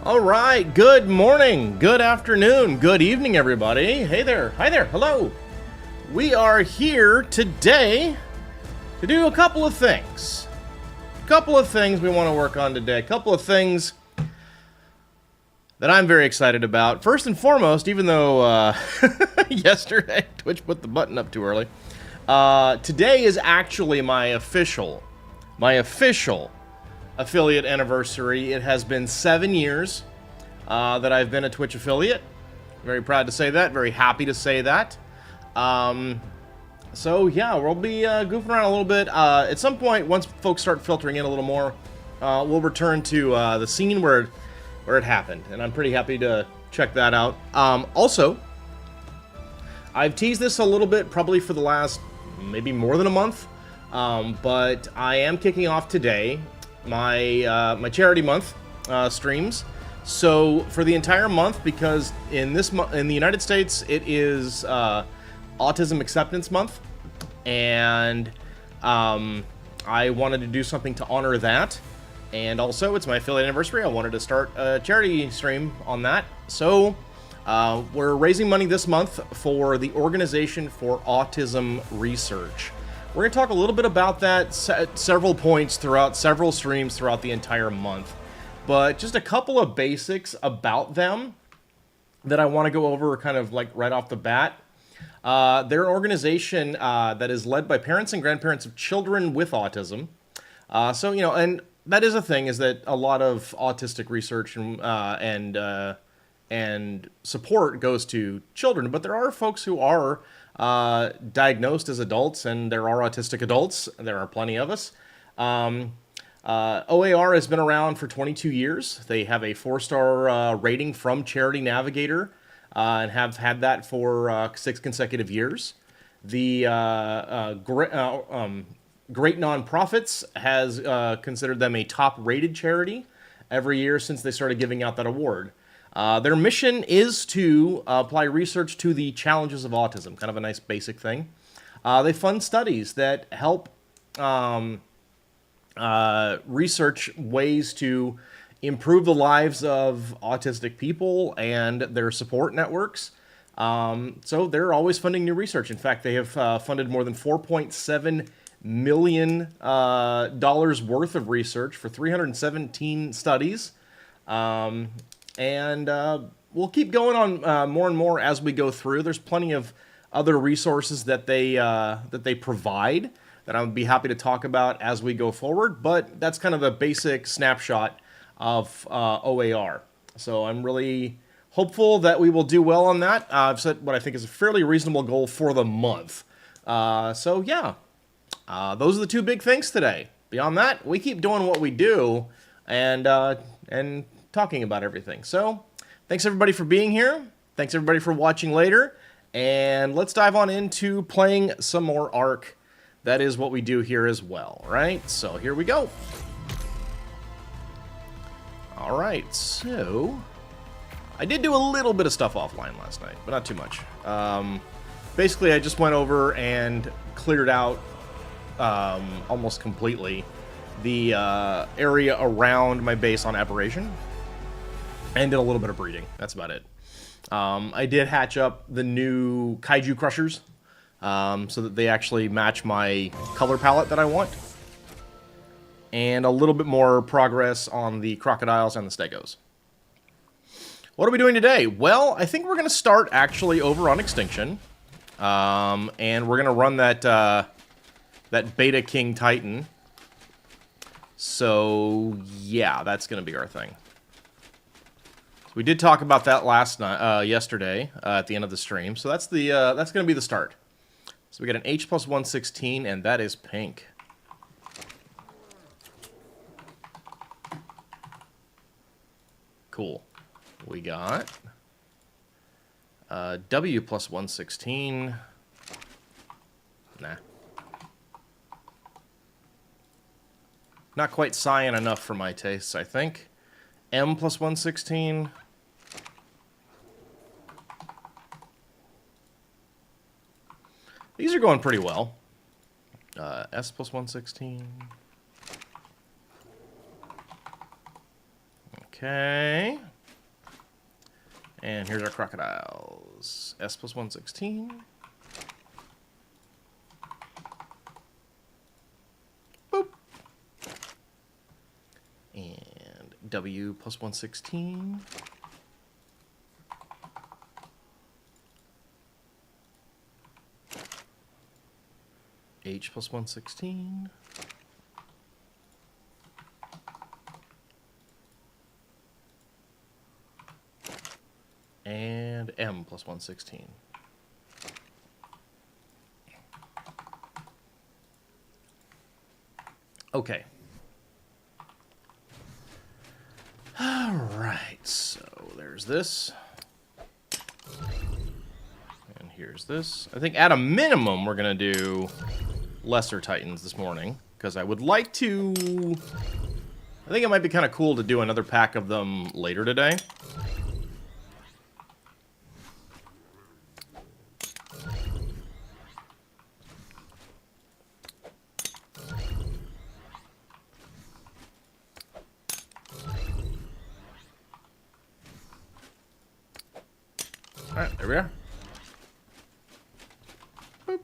All right, good morning, good afternoon, good evening, everybody. Hey there, hi there, hello. We are here today to do a couple of things. We want to work on today. A couple of things that I'm very excited about. First and foremost, even though yesterday Twitch put the button up too early, today is actually my official affiliate anniversary. It has been 7 years that I've been a Twitch affiliate. Very proud to say that. Very happy to say that. So yeah, we'll be goofing around a little bit. At some point, once folks start filtering in a little more, we'll return to the scene where it happened, and I'm pretty happy to check that out. Also, I've teased this a little bit, probably for the last maybe more than a month, but I am kicking off today my charity month streams. So for the entire month, because in the United States it is Autism Acceptance Month, and I wanted to do something to honor that, and also it's my affiliate anniversary. I wanted to start a charity stream on that. So we're raising money this month for the Organization for Autism Research. We're going to talk a little bit about that at several points throughout several streams throughout the entire month. But just a couple of basics about them that I want to go over kind of like right off the bat. They're an organization that is led by parents and grandparents of children with autism. So, you know, and that is a thing, is that a lot of autistic research and support goes to children, but there are folks who are diagnosed as adults, and there are autistic adults. There are plenty of us. OAR has been around for 22 years. They have a 4-star rating from Charity Navigator, and have had that for 6 consecutive years. The Great Nonprofits has considered them a top-rated charity every year since they started giving out that award. Their mission is to apply research to the challenges of autism, kind of a nice basic thing. They fund studies that help research ways to improve the lives of autistic people and their support networks. So they're always funding new research. In fact, they have funded more than $4.7 million worth of research for 317 studies. And we'll keep going on more and more as we go through. There's plenty of other resources that they provide that I would be happy to talk about as we go forward. But that's kind of the basic snapshot of OAR. So I'm really hopeful that we will do well on that. I've set what I think is a fairly reasonable goal for the month. So yeah, those are the two big things today. Beyond that, we keep doing what we do and talking about everything. So thanks everybody for being here. Thanks everybody for watching later. And let's dive on into playing some more Ark. That is what we do here as well, right? So here we go. All right, so I did do a little bit of stuff offline last night, but not too much. Basically, I just went over and cleared out almost completely the area around my base on Aberration, and did a little bit of breeding. That's about it. I did hatch up the new Kaiju Crushers, so that they actually match my color palette that I want. And a little bit more progress on the Crocodiles and the Stegos. What are we doing today? Well, I think we're going to start actually over on Extinction. And we're going to run that Beta King Titan. So, yeah, that's going to be our thing. So we did talk about that yesterday at the end of the stream. So that's going to be the start. So we got an H plus 116, and that is pink. Cool. We got W plus 116. Nah. Not quite cyan enough for my tastes, I think. M plus 116. These are going pretty well. S plus 116. Okay. And here's our crocodiles. S plus 116. Boop. And W plus 116. H plus 116. And M plus 116. Okay. All right, so there's this. And here's this. I think at a minimum we're going to do lesser titans this morning, because I would like to... I think it might be kind of cool to do another pack of them later today. Alright, there we are. Boop.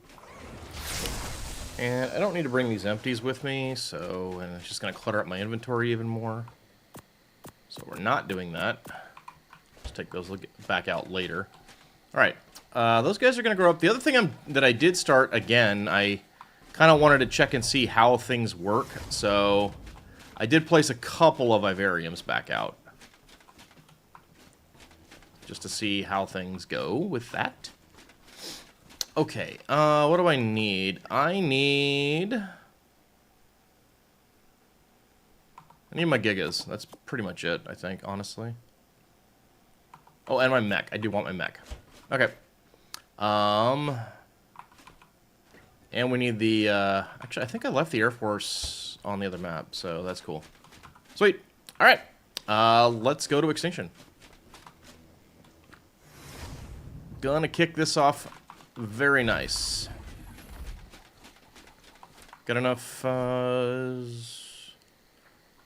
And I don't need to bring these empties with me, so... And it's just going to clutter up my inventory even more. So we're not doing that. Just take those back out later. Alright, those guys are going to grow up. The other thing that I did start, again, I kind of wanted to check and see how things work. So I did place a couple of vivariums back out. Just to see how things go with that. Okay, what do I need? I need my gigas. That's pretty much it, I think, honestly. Oh, and my mech. I do want my mech. Okay. And we need the, actually, I think I left the Air Force on the other map, so that's cool. Sweet. All right. Let's go to Extinction. Gonna kick this off very nice. Got enough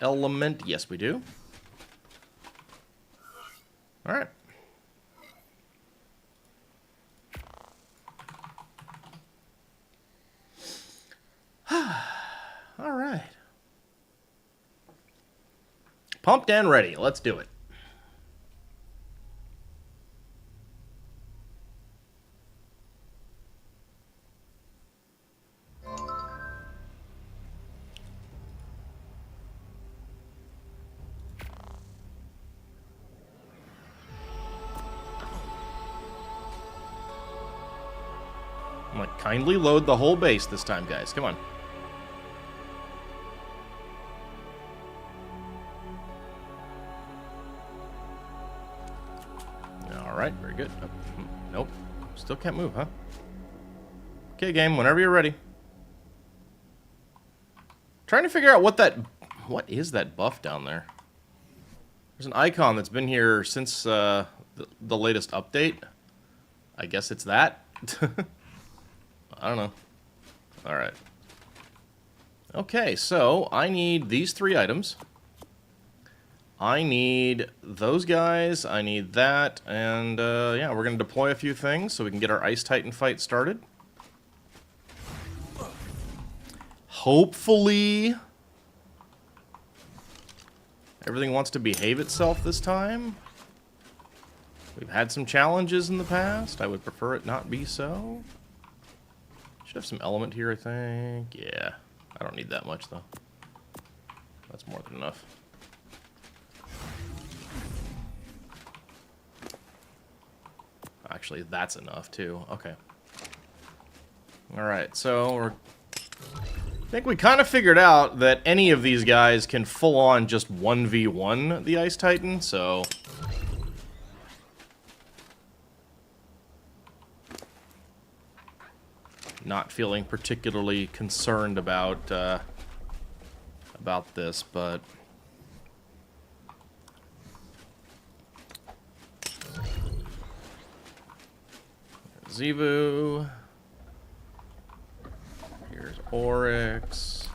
element? Yes, we do. All right. All right. Pumped and ready. Let's do it. I'm like, kindly load the whole base this time, guys. Come on. All right, very good. Oh, nope, still can't move, huh? Okay, game, whenever you're ready. Trying to figure out what is that buff down there? There's an icon that's been here since the latest update. I guess it's that. I don't know. All right. Okay, so I need these 3 items. I need those guys. I need that. And, yeah, we're going to deploy a few things so we can get our Ice Titan fight started. Hopefully everything wants to behave itself this time. We've had some challenges in the past. I would prefer it not be so. Should have some element here, I think. Yeah, I don't need that much, though. That's more than enough. Actually, that's enough, too. Okay. Alright, so I think we kind of figured out that any of these guys can full-on just 1v1 the Ice Titan, so... Not feeling particularly concerned about this, but Zebu. Here's Oryx.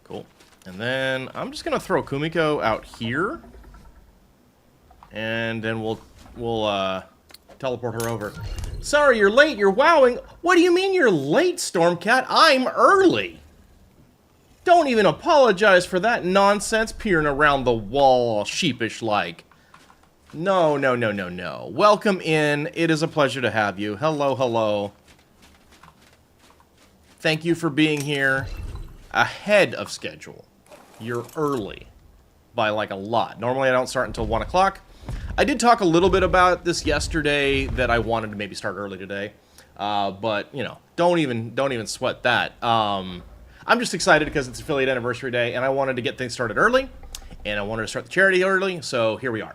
Cool. And then I'm just gonna throw Kumiko out here. and then we'll teleport her over. Sorry, you're late. You're wowing. What do you mean you're late, Stormcat? I'm early. Don't even apologize for that nonsense peering around the wall sheepish-like. No, no, no, no, no. Welcome in. It is a pleasure to have you. Hello, hello. Thank you for being here ahead of schedule. You're early by, like, a lot. Normally, I don't start until 1 o'clock. I did talk a little bit about this yesterday, that I wanted to maybe start early today. But, you know, don't even sweat that. I'm just excited because it's affiliate anniversary day, and I wanted to get things started early, and I wanted to start the charity early, so here we are.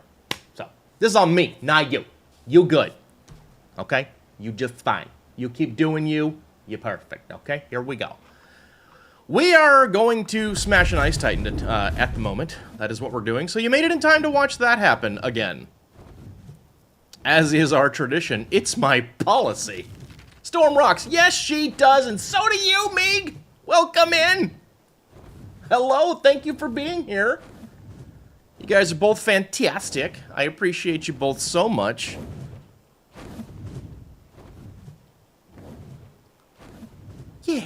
So, this is on me, not you. You good. Okay? You just fine. You keep doing you. You're perfect. Okay? Here we go. We are going to smash an Ice Titan at the moment. That is what we're doing. So you made it in time to watch that happen again. As is our tradition, it's my policy. Storm rocks. Yes, she does, and so do you, Meeg. Welcome in. Hello, thank you for being here. You guys are both fantastic. I appreciate you both so much. Yeah.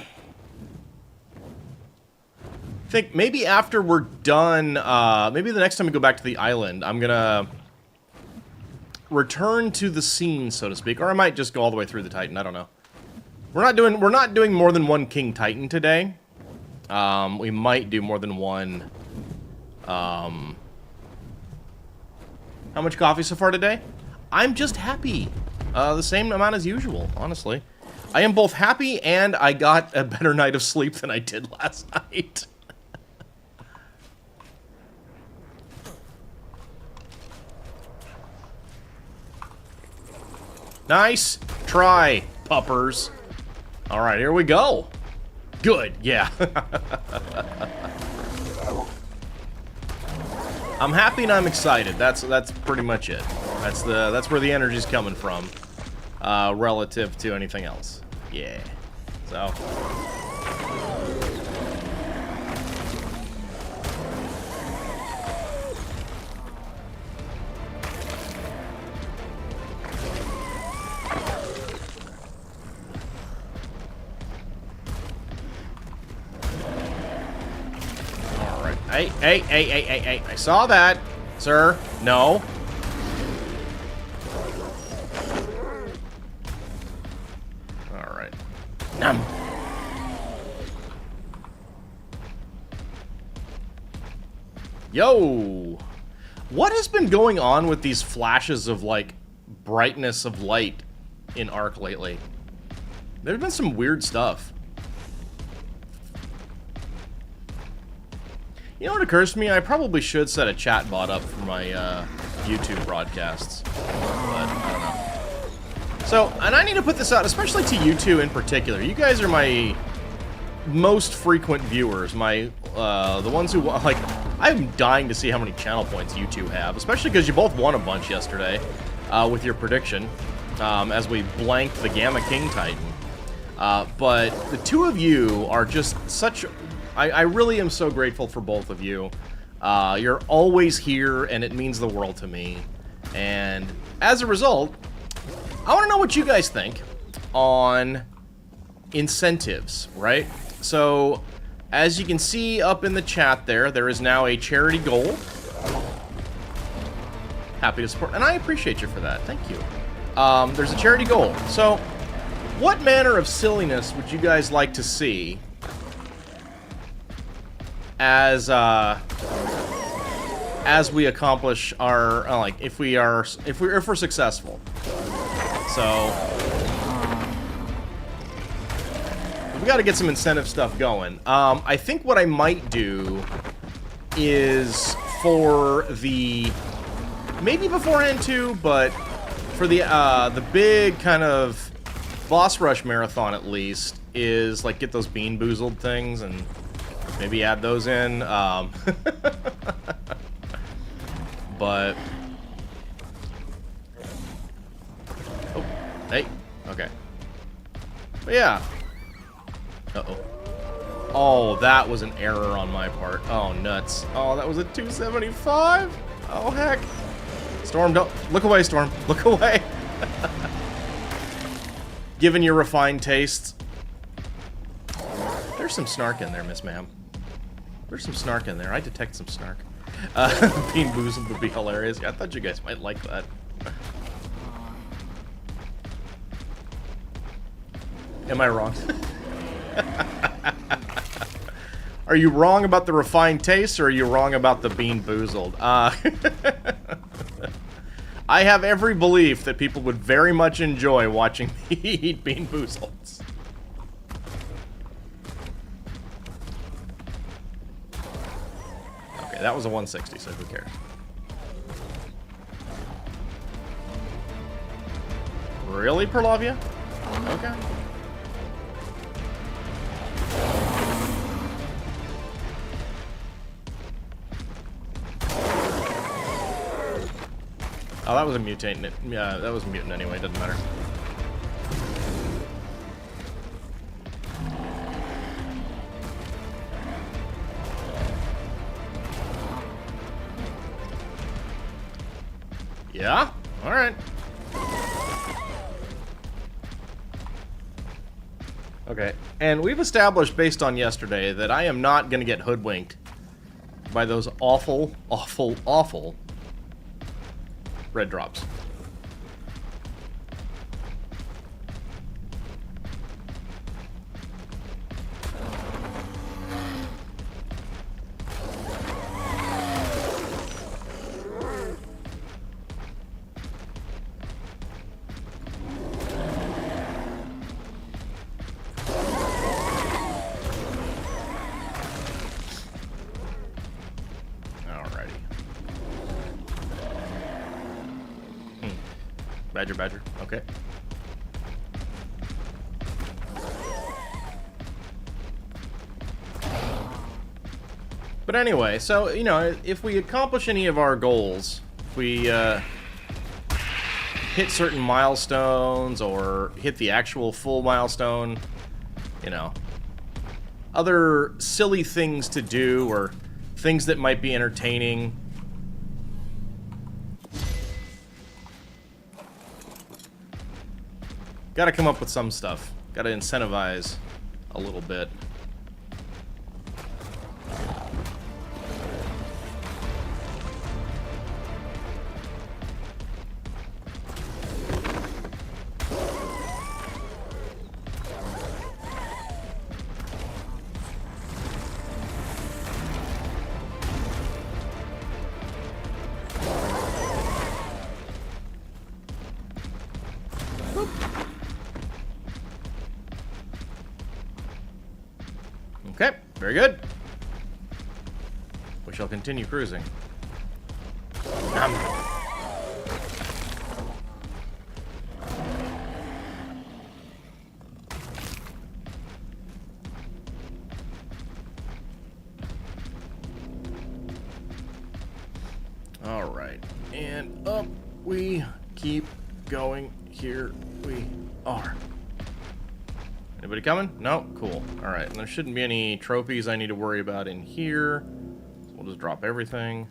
I think maybe after we're done, maybe the next time we go back to the island, I'm gonna return to the scene, so to speak, or I might just go all the way through the Titan. I don't know. We're not doing more than one King Titan today. We might do more than one. How much coffee so far today? I'm just happy. The same amount as usual, honestly. I am both happy and I got a better night of sleep than I did last night. Nice try, puppers. All right, here we go. Good, yeah. I'm happy and I'm excited. That's pretty much it. That's where the energy's coming from, relative to anything else. Yeah. So. Hey, I saw that, sir. No. All right. Yo. What has been going on with these flashes of, like, brightness of light in Ark lately? There's been some weird stuff. You know what occurs to me? I probably should set a chat bot up for my YouTube broadcasts, but I don't know. So, and I need to put this out, especially to you two in particular. You guys are my most frequent viewers, the ones who, like, I'm dying to see how many channel points you two have, especially because you both won a bunch yesterday with your prediction, as we blanked the Gamma King Titan. But the two of you are just such... I really am so grateful for both of you. You're always here, and it means the world to me. And as a result, I want to know what you guys think on incentives, right? So, as you can see up in the chat there is now a charity goal. Happy to support, and I appreciate you for that. Thank you. There's a charity goal. So, what manner of silliness would you guys like to see as we accomplish our if we're successful? So we got to get some incentive stuff going. I think what I might do is for the maybe beforehand too, but for the big kind of boss rush marathon at least is like get those bean boozled things and maybe add those in. But oh, hey, okay. But yeah. Uh-oh. Oh, that was an error on my part. Oh, nuts. Oh, that was a 275? Oh, heck. Storm, don't... Look away, Storm. Look away. Given your refined tastes. There's some snark in there, Miss Ma'am. There's some snark in there. I detect some snark. Being boozled would be hilarious. Yeah, I thought you guys might like that. Am I wrong? Are you wrong about the refined taste, or are you wrong about the bean boozled? I have every belief that people would very much enjoy watching me eat bean boozleds. Okay, that was a 160, so who cares? Really, Perlavia? Okay. Oh, that was a mutant. Yeah, that was a mutant anyway. Doesn't matter. Yeah? Alright. Okay. And we've established, based on yesterday, that I am not going to get hoodwinked by those awful, awful, awful red drops. Badger. Okay. But anyway, so, you know, if we accomplish any of our goals, if we hit certain milestones or hit the actual full milestone, you know, other silly things to do or things that might be entertaining. Gotta come up with some stuff. Gotta incentivize a little bit. Okay, very good. We shall continue cruising. All right, and up we keep going. Here we are. Anybody coming? No? Cool. Alright, and there shouldn't be any trophies I need to worry about in here. So we'll just drop everything.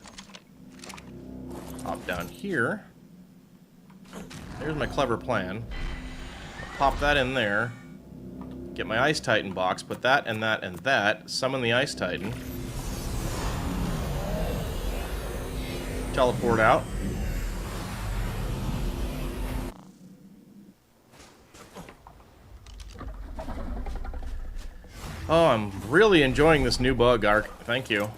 Hop down here. There's my clever plan. I'll pop that in there. Get my Ice Titan box, put that and that and that. Summon the Ice Titan. Teleport out. Oh, I'm really enjoying this new bug arc. Thank you.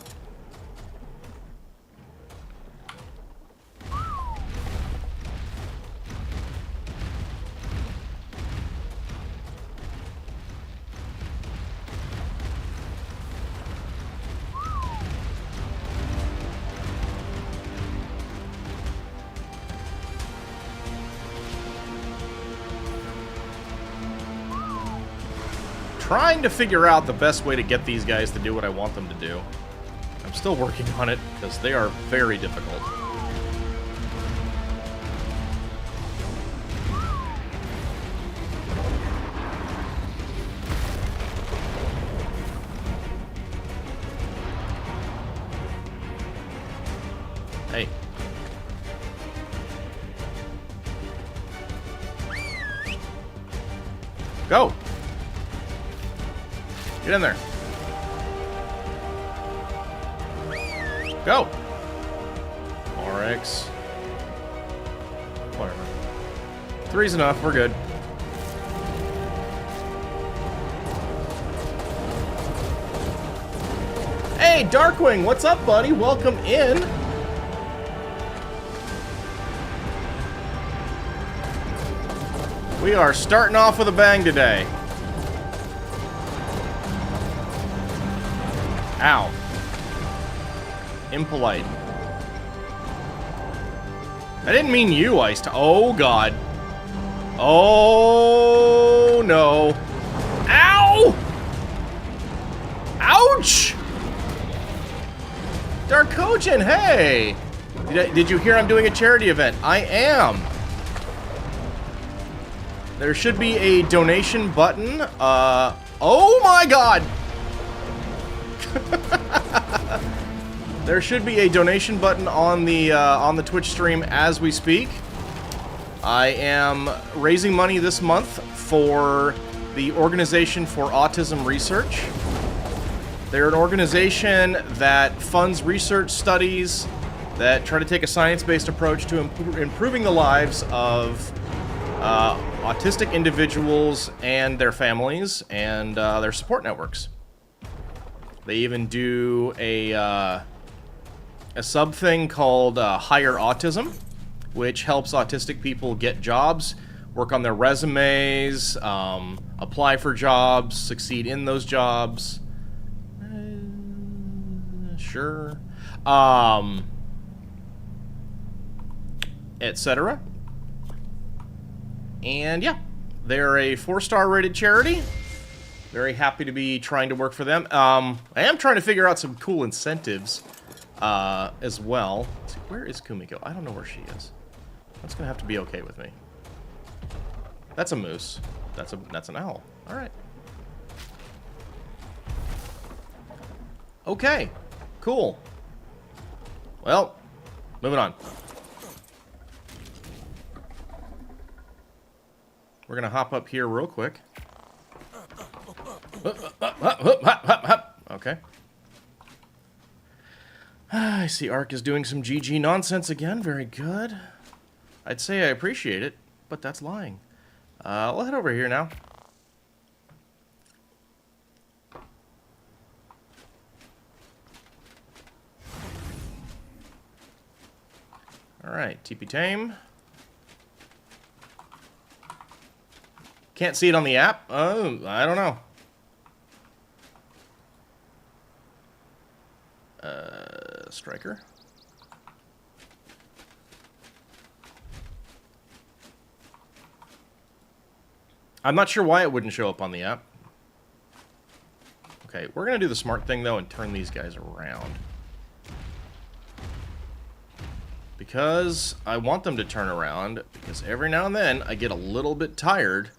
Trying to figure out the best way to get these guys to do what I want them to do. I'm still working on it, because they are very difficult. Hey. Go! Get in there. Go! RX. Whatever. 3's enough, we're good. Hey, Darkwing, what's up, buddy? Welcome in. We are starting off with a bang today. Ow. Impolite. I didn't mean you, Ice. Oh, God. Oh, no. Ow! Ouch! Darkogen, hey! Did you hear I'm doing a charity event? I am. There should be a donation button. Oh my God! There should be a donation button on the Twitch stream as we speak. I am raising money this month for the Organization for Autism Research. They're an organization that funds research studies that try to take a science-based approach to improving the lives of autistic individuals and their families and their support networks. They even do a sub thing called Higher Autism, which helps autistic people get jobs, work on their resumes, apply for jobs, succeed in those jobs. Sure. Etc. And yeah, they're a 4-star rated charity. Very happy to be trying to work for them. I am trying to figure out some cool incentives as well. Let's see, where is Kumiko? I don't know where she is. That's gonna have to be okay with me. That's a moose. That's an owl. All right. Okay. Cool. Well, moving on. We're gonna hop up here real quick. Okay. I see Ark is doing some GG nonsense again. Very good. I'd say I appreciate it, but that's lying. We'll head over here now. Alright, TP Tame. Can't see it on the app? Oh, I don't know. Striker. I'm not sure why it wouldn't show up on the app. Okay, we're gonna do the smart thing though and turn these guys around. Because I want them to turn around, because every now and then I get a little bit tired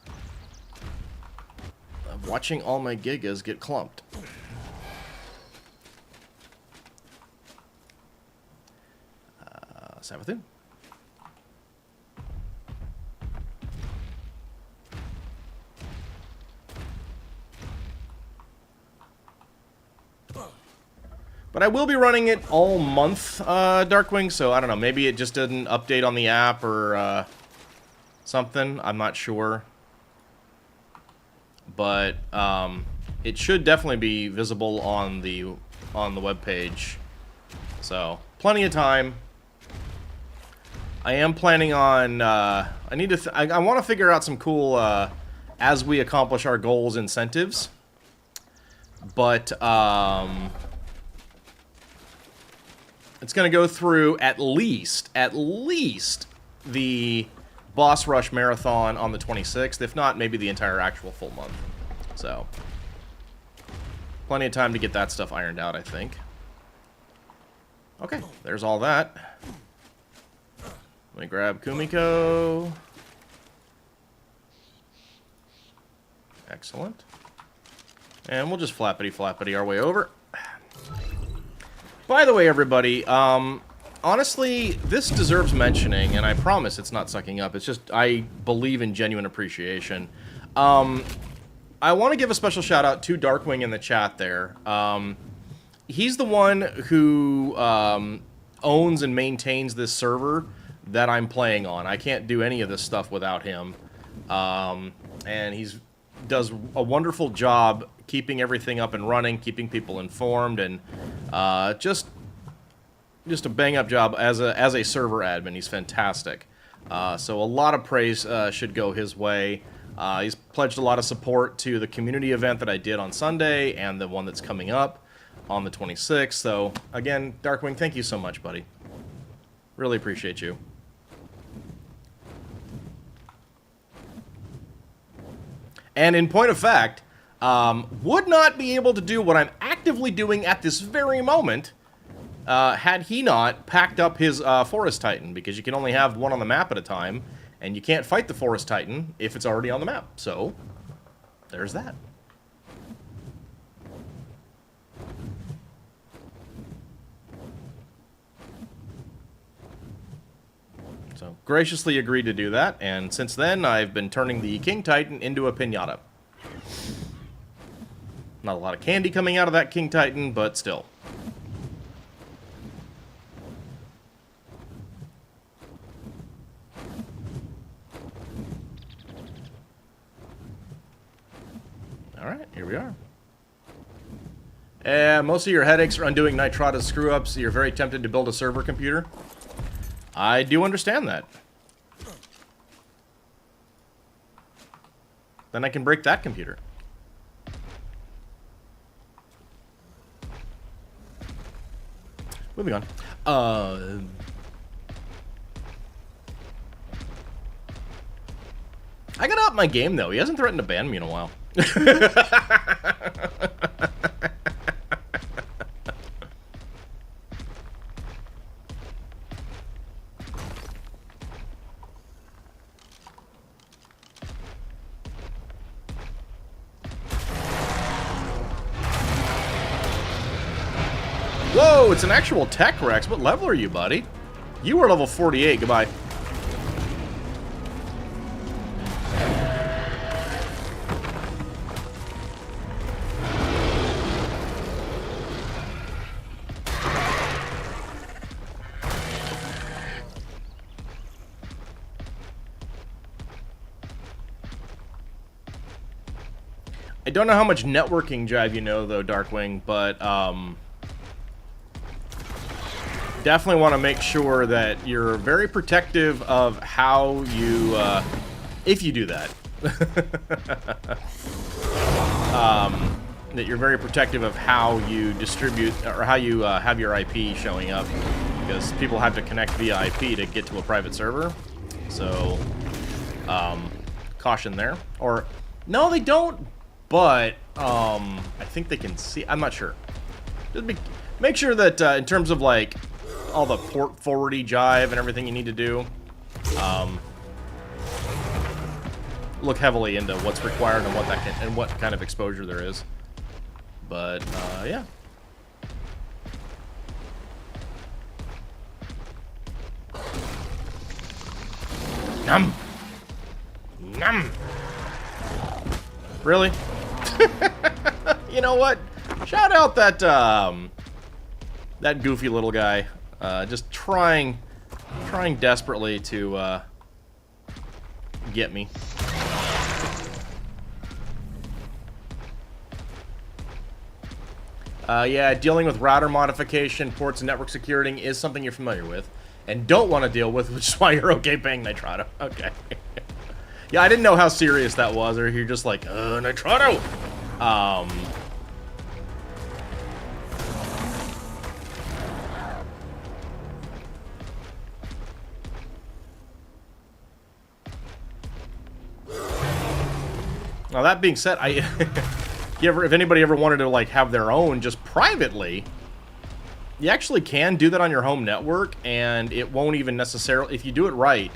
of watching all my gigas get clumped. Savathun. But I will be running it all month, Darkwing, so I don't know, maybe it just didn't update on the app or something, I'm not sure. But it should definitely be visible on the webpage. So, plenty of time. I am planning on, I want to figure out some cool, as we accomplish our goals, incentives. But, it's going to go through at least the Boss Rush Marathon on the 26th, if not maybe the entire actual full month. So, plenty of time to get that stuff ironed out, I think. Okay, there's all that. Let me grab Kumiko. Excellent. And we'll just flappity-flappity our way over. By the way, everybody, honestly, this deserves mentioning, and I promise it's not sucking up. It's just I believe in genuine appreciation. I want to give a special shout out to Darkwing in the chat there. He's the one who owns and maintains this server that I'm playing on. I can't do any of this stuff without him. And he's does a wonderful job keeping everything up and running, keeping people informed, and just a bang-up job as a server admin. He's fantastic. So a lot of praise should go his way. He's pledged a lot of support to the community event that I did on Sunday and the one that's coming up on the 26th. So, again, Darkwing, thank you so much, buddy. Really appreciate you. And in point of fact, would not be able to do what I'm actively doing at this very moment had he not packed up his Forest Titan, because you can only have one on the map at a time, and you can't fight the Forest Titan if it's already on the map. So, there's that. So, graciously agreed to do that, and since then, I've been turning the King Titan into a piñata. Not a lot of candy coming out of that King Titan, but still. Alright, here we are. Most of your headaches are undoing Nitrata's screw-ups. You're very tempted to build a server computer. I do understand that. Then I can break that computer. Moving on. I gotta up my game, though. He hasn't threatened to ban me in a while. Whoa, it's an actual tech Rex. What level are you, buddy? You were level 48. Goodbye. I don't know how much networking jive you know, though, Darkwing, but definitely want to make sure that you're very protective of how you, if you do that, that you're very protective of how you distribute, or how you have your IP showing up, because people have to connect via IP to get to a private server, so, caution there. Or, no, they don't, but, I think they can see, I'm not sure. Just make sure that, in terms of, like, all the port forwardy jive and everything you need to do, look heavily into what's required and what kind of exposure there is. But yeah. Num. Num. Really? You know what? Shout out that that goofy little guy. Just trying desperately to get me. Yeah, dealing with router modification, ports, and network security is something you're familiar with, and don't want to deal with, which is why you're okay paying Nitrata. Okay. Yeah, I didn't know how serious that was, or you're just like, Nitrata! Now, that being said, if anybody ever wanted to, like, have their own just privately, you actually can do that on your home network, and it won't even necessarily, if you do it right,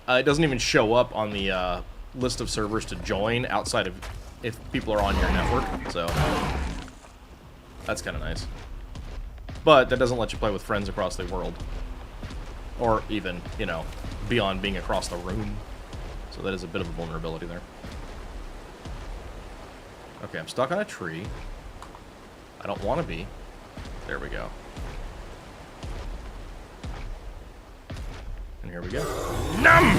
it doesn't even show up on the list of servers to join outside of if people are on your network, so that's kind of nice. But that doesn't let you play with friends across the world. or even, you know, beyond being across the room. So that is a bit of a vulnerability there. Okay, I'm stuck on a tree. I don't want to be. There we go. And here we go. Numb!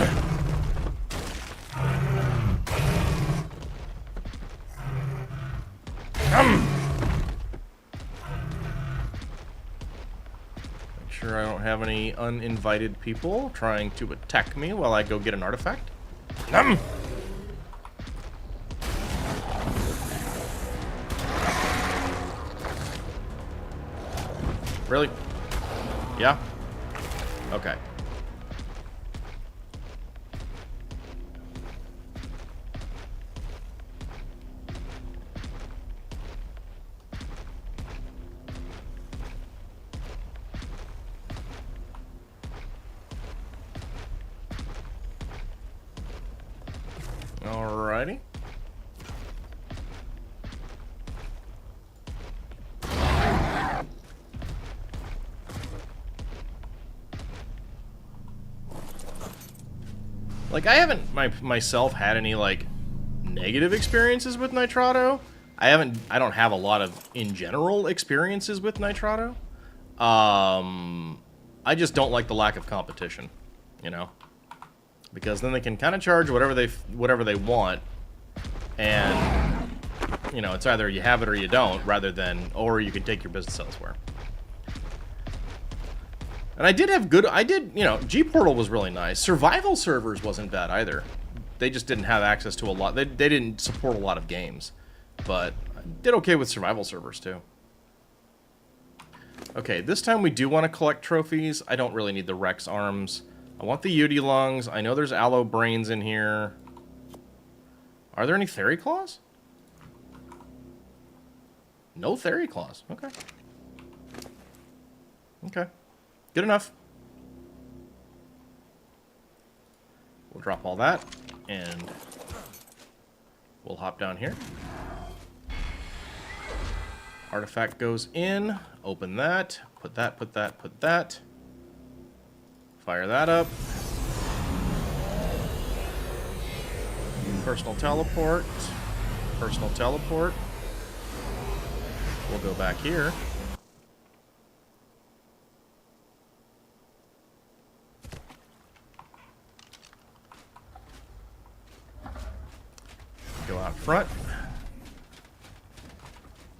Numb! Make sure I don't have any uninvited people trying to attack me while I go get an artifact. Numb! Really? Yeah? Okay. Alrighty. Like, I haven't myself had any, like, negative experiences with Nitrado. I don't have a lot of, in general, experiences with Nitrado. I just don't like the lack of competition, you know? Because then they can kind of charge whatever they want, and, you know, it's either you have it or you don't, rather than, or you can take your business elsewhere. And you know, G-Portal was really nice. Survival servers wasn't bad either. They just didn't have access to a lot. They didn't support a lot of games. But I did okay with survival servers, too. Okay, this time we do want to collect trophies. I don't really need the Rex arms. I want the Yudi lungs. I know there's aloe brains in here. Are there any Theory Claws? No Theory Claws. Okay. Okay. Good enough. We'll drop all that, and we'll hop down here. Artifact goes in. Open that. Put that, put that, put that. Fire that up. Personal teleport. Personal teleport. We'll go back here. Go out front.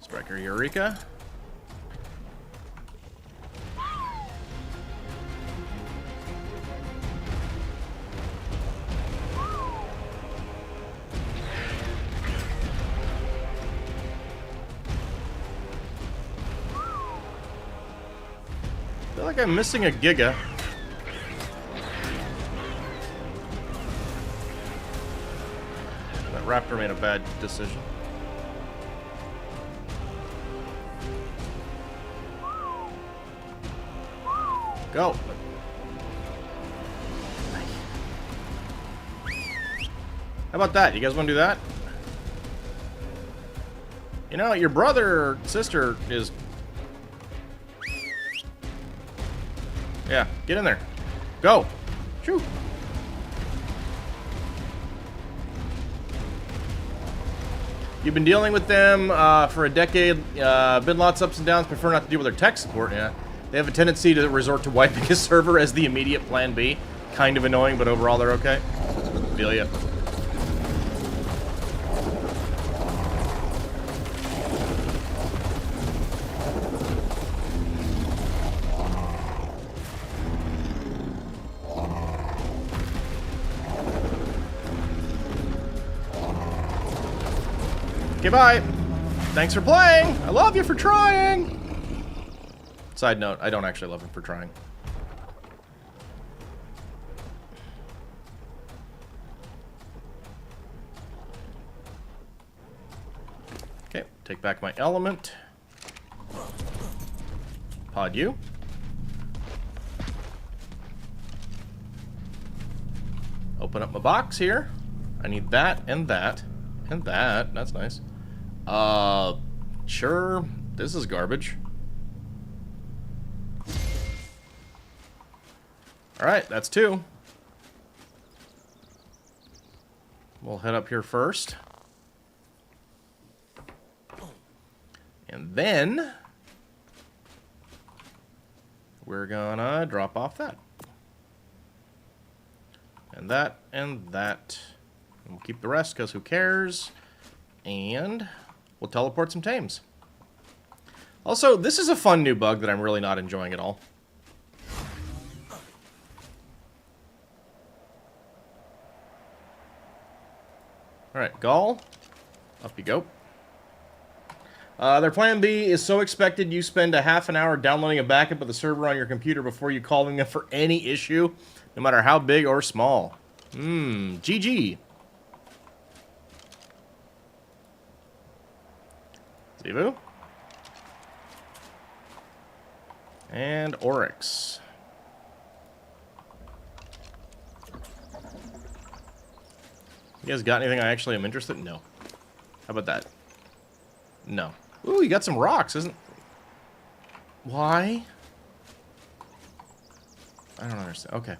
Striker Eureka. I feel like I'm missing a Giga. That Raptor made a bad decision. Go. How about that? You guys want to do that? You know, your brother or sister is... Yeah, get in there. Go. Shoo. You've been dealing with them for a decade. Been lots of ups and downs. Prefer not to deal with their tech support. Yeah. They have a tendency to resort to wiping a server as the immediate plan B. Kind of annoying, but overall they're okay. Feel ya. Okay, bye. Thanks for playing. I love you for trying. Side note, I don't actually love him for trying. Okay, take back my element. Pod you. Open up my box here. I need that and that and that. That's nice. Sure. This is garbage. Alright, that's 2. We'll head up here first. And then we're gonna drop off that. And that, and that. And we'll keep the rest, because who cares? And we'll teleport some tames. Also, this is a fun new bug that I'm really not enjoying at all. Alright, Gaul. Up you go. Their plan B is so expected you spend a half an hour downloading a backup of the server on your computer before you calling them for any issue, no matter how big or small. GG. Zebu. And Oryx. You guys got anything I actually am interested in? No. How about that? No. Ooh, you got some rocks, isn't... Why? I don't understand. Okay.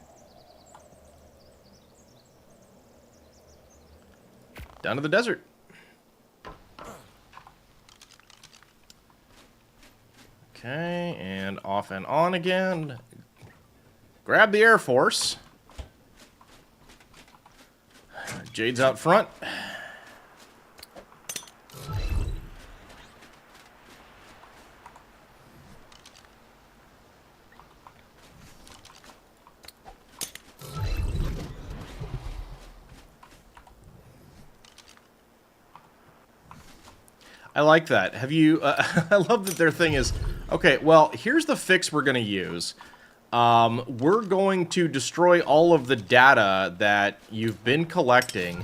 Down to the desert. Okay, and off and on again. Grab the Air Force. Jade's out front. I like that. Have you... I love that their thing is... Okay, well, here's the fix we're going to use. We're going to destroy all of the data that you've been collecting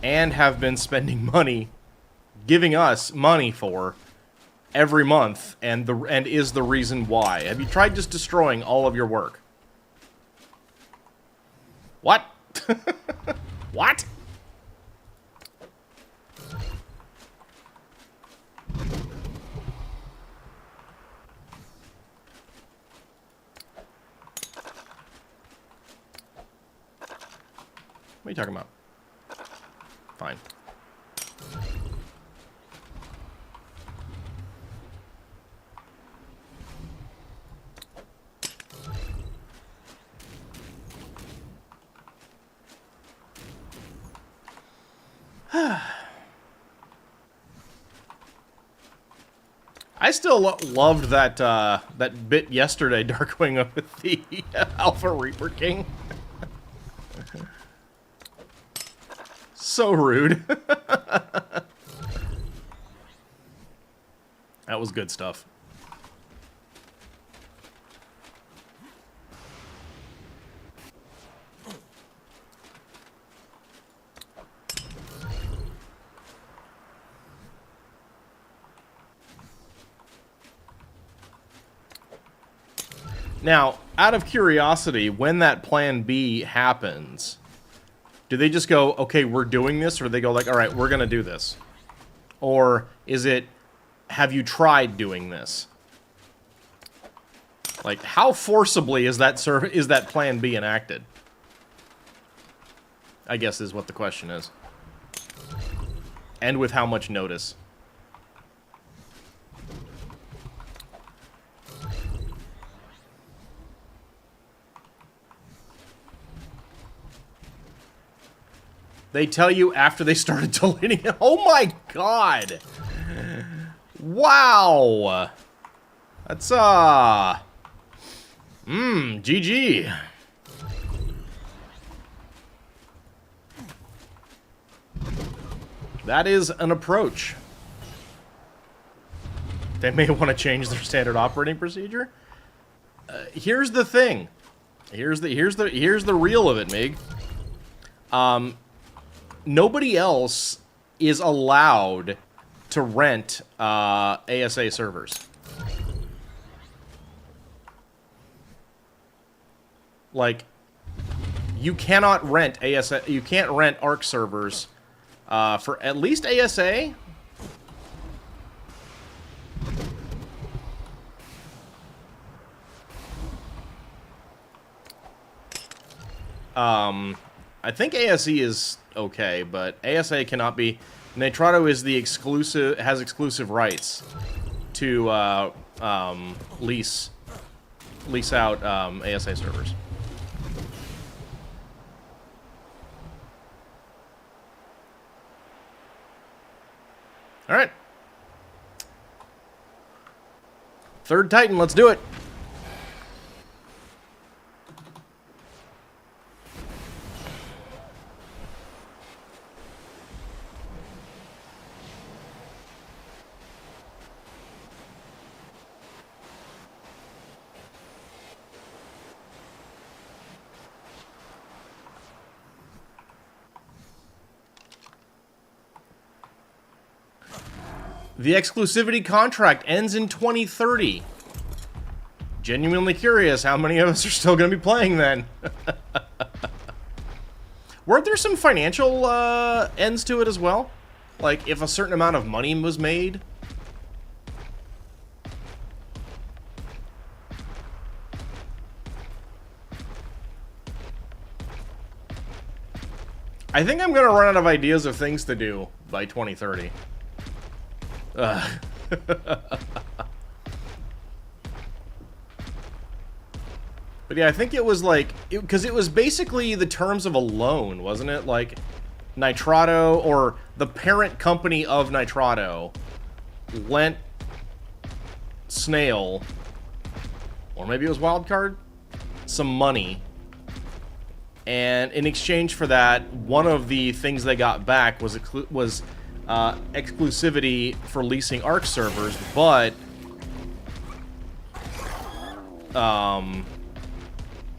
and have been spending money, giving us money for every month, and is the reason why. Have you tried just destroying all of your work? What? What? What are you talking about? Fine. I still loved that that bit yesterday, Darkwing, with the Alpha Reaper King. So rude. That was good stuff. Now, out of curiosity, when that plan B happens, do they just go, okay, we're doing this? Or do they go like, all right, we're going to do this? Or is it, have you tried doing this? Like, how forcibly is that plan B enacted? I guess is what the question is. And with how much notice? They tell you after they started deleting it. Oh my god! Wow! That's, GG. That is an approach. They may want to change their standard operating procedure. Here's the thing. Here's the real of it, Mig. Nobody else is allowed to rent ASA servers. Like, you cannot rent ASA. You can't rent ARC servers for at least ASA. I think ASE is okay, but ASA cannot be. Nitrado is the exclusive, has exclusive rights to lease out ASA servers. All right. Third Titan, let's do it. The exclusivity contract ends in 2030. Genuinely curious how many of us are still going to be playing then. Weren't there some financial ends to it as well? Like, if a certain amount of money was made? I think I'm going to run out of ideas of things to do by 2030. But yeah, I think it was like, because it was basically the terms of a loan, wasn't it? Like, Nitrado, or the parent company of Nitrado, lent Snail, or maybe it was Wildcard, some money. And in exchange for that, one of the things they got back was exclusivity for leasing Arc servers, but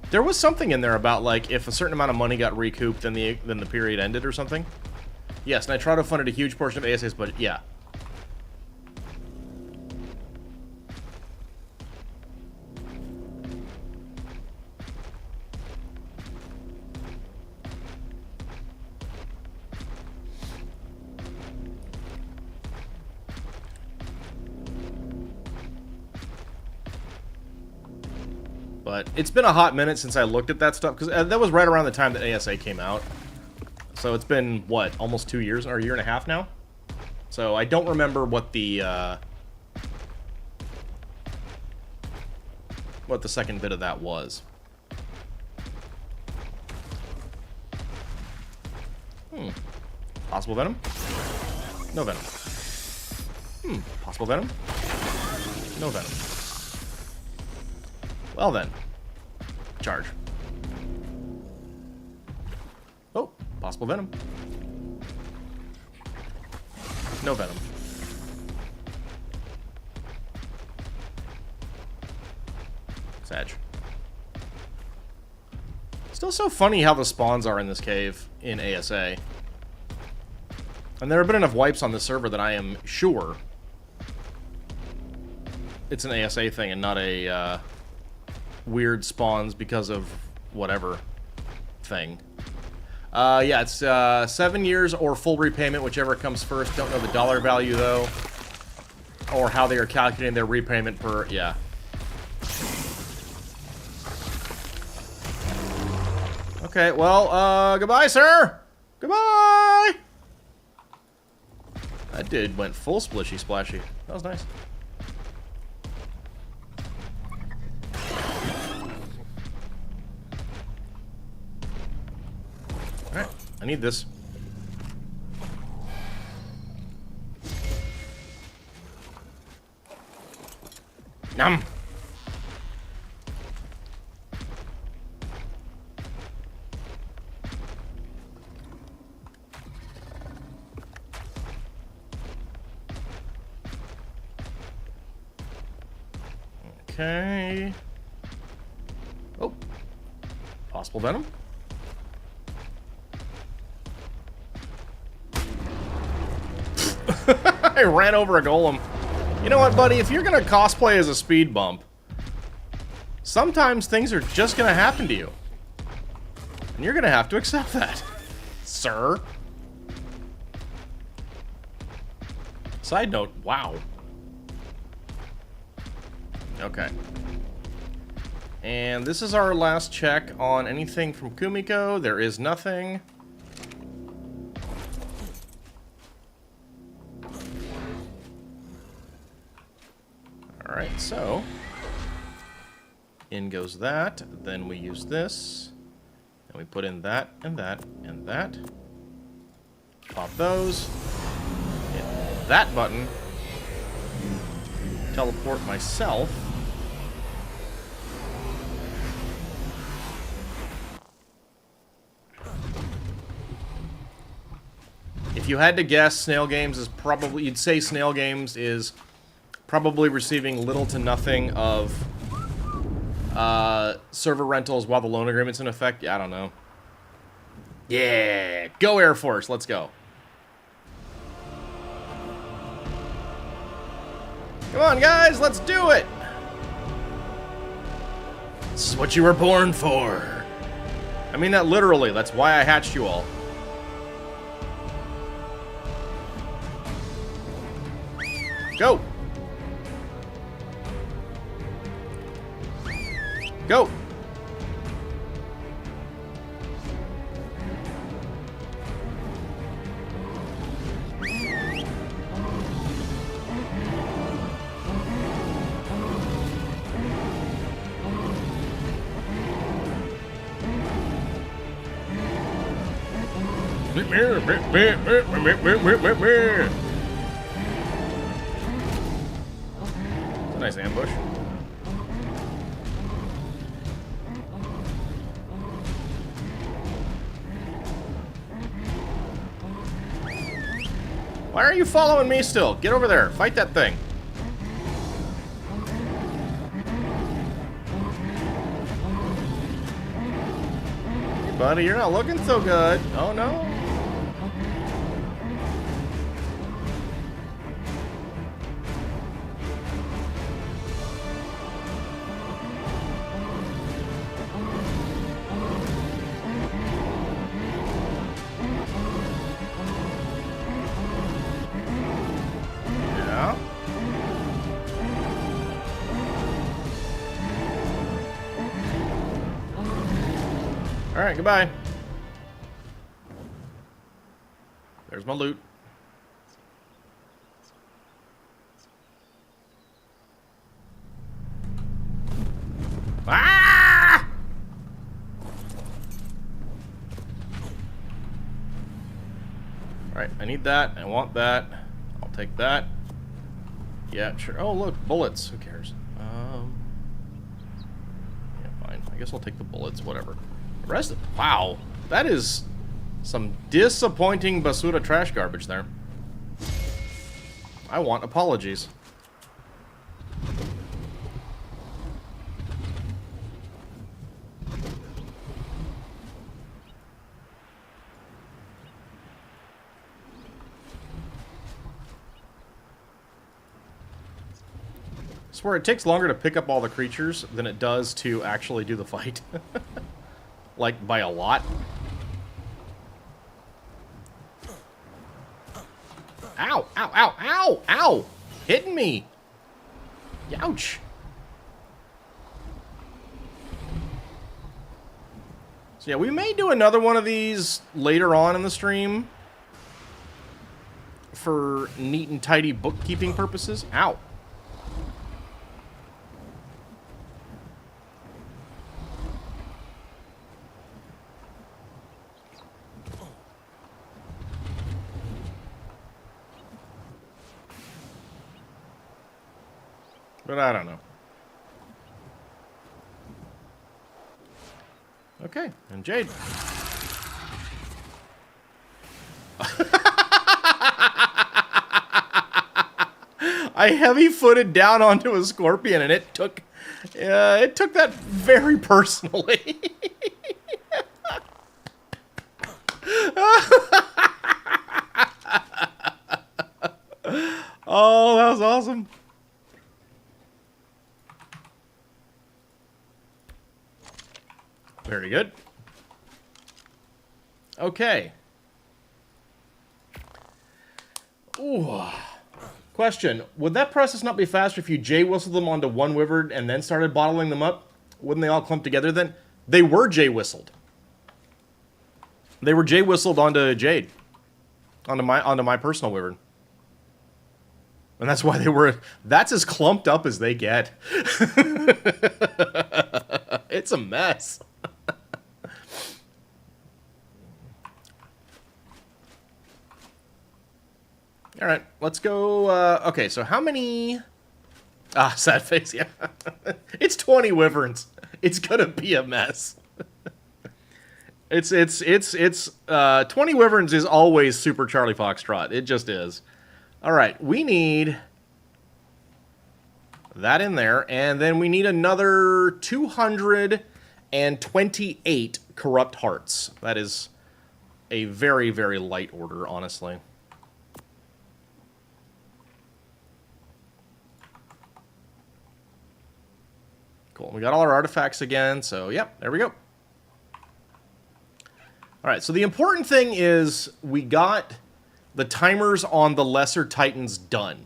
there was something in there about, like, if a certain amount of money got recouped, then the period ended or something. Yes, Nitrado funded a huge portion of ASA's budget. Yeah. But it's been a hot minute since I looked at that stuff, because that was right around the time that ASA came out. So it's been, what, almost 2 years, or a year and a half now? So I don't remember what the second bit of that was. Possible Venom? No Venom. Possible Venom? No Venom. Well then. Charge. Oh, possible Venom. No Venom. Sag. Still so funny how the spawns are in this cave in ASA. And there have been enough wipes on this server that I am sure it's an ASA thing and not a weird spawns because of whatever thing. Yeah, it's 7 years or full repayment, whichever comes first. Don't know the dollar value, though. Or how they are calculating their repayment per... yeah. Okay, well, goodbye, sir! Goodbye! That dude went full splishy splashy. That was nice. Alright, I need this. Nom! Okay. Oh. Possible Venom? I ran over a golem. You know what, buddy? If you're gonna cosplay as a speed bump, sometimes things are just gonna happen to you. And you're gonna have to accept that, sir. Side note, wow. Okay. And this is our last check on anything from Kumiko. There is nothing. Alright, so in goes that. Then we use this. And we put in that, and that, and that. Pop those. Hit that button. Teleport myself. If you had to guess, Snail Games is probably... You'd say Snail Games is probably receiving little to nothing of server rentals while the loan agreement's in effect. Yeah, I don't know. Yeah! Go Air Force! Let's go. Come on, guys! Let's do it! This is what you were born for. I mean that literally. That's why I hatched you all. Go! Go! Nice ambush. Why are you following me still? Get over there. Fight that thing. Hey, buddy, you're not looking so good. Oh, no. Alright, goodbye. There's my loot. Ah! Alright, I need that. I want that. I'll take that. Yeah, sure. Oh, look, bullets. Who cares? Yeah, fine. I guess I'll take the bullets, whatever. The rest of... Wow. That is some disappointing basura trash garbage there. I want apologies. I swear it takes longer to pick up all the creatures than it does to actually do the fight. Like, by a lot. Ow! Ow! Ow! Ow! Ow! Hitting me! Ouch! So yeah, we may do another one of these later on in the stream. For neat and tidy bookkeeping purposes. Ow! But I don't know. Okay, and Jade. I heavy-footed down onto a scorpion, and it took that very personally. Oh, that was awesome. Very good. Okay. Ooh. Question. Would that process not be faster if you J-whistled them onto one wyvern and then started bottling them up? Wouldn't they all clump together then? They were J-whistled. They were J-whistled onto Jade. Onto my personal wyvern. And that's why they were... That's as clumped up as they get. It's a mess. All right, let's go... okay, so how many... Ah, sad face, yeah. It's 20 wyverns. It's gonna be a mess. It's 20 wyverns is always Super Charlie Foxtrot. It just is. All right, we need that in there, and then we need another 228 corrupt hearts. That is a very, very light order, honestly. Cool. We got all our artifacts again, so yep, there we go. All right, so the important thing is we got the timers on the lesser titans done.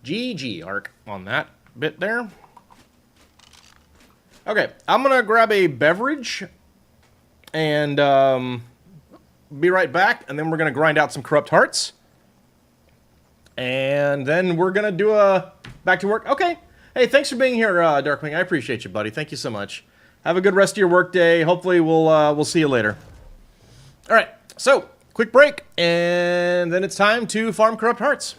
GG, Arc, on that bit there. Okay, I'm going to grab a beverage and be right back, and then we're going to grind out some corrupt hearts. And then we're going to do a back to work. Okay. Hey, thanks for being here, Darkwing. I appreciate you, buddy. Thank you so much. Have a good rest of your work day. Hopefully we'll see you later. All right. So, quick break, and then it's time to farm corrupt hearts.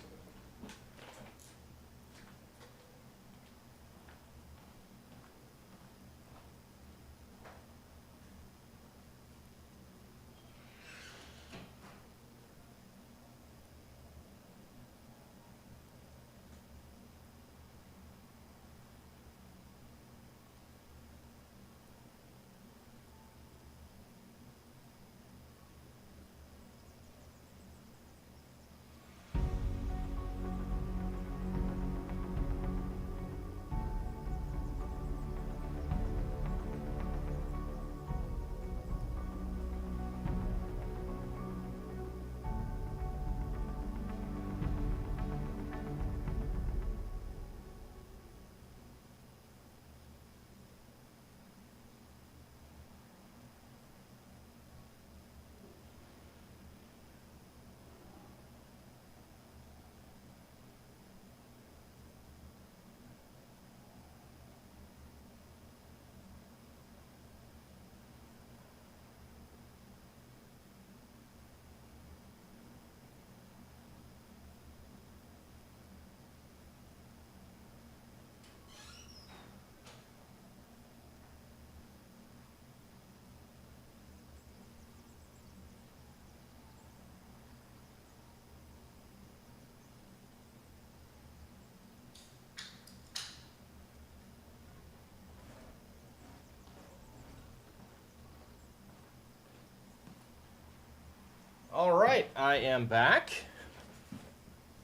All right, I am back.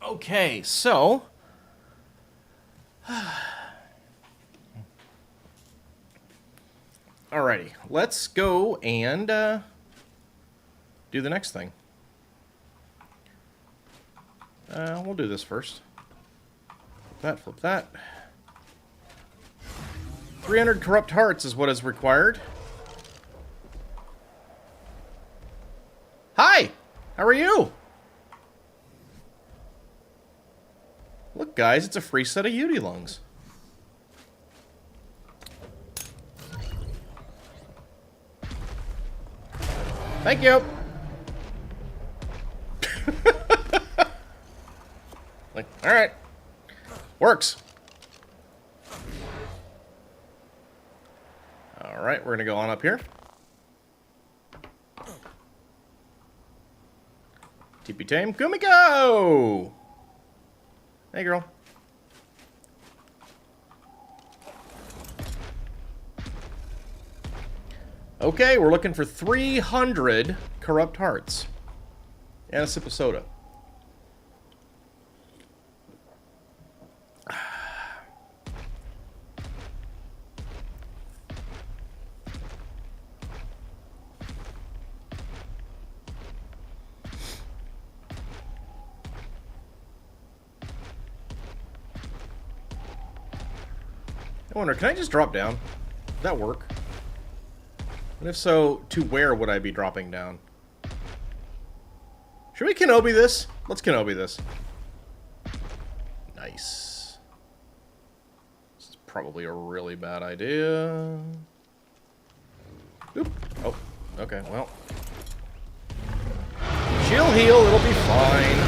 Okay, so... Alrighty, let's go and do the next thing. We'll do this first. Flip that. 300 corrupt hearts is what is required. Hi! How are you? Look, guys, it's a free set of Yudi lungs. Thank you. Like, all right. Works. All right, we're going to go on up here. TP Tame, Kumiko! Hey, girl. Okay, we're looking for 300 corrupt hearts. And a sip of soda. I wonder, can I just drop down? Would that work? And if so, to where would I be dropping down? Should we Kenobi this? Let's Kenobi this. Nice. This is probably a really bad idea. Oop. Oh, okay, well. She'll heal, it'll be fine.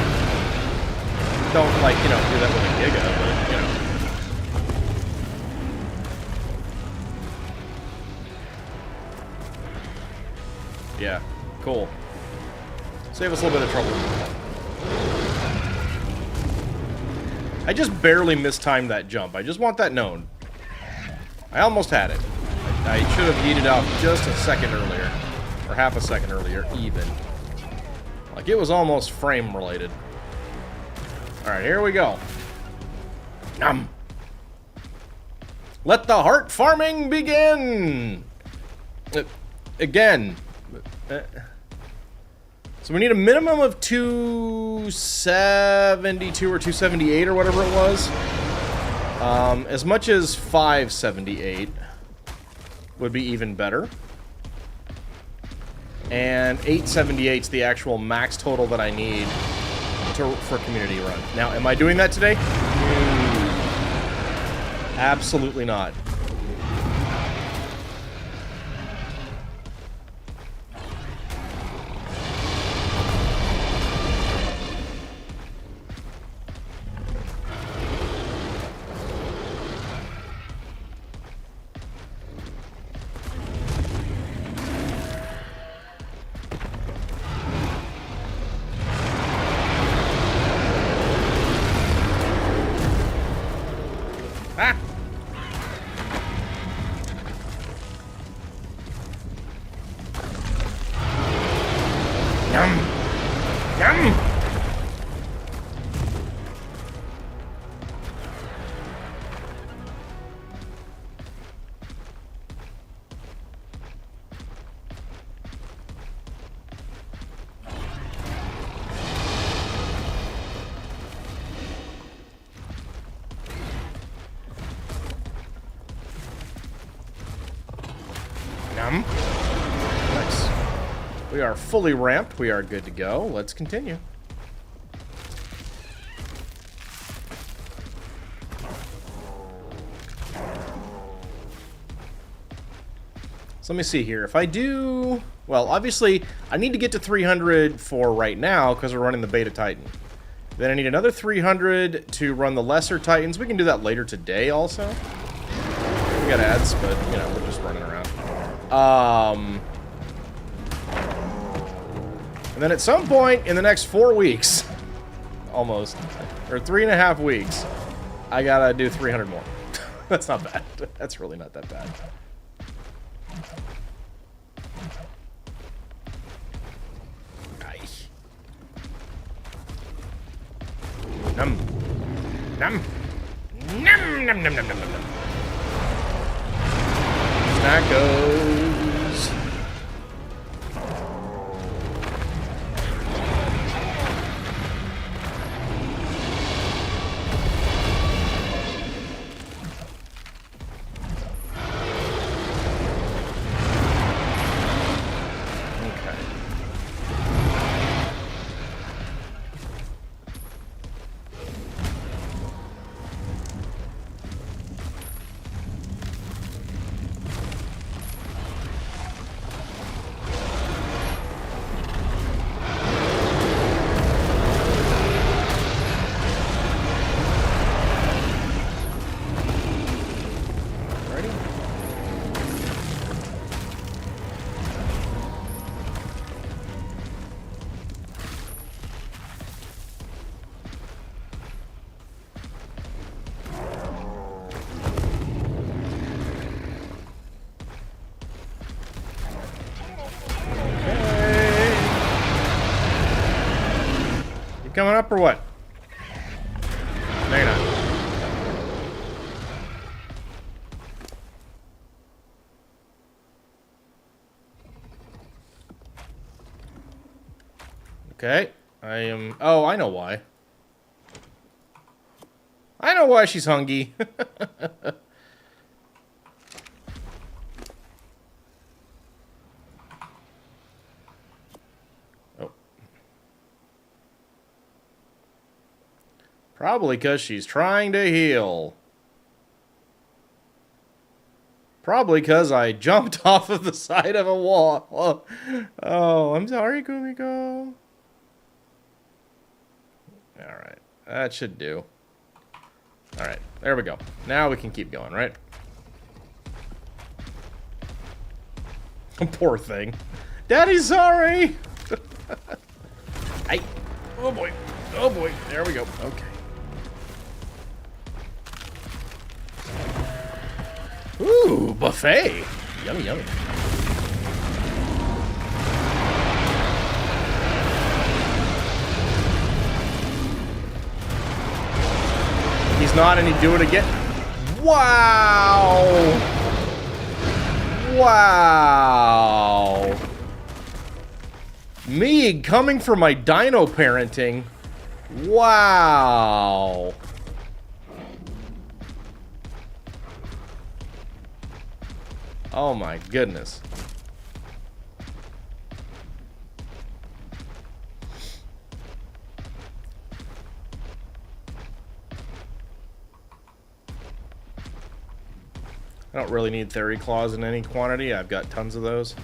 Don't, like, you know, do that with a Giga, but, you know. Yeah, cool. Save us a little bit of trouble. I just barely mistimed that jump. I just want that known. I almost had it. I should have yeeted out just a second earlier. Or half a second earlier, even. Like, it was almost frame related. Alright, here we go. Nom! Let the heart farming begin! Again. So we need a minimum of 272 or 278 or whatever it was. As much as 578 would be even better. And 878 is the actual max total that I need for community run. Now, am I doing that today? No. Absolutely not. Ah! Yum! Yum! Nice. We are fully ramped. We are good to go. Let's continue. So let me see here. If I do... Well, obviously, I need to get to 300 for right now because we're running the Beta Titan. Then I need another 300 to run the Lesser Titans. We can do that later today also. We got ads, but, you know, we're just running around. And then at some point in the next 4 weeks, almost, or 3.5 weeks, I gotta do 300 more. That's not bad. That's really not that bad. Nice. Num. Num. Num, num, num, num, num, num, num. Snackos. Coming up or what? No, you're not. Okay. I am... Oh, I know why. I know why she's hungry. Probably because she's trying to heal. Probably because I jumped off of the side of a wall. Oh, I'm sorry, Kumiko. Alright, that should do. Alright, there we go. Now we can keep going, right? Poor thing. Daddy's sorry! Hey. Oh boy. Oh boy. There we go. Okay. Ooh, buffet. Yummy, yummy. He's not, and he'd do it again. Wow. Wow. Me coming for my dino parenting. Wow. Oh my goodness. I don't really need Theory Claws in any quantity. I've got tons of those.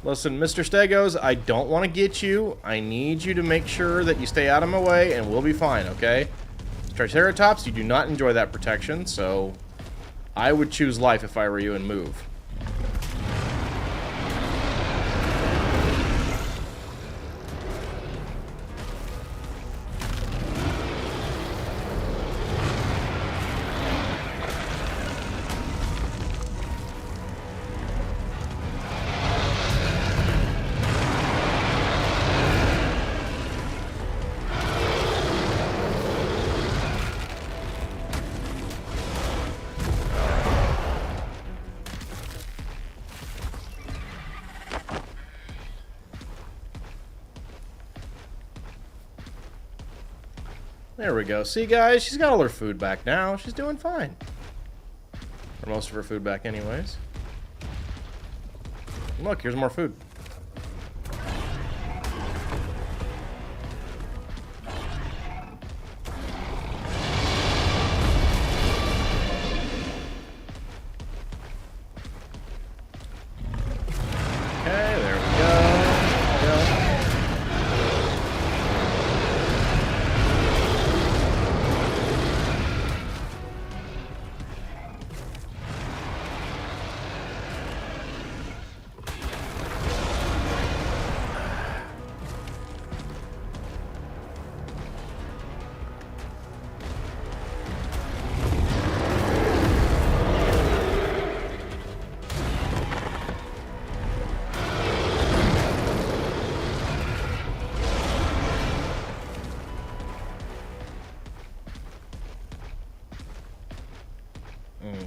Listen, Mr. Stegos, I don't want to get you. I need you to make sure that you stay out of my way, and we'll be fine, okay? Triceratops, you do not enjoy that protection, so I would choose life if I were you and move. There we go. See, guys, she's got all her food back now. She's doing fine. Or most of her food back anyways. Look, here's more food. Okay, there we go.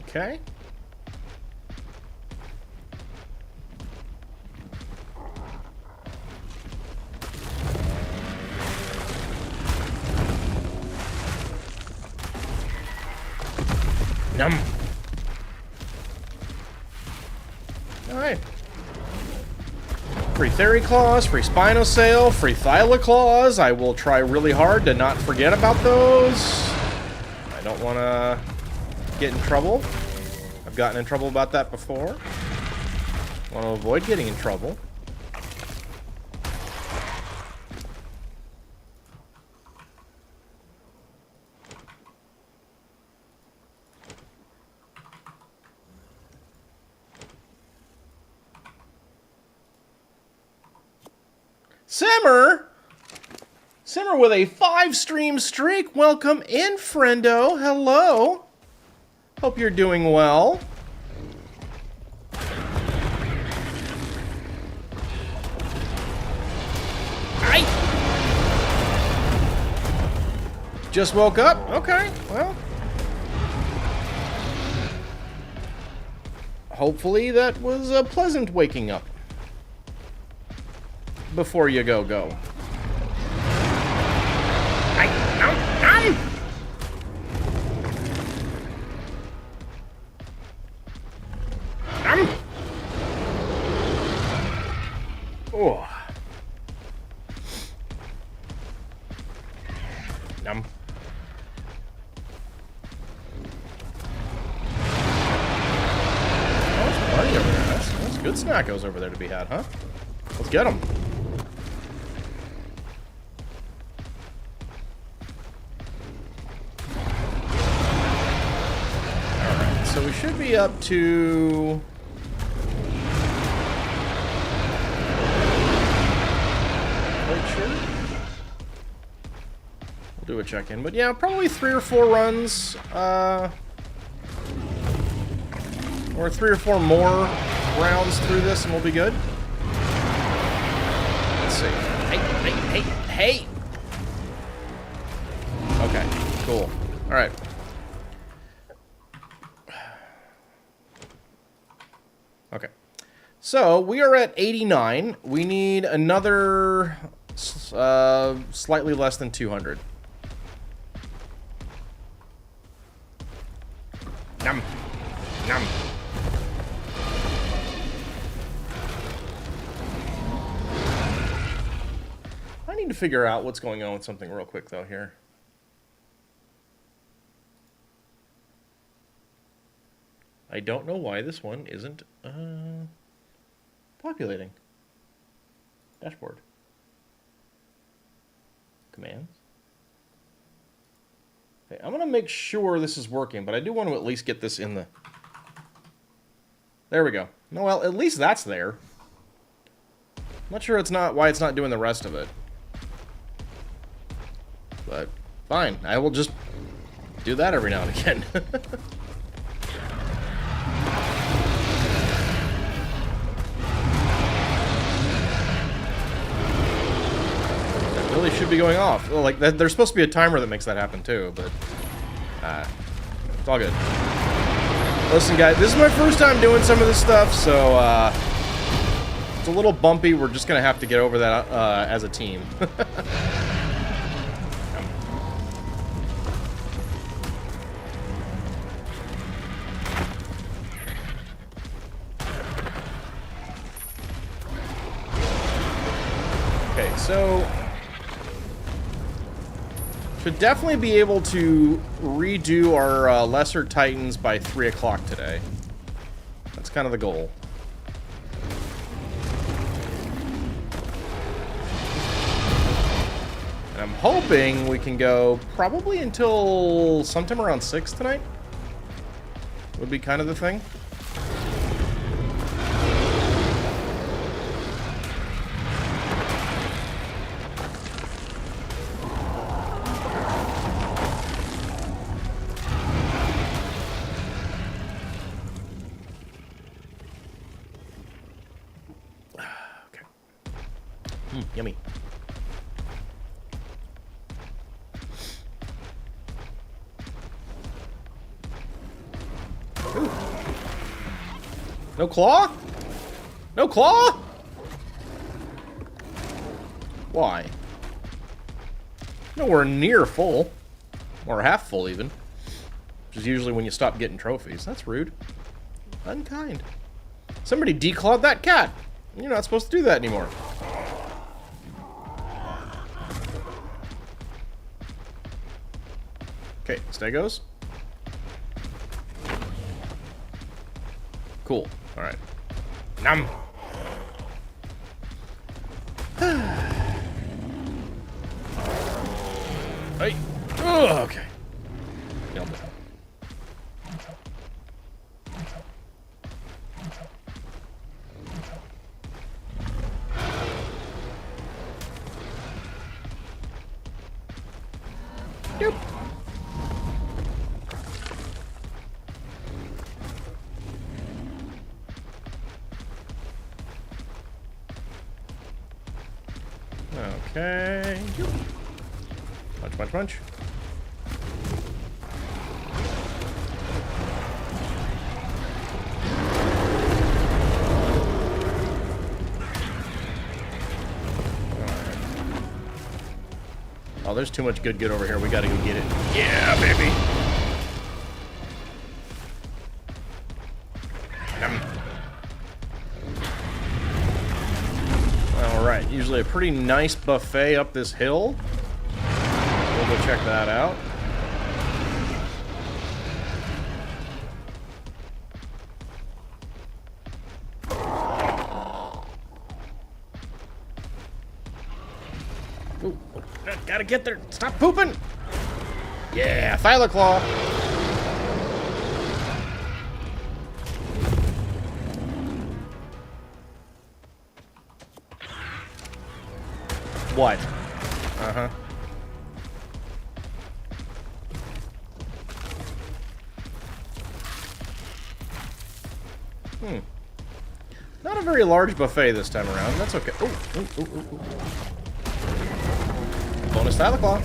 Okay. Yum. Alright. Free Theory Claws, free Spinosail, free Thylaclaws. I will try really hard to not forget about those. I don't want to get in trouble. I've gotten in trouble about that before. Want to avoid getting in trouble. Simmer? Simmer with a 5-stream streak. Welcome in, friendo. Hello. Hope you're doing well. Aye. Just woke up? Okay, well. Hopefully that was a pleasant waking up. Before you go. Yum. Oh, there's plenty over there. That's good snackos over there to be had, huh? Let's get them. Alright, so we should be up to... Quite sure. We'll do a check-in. But yeah, probably 3 or 4 runs. Or 3 or 4 more rounds through this and we'll be good. Let's see. Hey! Okay, cool. Alright. Okay. So, we are at 89. We need another slightly less than 200. Yum. Yum. I need to figure out what's going on with something real quick, though, here. I don't know why this one isn't populating. Dashboard. Commands. Okay, I'm going to make sure this is working, but I do want to at least get this in the... There we go. Well, at least that's there. I'm not sure why it's not doing the rest of it. But, fine. I will just do that every now and again. That really should be going off. Well, like, there's supposed to be a timer that makes that happen too, but... it's all good. Listen, guys, this is my first time doing some of this stuff, so, it's a little bumpy. We're just gonna have to get over that, as a team. Okay, so should definitely be able to redo our Lesser Titans by 3 o'clock today. That's kind of the goal. And I'm hoping we can go probably until sometime around 6 tonight. Would be kind of the thing. Yummy. Ooh. No claw? No claw? Why? Nowhere near full. Or half full, even. Which is usually when you stop getting trophies. That's rude. Unkind. Somebody declawed that cat. You're not supposed to do that anymore. Okay, Stegos. Cool. Alright. Nom! Hey! Oh, okay. Nailed it. Yep. Okay. Punch, punch, punch. Oh, there's too much good over here. We gotta go get it. Yeah, baby. Alright, usually a pretty nice buffet up this hill. we'll go check that out. Ooh, gotta get there. Stop pooping. Yeah, Thylaclaw. What? Uh-huh. Not a very large buffet this time around. That's okay. Ooh, ooh, ooh, ooh, ooh. Bonus Thylaclaw.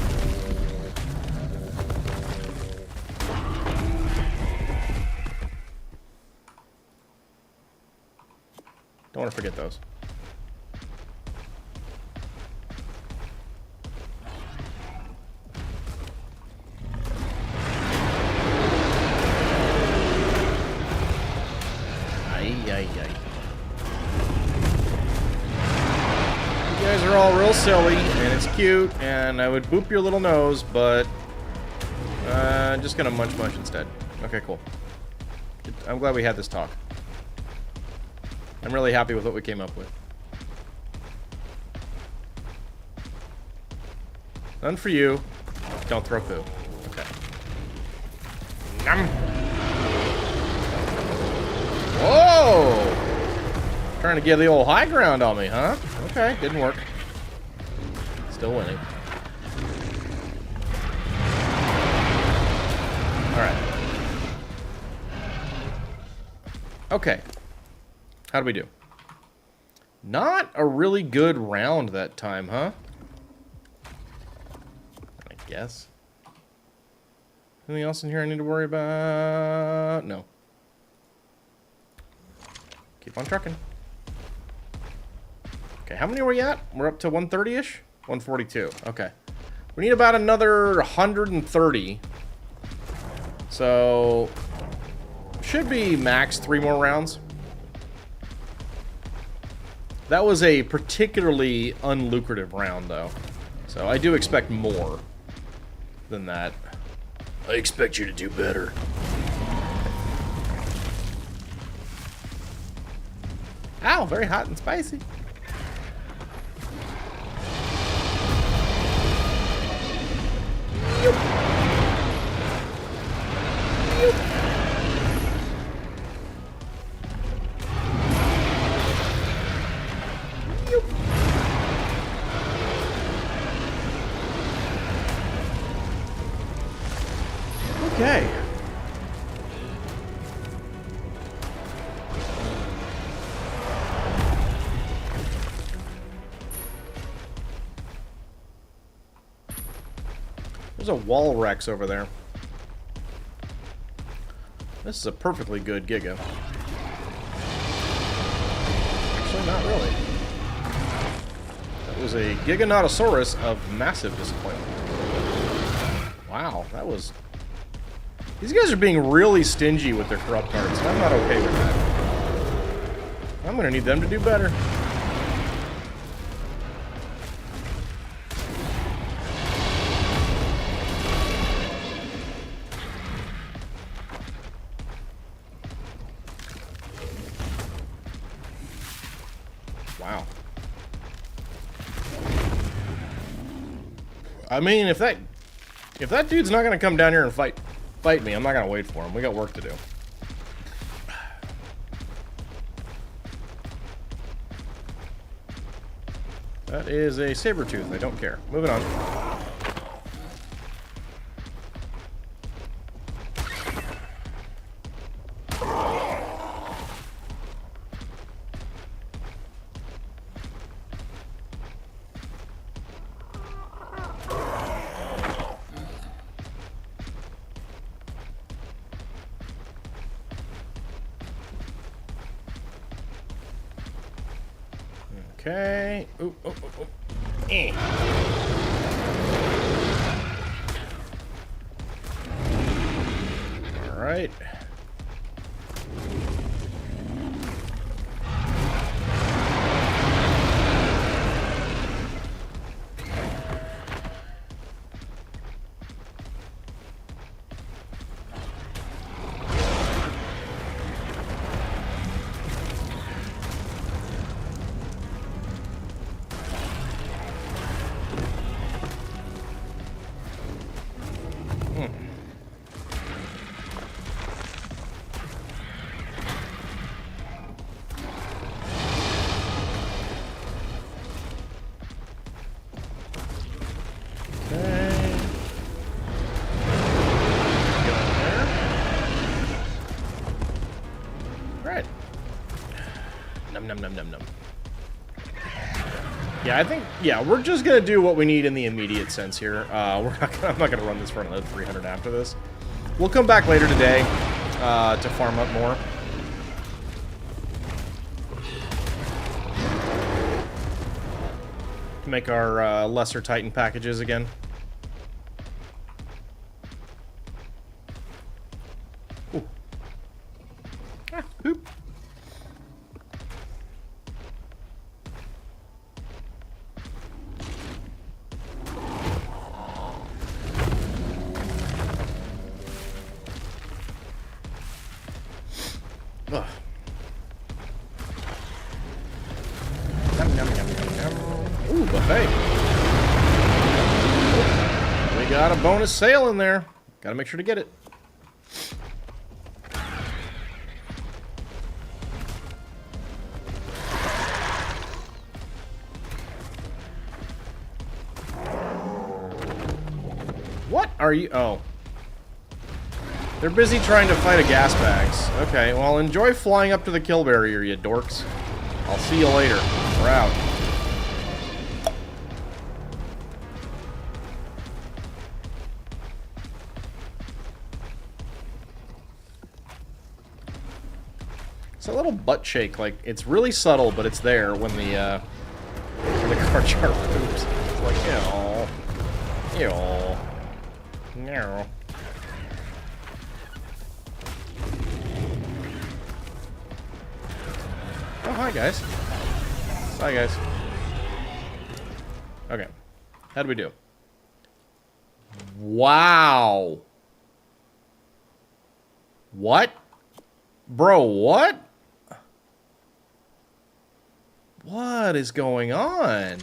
Don't want to forget those. You guys are all real silly, and it's cute, and I would boop your little nose, but I'm just gonna munch instead. Okay, cool. I'm glad we had this talk. I'm really happy with what we came up with. None for you. Don't throw poo. Okay. Nom. Whoa! Trying to get the old high ground on me, huh? Okay, didn't work. Still winning. Alright. Okay. How do we do? Not a really good round that time, huh? I guess. Anything else in here I need to worry about? No. Keep on trucking. Okay, how many are we at? We're up to 130-ish? 142. Okay. We need about another 130. So, should be max 3 more rounds. That was a particularly unlucrative round, though. So, I do expect more than that. I expect you to do better. Ow, very hot and spicy. Yoop. Yoop. Yoop. Okay. There's a wall Rex over there. This is a perfectly good Giga. Actually, not really. That was a Giganotosaurus of massive disappointment. Wow, that was... These guys are being really stingy with their corrupt cards, and I'm not okay with that. I'm gonna need them to do better. Wow. I mean, if that dude's not gonna come down here and fight me, I'm not gonna wait for him. We got work to do. That is a saber-tooth. I don't care. Moving on. Okay. Ooh, ooh, ooh, ooh. Eh. All right. Yeah, I think, yeah, we're just going to do what we need in the immediate sense here. I'm not going to run this for another 300 after this. We'll come back later today to farm up more. Make our lesser Titan packages again. Ooh. Ah, oop. Ugh. Yum, yum, yum, yum, yum. Ooh, buffet. We got a bonus sale in there. Gotta make sure to get it. What are you? Oh. They're busy trying to fight a gas bags. Okay, well, enjoy flying up to the kill barrier, you dorks. I'll see you later. We're out. It's a little butt shake, like, it's really subtle, but it's there when the car chart poops. It's like, ew. No. Oh, hi, guys. Hi, guys. Okay. How'd we do? Wow. What? Bro, what? What is going on?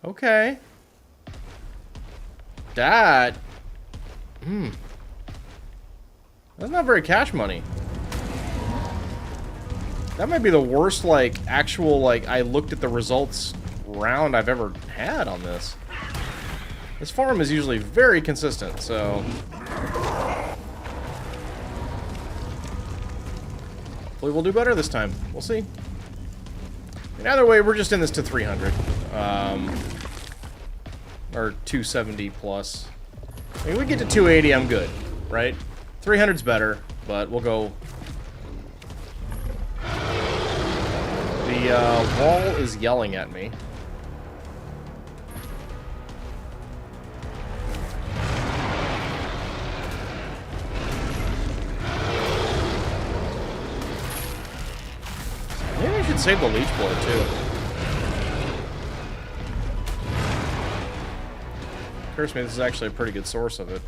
Okay. That... That's not very cash money. That might be the worst, like, actual, like, I looked at the results round I've ever had on this. This farm is usually very consistent, so... Hopefully we'll do better this time. We'll see. And either way, we're just in this to 300. Or 270 plus. I mean, we get to 280, I'm good, right? 300's better, but we'll go... The wall is yelling at me. Maybe I should save the leech blood too. Occurs to me this is actually a pretty good source of it.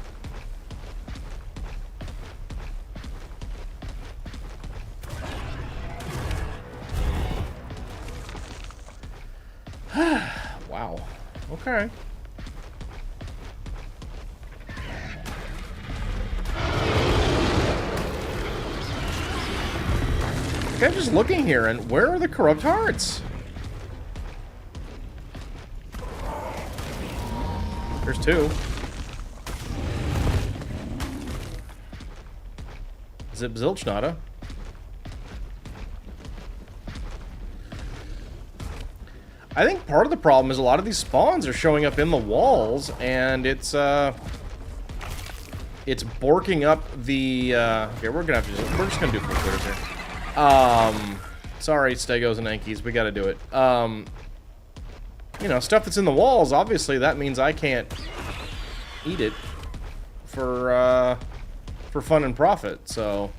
Wow. Okay. Okay, I'm just looking here, and where are the corrupt hearts? There's two. Zip zilch nada. I think part of the problem is a lot of these spawns are showing up in the walls, and it's borking up the, okay, we're just gonna do full clears here. Sorry, Stegos and Yankees, we gotta do it. You know, stuff that's in the walls, obviously, that means I can't eat it for fun and profit, so...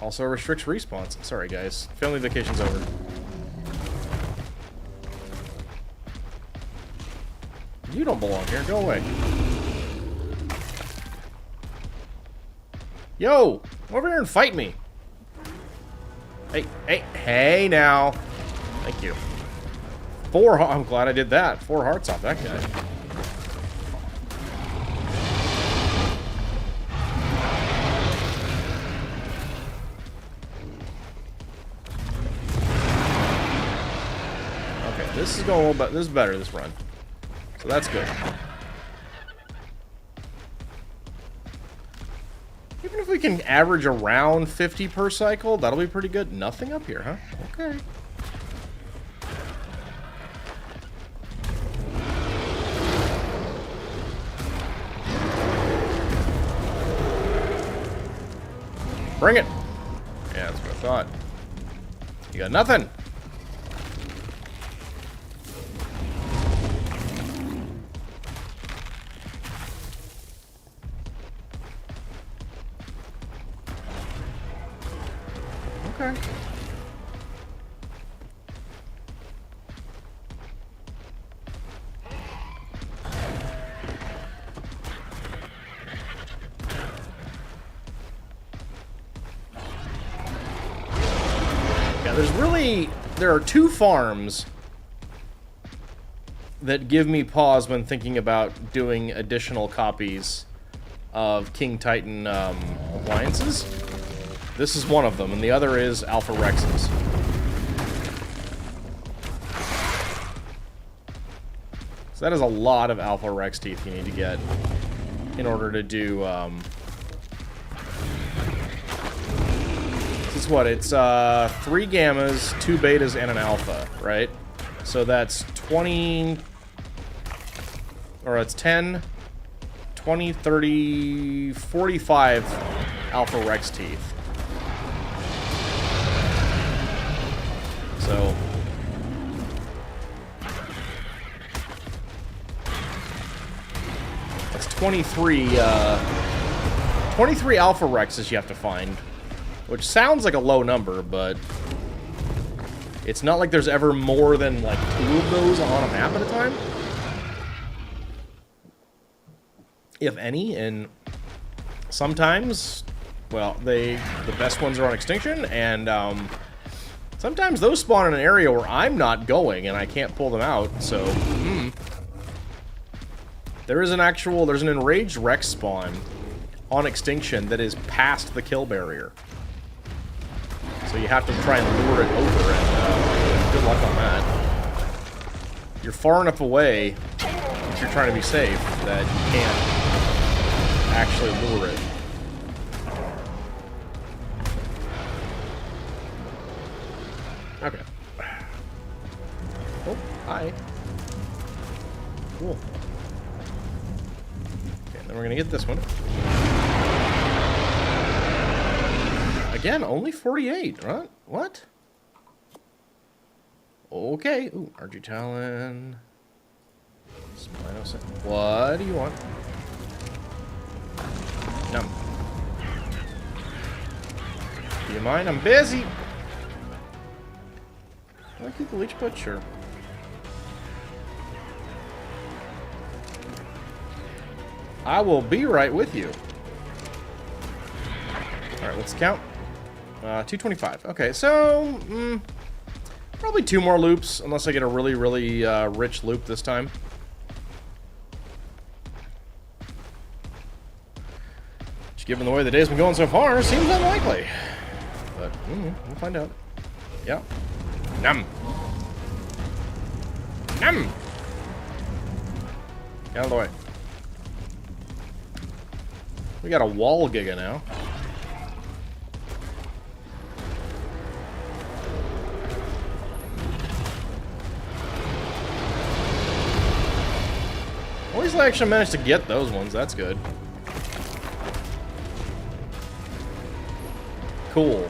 Also restricts respawns. Sorry, guys. Family vacation's over. You don't belong here. Go away. Yo! Come over here and fight me. Hey now. Thank you. I'm glad I did that. 4 hearts off that guy. This is going a little bit. This is better, this run. So that's good. Even if we can average around 50 per cycle, that'll be pretty good. Nothing up here, huh? Okay. Bring it! Yeah, that's what I thought. You got nothing! Okay. Yeah, there are two farms that give me pause when thinking about doing additional copies of King Titan appliances. This is one of them, and the other is Alpha Rexes. So that is a lot of Alpha Rex teeth you need to get in order to do, this is what, it's 3 gammas, 2 betas, and an alpha, right? So that's 20, or it's 10, 20, 30, 45 Alpha Rex teeth. So that's 23 Alpha Rexes you have to find, which sounds like a low number, but it's not like there's ever more than like 2 of those on a map at a time, if any. And sometimes, well, the best ones are on extinction, and sometimes those spawn in an area where I'm not going and I can't pull them out, so... There's an enraged Rex spawn on extinction that is past the kill barrier. So you have to try and lure it over, and good luck on that. You're far enough away, if you're trying to be safe, that you can't actually lure it. Okay. Oh, hi. Cool. Okay, then we're gonna get this one. Again, only 48, right? What? Okay. Ooh, RG Talon. Spinosaurus. What do you want? Num. Do you mind? I'm busy. Can I keep the leech put? Sure. I will be right with you. Alright, let's count. 225. Okay, so... probably 2 more loops, unless I get a really, really rich loop this time. Just given the way the day's been going so far, seems unlikely. But, we'll find out. Yeah. Num. Num. Get out of the way. We got a wall giga now. At least I actually managed to get those ones. That's good. Cool.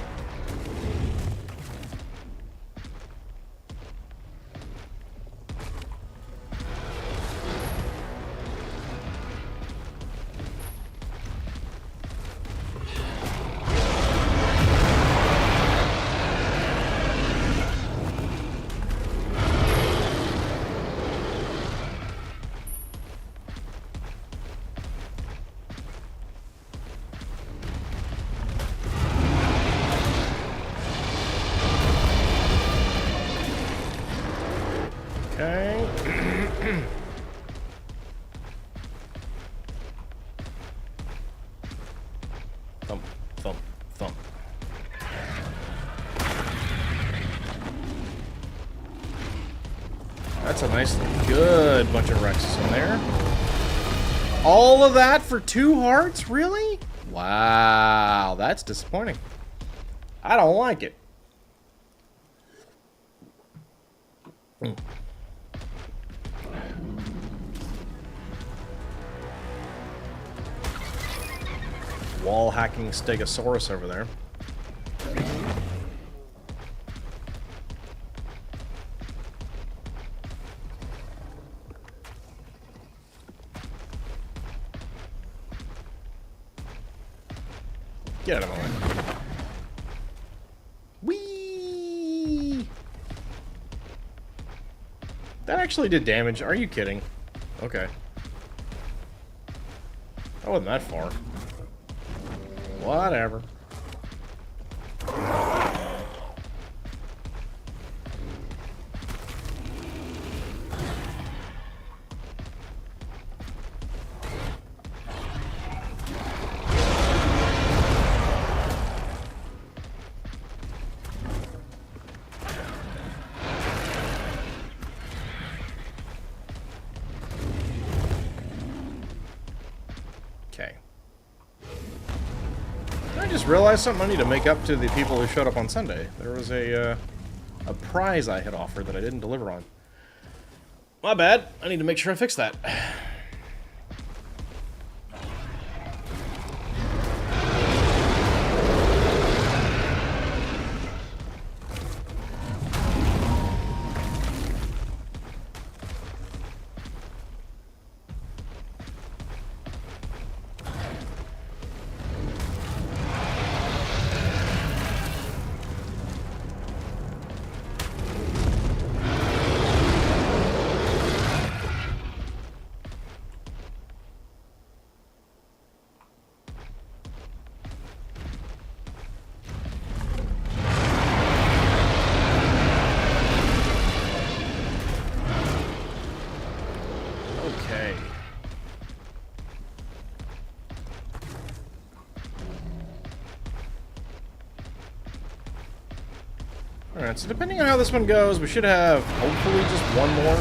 Okay. Thump, thump, thump. That's a nice, good bunch of Rexes in there. All of that for 2 hearts? Really? Wow, that's disappointing. I don't like it. Wall hacking Stegosaurus over there. Get out of my way. Whee! That actually did damage. Are you kidding? Okay. That wasn't that far. Whatever. Okay. I just realized something I need to make up to the people who showed up on Sunday. There was a prize I had offered that I didn't deliver on. My bad. I need to make sure I fix that. Okay. Alright, so depending on how this one goes, we should have hopefully just one more.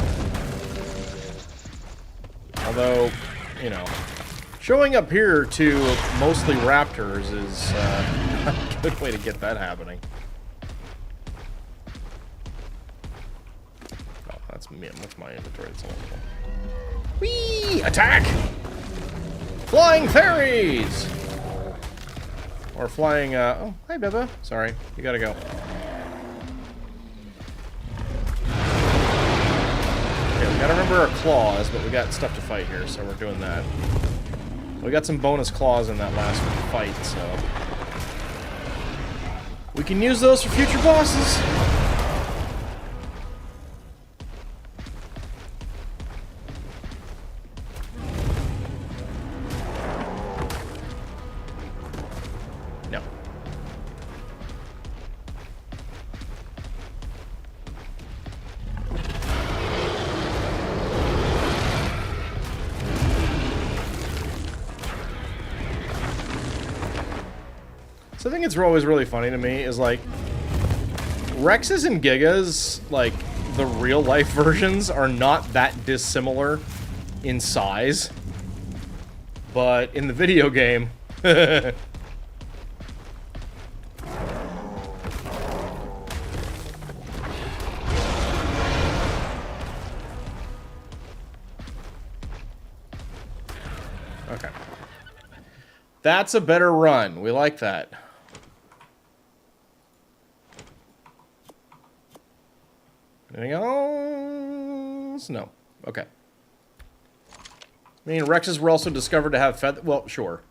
Although, you know, showing up here to mostly raptors is a good way to get that happening. Oh, that's me. That's my inventory. It's all Whee! Attack! Flying fairies! Or flying, oh, hi, Beba. Sorry, you gotta go. Okay, we gotta remember our claws, but we got stuff to fight here, so we're doing that. We got some bonus claws in that last fight, so... we can use those for future bosses! No. So I think it's always really funny to me is like Rexes and Gigas, like the real life versions, are not that dissimilar in size, but in the video game, okay. That's a better run. We like that. Anything else? No. Okay. I mean, Rexes were also discovered to have feather... well, sure.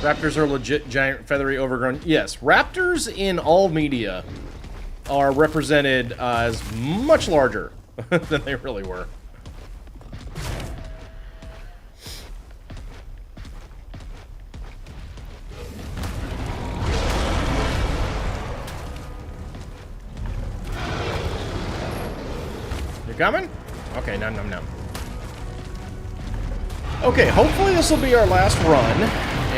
Raptors are legit giant, feathery, overgrown. Yes, raptors in all media are represented as much larger than they really were. You coming? Okay, num num num. Okay, hopefully this will be our last run,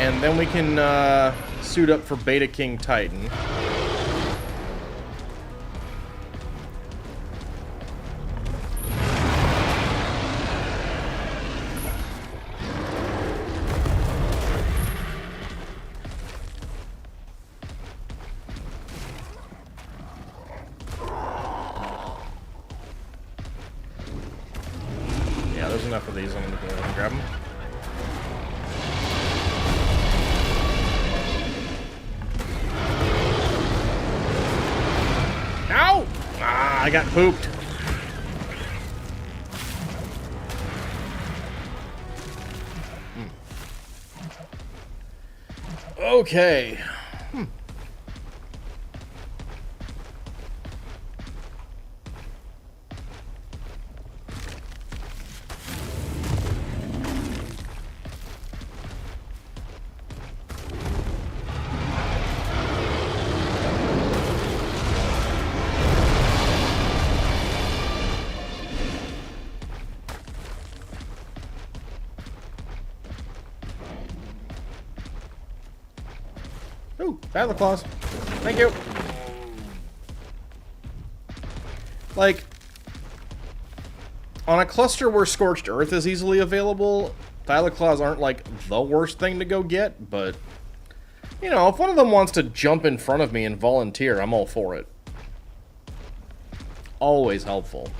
and then we can suit up for Beta King Titan. Yeah, there's enough of these. I'm gonna go ahead and grab them. Ow! Ah, I got pooped. Okay. Ooh, battle claws. Thank you. Like, on a cluster where Scorched Earth is easily available, Thylaclaws aren't, like, the worst thing to go get, but, you know, if one of them wants to jump in front of me and volunteer, I'm all for it. Always helpful.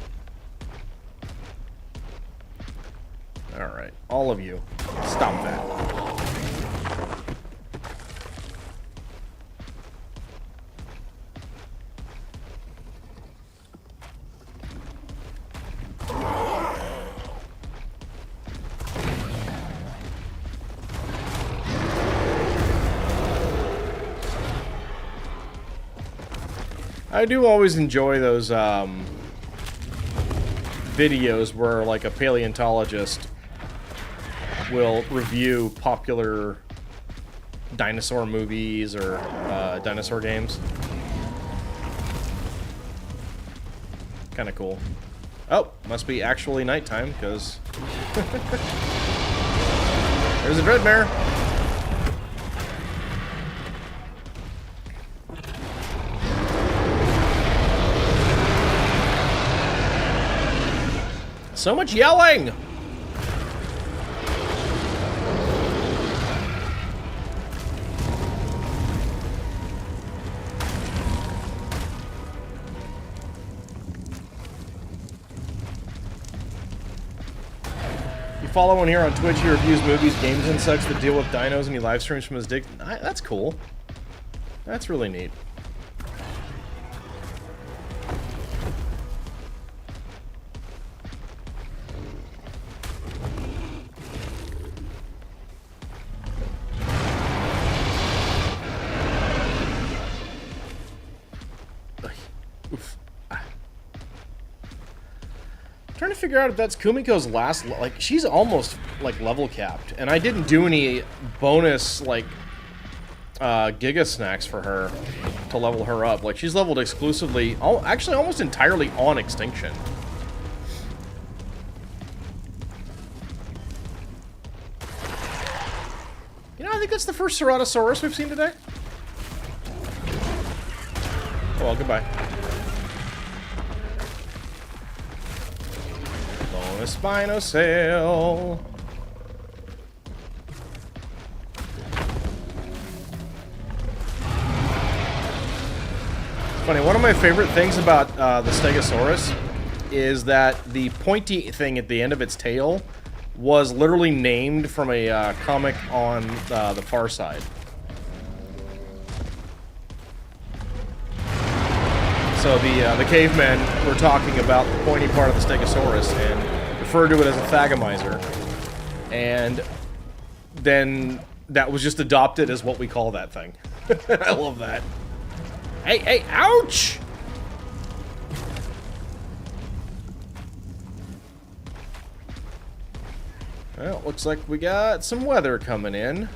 Alright, all of you, stop that. I do always enjoy those videos where, like, a paleontologist will review popular dinosaur movies or dinosaur games. Kind of cool. Oh, must be actually nighttime, because... There's a Dreadmare! So much yelling! You follow one here on Twitch, he reviews movies, games, and such that deal with dinos, and he live streams from his dick. That's cool. That's really neat. Trying to figure out if that's Kumiko's last, like, she's almost, like, level capped, and I didn't do any bonus, like, Giga Snacks for her to level her up. Like, she's leveled exclusively, actually almost entirely on Extinction. You know, I think that's the first Ceratosaurus we've seen today. Oh, well, goodbye. Spinosail. Funny, one of my favorite things about the Stegosaurus is that the pointy thing at the end of its tail was literally named from a comic on the Far Side. So the cavemen were talking about the pointy part of the Stegosaurus and referred to it as a thagomizer, and then that was just adopted as what we call that thing. I love that. Hey, hey, ouch! Well, looks like we got some weather coming in.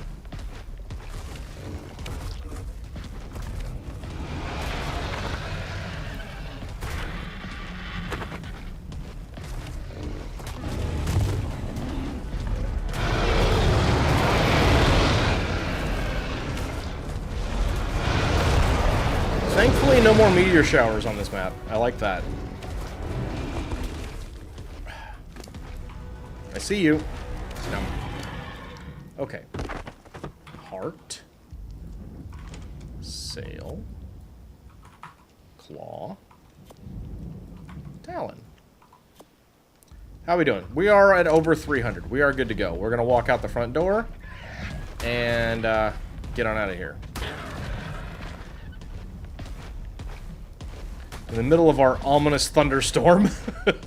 no more meteor showers on this map. I like that. I see you. No. Okay. Heart. Sail. Claw. Talon. How are we doing? We are at over 300. We are good to go. We're going to walk out the front door and get on out of here. In the middle of our ominous thunderstorm. And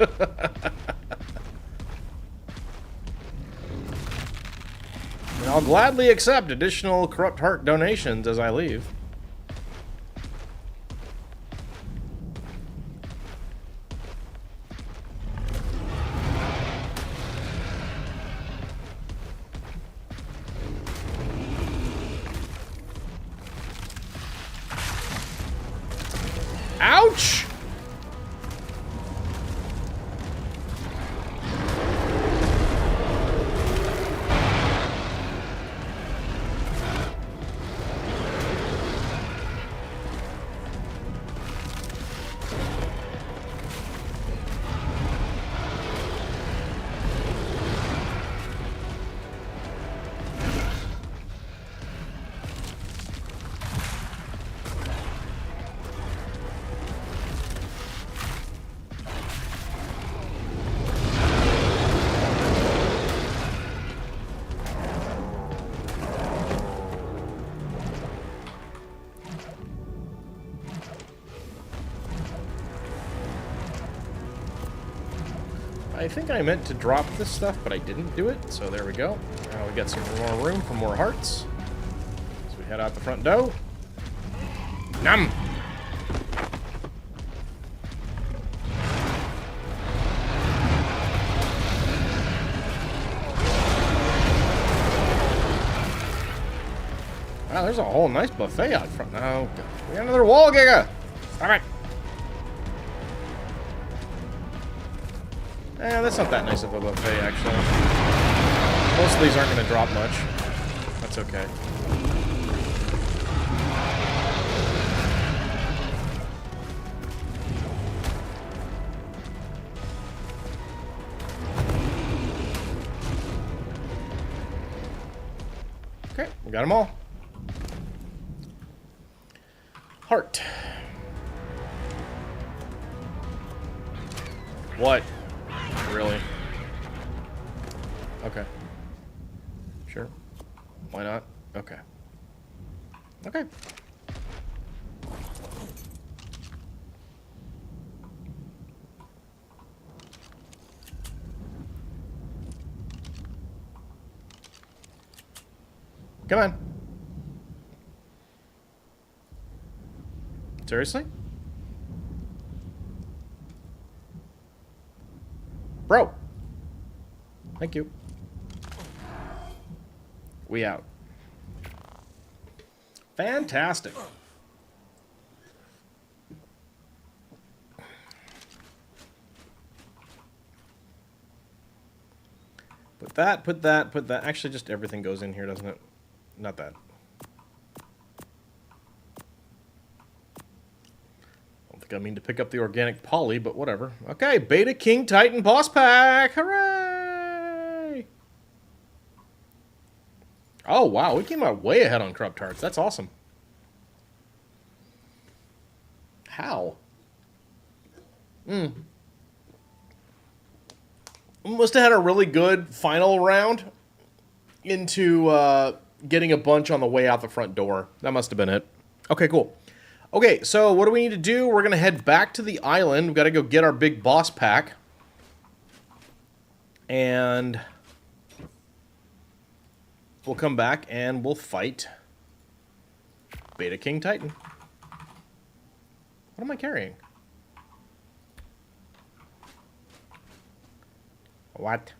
I'll gladly accept additional Corrupt Heart donations as I leave. Ouch! I think I meant to drop this stuff, but I didn't do it, so there we go. Now we got some more room for more hearts. So we head out the front door. Nom! Wow, there's a whole nice buffet out front. Oh, we got another wall giga! Stop it! Eh, that's not that nice of a buffet, actually. Most of these aren't going to drop much. That's okay. Okay, we got them all. Heart. What? Really? Okay. Sure. Why not? Okay. Okay. Come on. Seriously? Bro. Thank you. We out. Fantastic. Put that. Actually, just everything goes in here, doesn't it? Not that. Don't think I mean to pick up the organic poly, but whatever. Okay, Beta King Titan boss pack. Hooray! Oh, wow. We came out way ahead on Corrupt Hearts. That's awesome. How? Must have had a really good final round into getting a bunch on the way out the front door. That must have been it. Okay, cool. Okay, so what do we need to do? We're going to head back to the island. We've got to go get our big boss pack. And we'll come back and we'll fight Beta King Titan. What am I carrying? What?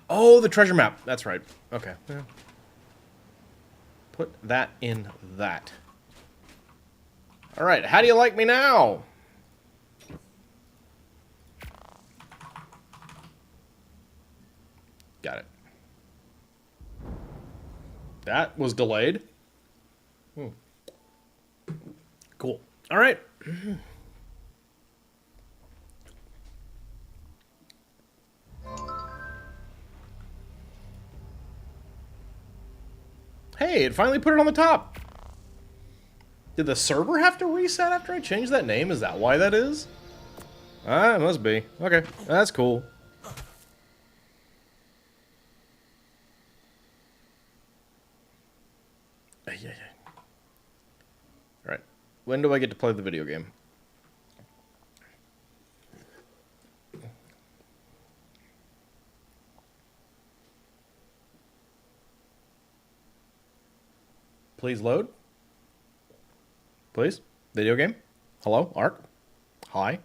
Oh, the treasure map. That's right. Okay. Yeah. Put that in that. All right. How do you like me now? Got it. That was delayed. Cool. All right. Hey, it finally put it on the top. Did the server have to reset after I changed that name? Is that why that is? Ah, it must be. Okay, that's cool. Alright, when do I get to play the video game? Please load. Please. Video game. Hello, Ark. Hi.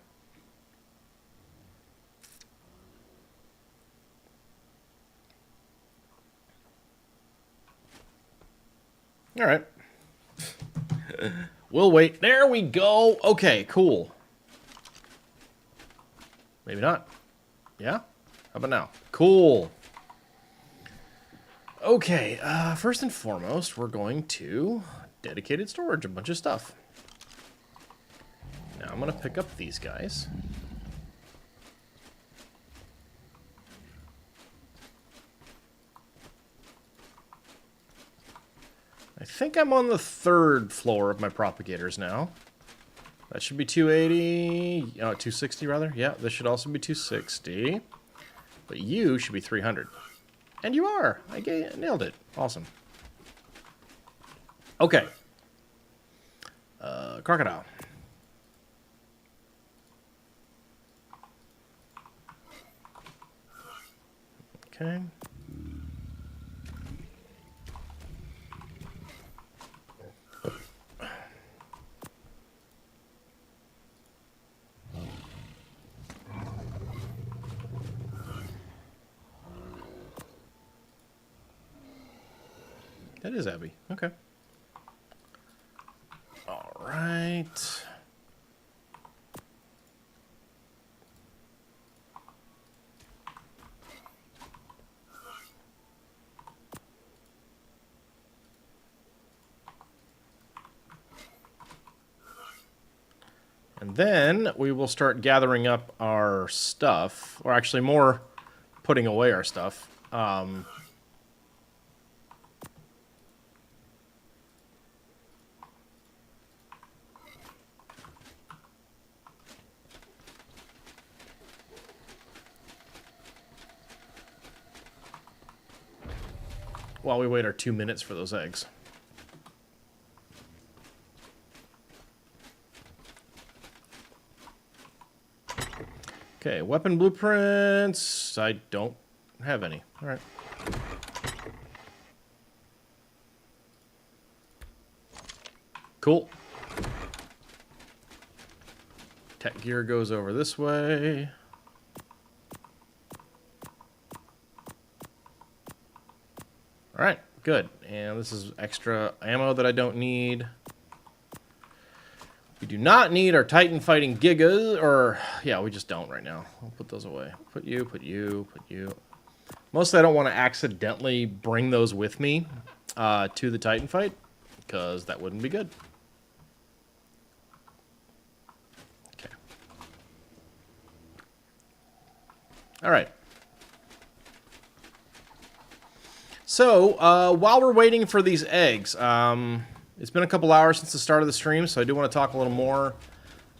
All right. We'll wait. There we go. Okay, cool. Maybe not. Yeah? How about now? Cool. Okay, first and foremost, we're going to dedicated storage, a bunch of stuff. Now I'm going to pick up these guys. I think I'm on the 3rd floor of my propagators now. That should be 280, 260 rather. Yeah, this should also be 260. But you should be 300. And you are. I nailed it. Awesome. Okay. Crocodile. Okay. That is Abby. Okay. All right. And then we will start gathering up our stuff, or actually more putting away our stuff. While we wait our 2 minutes for those eggs. Okay, weapon blueprints. I don't have any. All right. Cool. Tech gear goes over this way. All right, good. And this is extra ammo that I don't need. We do not need our Titan fighting Gigas, or, yeah, we just don't right now. I'll put those away. Put you, put you, put you. Mostly I don't want to accidentally bring those with me to the Titan fight, because that wouldn't be good. Okay. All right. So, while we're waiting for these eggs, it's been a couple hours since the start of the stream, so I do want to talk a little more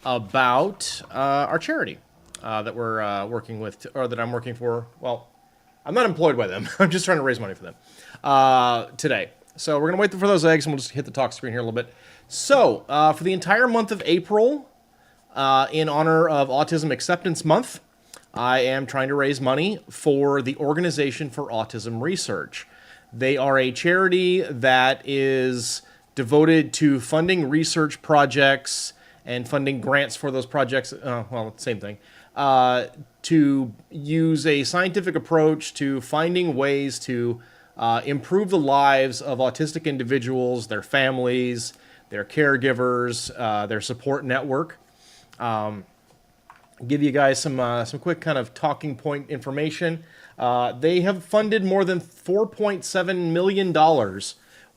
about our charity that we're working with, or that I'm working for. Well, I'm not employed by them. I'm just trying to raise money for them today. So we're going to wait for those eggs, and we'll just hit the talk screen here a little bit. So, for the entire month of April, in honor of Autism Acceptance Month, I am trying to raise money for the Organization for Autism Research. They are a charity that is devoted to funding research projects and funding grants for those projects. Well, same thing. To use a scientific approach to finding ways to improve the lives of autistic individuals, their families, their caregivers, their support network. Give you guys some quick kind of talking point information. They have funded more than $4.7 million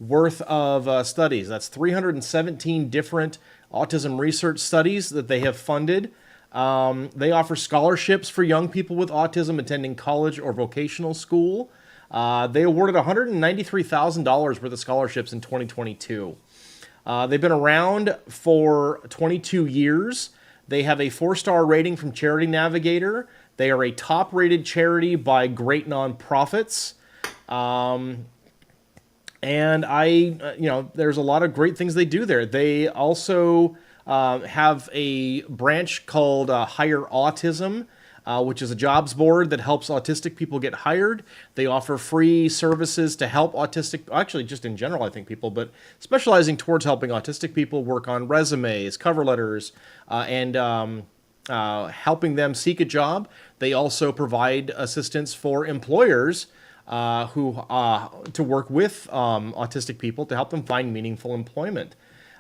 worth of studies. That's 317 different autism research studies that they have funded. They offer scholarships for young people with autism attending college or vocational school. They awarded $193,000 worth of scholarships in 2022. They've been around for 22 years. They have a 4-star rating from Charity Navigator. They are a top-rated charity by Great Nonprofits. And there's a lot of great things they do there. They also have a branch called Hire Autism, which is a jobs board that helps autistic people get hired. They offer free services to help autistic, actually just in general, I think people, but specializing towards helping autistic people work on resumes, cover letters, and helping them seek a job. They also provide assistance for employers who to work with autistic people to help them find meaningful employment.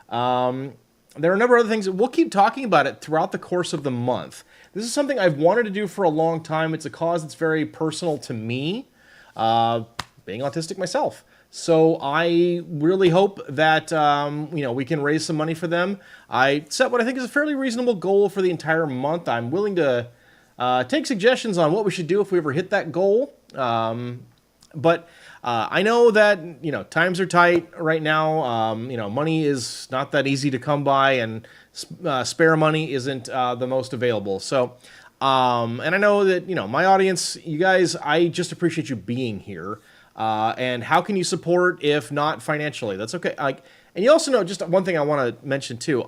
There are a number of other things. We'll keep talking about it throughout the course of the month. This is something I've wanted to do for a long time. It's a cause that's very personal to me, being autistic myself. So I really hope that we can raise some money for them. I set what I think is a fairly reasonable goal for the entire month. I'm willing to take suggestions on what we should do if we ever hit that goal. But I know that, times are tight right now. Money is not that easy to come by, and spare money isn't the most available. So, and I know that, my audience, you guys, I just appreciate you being here. And how can you support if not financially? That's okay. And you also know, just one thing I want to mention too.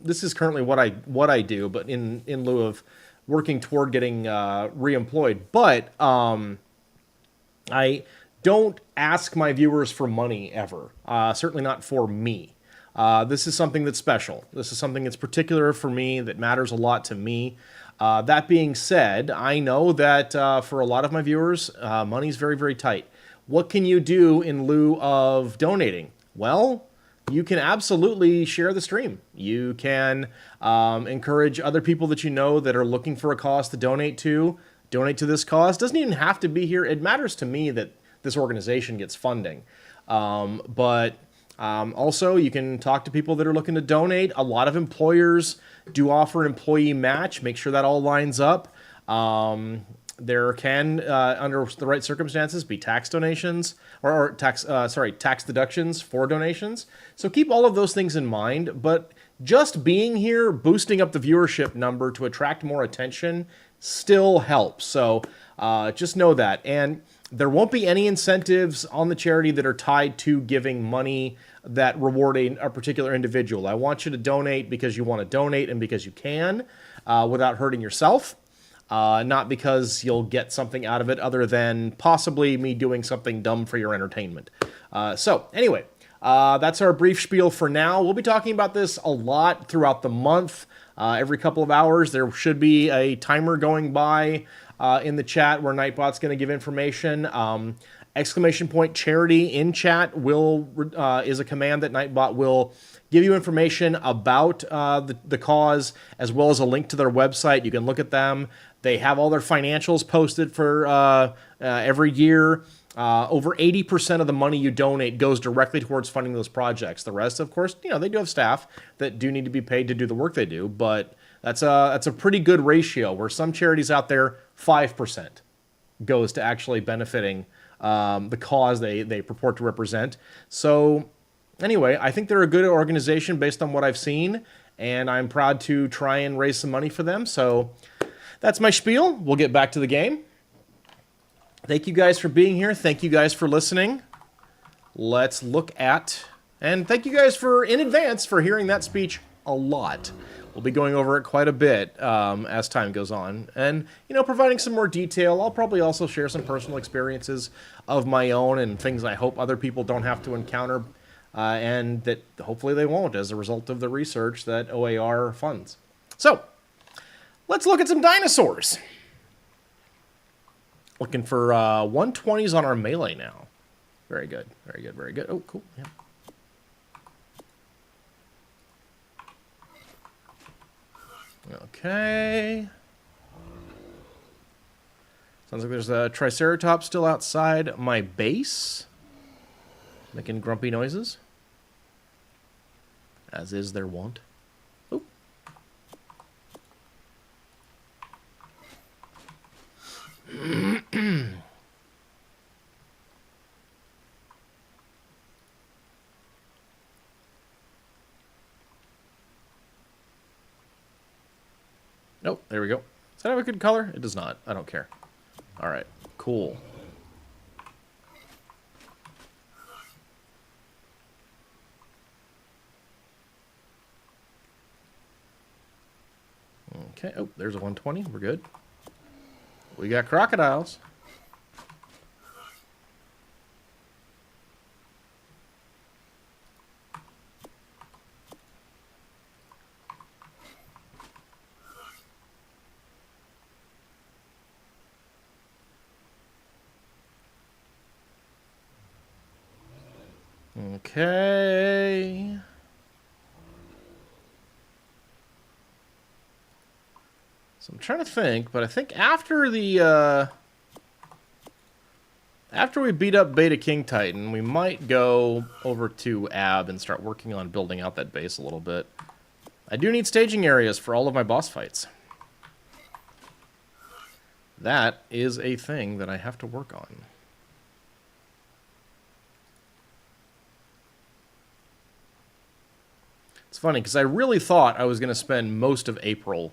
This is currently what I do, but in lieu of working toward getting reemployed. But I don't ask my viewers for money ever. Certainly not for me. This is something that's special. This is something that's particular for me, that matters a lot to me. That being said, I know that for a lot of my viewers, money's very, very tight. What can you do in lieu of donating? Well, you can absolutely share the stream. You can encourage other people that you know that are looking for a cause to donate to this cause. Doesn't even have to be here. It matters to me that this organization gets funding. But also, you can talk to people that are looking to donate. A lot of employers do offer an employee match. Make sure that all lines up. There can, under the right circumstances, be tax donations or tax deductions for donations. So keep all of those things in mind. But just being here, boosting up the viewership number to attract more attention still helps. So just know that. And there won't be any incentives on the charity that are tied to giving money that reward a particular individual. I want you to donate because you want to donate and because you can, without hurting yourself. Not because you'll get something out of it other than possibly me doing something dumb for your entertainment. So anyway, that's our brief spiel for now. We'll be talking about this a lot throughout the month. Every couple of hours, there should be a timer going by in the chat where Nightbot's going to give information. !charity in chat is a command that Nightbot will give you information about the cause, as well as a link to their website. You can look at them. They have all their financials posted for every year. Over 80% of the money you donate goes directly towards funding those projects. The rest, of course, they do have staff that do need to be paid to do the work they do, but that's a pretty good ratio, where some charities out there, 5% goes to actually benefiting the cause they purport to represent. So anyway, I think they're a good organization based on what I've seen, and I'm proud to try and raise some money for them. So that's my spiel. We'll get back to the game. Thank you guys for being here. Thank you guys for listening. Let's look at, and thank you guys in advance for hearing that speech a lot. We'll be going over it quite a bit as time goes on, and providing some more detail. I'll probably also share some personal experiences of my own and things I hope other people don't have to encounter, and that hopefully they won't as a result of the research that OAR funds. So let's look at some dinosaurs. Looking for 120s on our melee now. Very good, very good, very good. Oh, cool. Yeah. Okay. Sounds like there's a Triceratops still outside my base, making grumpy noises, as is their wont. Nope, there we go. Does that have a good color? It does not. I don't care. Alright, cool. Okay, oh, there's a 120. We're good. We got crocodiles. Okay. So I'm trying to think, but I think after the after we beat up Beta King Titan, we might go over to Ab and start working on building out that base a little bit. I do need staging areas for all of my boss fights. That is a thing that I have to work on. It's funny, because I really thought I was going to spend most of April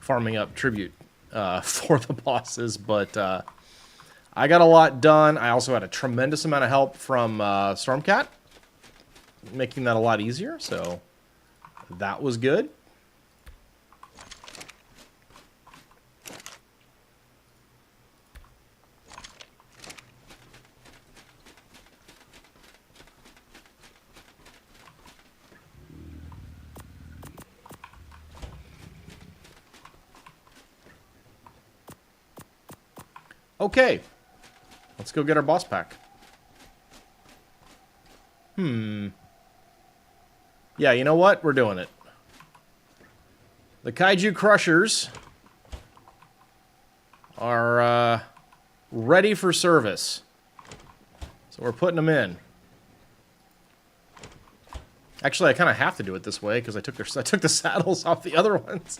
farming up tribute for the bosses, but I got a lot done. I also had a tremendous amount of help from Stormcat, making that a lot easier, so that was good. Okay, let's go get our boss pack. Yeah, you know what? We're doing it. The Kaiju Crushers are ready for service. So we're putting them in. Actually, I kind of have to do it this way because I took the saddles off the other ones.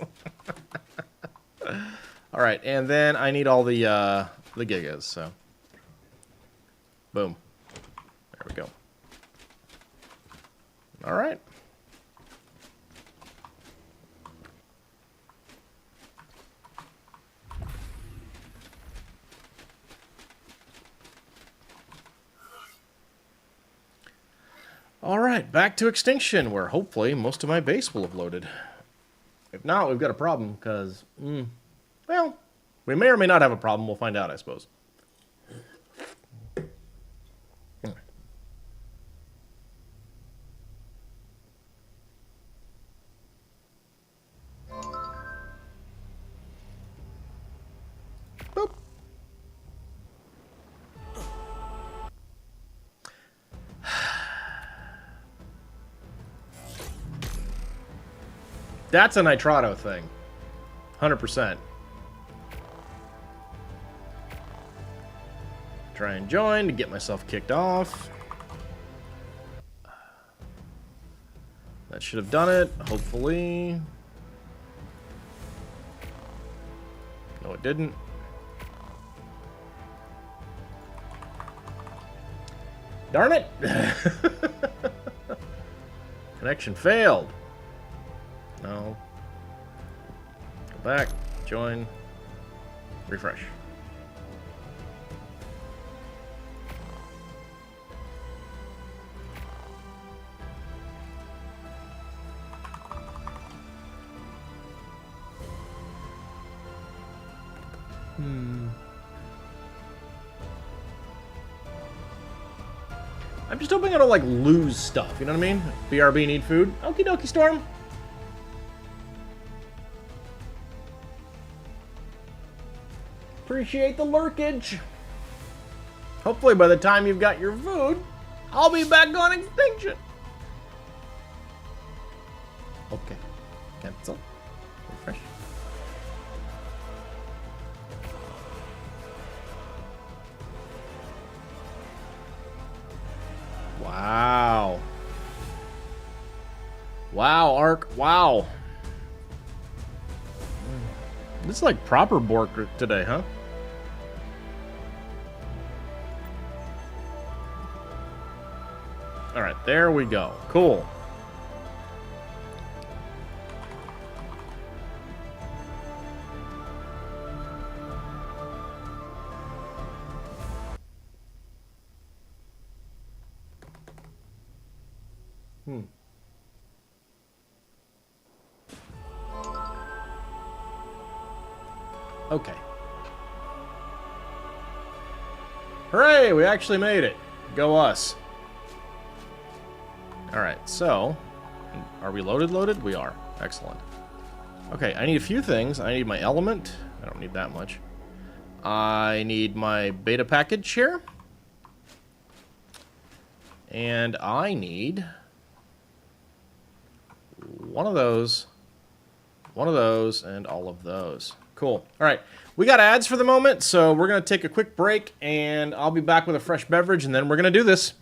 All right, and then I need all the gigas, so boom. There we go. All right. All right, back to Extinction, where hopefully most of my base will have loaded. If not, we've got a problem, because, well, we may or may not have a problem. We'll find out, I suppose. Boop. That's a Nitrado thing. 100%. Try and join to get myself kicked off. That should have done it, hopefully. No, it didn't. Darn it! Connection failed. No. Go back, join, refresh. I'm just hoping I don't, like, lose stuff, you know what I mean? BRB need food. Okie dokie, Storm. Appreciate the lurkage. Hopefully by the time you've got your food, I'll be back on Extinction. Okay. Cancel. Refresh. Wow. Wow, Ark. Wow. This is like proper Bork today, huh? Alright, there we go. Cool. Okay. Hooray! We actually made it. Go us. Alright, so... Are we loaded? We are. Excellent. Okay, I need a few things. I need my element. I don't need that much. I need my beta package here. And I need... one of those, and all of those. Cool. Alright, we got ads for the moment, so we're going to take a quick break, and I'll be back with a fresh beverage, and then we're going to do this.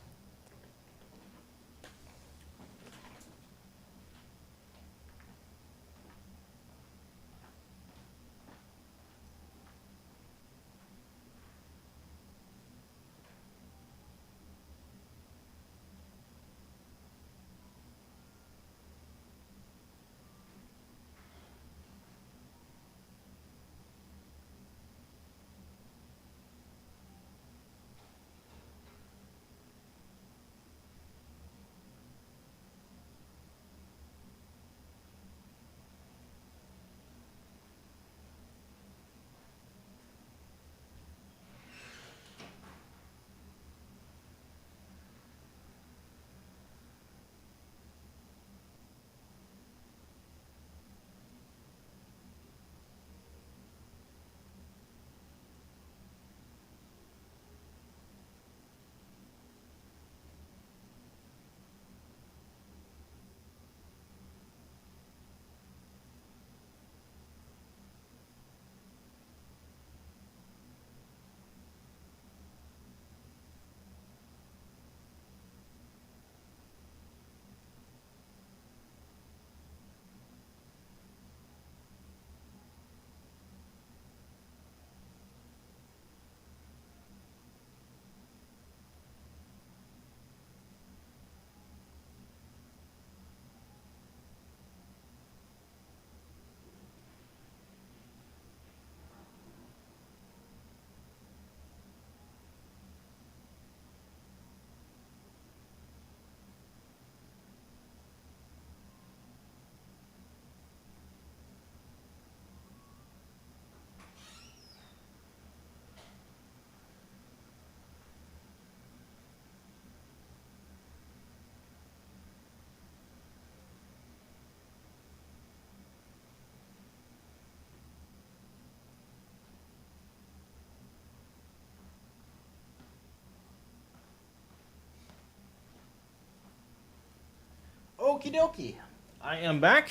Okie dokie. I am back.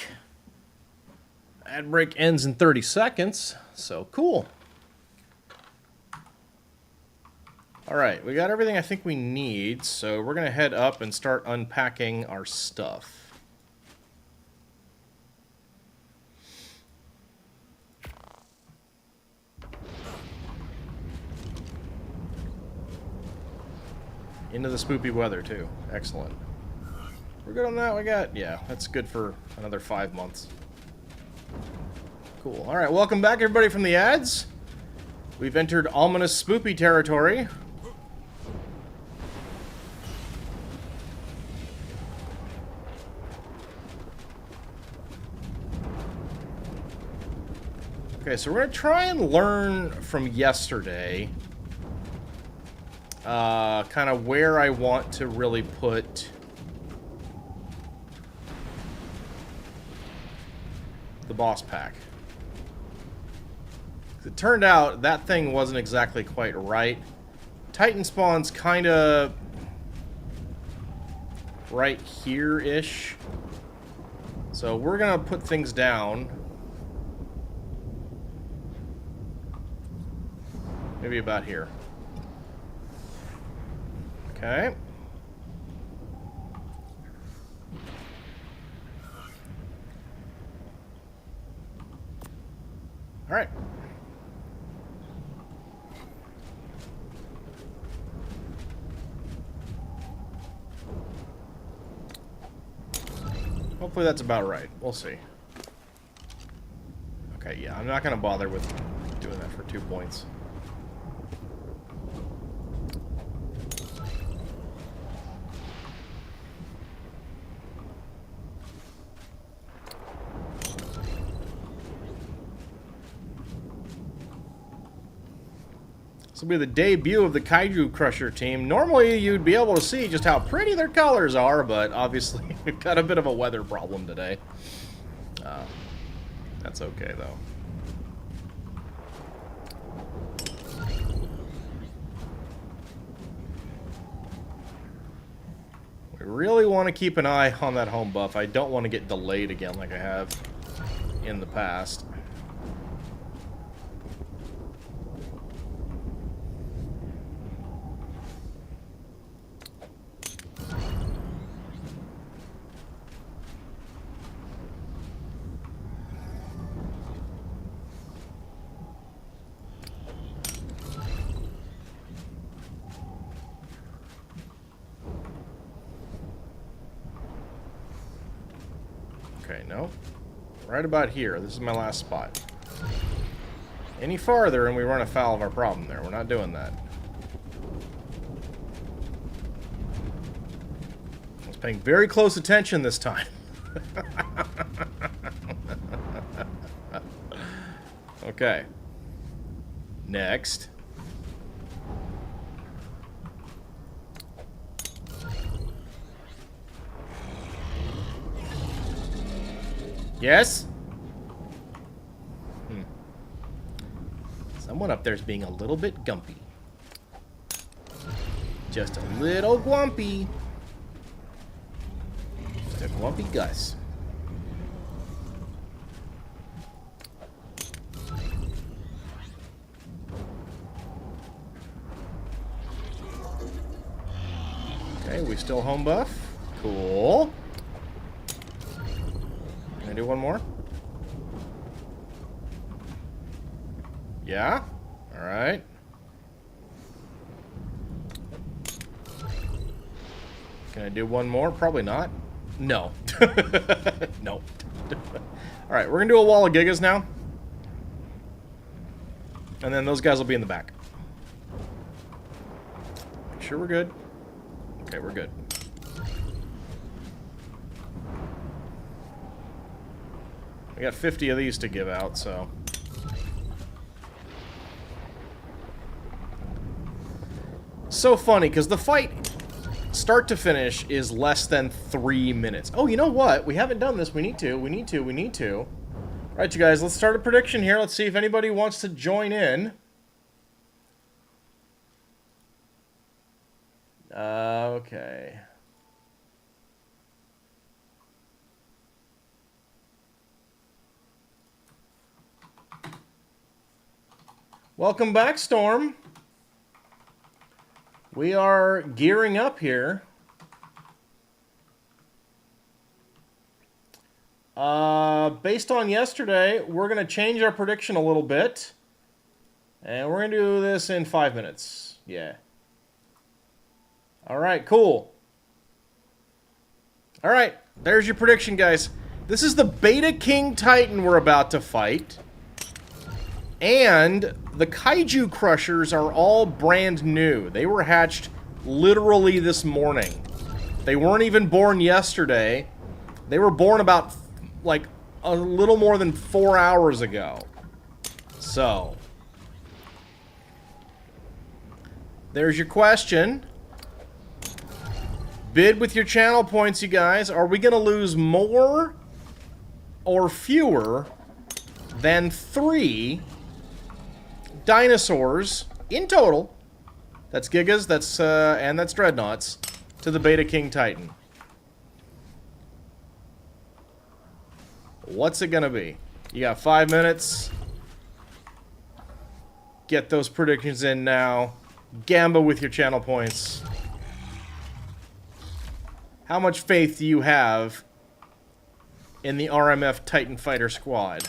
Ad break ends in 30 seconds, so cool. Alright, we got everything I think we need, so we're going to head up and start unpacking our stuff. Into the spoopy weather, too. Excellent. We're good on that? We got... yeah, that's good for another 5 months. Cool. Alright, welcome back, everybody, from the ads. We've entered ominous spoopy territory. Okay, so we're going to try and learn from yesterday kind of where I want to really put the boss pack. It turned out that thing wasn't exactly quite right. Titan spawn's kind of right here-ish. So we're going to put things down. Maybe about here. Okay. All right. Hopefully that's about right. We'll see. Okay, yeah, I'm not going to bother with doing that for 2 points. This will be the debut of the Kaiju Crusher team. Normally, you'd be able to see just how pretty their colors are, but obviously, we've got a bit of a weather problem today. That's okay, though. We really want to keep an eye on that home buff. I don't want to get delayed again like I have in the past. Okay, no. Right about here. This is my last spot. Any farther and we run afoul of our problem there. We're not doing that. I was paying very close attention this time. Okay. Next. Yes? Someone up there's being a little bit gumpy. Just a little gumpy. Just a gumpy Gus. Okay, we still home buff. Cool. Can I do one more? Yeah? Alright. Can I do one more? Probably not. No. No. Alright, we're gonna do a wall of gigas now. And then those guys will be in the back. Make sure we're good. Okay, we're good. We got 50 of these to give out, so... So funny, because the fight, start to finish, is less than 3 minutes. Oh, you know what? We haven't done this. We need to. All right, you guys, let's start a prediction here. Let's see if anybody wants to join in. Okay. Welcome back, Storm. We are gearing up here. Based on yesterday, we're going to change our prediction a little bit. And we're going to do this in 5 minutes. Yeah. All right, cool. All right, there's your prediction, guys. This is the Beta King Titan we're about to fight. And the Kaiju Crushers are all brand new. They were hatched literally this morning. They weren't even born yesterday. They were born about, like, a little more than 4 hours ago. So, there's your question. Bid with your channel points, you guys. Are we going to lose more or fewer than 3 dinosaurs in total? That's Gigas, that's and that's Dreadnoughts to the Beta King Titan. What's it gonna be? You got 5 minutes. Get those predictions in now. Gamba with your channel points. How much faith do you have in the RMF Titan Fighter Squad?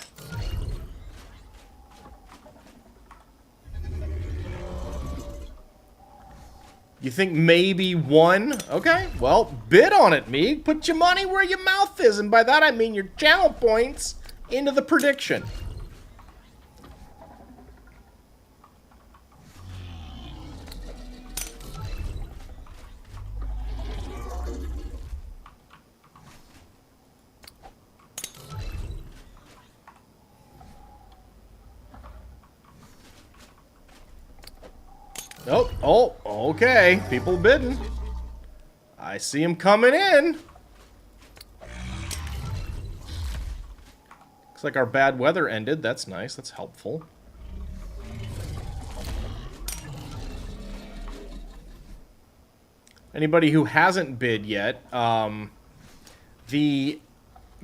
You think maybe 1? Okay, well, bid on it, Meeg. Put your money where your mouth is, and by that I mean your channel points into the prediction. Oh, okay. People bidding. I see them coming in. Looks like our bad weather ended. That's nice. That's helpful. Anybody who hasn't bid yet, the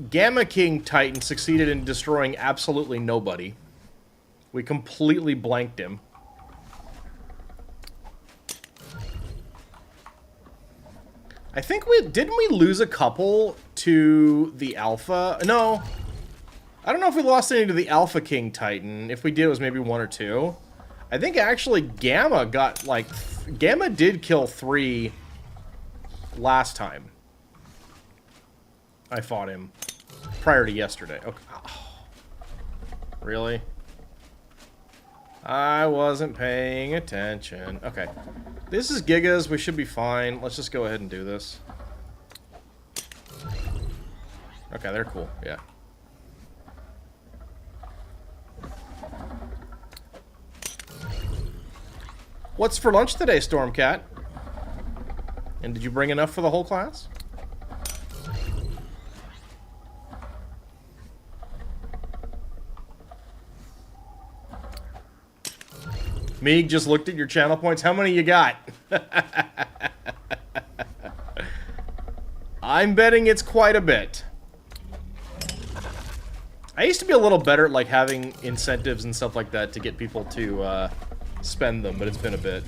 Gamma King Titan succeeded in destroying absolutely nobody. We completely blanked him. I think didn't we lose a couple to the Alpha? No. I don't know if we lost any to the Alpha King Titan. If we did, it was maybe 1 or 2. I think actually Gamma got, like... Gamma did kill 3 last time I fought him. Prior to yesterday. Okay. Oh. Really? I wasn't paying attention. Okay. This is Gigas. We should be fine. Let's just go ahead and do this. Okay, they're cool. Yeah. What's for lunch today, Stormcat? And did you bring enough for the whole class? Meeg just looked at your channel points. How many you got? I'm betting it's quite a bit. I used to be a little better at like having incentives and stuff like that to get people to spend them, but it's been a bit.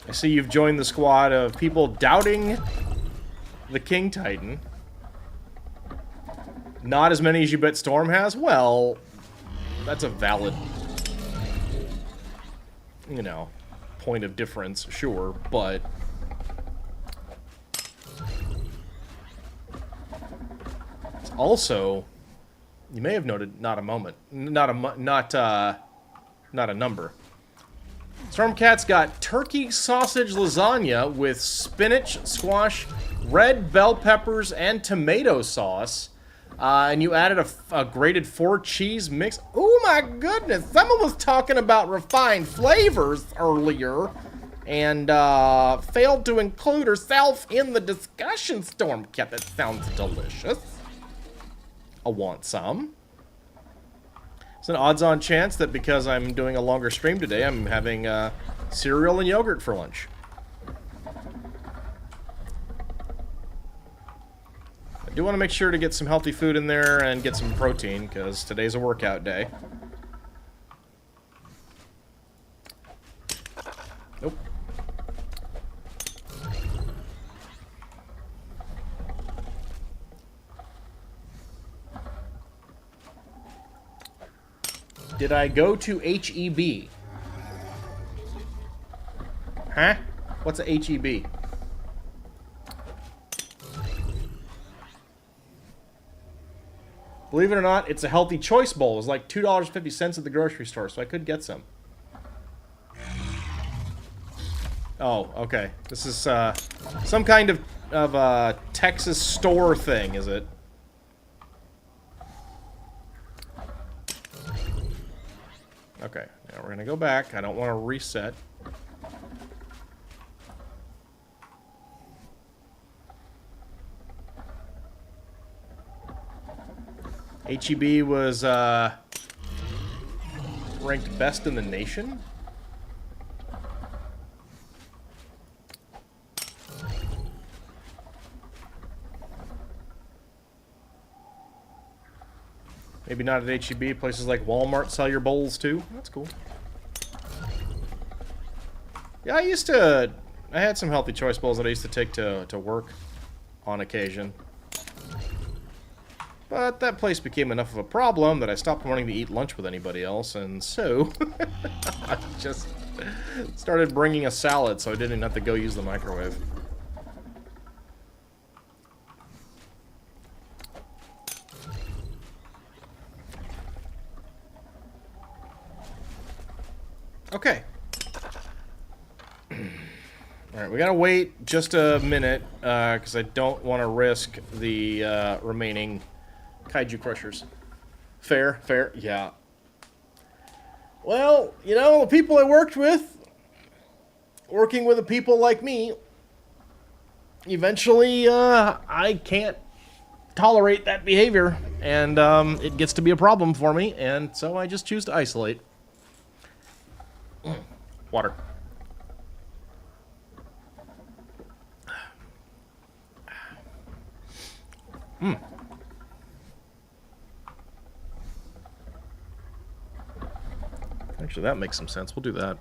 I see you've joined the squad of people doubting the King Titan. Not as many as you bet Storm has? Well, that's a valid, you know, point of difference, sure, but... It's also, you may have noted, not a number. Stormcat's got turkey sausage lasagna with spinach, squash, red bell peppers, and tomato sauce. And you added a grated 4 cheese mix. Oh my goodness! Someone was talking about refined flavors earlier and failed to include herself in the discussion, Stormcat. That sounds delicious. I want some. It's an odds-on chance that because I'm doing a longer stream today, I'm having cereal and yogurt for lunch. I do want to make sure to get some healthy food in there and get some protein, because today's a workout day. Nope. Did I go to HEB? Huh? What's a HEB? Believe it or not, it's a healthy choice bowl. It's like $2.50 at the grocery store, so I could get some. Oh, okay. This is some kind of Texas store thing, is it? Okay, now we're gonna go back. I don't want to reset. HEB was ranked best in the nation. Maybe not at HEB. Places like Walmart sell your bowls too. That's cool. Yeah, I had some healthy choice bowls that I used to take to work on occasion. But that place became enough of a problem that I stopped wanting to eat lunch with anybody else, and so I just started bringing a salad so I didn't have to go use the microwave. Okay. Alright, we gotta wait just a minute, because I don't want to risk the remaining Kaiju Crushers. Fair, fair, yeah. Well, you know, the people I worked with, working with the people like me, eventually, I can't tolerate that behavior, and it gets to be a problem for me, and so I just choose to isolate. Water. Actually, that makes some sense. We'll do that.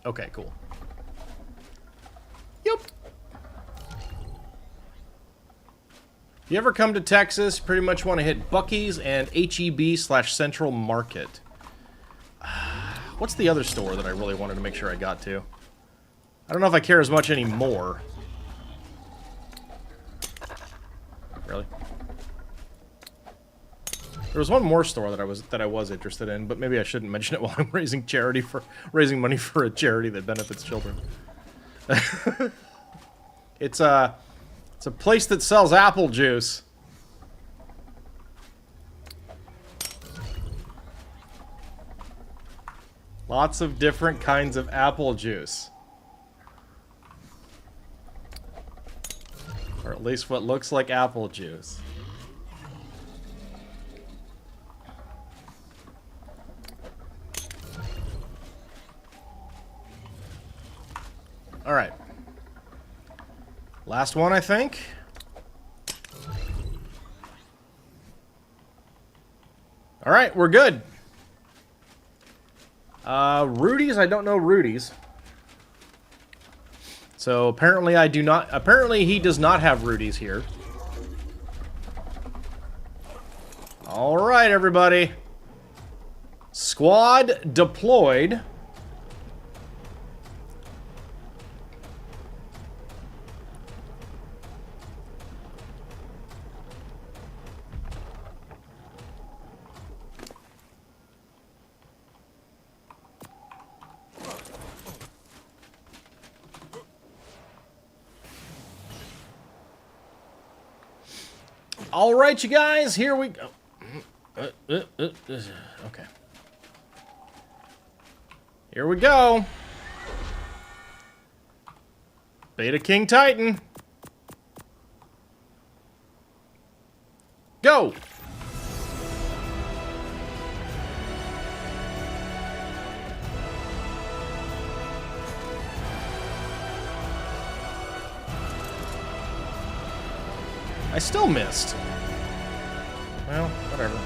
Okay, cool. Yep. If you ever come to Texas, pretty much want to hit Buc-ee's and HEB/Central Market. What's the other store that I really wanted to make sure I got to? I don't know if I care as much anymore. Really? There was one more store that I was interested in, but maybe I shouldn't mention it while I'm raising money for a charity that benefits children. It's a place that sells apple juice. Lots of different kinds of apple juice. Or at least what looks like apple juice. Alright. Last one, I think. Alright, we're good. Rudy's, I don't know Rudy's. So apparently I do not, apparently he does not have Rudy's here. Alright, everybody. Squad deployed. All right, you guys, here we go. Okay. Here we go. Beta King Titan. Go. I still missed. Well, whatever.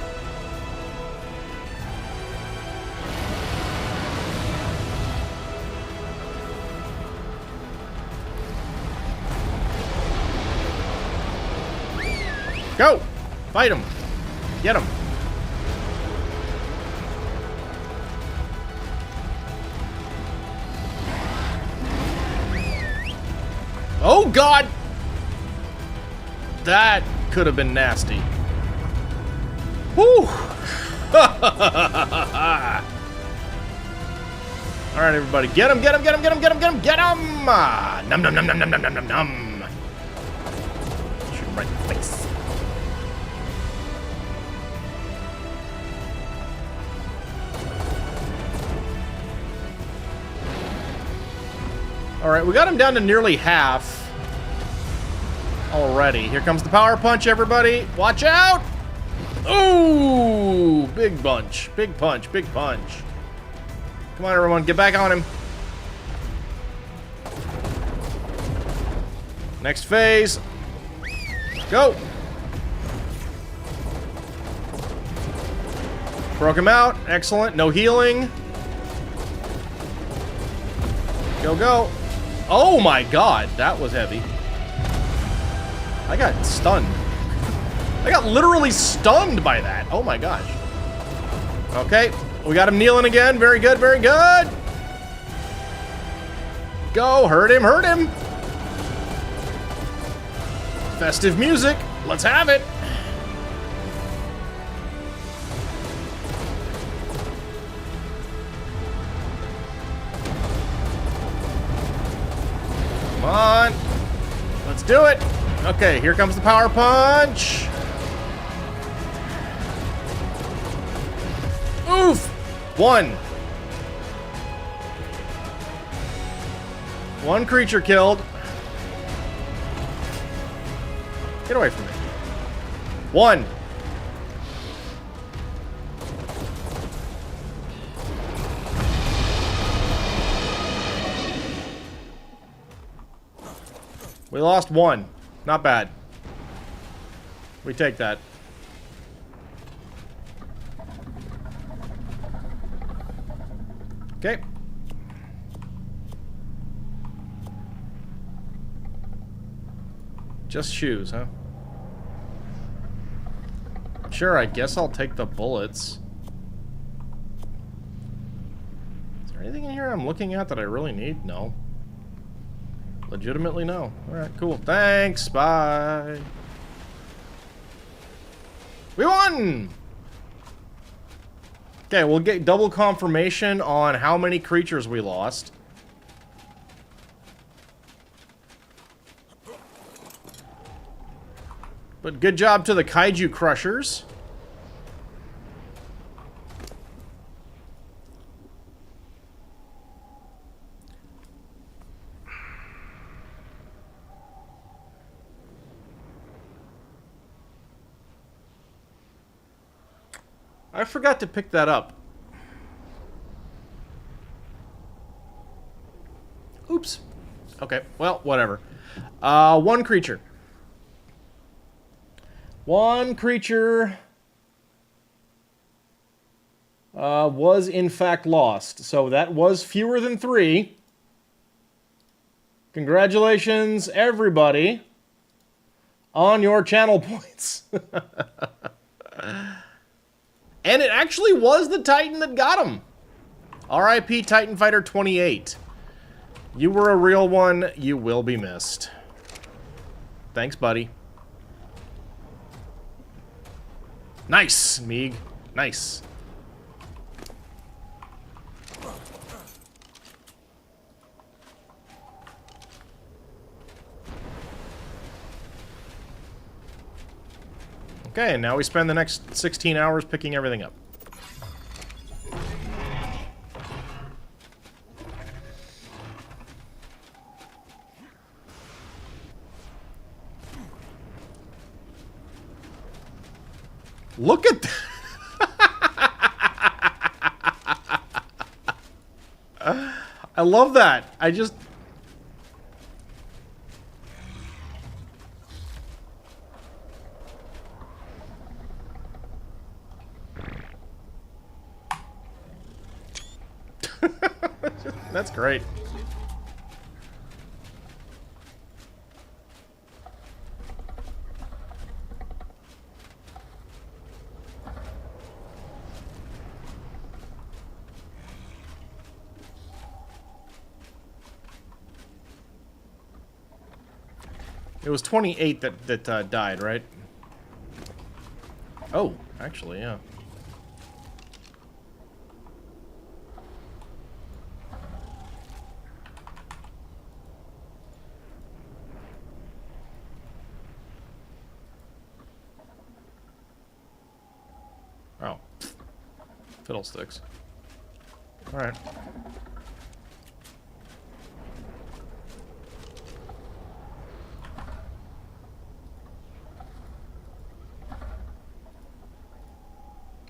Go! Fight him! Get him! Oh, God! That could have been nasty. Whew! Alright, everybody. Get him, get him, get him, get him, get him, get him, get him! Num num num num num num num num num. Shoot him right in the face. Alright, we got him down to nearly half. Already. Here comes the power punch, everybody. Watch out! Ooh! Big bunch. Big punch. Big punch. Come on, everyone. Get back on him. Next phase. Go! Broke him out. Excellent. No healing. Go, go. Oh my God. That was heavy. I got stunned. I got literally stunned by that. Oh my gosh. Okay, we got him kneeling again. Very good, very good. Go, hurt him, hurt him. Festive music. Let's have it. Come on. Let's do it. Okay, here comes the power punch. Oof. One. One creature killed. Get away from me. One. We lost one. Not bad. We take that. Okay. Just shoes, huh? Sure, I guess I'll take the bullets. Is there anything in here I'm looking at that I really need? No. Legitimately, no. Alright, cool. Thanks, bye. We won! Okay, we'll get double confirmation on how many creatures we lost. But good job to the Kaiju Crushers. I forgot to pick that up. Oops. Okay, well, whatever. One creature. One creature was in fact lost. So that was fewer than 3. Congratulations, everybody, on your channel points. And it actually was the Titan that got him. R.I.P. Titan Fighter 28. You were a real one. You will be missed. Thanks, buddy. Nice, Meeg. Nice. Okay, and now we spend the next 16 hours picking everything up. Look at that! I love that. I just... That's great. It was 28 that died, right? Oh, actually, yeah. Oh. Fiddlesticks. Alright.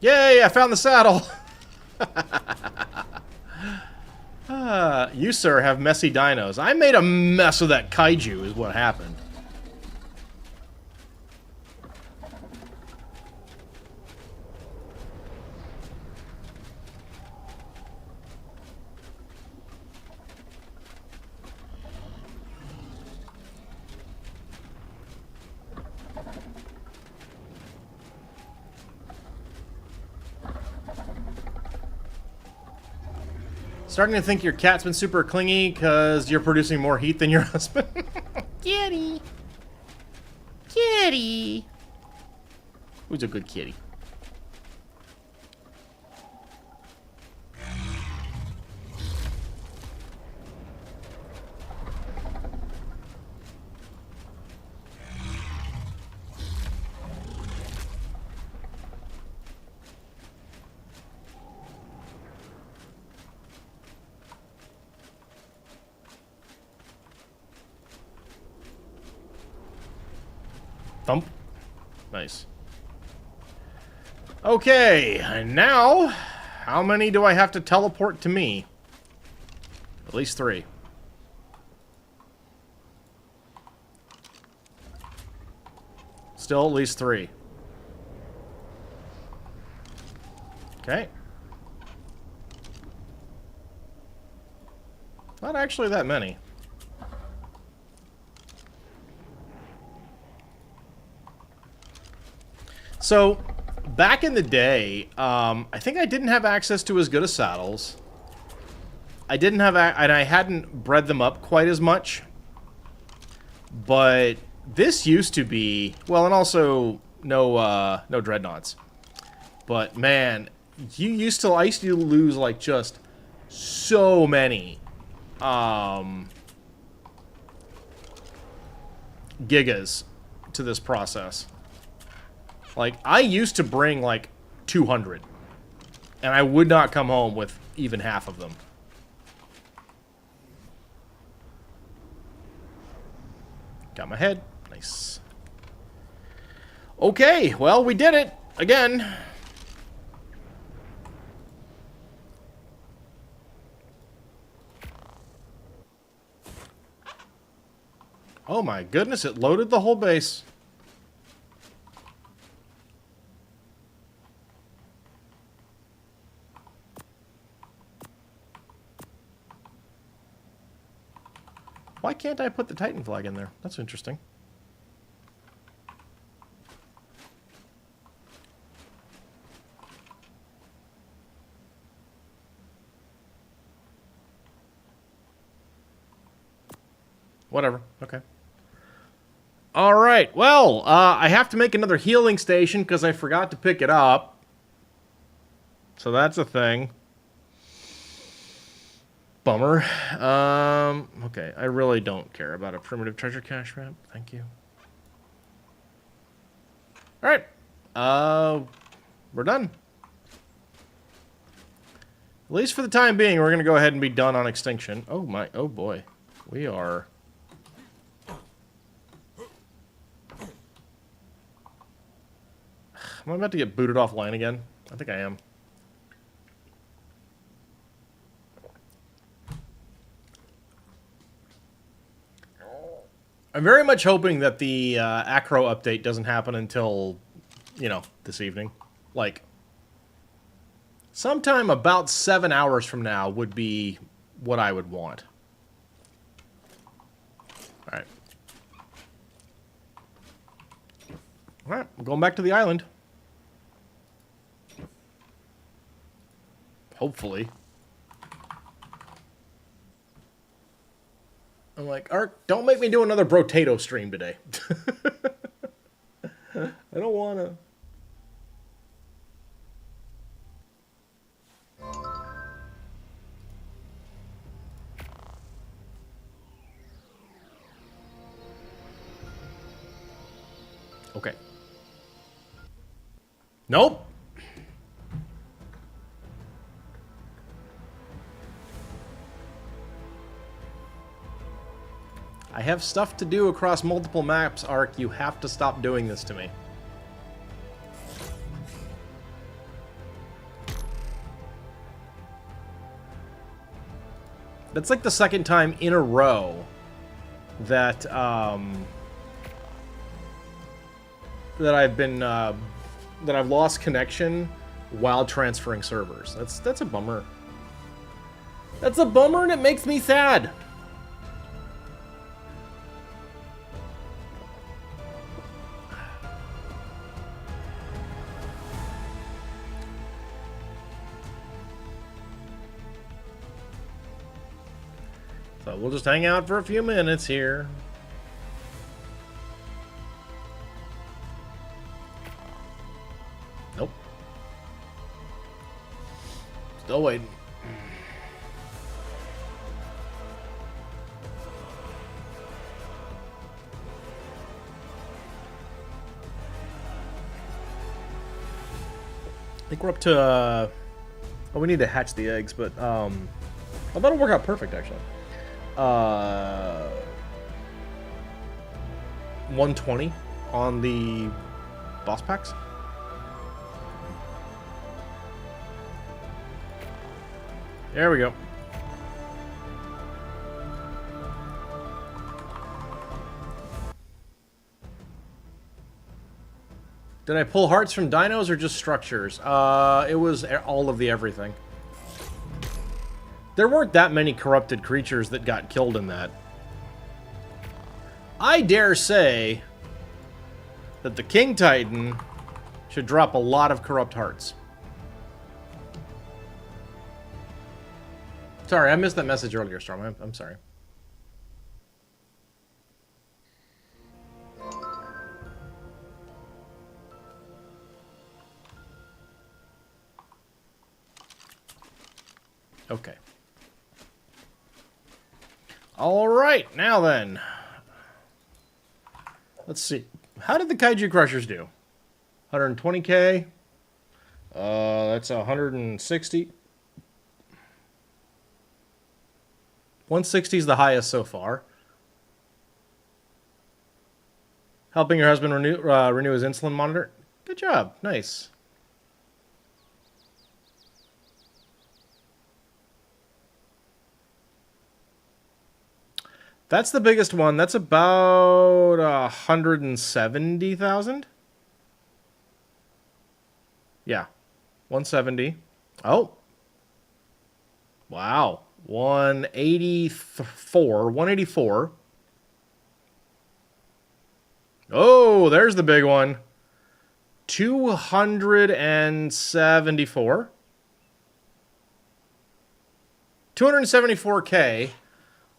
Yay, I found the saddle! You, sir, have messy dinos. I made a mess of that kaiju, is what happened. Starting to think your cat's been super clingy because you're producing more heat than your husband. Kitty. Kitty. Who's a good kitty? Thump. Nice. Okay, and now, how many do I have to teleport to me? At least 3. Still at least 3. Okay. Not actually that many. So, back in the day, I think I didn't have access to as good as saddles. I didn't have, and I hadn't bred them up quite as much. But this used to be, well, and also no dreadnoughts. But man, I used to lose like just so many gigas to this process. Like, I used to bring, like, 200. And I would not come home with even half of them. Got my head. Nice. Okay, well, we did it. Again. Oh my goodness, it loaded the whole base. Why can't I put the Titan flag in there? That's interesting. Whatever. Okay. All right. Well, I have to make another healing station because I forgot to pick it up. So that's a thing. Bummer. Okay, I really don't care about a primitive treasure cache map. Thank you. Alright. We're done. At least for the time being, we're going to go ahead and be done on Extinction. Oh my, oh boy. We are... Am I about to get booted offline again? I think I am. I'm very much hoping that the Acro update doesn't happen until, you know, this evening. Like, sometime about 7 hours from now would be what I would want. Alright. Alright, I'm going back to the island. Hopefully. I'm like, Ark, don't make me do another Brotato stream today. I don't want to. Okay. Nope. I have stuff to do across multiple maps, Ark. You have to stop doing this to me. That's like the second time in a row that that I've been that I've lost connection while transferring servers. That's a bummer. That's a bummer, and it makes me sad. So we'll just hang out for a few minutes here. Still waiting. I think we're up to, oh, we need to hatch the eggs, but, oh, that'll work out perfect, actually. 120 on the boss packs. There we go. Did I pull hearts from dinos or just structures? It was all of the everything. There weren't that many corrupted creatures that got killed in that. I dare say that the King Titan should drop a lot of corrupt hearts. Sorry, I missed that message earlier, Storm. I'm sorry. Okay. All right, now then. Let's see. How did the Kaiju Crushers do? 120k. That's 160. 160 is the highest so far. Helping your husband renew his insulin monitor. Good job. Nice. That's the biggest one. That's about 170,000. Yeah. 170. Oh. Wow. 184. 184. Oh, there's the big one. 274. 274K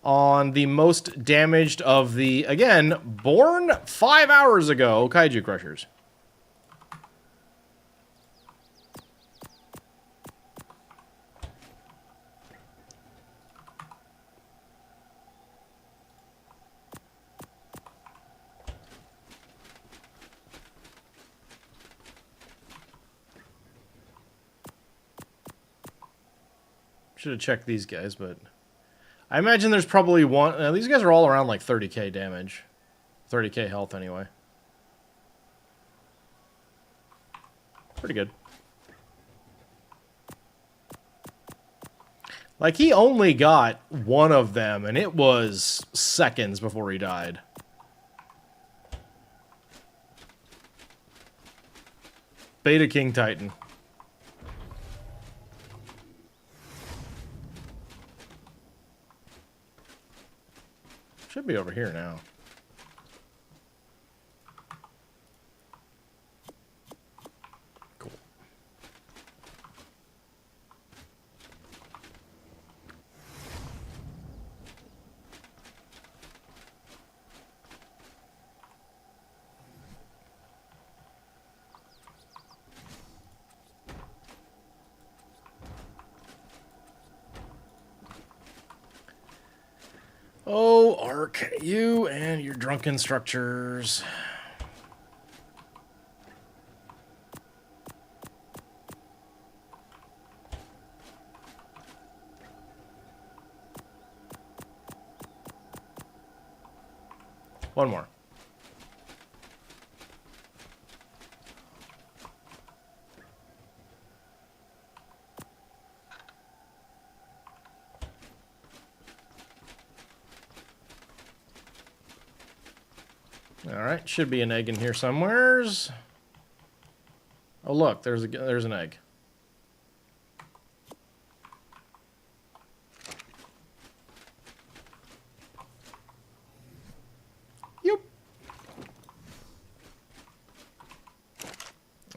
on the most damaged of the, again, born 5 hours ago, Kaiju Crushers. Should have checked these guys, but I imagine there's probably one. These guys are all around like 30k damage. 30k health anyway. Pretty good. Like, he only got one of them, and it was seconds before he died. Beta King Titan. Should be over here now. Cool. Oh, Ark, you and your drunken structures. One more. Alright, should be an egg in here somewheres. Oh look, there's an egg. Yep.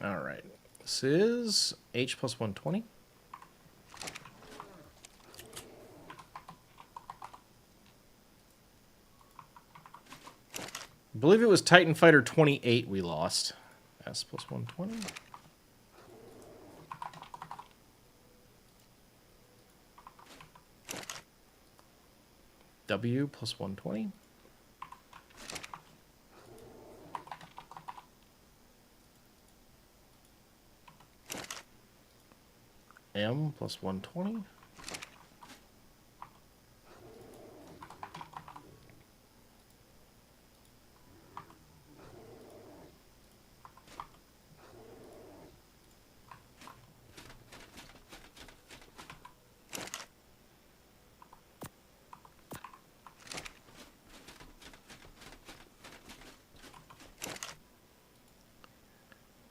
Alright. This is H plus 120. I believe it was Titan Fighter 28 we lost. S plus 120. W plus 120. M plus 120.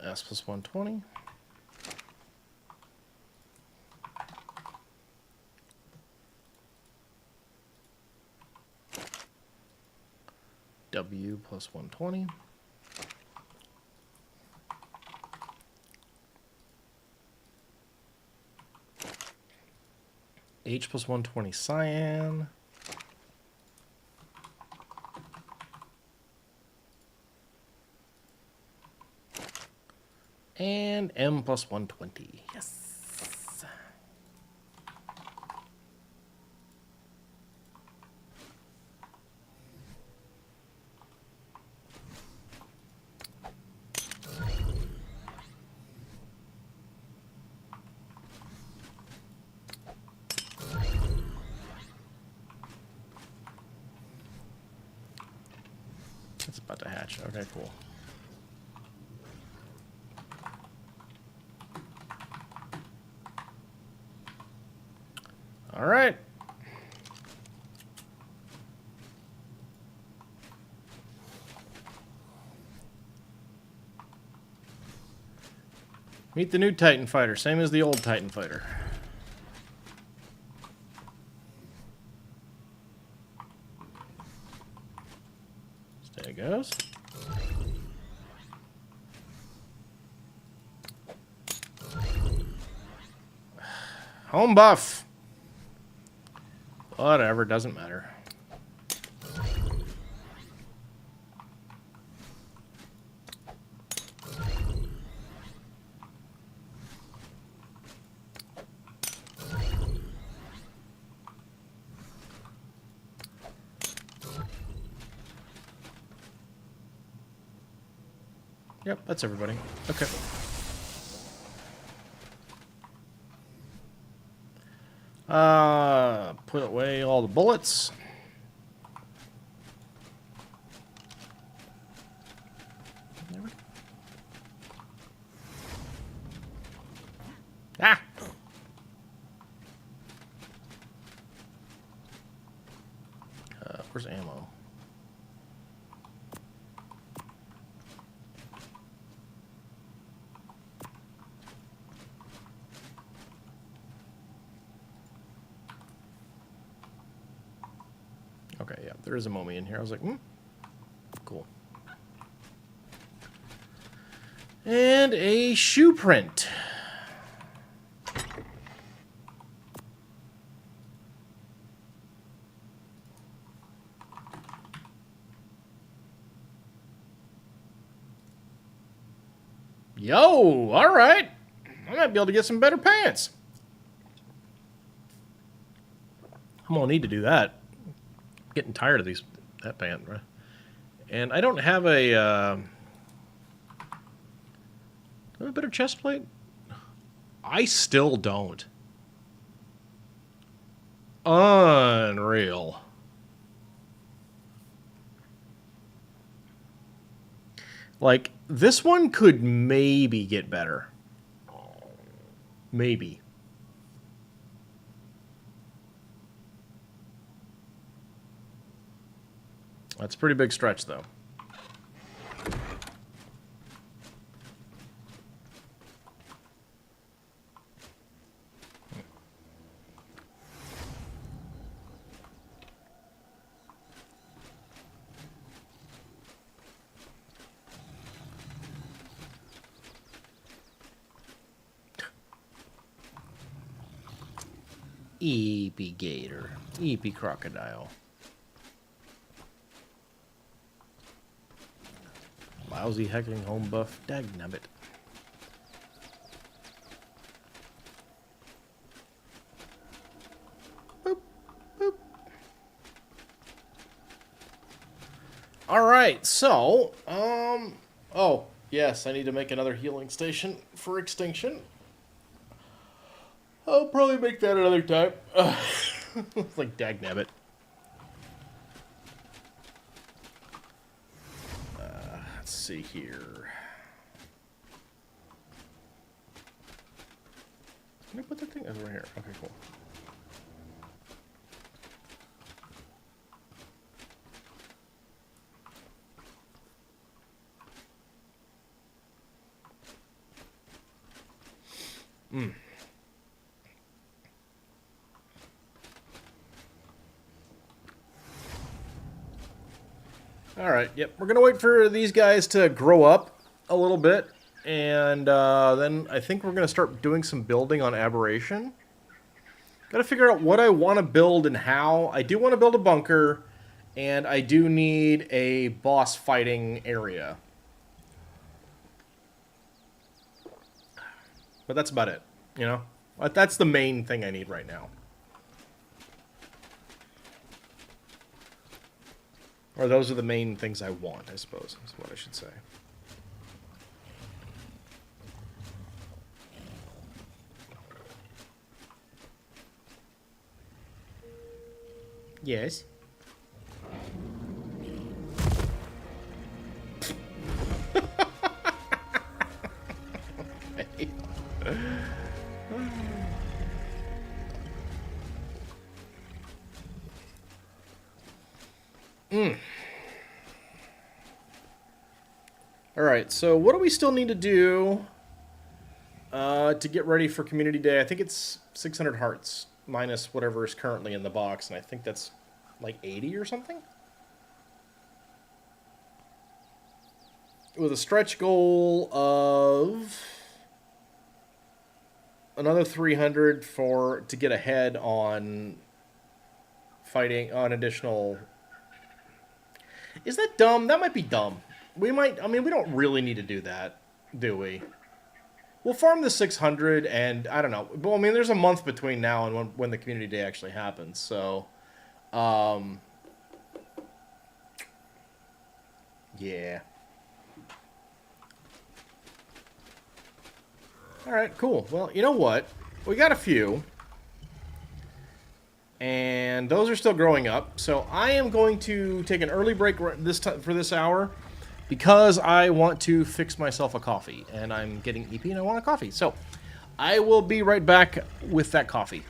S plus 120. W plus 120. H plus 120 cyan. And M plus 120. Yes. It's about to hatch. Okay, cool. All right. Meet the new Titan fighter, same as the old Titan fighter. There it goes. Home buff. Whatever, doesn't matter. Yep, that's everybody. Okay. Put away all the bullets. Ah! Where's ammo? Okay, yeah, there is a mummy in here. I was like, cool. And a shoe print. Yo, all right. I might be able to get some better pants. I'm gonna need to do that. I'm getting tired of that pant, right? And I don't have a better chest plate. I still don't. Unreal. Like, this one could maybe get better. Maybe. That's a pretty big stretch, though. Eepy gator. Eepy crocodile. Lousy heckling home buff. Dagnabbit. Boop. Boop. All right, so, oh, yes, I need to make another healing station for extinction. I'll probably make that another time. It's like dagnabbit. Let's see here. Can I put that thing over here? Okay, cool. Alright, yep. We're going to wait for these guys to grow up a little bit. And then I think we're going to start doing some building on Aberration. Got to figure out what I want to build and how. I do want to build a bunker. And I do need a boss fighting area. But that's about it, you know? That's the main thing I need right now. Or those are the main things I want, I suppose, is what I should say. Yes. Alright, so what do we still need to do to get ready for Community Day? I think it's 600 hearts, minus whatever is currently in the box, and I think that's like 80 or something? With a stretch goal of another 300 to get ahead on fighting on additional... Is that dumb? That might be dumb. We might... I mean, we don't really need to do that, do we? We'll farm the 600 and... I don't know. But, I mean, there's a month between now and when the Community Day actually happens, so... yeah. Alright, cool. Well, you know what? We got a few. And those are still growing up. So I am going to take an early break for this hour because I want to fix myself a coffee. And I'm getting EP and I want a coffee. So I will be right back with that coffee.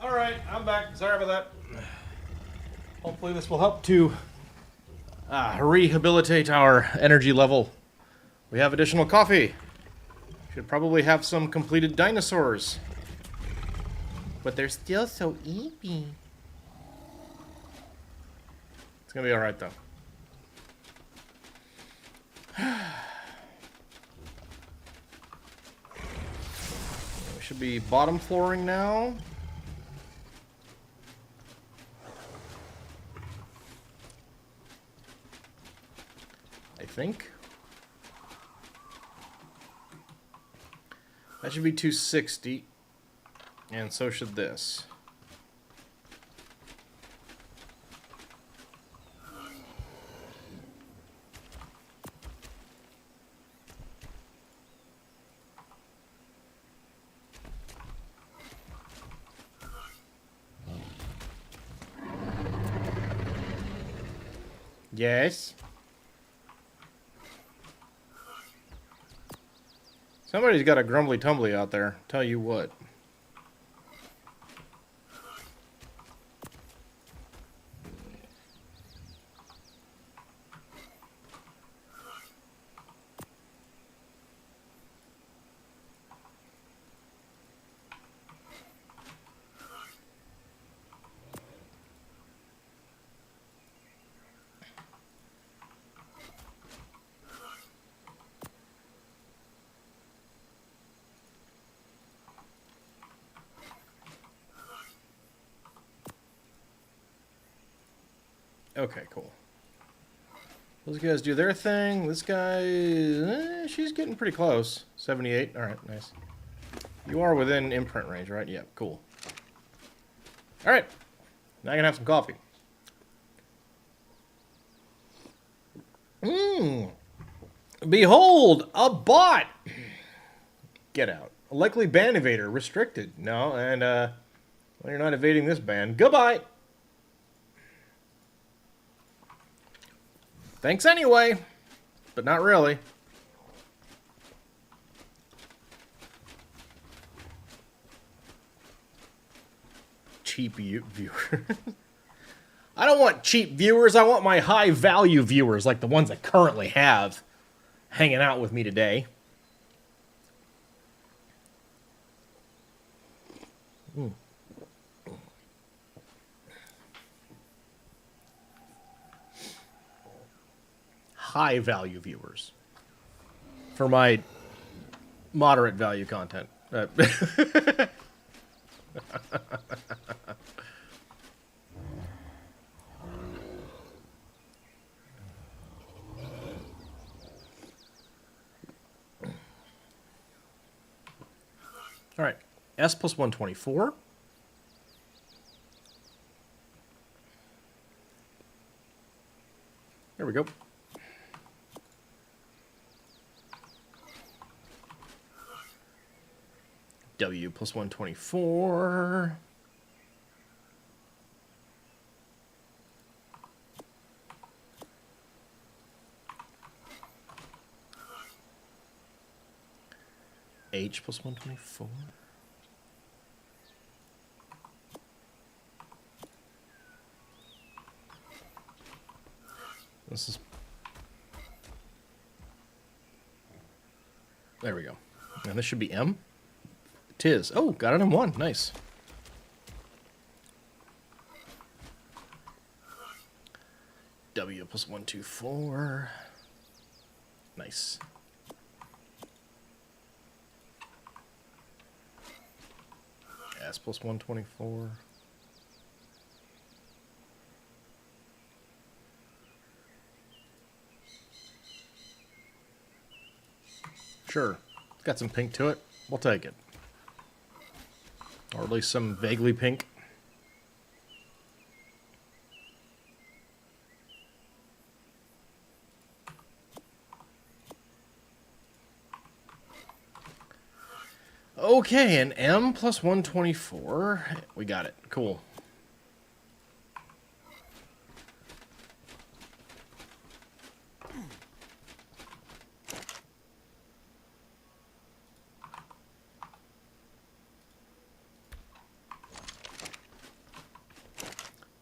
Alright, I'm back. Sorry about that. Hopefully this will help to rehabilitate our energy level. We have additional coffee. Should probably have some completed dinosaurs. But they're still so eepy. It's gonna be alright though. We should be bottom flooring now. I think. That should be 260. And so should this. Yes. Somebody's got a grumbly tumbly out there. Tell you what. Okay, cool. Those guys do their thing. This guy, she's getting pretty close. 78. All right, nice. You are within imprint range, right? Yeah, cool. All right. Now I can have some coffee. Behold, a bot! Get out. A likely ban evader. Restricted. No, and, well, you're not evading this ban. Goodbye! Thanks anyway, but not really. Cheap viewer. I don't want cheap viewers. I want my high value viewers, like the ones I currently have, hanging out with me today. High value viewers for my moderate value content. All right, S plus 124. There we go. W plus 124. H plus 124. This is... There we go. And this should be M. Tis. Oh, got it in one. Nice. W plus 124. Nice. S plus 124. Sure. It's got some pink to it. We'll take it. Or at least some vaguely pink. Okay, an M plus 124. We got it. Cool.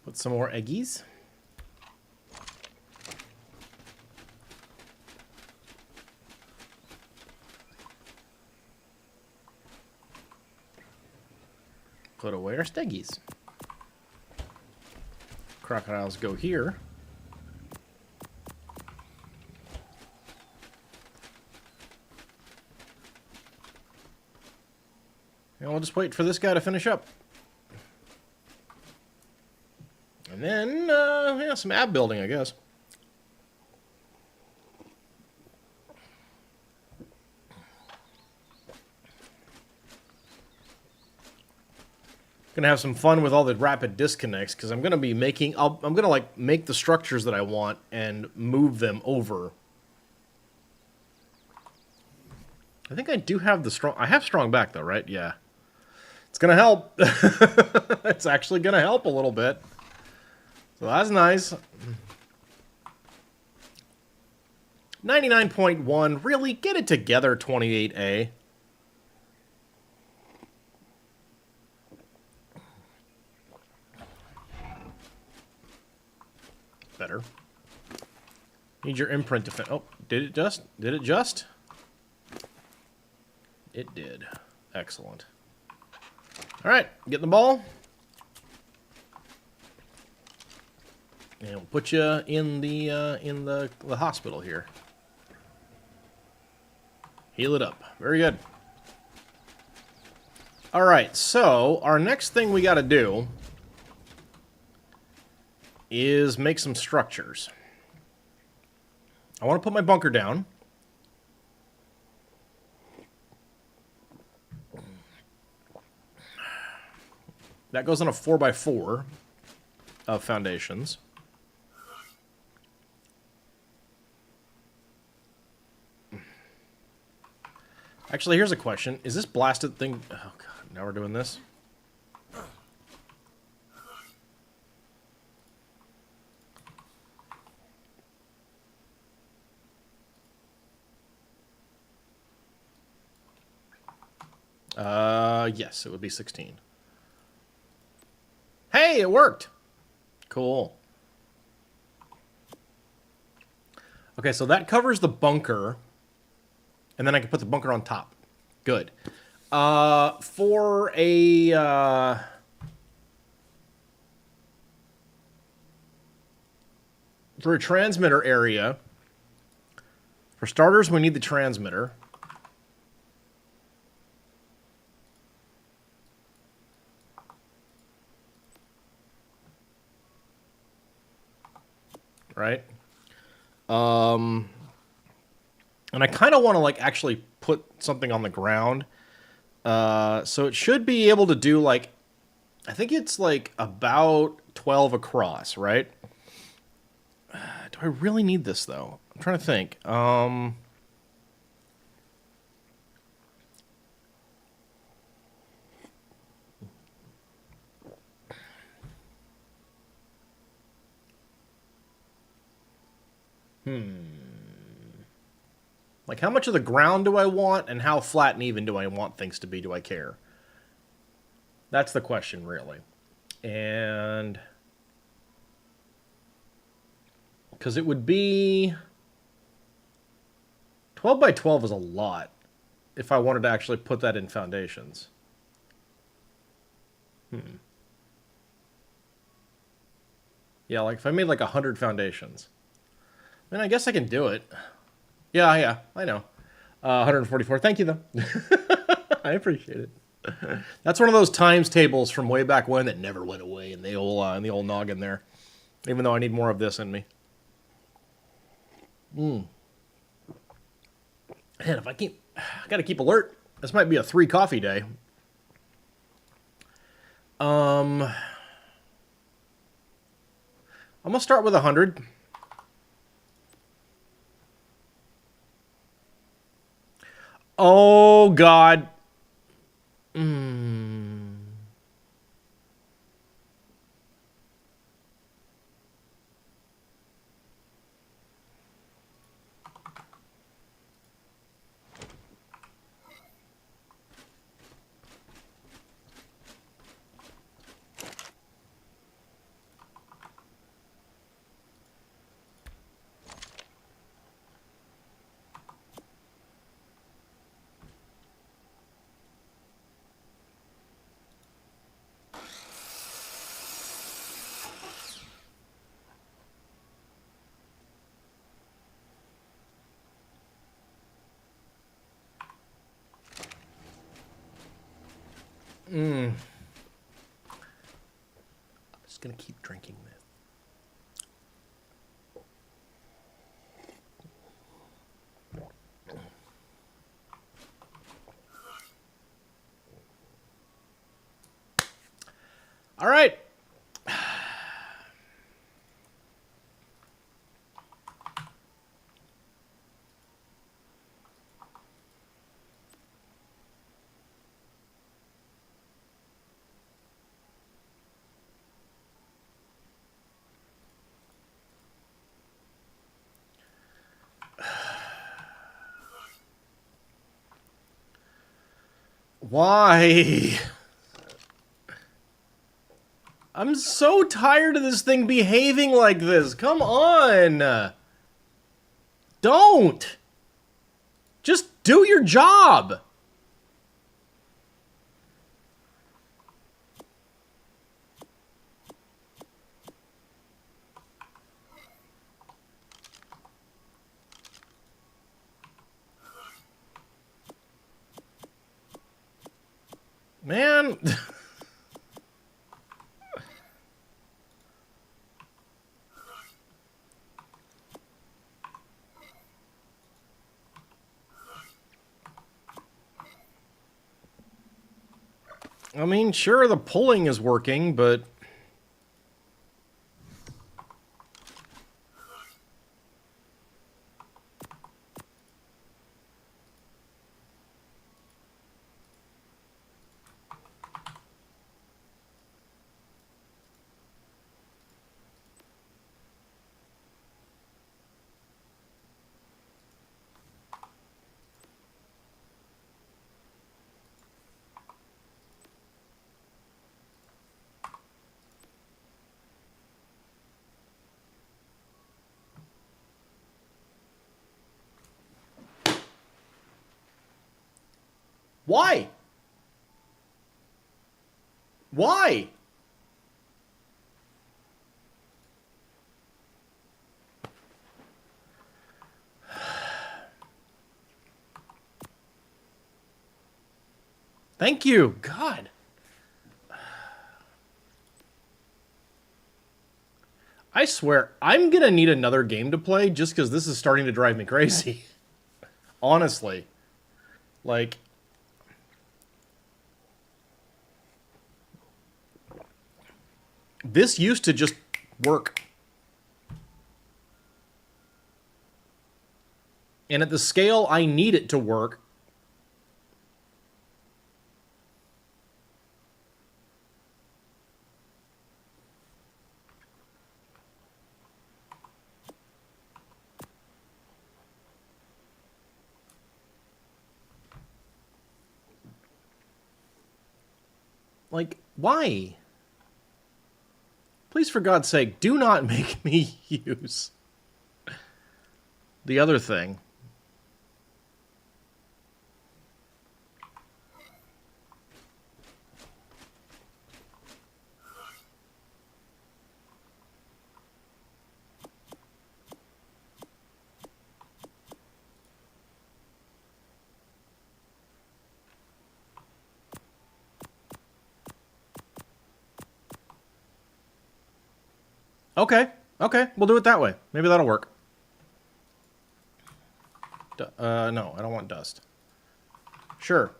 Put some more eggies. Put away our steggies. Crocodiles go here. And we'll just wait for this guy to finish up. And then, yeah, some ab building, I guess. Gonna have some fun with all the rapid disconnects because I'm gonna be making. I'm gonna like make the structures that I want and move them over. I think I do have the strong. I have strong back though, right? Yeah, it's gonna help. It's actually gonna help a little bit. So that's nice. 99.1. Really, get it together, 28A. Better. Need your imprint to oh, did it just? Did it just? It did. Excellent. All right, get the ball. And we'll put you in the hospital here. Heal it up. Very good. All right, so our next thing we got to do is make some structures. I want to put my bunker down. That goes on a 4x4 of foundations. Actually, here's a question. Is this blasted thing... Oh, God. Now we're doing this? Yes, it would be 16. Hey, it worked! Cool. Okay, so that covers the bunker. And then I can put the bunker on top. Good. For a transmitter area, for starters, we need the transmitter. Right? And I kind of want to like actually put something on the ground. So it should be able to do like, I think it's like about 12 across, right? Do I really need this though? I'm trying to think. Like, how much of the ground do I want, and how flat and even do I want things to be? Do I care? That's the question, really. And... because it would be... 12 by 12 is a lot if I wanted to actually put that in foundations. Yeah, like, if I made, like, 100 foundations. I mean, I guess I can do it. Yeah, I know. 144. Thank you, though. I appreciate it. That's one of those times tables from way back when that never went away in the old noggin there. Even though I need more of this in me. Man, if I gotta keep alert. This might be a 3 coffee day. I'm gonna start with 100. Oh, God. I'm just gonna keep drinking this. All right. Why? I'm so tired of this thing behaving like this. Come on. Don't. Just do your job. Man. I mean, sure, the pulling is working, but... Why? Why? Thank you. God. I swear, I'm gonna need another game to play just because this is starting to drive me crazy. Honestly. Like... This used to just work. And at the scale I need it to work... Like, why? Please, for God's sake, do not make me use the other thing. Okay, okay, we'll do it that way. Maybe that'll work. No, I don't want dust. Sure.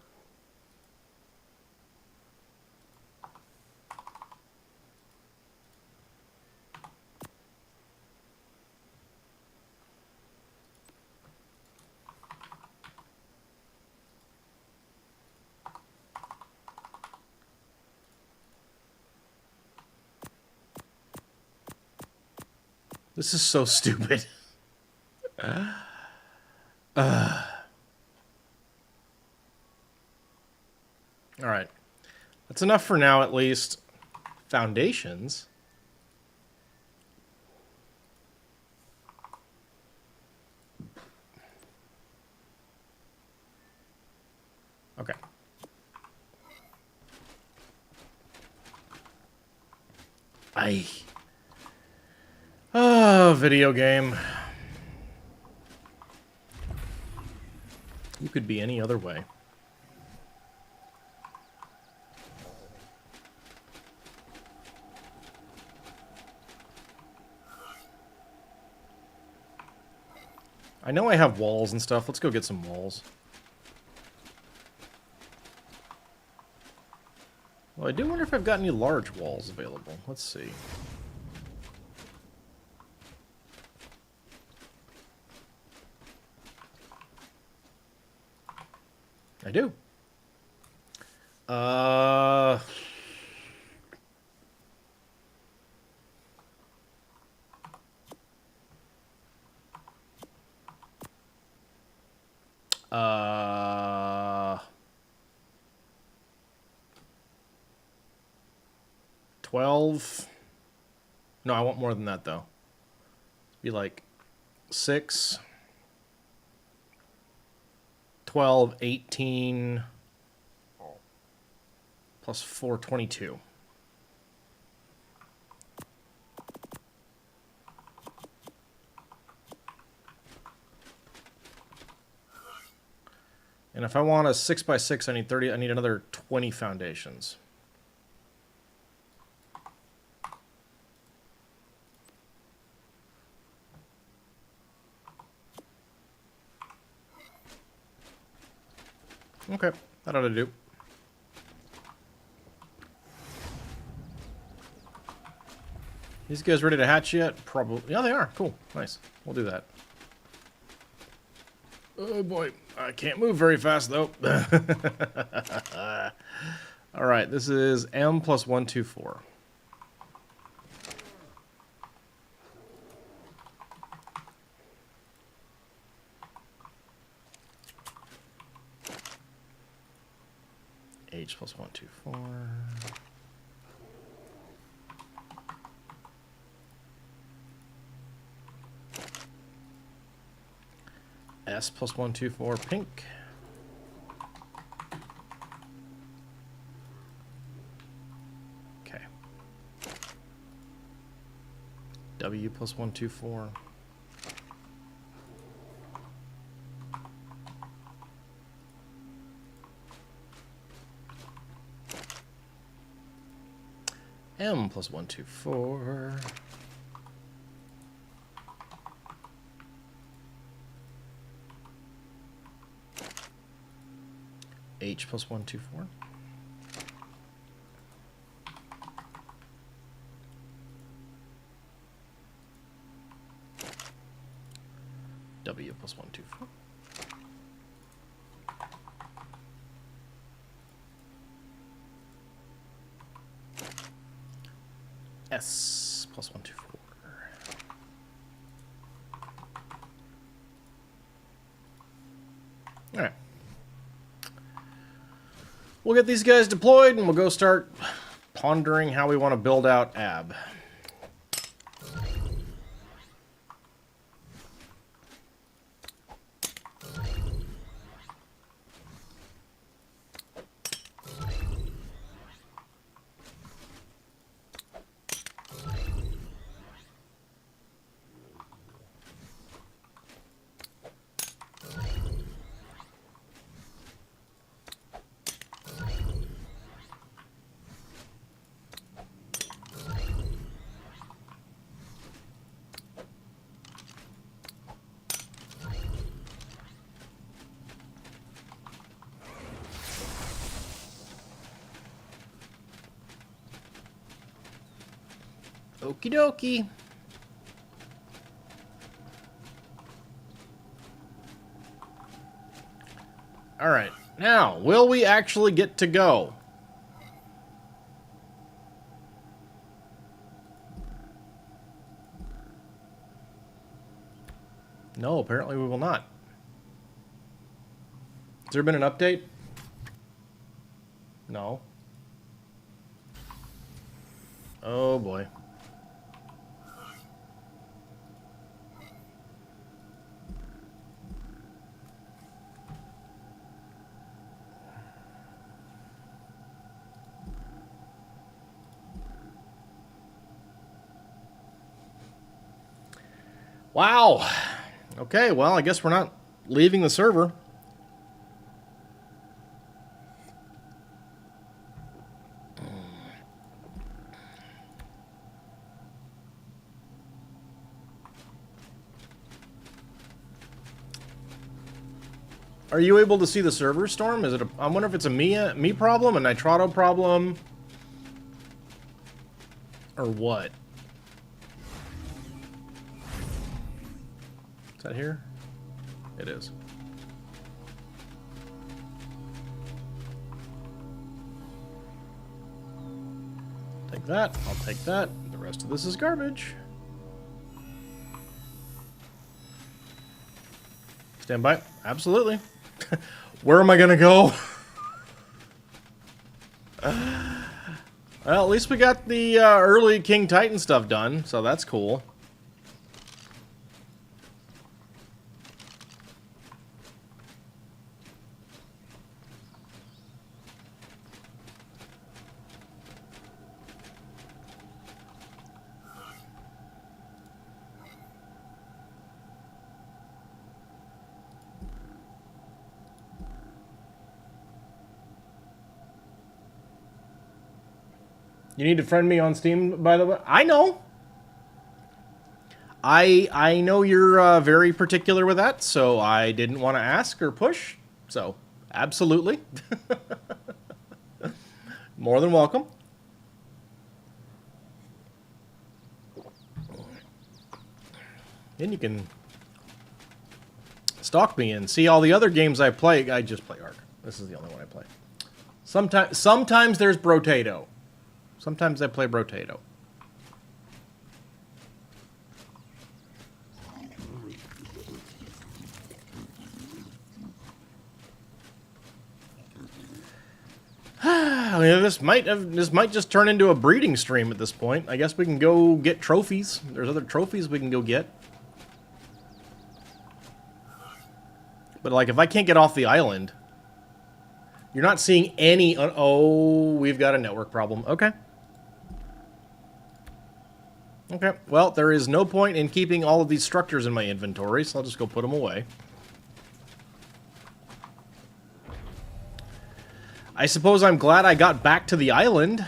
This is so stupid. Alright. That's enough for now, at least. Foundations? Okay. Oh, video game. You could be any other way. I know I have walls and stuff. Let's go get some walls. Well, I do wonder if I've got any large walls available. Let's see. I do. Uh... Uh... 12. No, I want more than that, though. Be like 6, 12, 18, plus 4, 22. And if I want a 6x6, I need 30. I need another 20 foundations. Okay, that ought to do. These guys ready to hatch yet? Probably. Yeah, they are. Cool. Nice. We'll do that. Oh boy, I can't move very fast though. All right, this is M plus 124. H plus 124. S plus 124 pink. Okay. W plus 124. M plus 124. H plus 124. W plus 124. S plus 124. All right. We'll get these guys deployed and we'll go start pondering how we want to build out AB. Okie dokie. All right. Now, will we actually get to go? No, apparently we will not. Has there been an update? No. Oh boy. Wow. Okay, well, I guess we're not leaving the server. Are you able to see the server storm? Is it? I wonder if it's a me problem, a Nitrado problem, or what? Is that here? It is. Take that. I'll take that. The rest of this is garbage. Stand by. Absolutely. Where am I gonna go? Well, at least we got the early King Titan stuff done, so that's cool. You need to friend me on Steam, by the way. I know. I know you're very particular with that, so I didn't want to ask or push. So, absolutely. More than welcome. And you can stalk me and see all the other games I play. I just play Ark. This is the only one I play. Sometimes there's Brotato. Sometimes I play Brotato. I mean, this might just turn into a breeding stream at this point. I guess we can go get trophies. There's other trophies we can go get. But like, if I can't get off the island, you're not seeing any. Oh, we've got a network problem. Okay. Okay, well, there is no point in keeping all of these structures in my inventory, so I'll just go put them away. I suppose I'm glad I got back to the island.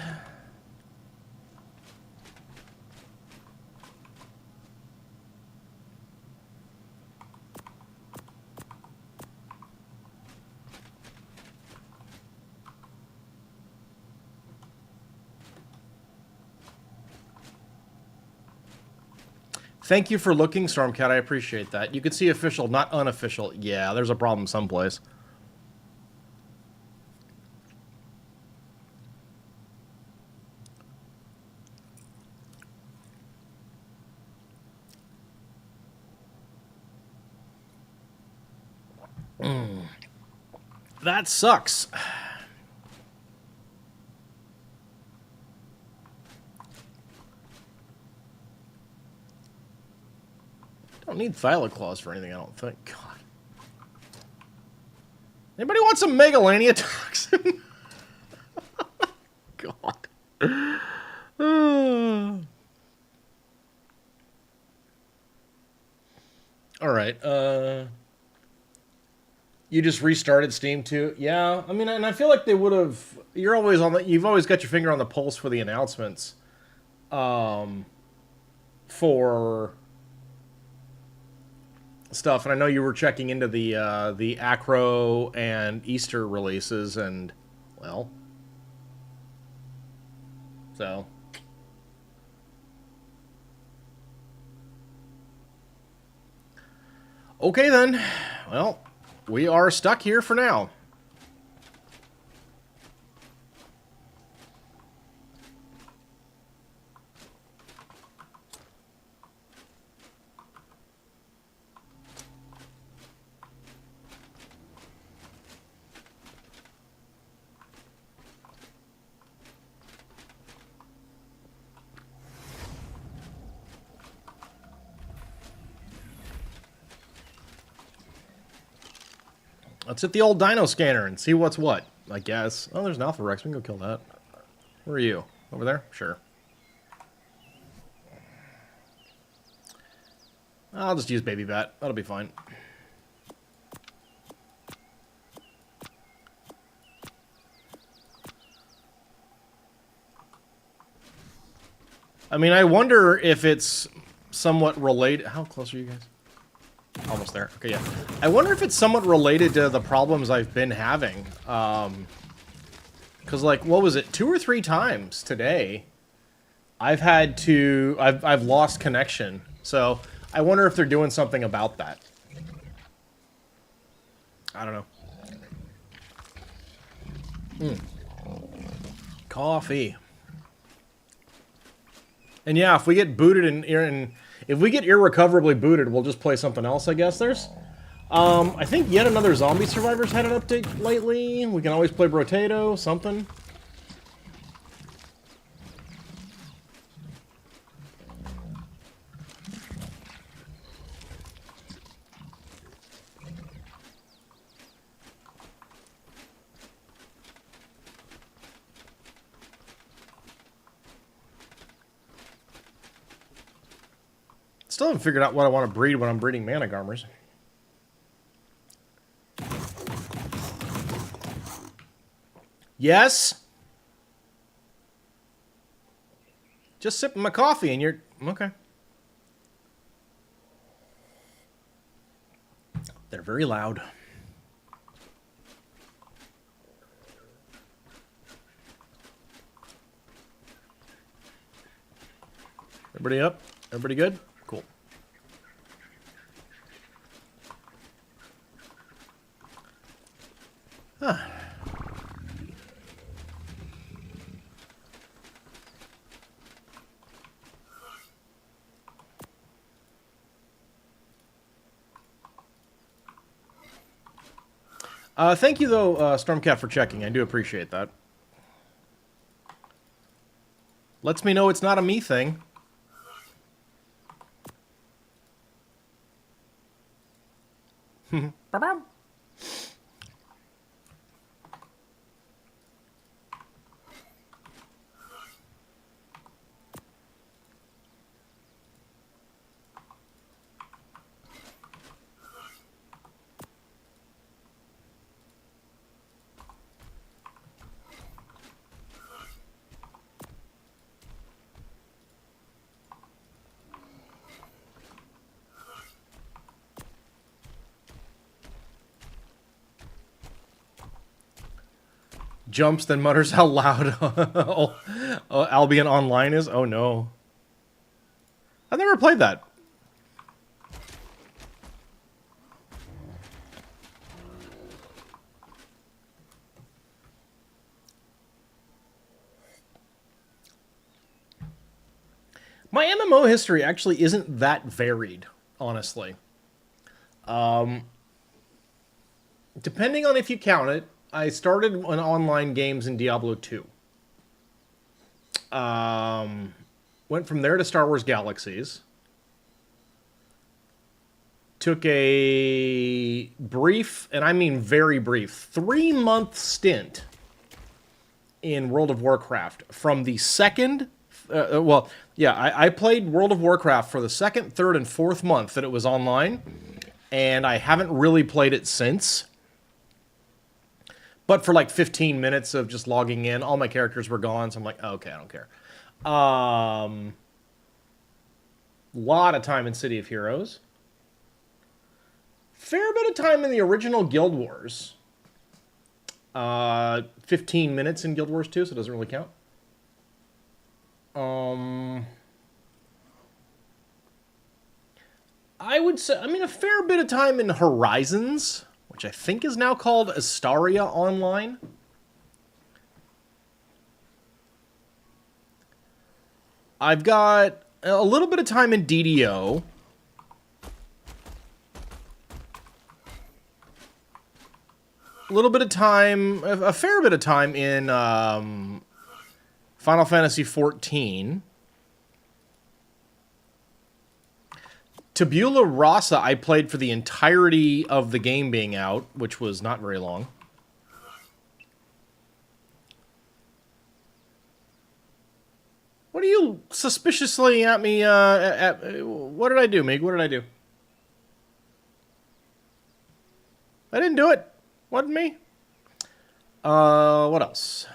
Thank you for looking, Stormcat. I appreciate that. You can see official, not unofficial. Yeah, there's a problem someplace. That sucks. Don't need Thylaclaws for anything, I don't think. God. Anybody want some Megalania toxin? God. Alright, you just restarted Steam too? Yeah, I mean, and I feel like they would have... You're always on the... You've always got your finger on the pulse for the announcements. For... stuff, and I know you were checking into the Acro and Easter releases, and well, so okay then. Well, we are stuck here for now. Let's hit the old dino scanner and see what's what, I guess. Oh, there's an Alpha Rex. We can go kill that. Where are you? Over there? Sure. I'll just use Baby Bat. That'll be fine. I mean, I wonder if it's somewhat related. How close are you guys? almost there. Okay, yeah. I wonder if it's somewhat related to the problems I've been having. Because, like, what was it? 2 or 3 times today, I've lost connection. So, I wonder if they're doing something about that. I don't know. Coffee. And yeah, if we get booted and if we get irrecoverably booted, we'll just play something else, I guess. I think yet another Zombie Survivors had an update lately. We can always play Brotato, something. Still haven't figured out what I want to breed when I'm breeding mana garmers. Yes? Just sipping my coffee and you're... Okay. They're very loud. Everybody up? Everybody good? Cool. Huh. Thank you, though, Stormcat, for checking. I do appreciate that. Lets me know it's not a me thing. Jumps, then mutters how loud Albion Online is. Oh no. I've never played that. My MMO history actually isn't that varied, honestly. Depending on if you count it, I started on online games in Diablo 2. Went from there to Star Wars Galaxies. Took a brief, and I mean very brief, 3-month stint in World of Warcraft. From the second... I played World of Warcraft for the 2nd, 3rd, and 4th month that it was online. And I haven't really played it since. But for like 15 minutes of just logging in, all my characters were gone, so I'm like, oh, okay, I don't care. Lot of time in City of Heroes. Fair bit of time in the original Guild Wars. 15 minutes in Guild Wars 2, so it doesn't really count. I would say, a fair bit of time in Horizons, which I think is now called Astaria Online. I've got a little bit of time in DDO. A little bit of time, a fair bit of time in Final Fantasy XIV. Tabula Rasa I played for the entirety of the game being out, which was not very long. What are you suspiciously at me, what did I do, Mig? What did I do? I didn't do it. Wasn't me. What else?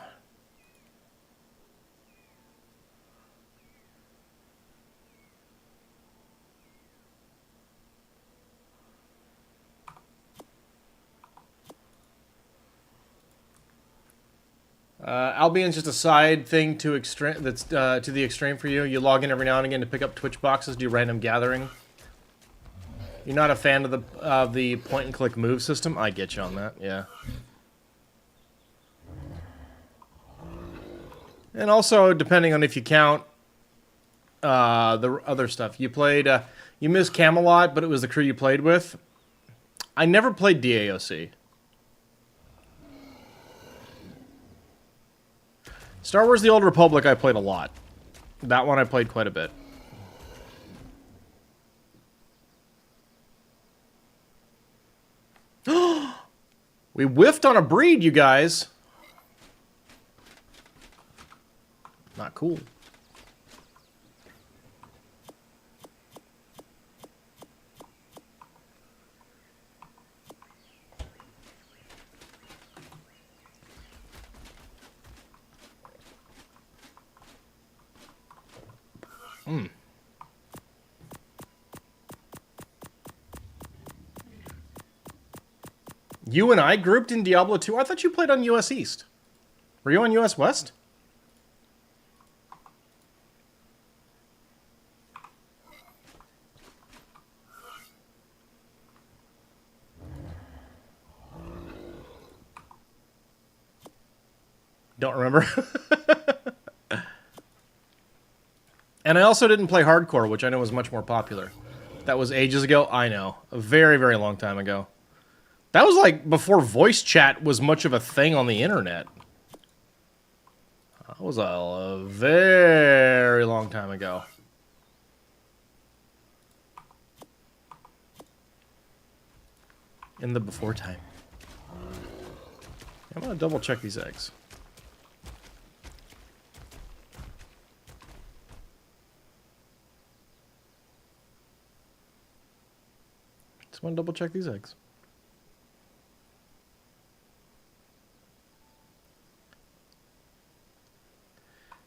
Albion's just a side thing to extreme. That's to the extreme for you. You log in every now and again to pick up Twitch boxes, do random gathering. You're not a fan of the point and click move system. I get you on that. Yeah. And also, depending on if you count the other stuff you played, you missed Camelot, but it was the crew you played with. I never played DAOC. Star Wars The Old Republic I played a lot. That one I played quite a bit. We whiffed on a breed, you guys. Not cool. You and I grouped in Diablo 2? I thought you played on US East. Were you on US West? Don't remember. And I also didn't play hardcore, which I know was much more popular. That was ages ago. I know. A very, very long time ago. That was like before voice chat was much of a thing on the internet. That was a very long time ago. In the before time. I'm gonna double check these eggs. Just want to double check these eggs.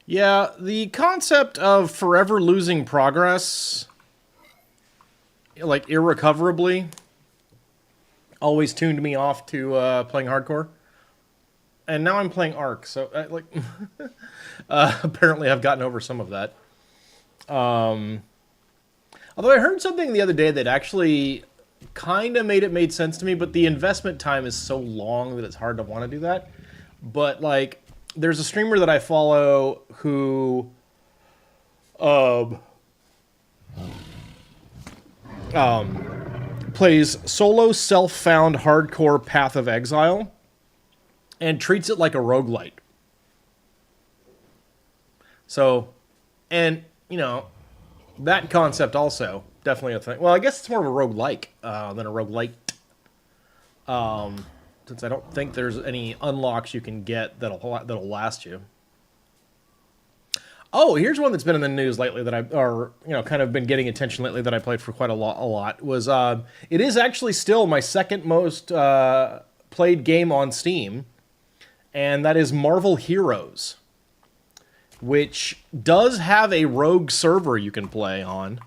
Yeah, the concept of forever losing progress, like irrecoverably, always tuned me off to playing hardcore. And now I'm playing Ark, so apparently I've gotten over some of that. Although I heard something the other day that actually kind of made sense to me, but the investment time is so long that it's hard to want to do that. But like, there's a streamer that I follow who plays solo self-found hardcore Path of Exile and treats it like a roguelite. So, and, you know, that concept also, definitely a thing. Well, I guess it's more of a roguelike than a roguelite. Since I don't think there's any unlocks you can get that'll last you. Oh, here's one that's been in the news lately that kind of been getting attention lately that I played for quite a lot. Was it is actually still my second most played game on Steam, and that is Marvel Heroes, which does have a rogue server you can play on.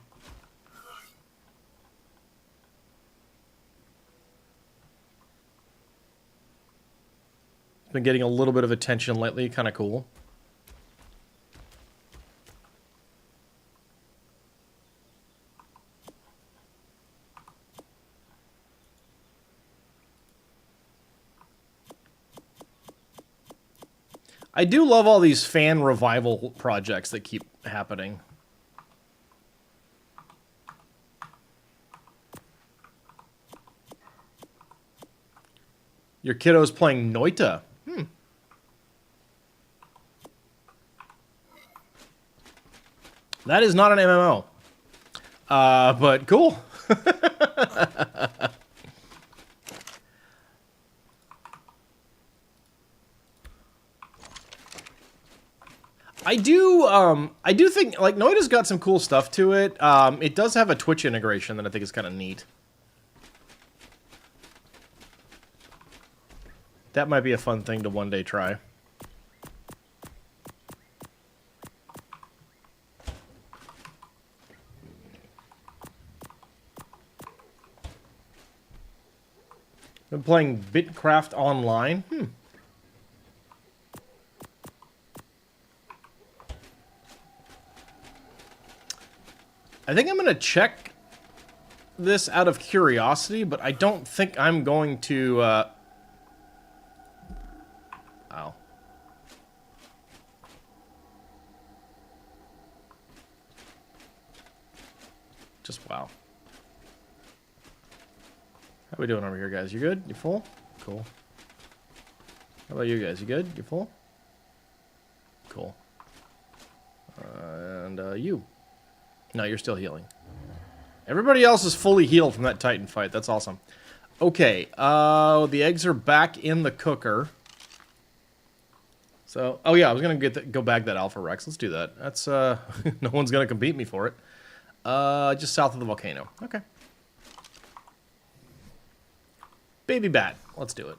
It's been getting a little bit of attention lately, kind of cool. I do love all these fan revival projects that keep happening. Your kiddo's playing Noita. That is not an MMO. But cool. I do think, like, Noita's got some cool stuff to it. It does have a Twitch integration that I think is kind of neat. That might be a fun thing to one day try. Been playing Bitcraft Online. I think I'm going to check this out of curiosity, but I don't think I'm going to... Ow. Just wow. How we doing over here, guys? You good? You full? Cool. How about you guys? You good? You full? Cool. And you. No, you're still healing. Everybody else is fully healed from that Titan fight. That's awesome. Okay, the eggs are back in the cooker. So, oh yeah, I was gonna go bag that Alpha Rex. Let's do that. That's no one's gonna compete me for it. Just south of the volcano. Okay. Baby bat. Let's do it.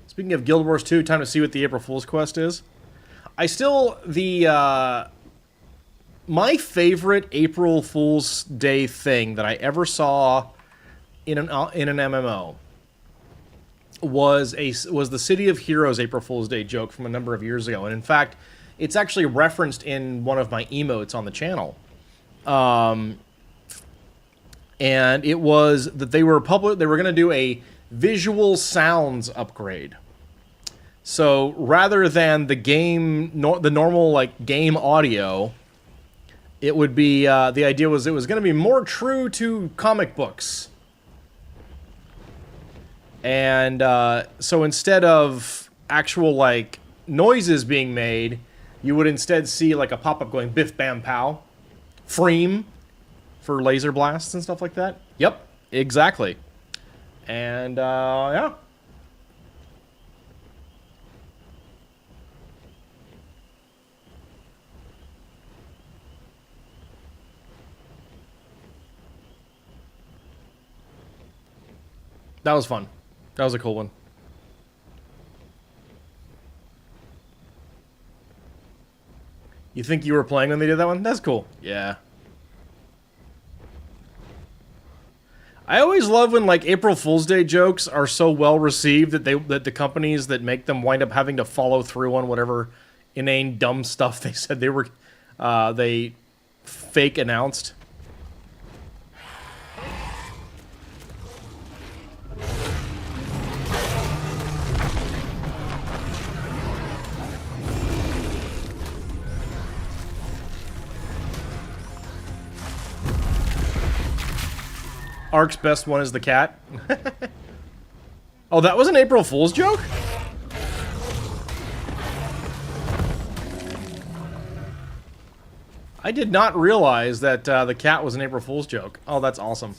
Speaking of Guild Wars 2, time to see what the April Fool's quest is. My favorite April Fool's Day thing that I ever saw in an MMO was the City of Heroes April Fool's Day joke from a number of years ago, and in fact, it's actually referenced in one of my emotes on the channel. And it was that they were going to do a visual sounds upgrade. So rather than the normal like game audio, it would be the idea was it was going to be more true to comic books. And so instead of actual like noises being made, you would instead see like a pop-up going biff bam pow, freem for laser blasts and stuff like that. Yep, exactly. And yeah. That was fun. That was a cool one. You think you were playing when they did that one? That's cool. Yeah. I always love when like April Fool's Day jokes are so well received that the companies that make them wind up having to follow through on whatever inane dumb stuff they said they fake announced. Ark's best one is the cat. Oh, that was an April Fool's joke? I did not realize that the cat was an April Fool's joke. Oh, that's awesome.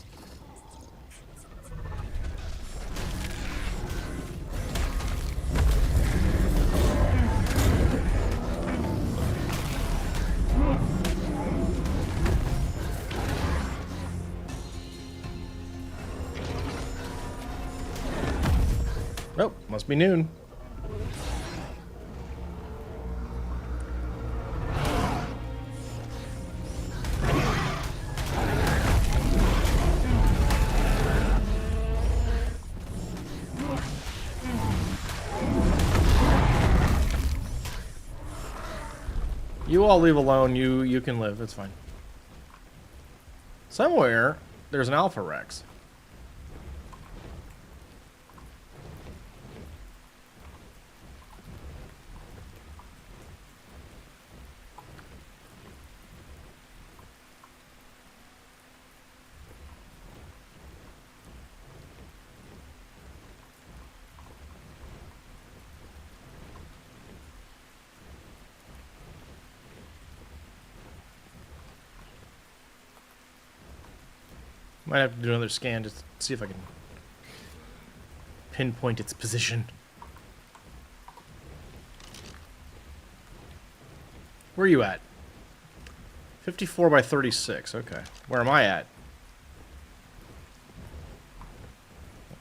Nope, must be noon. You all leave alone, you can live, it's fine. Somewhere, there's an Alpha Rex. Might have to do another scan just to see if I can pinpoint its position. Where are you at? 54 by 36, okay. Where am I at?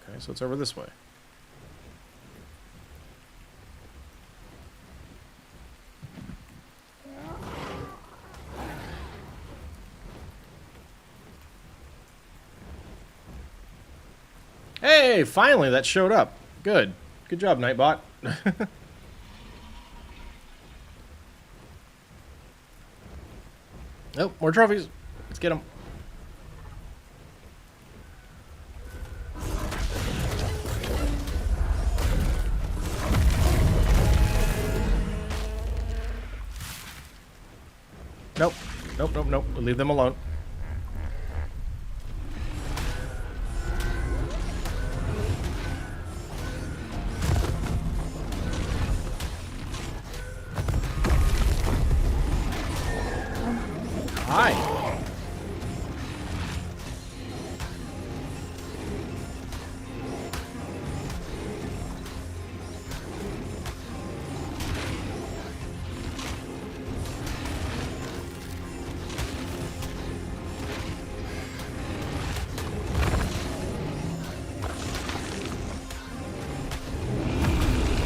Okay, so it's over this way. Hey, finally that showed up. Good. Good job, Nightbot. Nope, more trophies. Let's get them. Nope. Nope, nope, nope. We'll leave them alone. Hi.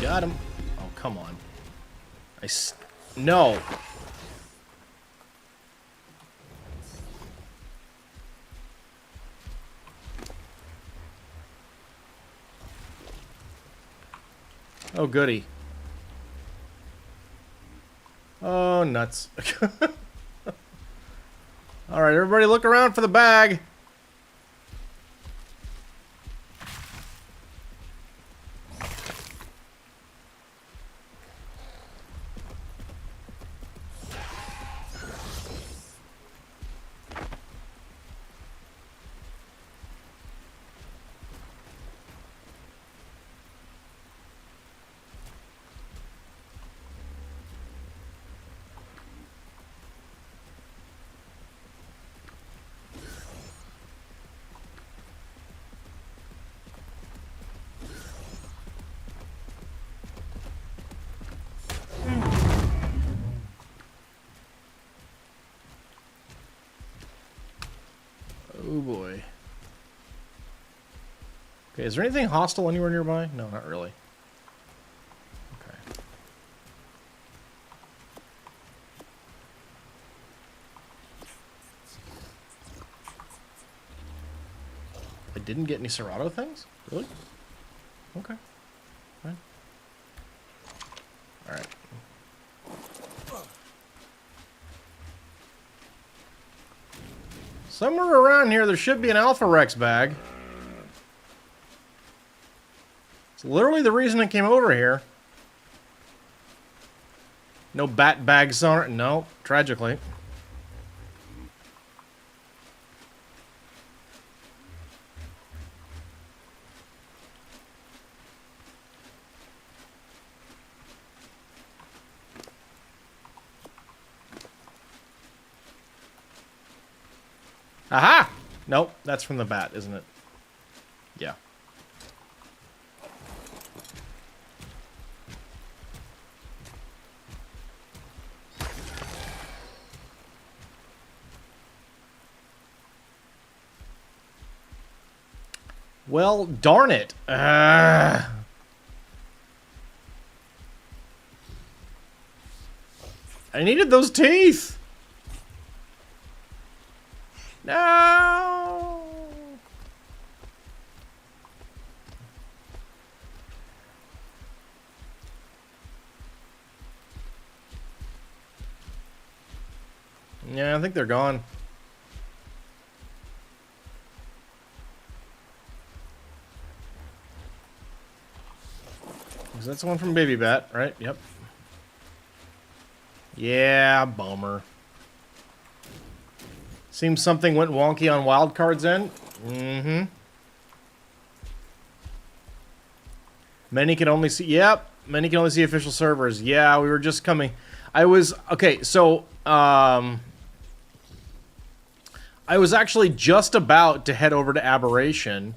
Got him. Oh, come on. No. Oh, goody. Oh, nuts. Alright, everybody look around for the bag. Oh boy. Okay, is there anything hostile anywhere nearby? No, not really. Okay. I didn't get any Serato things? Really? Okay. Fine. Alright. Somewhere around here, there should be an Alpha Rex bag. It's literally the reason I came over here. No bat bags on it. No, tragically. Aha! Nope, that's from the bat, isn't it? Yeah. Well, darn it. I needed those teeth. No. Yeah, I think they're gone. That's the one from Baby Bat, right? Yep. Yeah, bummer. Seems something went wonky on Wildcard's end. Mm-hmm. Many can only see... Yep. Many can only see official servers. Yeah, we were just coming... I was... Okay, so... I was actually just about to head over to Aberration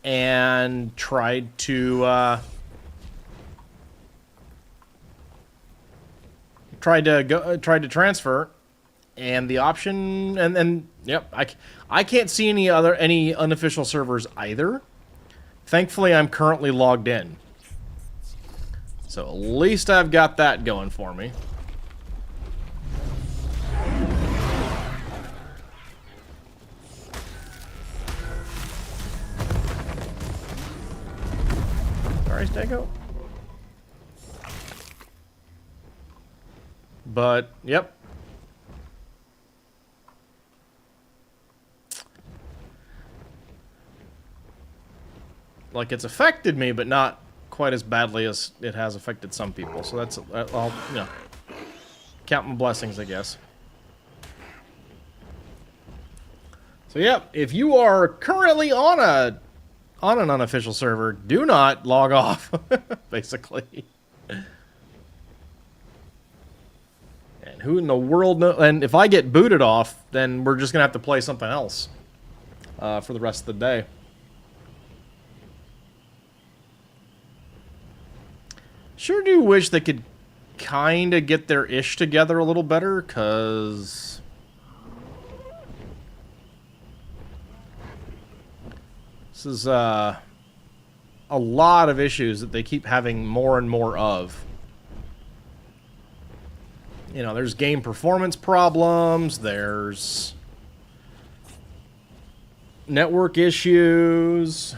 and tried to... tried to transfer, and the option... And yep, I can't see any unofficial servers either. Thankfully, I'm currently logged in. So at least I've got that going for me. Price Dago. But, yep. Like, it's affected me, but not quite as badly as it has affected some people. So that's, I'll, you know, count my blessings, I guess. So, yep, if you are currently on an unofficial server, do not log off, basically. And who in the world knows? And if I get booted off, then we're just going to have to play something else for the rest of the day. Sure do wish they could kind of get their ish together a little better, because this is a lot of issues that they keep having more and more of. You know, there's game performance problems, there's network issues.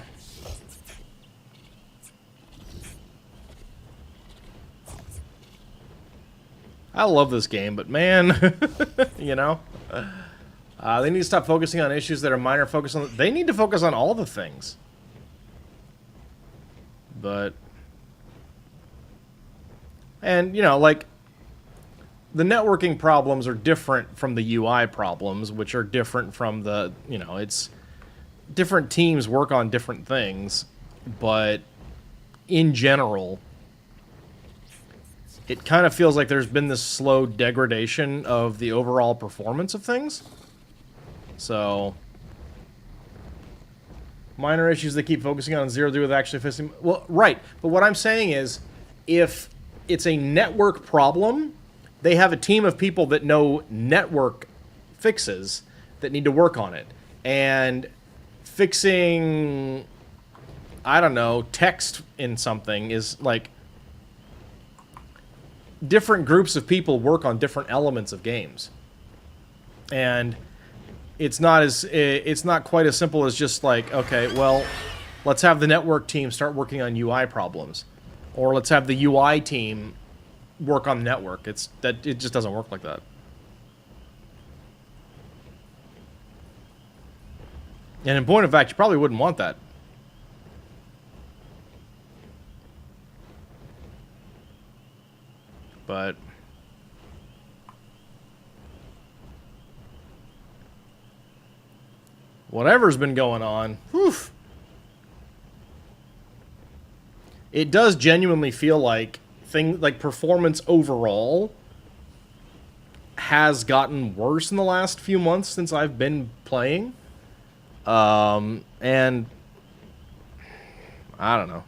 I love this game, but man, you know, they need to stop focusing on issues that are minor. They need to focus on all the things. But, and you know, like, the networking problems are different from the UI problems, which are different from the, you know, it's different teams work on different things, but in general, it kind of feels like there's been this slow degradation of the overall performance of things. So, minor issues they keep focusing on zero to do with actually fixing. Well, right. But what I'm saying is, if it's a network problem, they have a team of people that know network fixes that need to work on it. And fixing, I don't know, text in something is like, different groups of people work on different elements of games, and it's not quite as simple as just like, okay, well, let's have the network team start working on UI problems, or let's have the UI team work on the network. It just doesn't work like that. And in point of fact, you probably wouldn't want that. But whatever's been going on, whew, it does genuinely feel like performance overall has gotten worse in the last few months since I've been playing. And I don't know.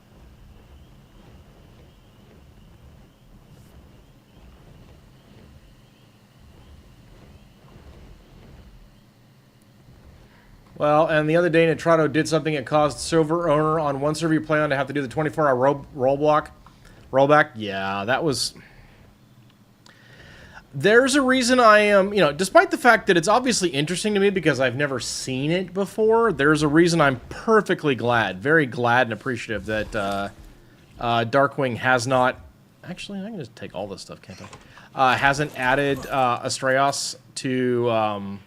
Well, and the other day, Nitrado did something that caused server owner on one server you play on to have to do the 24-hour rollback. Yeah, that was... There's a reason I am, you know, despite the fact that it's obviously interesting to me because I've never seen it before, there's a reason I'm perfectly glad, very glad and appreciative that Darkwing has not... Actually, I can just take all this stuff, can't I? Hasn't added Astraeos to...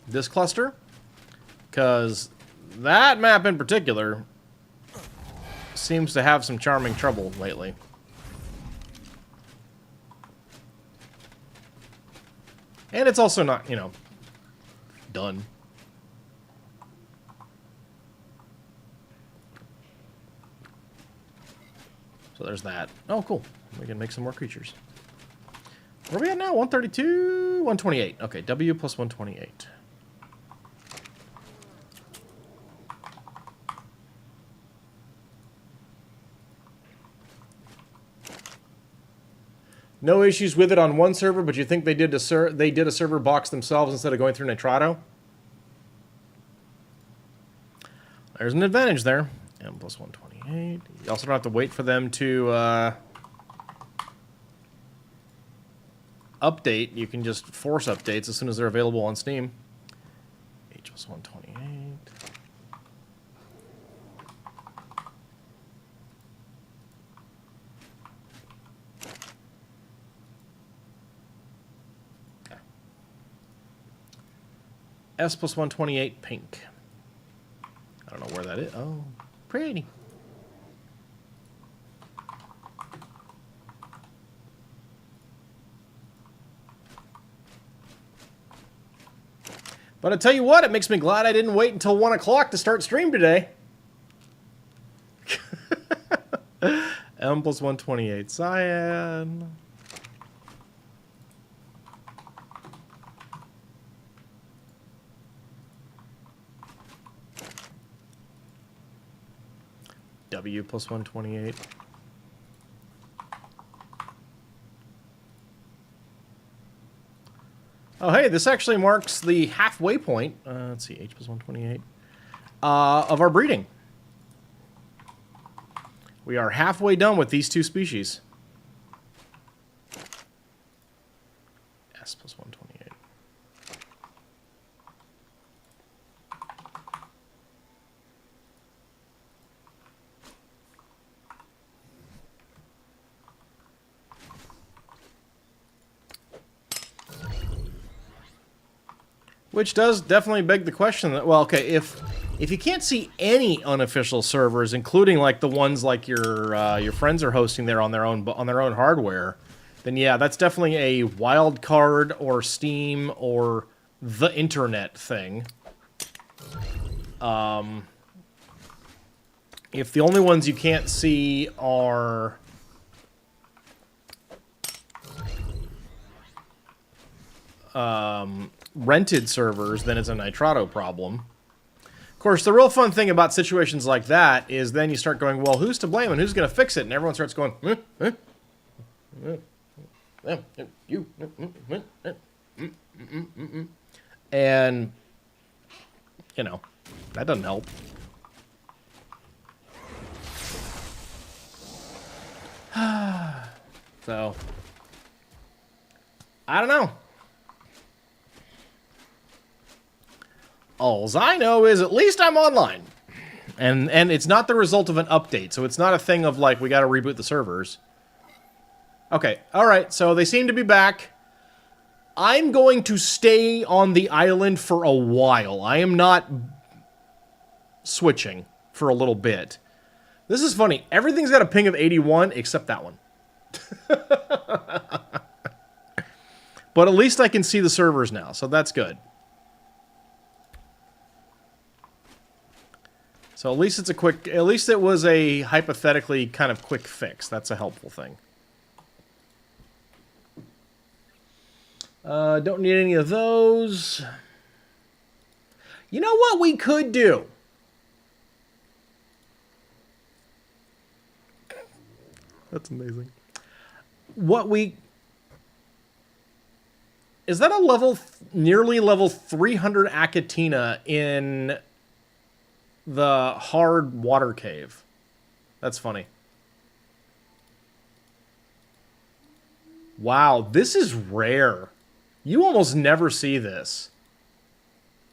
this cluster, because that map in particular seems to have some charming trouble lately. And it's also not, you know, done. So there's that. Oh, cool. We can make some more creatures. Where are we at now? 132? 128. Okay, W plus 128. No issues with it on one server, but you think they did a server box themselves instead of going through Nitrado? There's an advantage there. M plus 128. You also don't have to wait for them to update. You can just force updates as soon as they're available on Steam. H plus 128. S plus 128 pink. I don't know where that is. Oh, pretty. But I tell you what, it makes me glad I didn't wait until 1 o'clock to start stream today. M plus 128 cyan. W plus 128. Oh, hey, this actually marks the halfway point. Let's see, H plus 128 of our breeding. We are halfway done with these two species. S plus 128. Which does definitely beg the question that, well, okay, if you can't see any unofficial servers, including like the ones like your friends are hosting there on their own hardware, then yeah, that's definitely a wild card or Steam or the internet thing. If the only ones you can't see are rented servers, then it's a Nitrado problem. Of course, the real fun thing about situations like that is then you start going, well, who's to blame and who's going to fix it? And everyone starts going, you. And, you know, that doesn't help. So, I don't know. Alls I know is at least I'm online. And it's not the result of an update, so it's not a thing of like, we gotta reboot the servers. Okay, alright, so they seem to be back. I'm going to stay on the island for a while. I am not switching for a little bit. This is funny. Everything's got a ping of 81 except that one. But at least I can see the servers now, so that's good. So at least it's a quick, at least it was a hypothetically kind of quick fix. That's a helpful thing. Don't need any of those. You know what we could do? That's amazing. What we... Is that a level, nearly level 300 Achatina in the hard water cave? That's funny. Wow, this is rare. You almost never see this.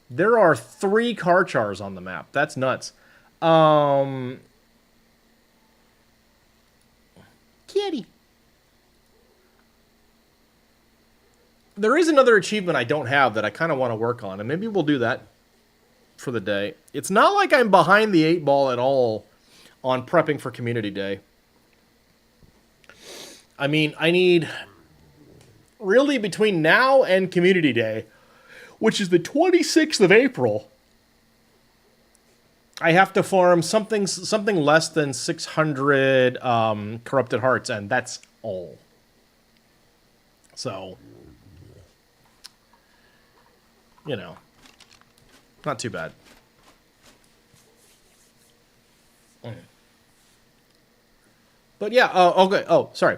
There are 3 Karchars on the map. That's nuts. Kitty. There is another achievement I don't have that I kind of want to work on, and maybe we'll do that for the day. It's not like I'm behind the 8 ball at all on prepping for Community Day. I mean, I need... really, between now and Community Day, which is the 26th of April, I have to farm something less than 600 corrupted hearts, and that's all. So, you know, not too bad. But yeah, okay. Oh, sorry.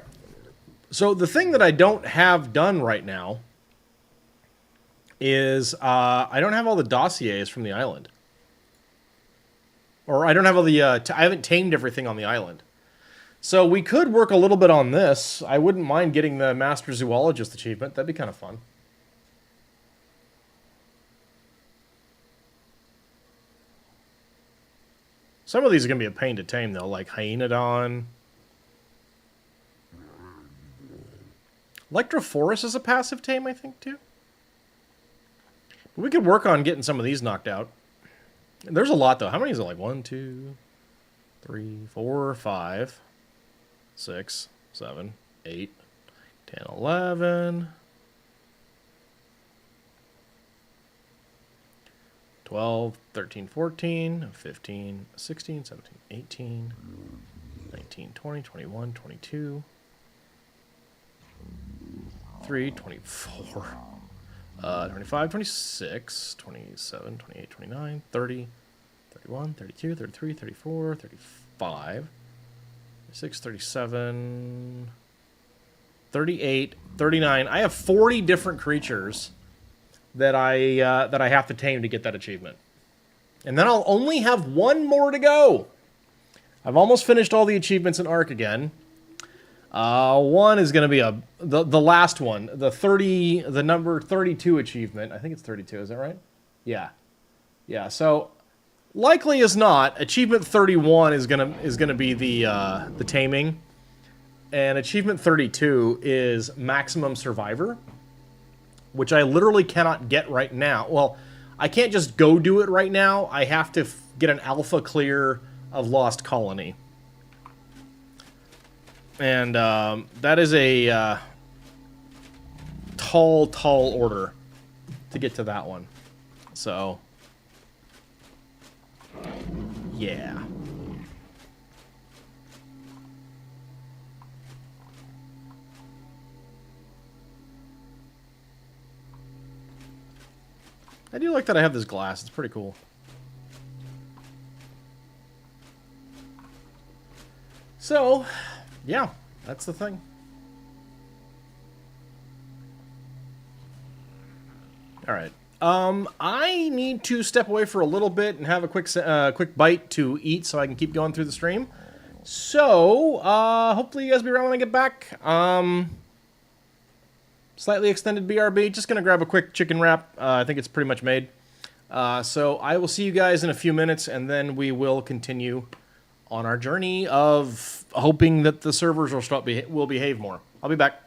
So the thing that I don't have done right now is I don't have all the dossiers from the island. Or I don't have all the... I haven't tamed everything on the island. So we could work a little bit on this. I wouldn't mind getting the Master Zoologist achievement. That'd be kind of fun. Some of these are going to be a pain to tame, though, like Hyenodon. Electrophorus is a passive tame, I think, too. We could work on getting some of these knocked out. There's a lot, though. How many is it? Like 1, 2, 3, 4, 5, 6, 7, 8, 10, 11, 12, 13, 14, 15, 16, 17, 18, 19, 20, 21, 22, 3, 24, 25, 26, 27, 28, 29, 30, 31, 32, 33, 34, 35, 36, 37, 38, 39. I have 40 different creatures that I have to tame to get that achievement. And then I'll only have one more to go. I've almost finished all the achievements in Arc again. One is going to be the last one, the number 32 achievement. I think it's 32, is that right? Yeah. Yeah, so likely as not, achievement 31 is going to be the taming. And achievement 32 is maximum survivor, which I literally cannot get right now. Well, I can't just go do it right now. I have to get an alpha clear of Lost Colony. And that is a tall order to get to that one. So, yeah. I do like that I have this glass. It's pretty cool. So, yeah, that's the thing. All right. I need to step away for a little bit and have a quick bite to eat so I can keep going through the stream. So, hopefully you guys be around when I get back. Slightly extended BRB. Just going to grab a quick chicken wrap. I think it's pretty much made. So I will see you guys in a few minutes, and then we will continue on our journey of hoping that the servers will behave more. I'll be back.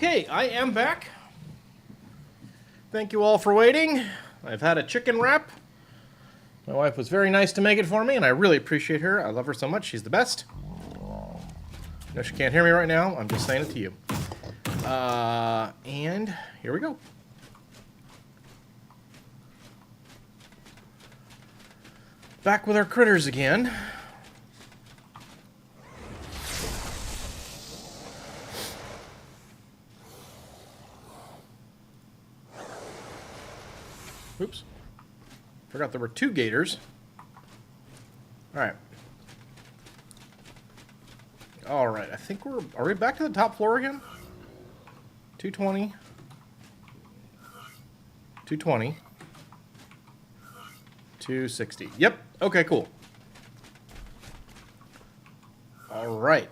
Okay, I am back. Thank you all for waiting. I've had a chicken wrap. My wife was very nice to make it for me, and I really appreciate her. I love her so much. She's the best. No, she can't hear me right now. I'm just saying it to you. And here we go. Back with our critters again. Oops. Forgot there were 2 gators. Alright. Alright, I think are we back to the top floor again? 220. 220. 260. Yep. Okay, cool. Alright.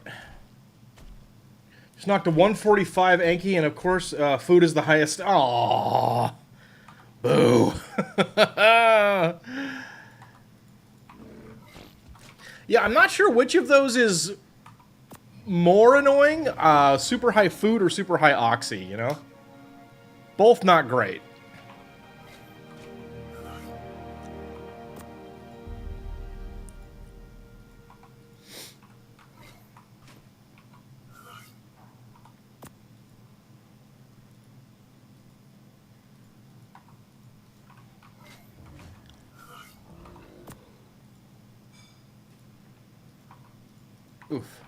Just knocked a 145 Anki, and of course, food is the highest. Aww. Boo. Yeah, I'm not sure which of those is more annoying, super high food or super high oxy, you know? Both not great. Oof.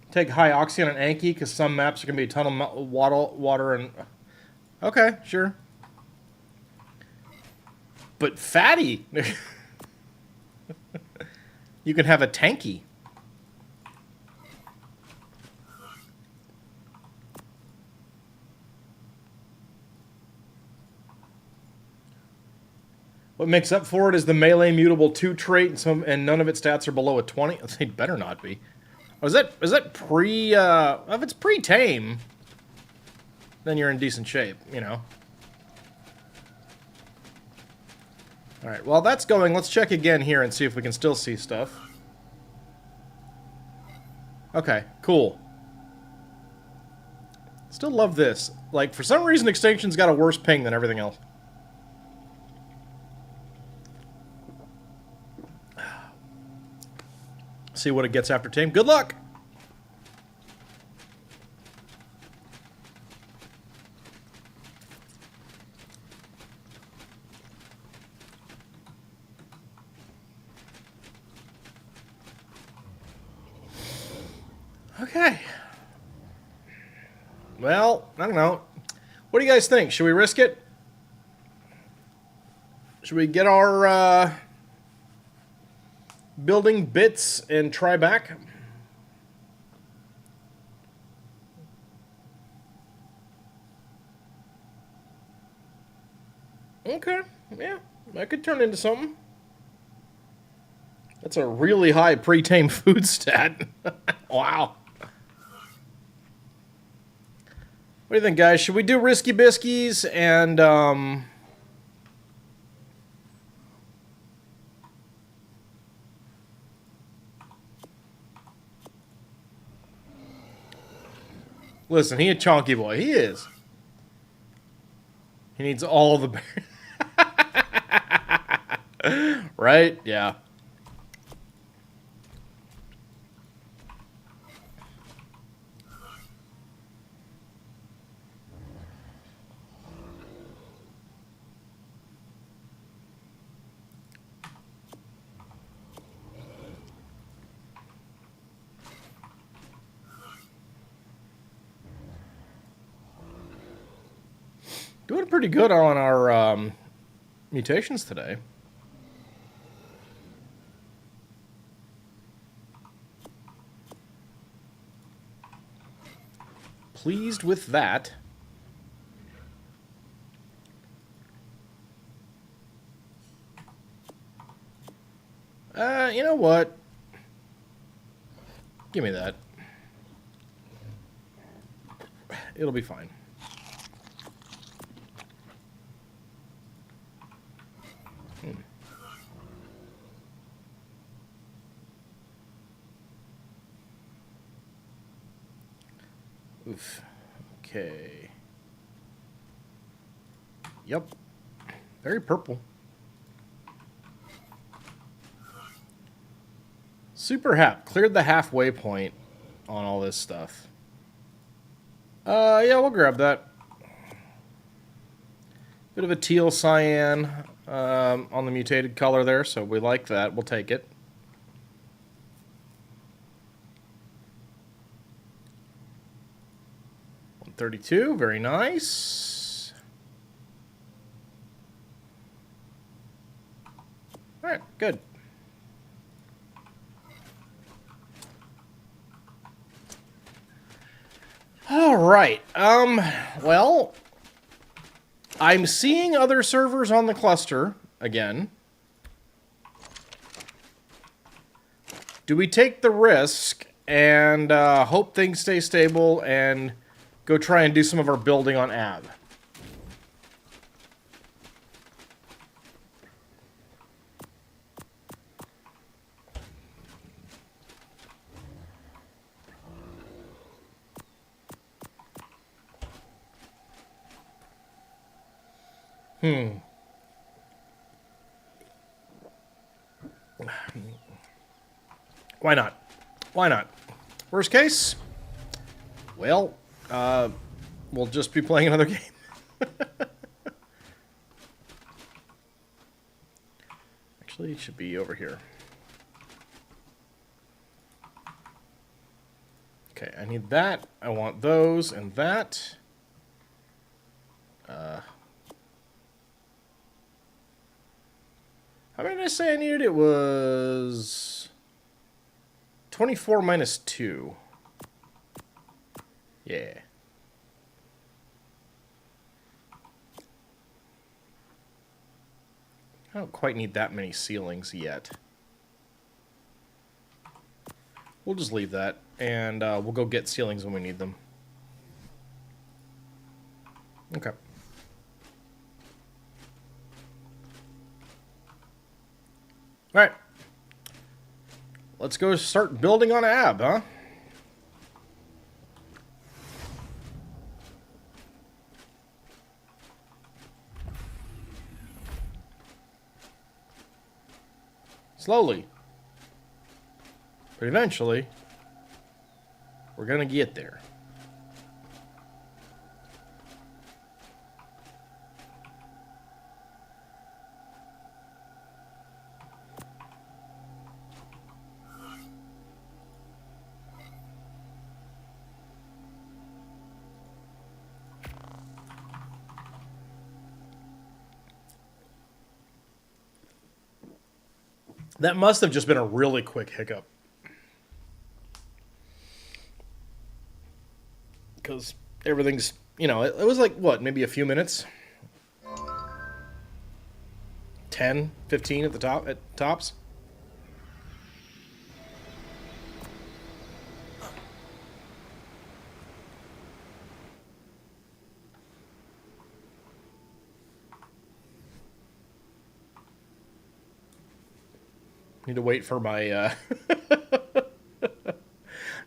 Take high oxy on an Anki because some maps are going to be a ton of water and... Okay, sure. But fatty! You can have a tanky. What makes up for it is the melee mutable 2 trait, and none of its stats are below a 20. They better not be. Oh, is that pre? If it's pre-tame, then you're in decent shape, you know. All right. Well, that's going. Let's check again here and see if we can still see stuff. Okay. Cool. Still love this. Like, for some reason, Extinction's got a worse ping than everything else. See what it gets after tame. Good luck! Okay. Well, I don't know. What do you guys think? Should we risk it? Should we get our building bits and try back? Okay, yeah, that could turn into something. That's a really high pre-tame food stat. Wow. What do you think, guys? Should we do Risky Biskies and, Listen, he a chonky boy. He is. He needs all the... Right? Yeah. Doing pretty good on our mutations today. Pleased with that. You know what? Give me that. It'll be fine. save. Okay. Yep. Very purple. Super hap. Cleared the halfway point on all this stuff. Yeah, we'll grab that. Bit of a teal cyan on the mutated color there, so we like that. We'll take it. $132, very nice. All right, good. All right. Well, I'm seeing other servers on the cluster again. Do we take the risk and hope things stay stable and go try and do some of our building on AB? Why not? Why not? Worst case, well, we'll just be playing another game. Actually, it should be over here. Okay, I need that. I want those and that. How many did I say I needed? It was 24 minus 2. Yeah. I don't quite need that many ceilings yet. We'll just leave that, and we'll go get ceilings when we need them. Okay. All right. Let's go start building on AB, huh? Slowly. But eventually, we're going to get there. That must have just been a really quick hiccup. Because everything's, you know, it was like, what, maybe a few minutes? 10, 15 at the top, at tops? Need to wait for my,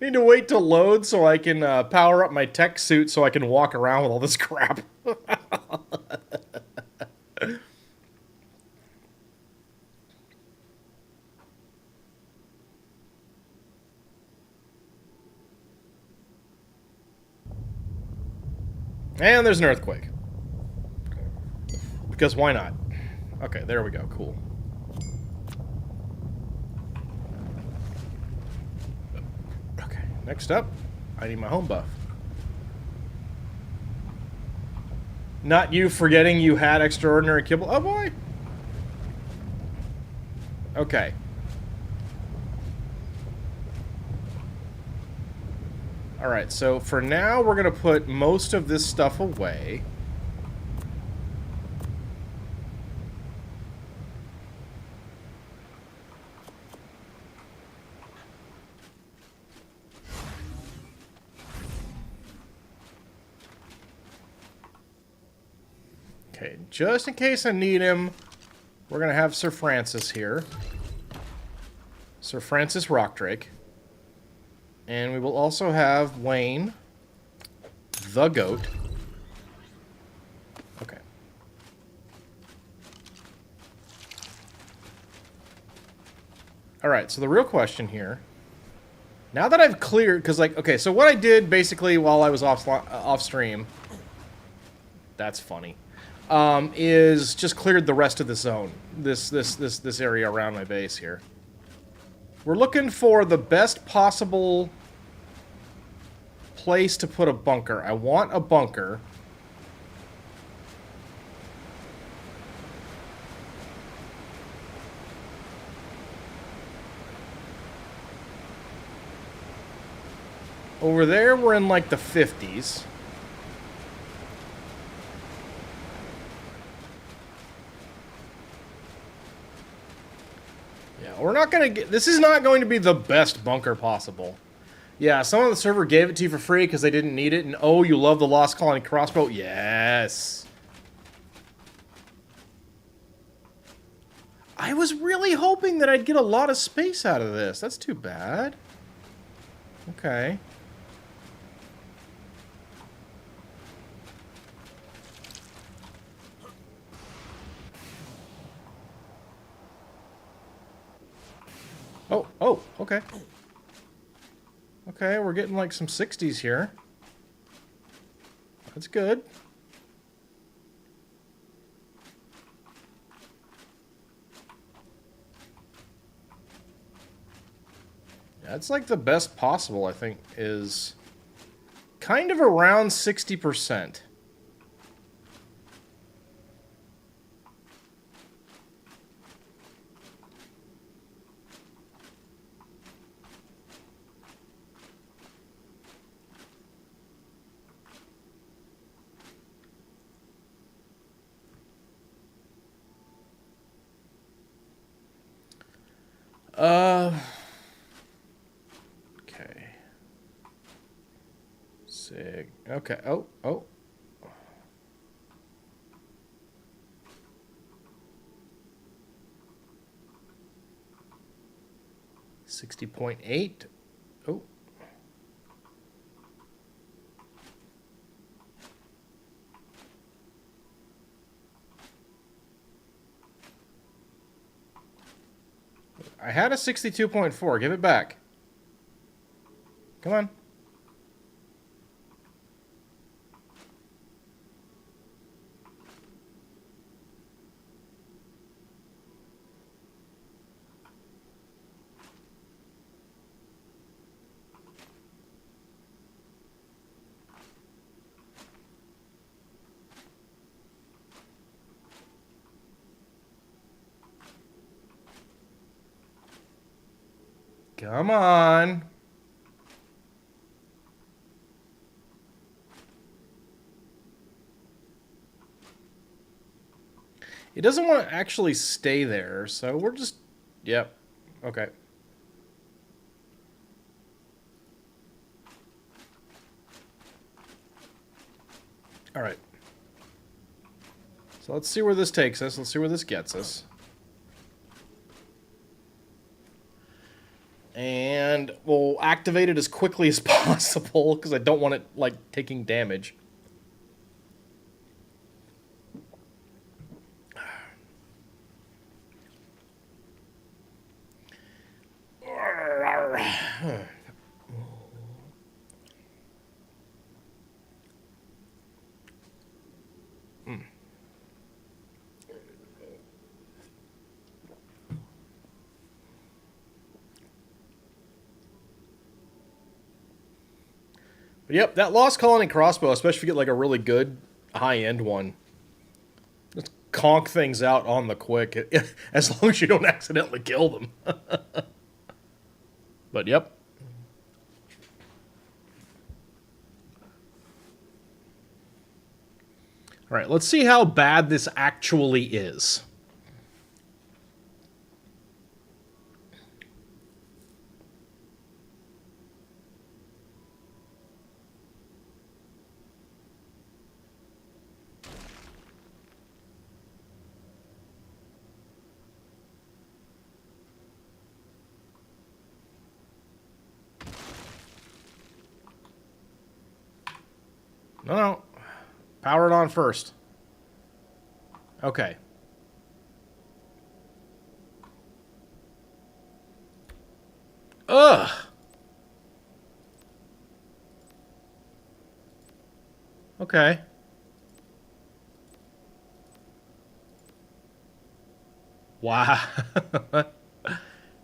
need to wait to load so I can power up my tech suit so I can walk around with all this crap. And there's an earthquake. Because why not? Okay, there we go. Cool. Next up, I need my home buff. Not you forgetting you had extraordinary kibble. Oh boy. Okay. Alright, so for now we're going to put most of this stuff away. Okay, just in case I need him, we're going to have Sir Francis here. Sir Francis Rockdrake. And we will also have Wayne the goat. Okay. Alright, so the real question here... Now that I've cleared... Because, like, okay, so what I did, basically, while I was off stream... That's funny. Is just cleared the rest of the zone. This area around my base here. We're looking for the best possible place to put a bunker. I want a bunker. Over there, we're in, like, the 50s. Yeah, we're not gonna get... This is not going to be the best bunker possible. Yeah, some of the server gave it to you for free because they didn't need it, and oh, you love the Lost Colony crossbow? Yes! I was really hoping that I'd get a lot of space out of this. That's too bad. Okay. Oh, okay. Okay, we're getting like some 60s here. That's good. That's like the best possible, I think, is kind of around 60%. Okay. Sig. Okay. Oh. 60.8. Oh. I had a 62.4. Give it back. Come on. Come on. It doesn't want to actually stay there, so we're just... Yep. Okay. Alright. So let's see where this takes us. Let's see where this gets us. And we'll activate it as quickly as possible, because I don't want it, like, taking damage. But yep, that Lost Colony crossbow, especially if you get like a really good high-end one, just conk things out on the quick, as long as you don't accidentally kill them. But yep. All right, let's see how bad this actually is. No, no. Power it on first. Okay. Ugh! Okay. Wow.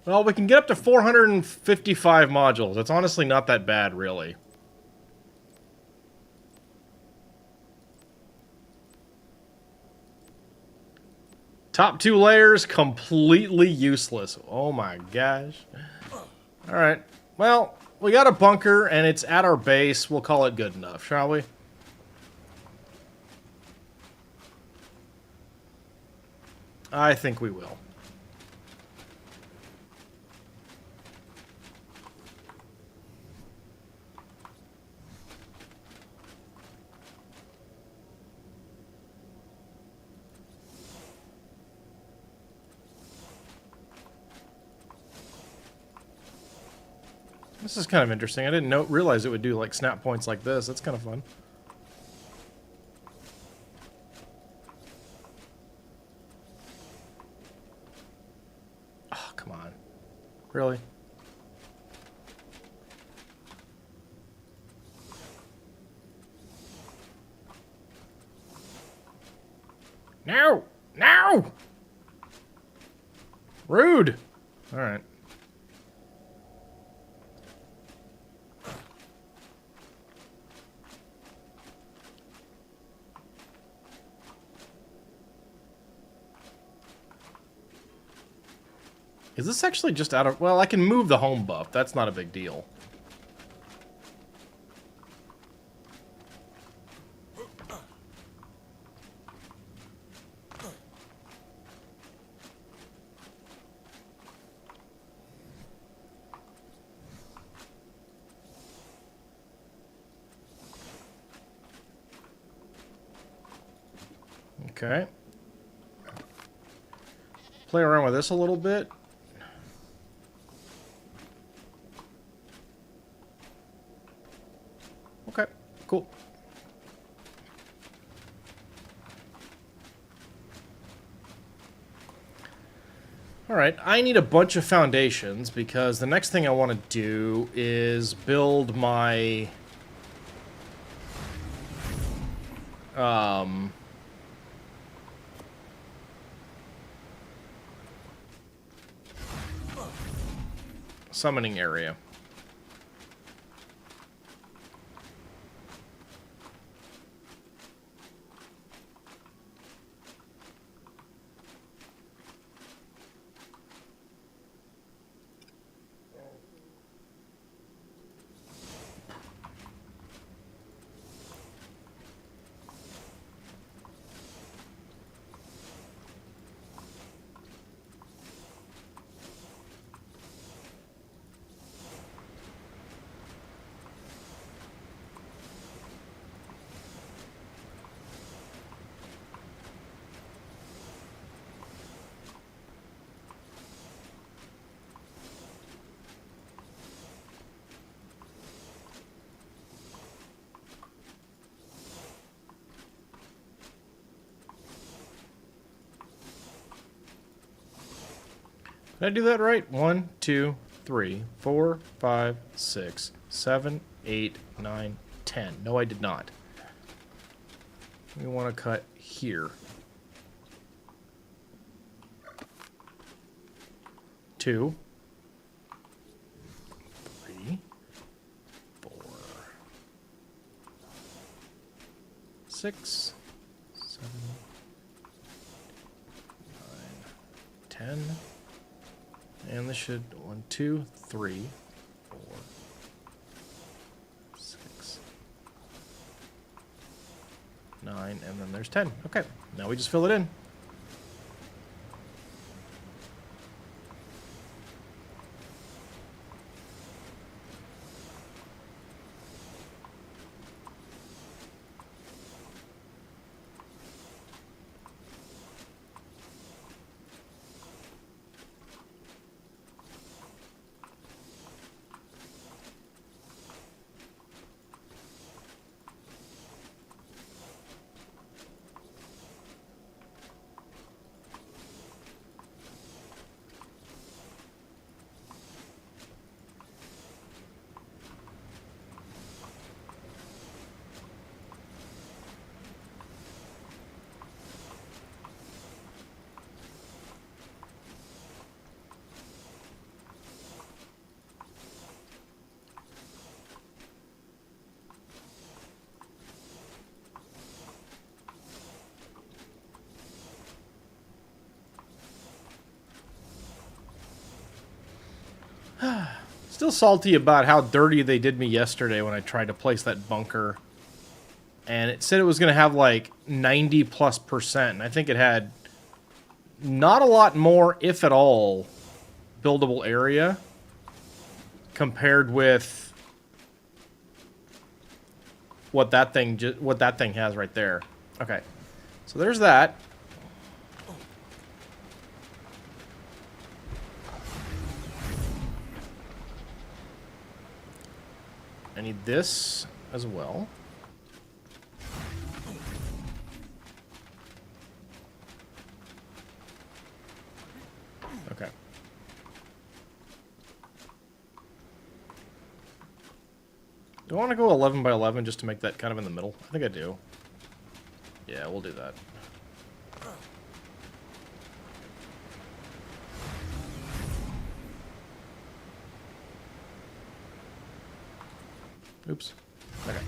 Well, we can get up to 455 modules. It's honestly not that bad, really. Top 2 layers, completely useless. Oh my gosh. Alright. Well, we got a bunker, and it's at our base. We'll call it good enough, shall we? I think we will. This is kind of interesting. I didn't realize it would do like snap points like this. That's kind of fun. Oh, come on. Really? No! No! Rude! Alright. Is this actually just out of... Well, I can move the home buff. That's not a big deal. Okay. Play around with this a little bit. Okay, cool. Alright, I need a bunch of foundations because the next thing I want to do is build my... summoning area. Did I do that right? 1, 2, 3, 4, 5, 6, 7, 8, 9, 10. No, I did not. We want to cut here. 2, 3, 4, 6, 7, 9, 10. And this should 1, 2, 3, 4, 6, 9, and then there's 10. Okay, now we just fill it in. Still salty about how dirty they did me yesterday when I tried to place that bunker. And it said it was going to have like 90+%. And I think it had not a lot more, if at all, buildable area compared with what that thing has right there. Okay. So there's that. I need this as well. Okay. Do I want to go 11 by 11 just to make that kind of in the middle? I think I do. Yeah, we'll do that. Oops. Okay.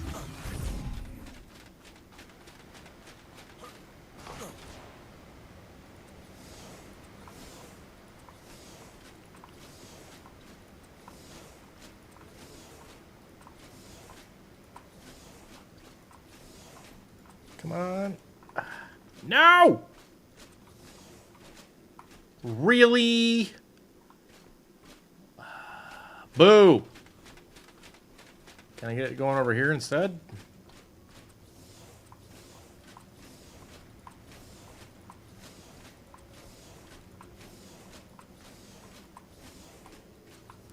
Come on. No! Really? Boo! Can I get it going over here instead?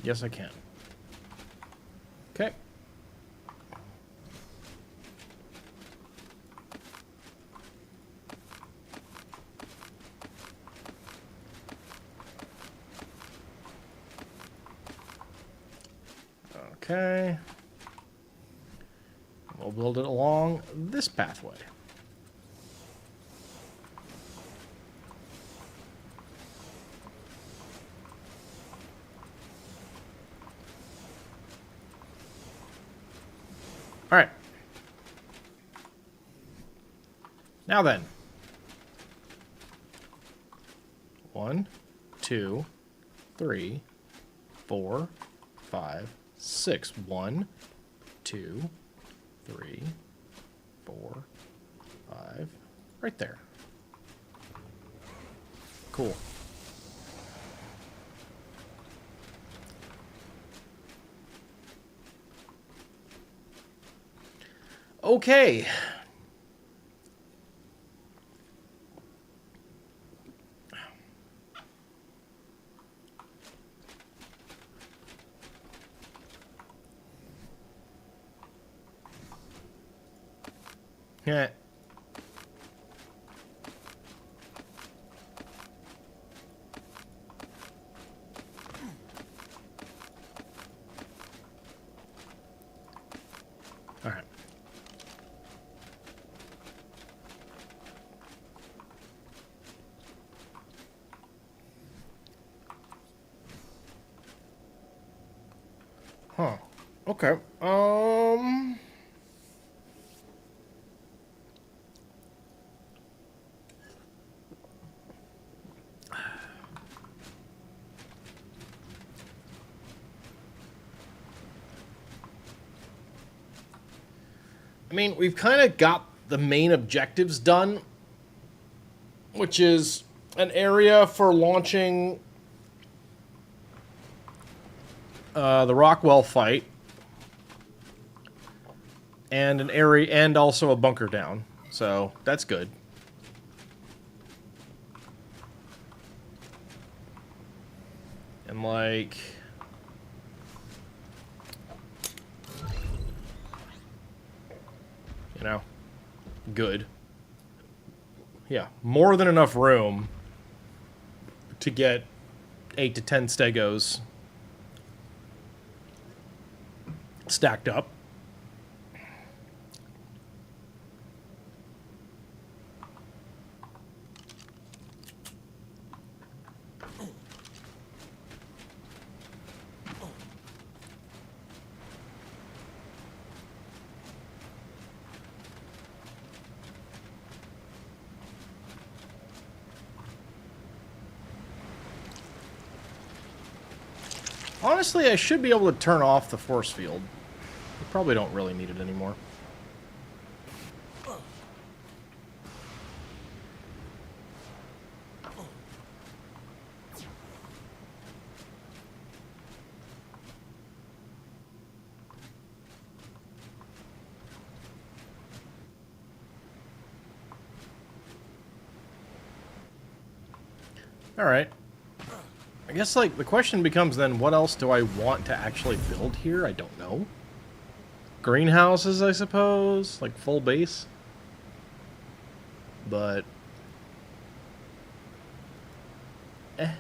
Yes, I can. Okay. Okay. We'll build it along this pathway. All right. Now then. 1, 2, 3, 4, 5, 6. 1, 2, 3, 4, 5. Right there. Cool. Okay. Yeah. All right. Huh. Okay. I mean, we've kind of got the main objectives done, which is an area for launching the Rockwell fight, and an area, and also a bunker down. So that's good. And like, you know, good. Yeah, more than enough room to get 8 to 10 stegos stacked up. Honestly, I should be able to turn off the force field. We probably don't really need it anymore. Alright. I guess, like, the question becomes then, what else do I want to actually build here? I don't know. Greenhouses, I suppose? Like, full base? But... eh.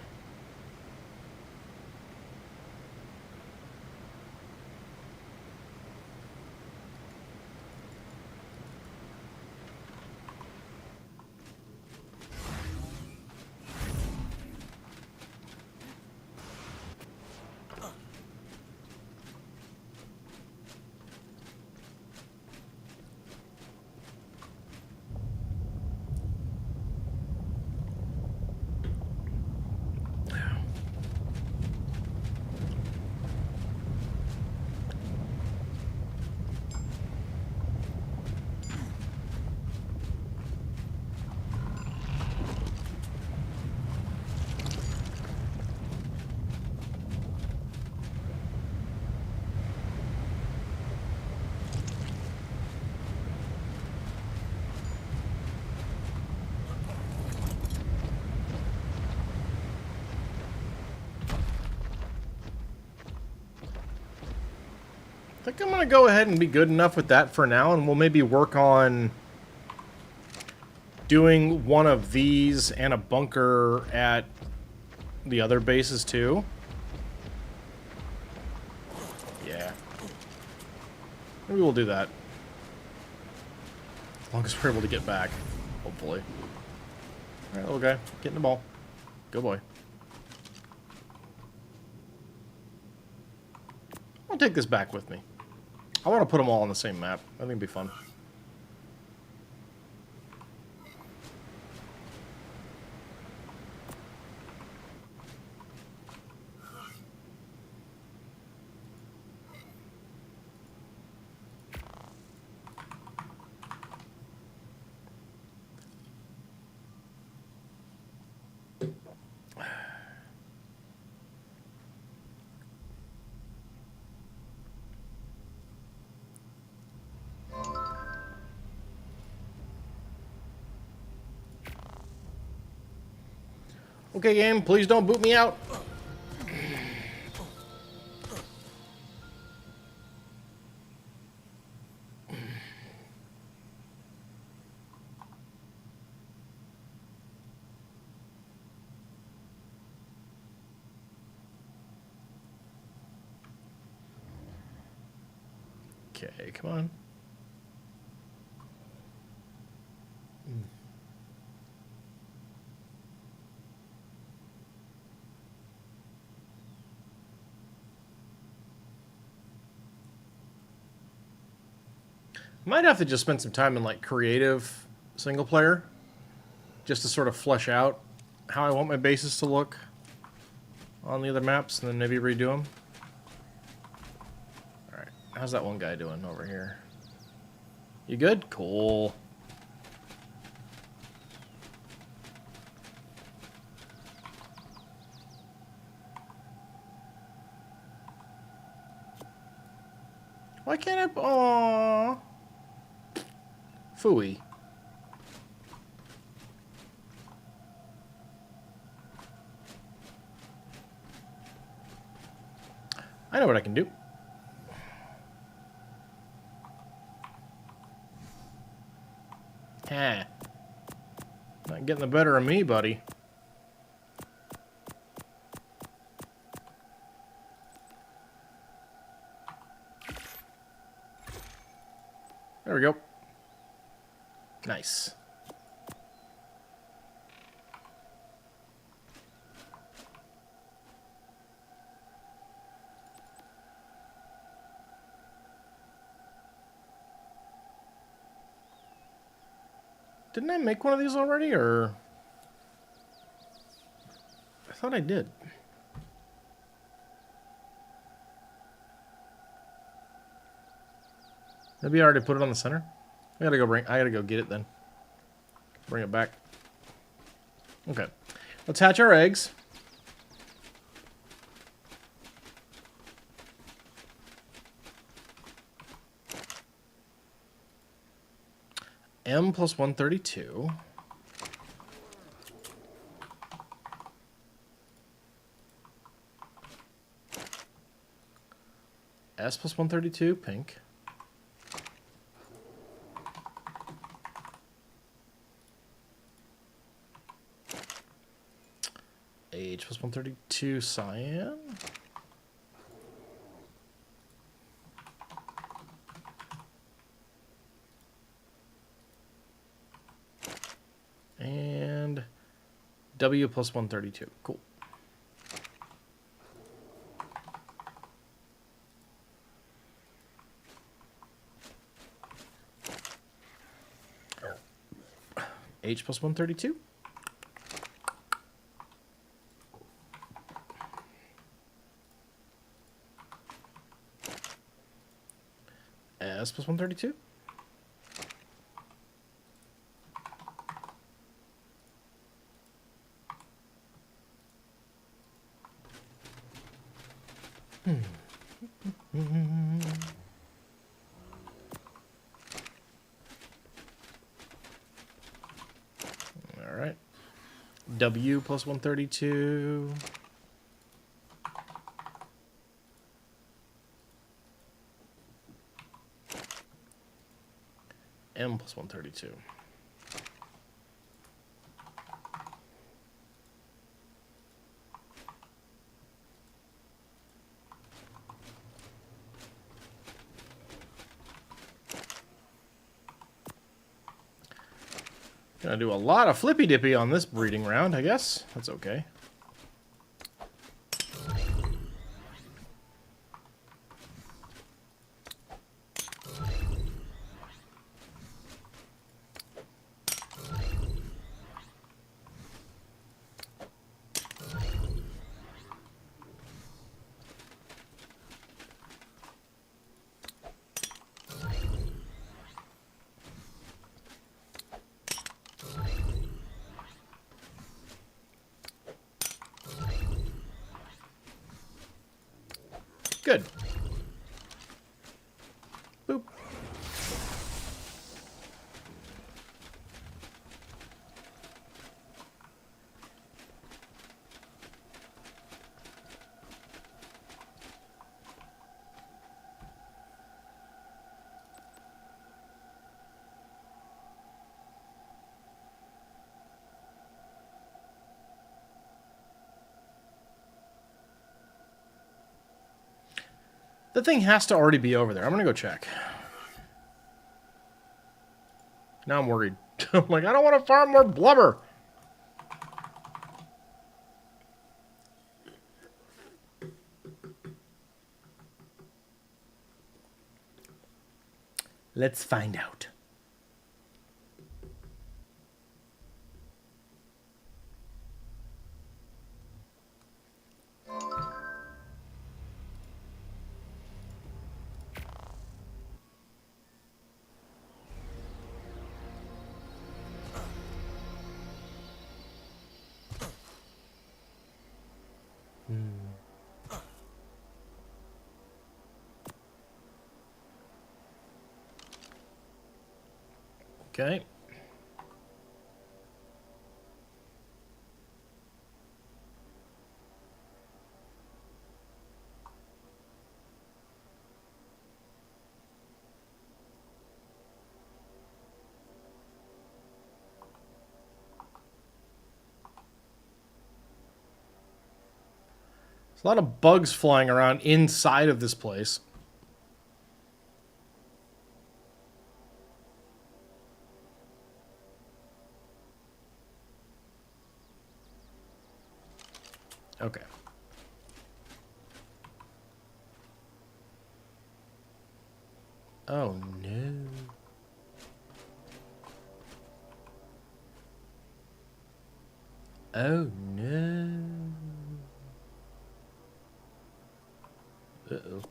I think I'm going to go ahead and be good enough with that for now, and we'll maybe work on doing one of these and a bunker at the other bases too. Yeah. Maybe we'll do that. As long as we're able to get back, hopefully. Alright, little guy, get in the ball. Good boy. I'll take this back with me. I want to put them all on the same map. I think it'd be fun. Okay, game, please don't boot me out. Okay, come on. Might have to just spend some time in, like, creative single player, just to sort of flesh out how I want my bases to look on the other maps, and then maybe redo them. Alright, how's that one guy doing over here? You good? Cool. Why can't I... Aww. Phooey. I know what I can do. Ha. Not getting the better of me, buddy. There we go. Nice. Didn't I make one of these already, or... I thought I did. Maybe I already put it on the center. I gotta go get it then. Bring it back. Okay. Let's hatch our eggs. M plus 132. S plus 132, pink. H plus 132, cyan. And W plus 132. Cool. H plus 132. S plus 132. All right. W plus 132. M plus 132. Gonna do a lot of flippy dippy on this breeding round, I guess. That's okay. Good. Boop. The thing has to already be over there. I'm going to go check. Now I'm worried. I'm like, I don't want to farm more blubber. Let's find out. Okay. There's a lot of bugs flying around inside of this place. Okay. Oh no. Oh no. Uh-oh.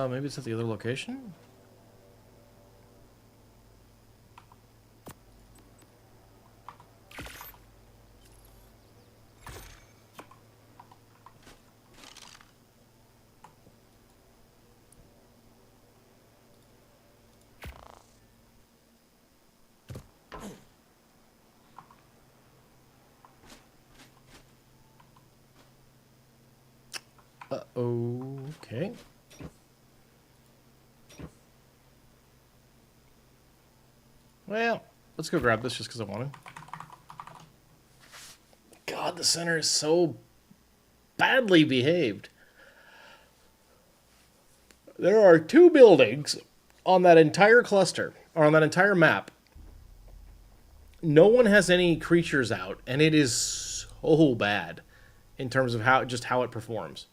Maybe it's at the other location? Okay. Well, let's go grab this just because I want to. God, the center is so badly behaved. There are 2 buildings on that entire cluster, or on that entire map. No one has any creatures out, and it is so bad in terms of how it performs.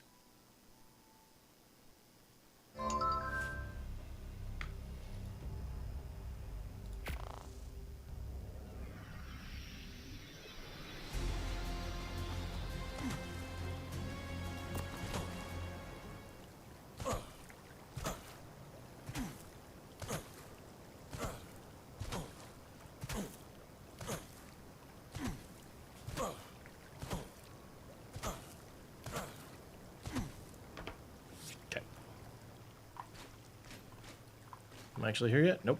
Am I actually here yet? Nope.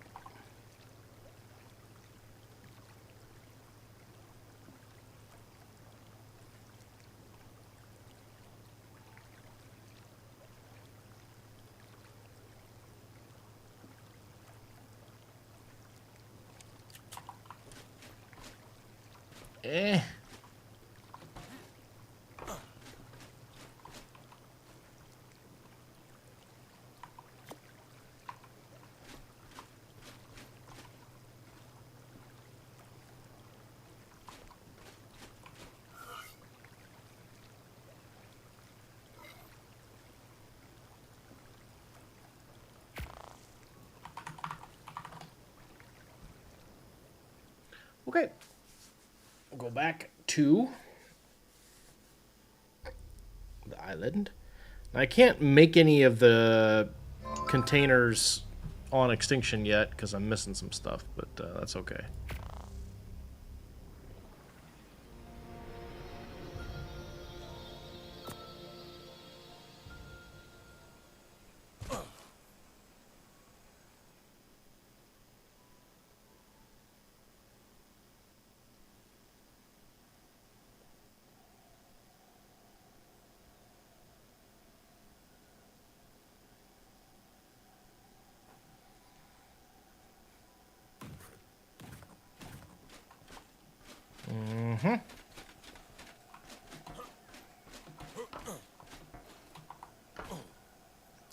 Eh. Okay. We'll go back to the island. I can't make any of the containers on extinction yet because I'm missing some stuff, but that's okay.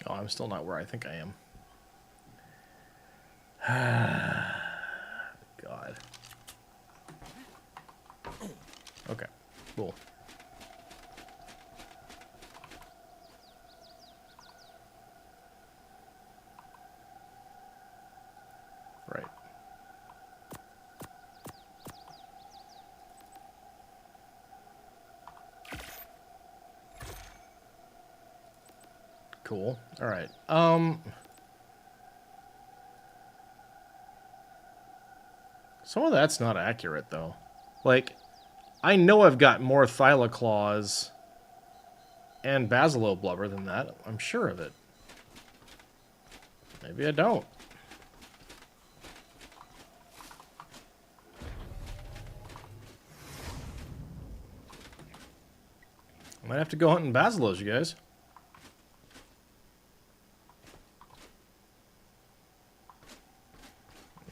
Oh, I'm still not where I think I am. God. Okay, cool. Right. Cool. All right. Some of that's not accurate, though. Like, I know I've got more Thylaclaws and Basilo Blubber than that. I'm sure of it. Maybe I don't. I might have to go hunting Basilos, you guys.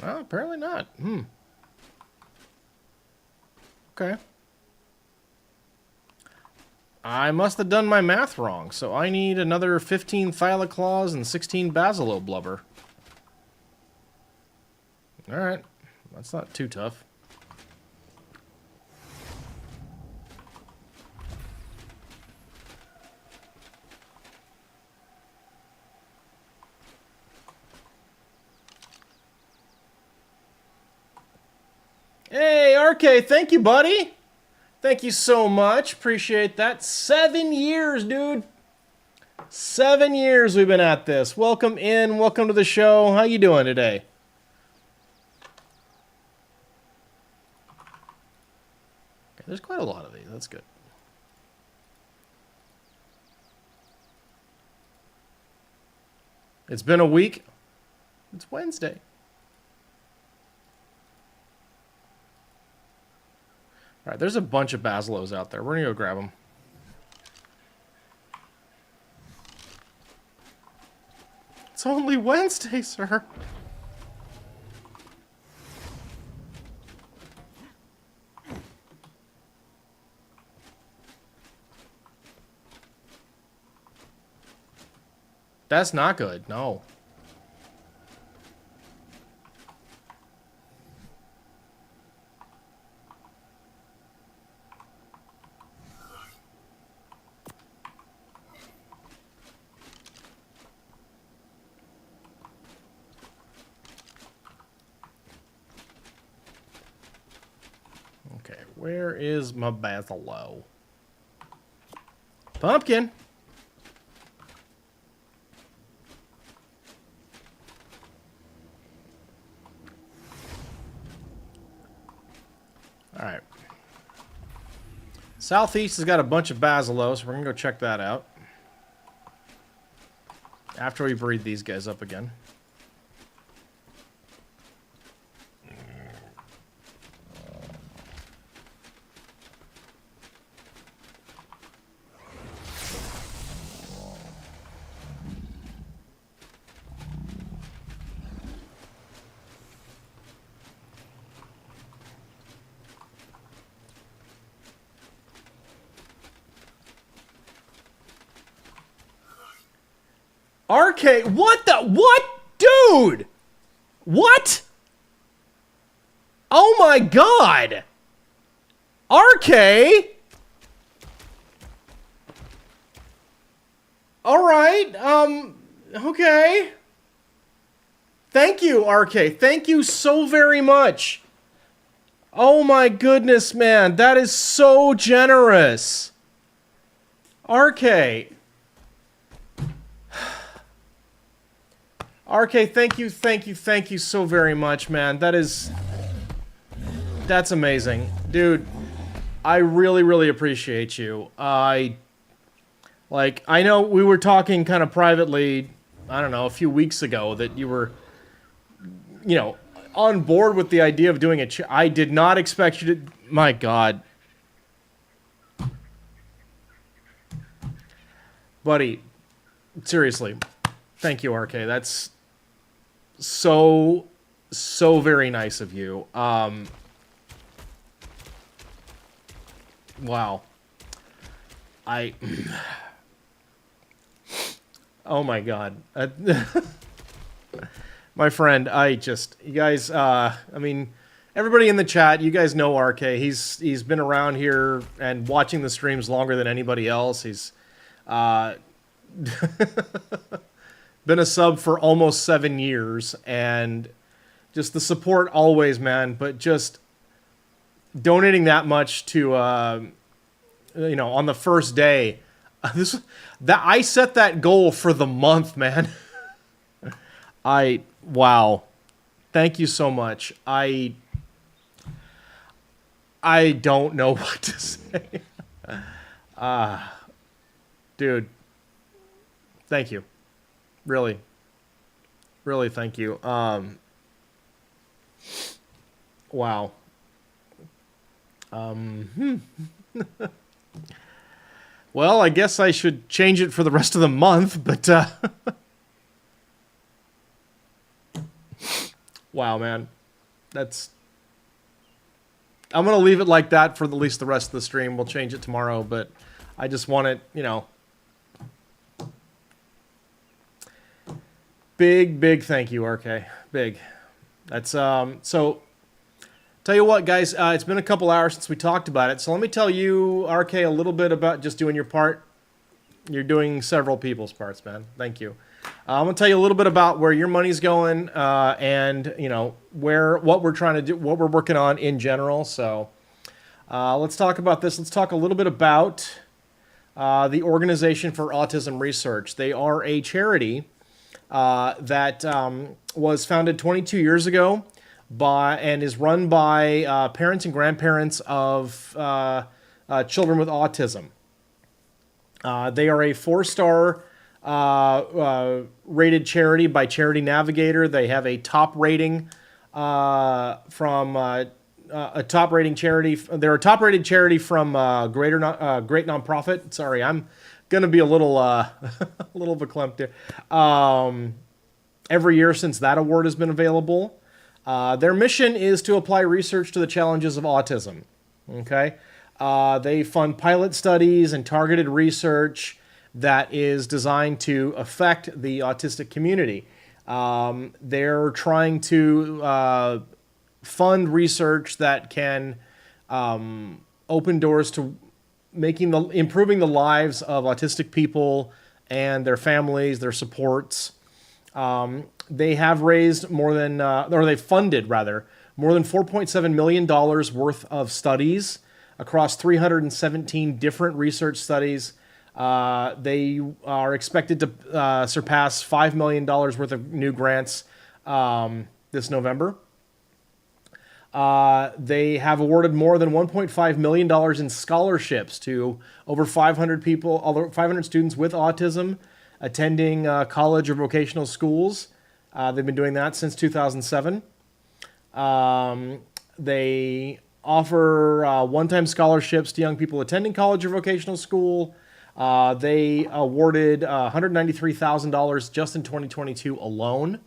No, apparently not. Okay. I must have done my math wrong, so I need another 15 Thylaclaws and 16 Basilo Blubber. Alright. That's not too tough. Hey, RK, thank you, buddy. Thank you so much. Appreciate that. 7 years, dude. 7 years we've been at this. Welcome in. Welcome to the show. How you doing today? Okay, there's quite a lot of these. That's good. It's been a week. It's Wednesday. All right, there's a bunch of Basilos out there. We're going to go grab them. It's only Wednesday, sir. That's not good, no. Okay, where is my Basilo? Pumpkin! Alright. Southeast has got a bunch of Basilos. We're going to go check that out. After we breed these guys up again. RK, what the, what? Dude! What? Oh my god! RK? Alright, okay. Thank you, RK. Thank you so very much. Oh my goodness, man. That is so generous. RK. RK, thank you so very much, man. That's amazing. Dude, I really, really appreciate you. I know we were talking kind of privately, I don't know, a few weeks ago that you were, you know, on board with the idea of doing it. I did not expect you to, my God. Buddy, seriously, thank you, RK. That's so very nice of you. Wow. Oh my God. My friend, you guys, I mean, everybody in the chat, you guys know RK. He's been around here and watching the streams longer than anybody else. He's, been a sub for almost 7 years, and just the support always, man. But just donating that much to, you know, on the first day, I set that goal for the month, man. Wow, thank you so much. I don't know what to say. Dude, thank you. Really, really, thank you. Wow. Well, I guess I should change it for the rest of the month, but wow, man, I'm gonna leave it like that for at least the rest of the stream. We'll change it tomorrow, but I just want it, you know. Big thank you, RK. Big. That's so tell you what, guys, it's been a couple hours since we talked about it. So let me tell you, RK, a little bit about just doing your part. You're doing several people's parts, man. Thank you. I'm gonna tell you a little bit about where your money's going, and you know what we're trying to do, what we're working on in general. So let's talk about this. Let's talk a little bit about the Organization for Autism Research. They are a charity that was founded 22 years ago and is run by parents and grandparents of children with autism. They are a 4-star rated charity by Charity Navigator. They have a top rating from a top rating charity. They're a top rated charity from Great Nonprofit. Sorry, I'm gonna be a little a little verklempt here. Every year since that award has been available, their mission is to apply research to the challenges of autism. Okay, they fund pilot studies and targeted research that is designed to affect the autistic community. They're trying to fund research that can open doors to improving the lives of autistic people and their families, their supports. They have raised they've funded more than $4.7 million worth of studies across 317 different research studies. They are expected to surpass $5 million worth of new grants this November. They have awarded more than $1.5 million in scholarships to over 500 students with autism attending college or vocational schools. They've been doing that since 2007. They offer one-time scholarships to young people attending college or vocational school. They awarded $193,000 just in 2022 alone.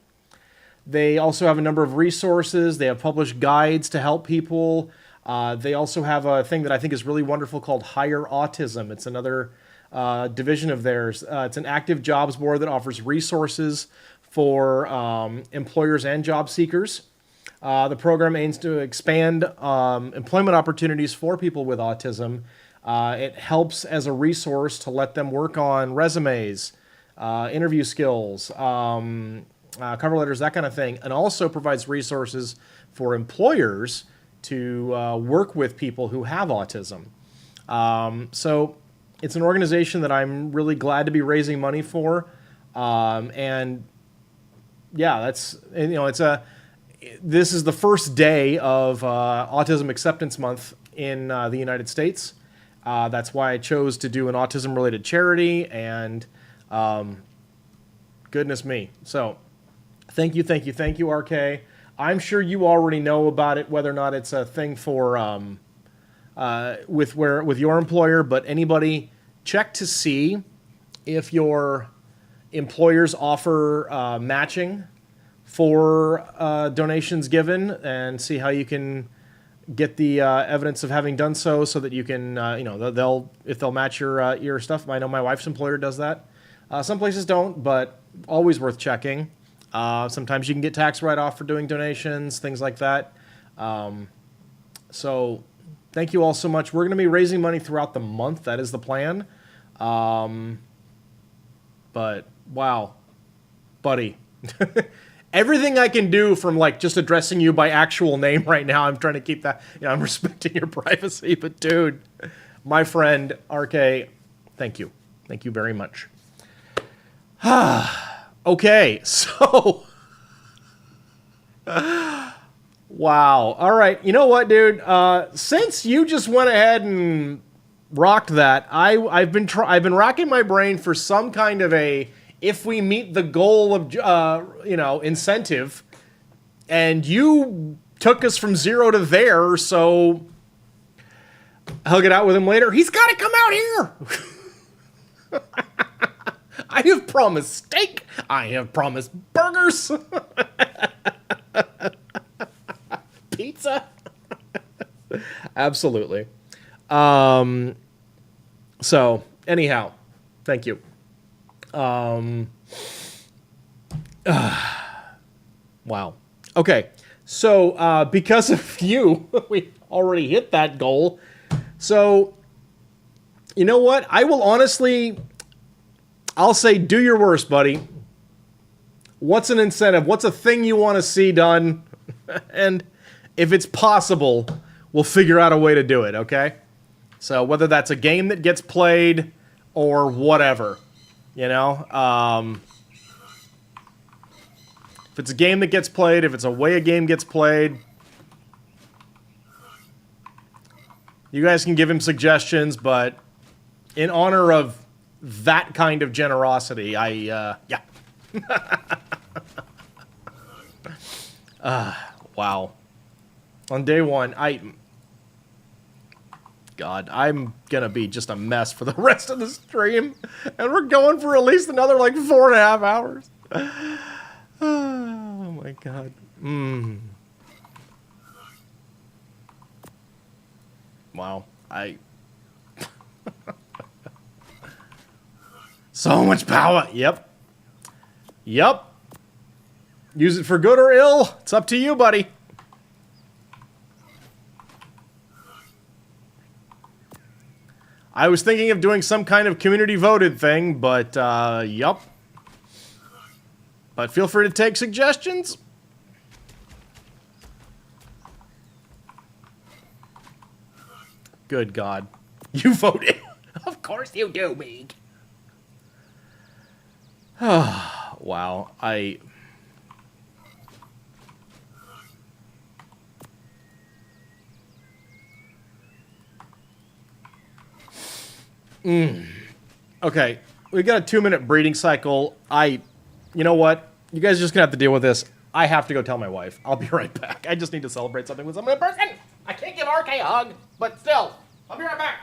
They also have a number of resources. They have published guides to help people. They also have a thing that I think is really wonderful called Higher Autism. It's another division of theirs. It's an active jobs board that offers resources for employers and job seekers. The program aims to expand employment opportunities for people with autism. It helps as a resource to let them work on resumes, interview skills, cover letters, that kind of thing, and also provides resources for employers to work with people who have autism. So it's an organization that I'm really glad to be raising money for, and yeah, this is the first day of Autism Acceptance Month in the United States. That's why I chose to do an autism-related charity, and goodness me. So thank you, RK. I'm sure you already know about it, whether or not it's a thing for with your employer, but anybody, check to see if your employers offer matching for donations given, and see how you can get the evidence of having done so that you can, if they'll match your stuff. I know my wife's employer does that. Some places don't, but always worth checking. Sometimes you can get tax write-off for doing donations, things like that. So thank you all so much. We're going to be raising money throughout the month. That is the plan. But wow, buddy. Everything I can do from like just addressing you by actual name right now, I'm trying to keep that, I'm respecting your privacy, but dude, my friend, RK, thank you. Thank you very much. Okay, so, wow. All right, you know what, dude? Since you just went ahead and rocked that, I've been racking my brain for some kind of a, if we meet the goal of, incentive, and you took us from 0 to there, so hug it out with him later. He's got to come out here. I have promised steak. I have promised burgers. Pizza. Absolutely. So, anyhow, thank you. Wow. Okay. So, because of you, we already hit that goal. So, you know what? I'll say do your worst, buddy. What's an incentive? What's a thing you want to see done? And if it's possible, we'll figure out a way to do it, okay? So whether that's a game that gets played, or whatever. You know? If it's a game that gets played, if it's a way a game gets played, you guys can give him suggestions, but in honor of that kind of generosity, yeah. Wow. On day one, God, I'm gonna be just a mess for the rest of the stream. And we're going for at least another, like, 4.5 hours. Oh, my God. Wow. So much power. Yep. Use it for good or ill. It's up to you, buddy. I was thinking of doing some kind of community voted thing, but, yup. But feel free to take suggestions. Good God. You voted. Of course you do, Meek. Wow. Okay, we got a 2-minute breeding cycle. You know what? You guys are just gonna have to deal with this. I have to go tell my wife. I'll be right back. I just need to celebrate something with some other person. I can't give RK a hug, but still. I'll be right back.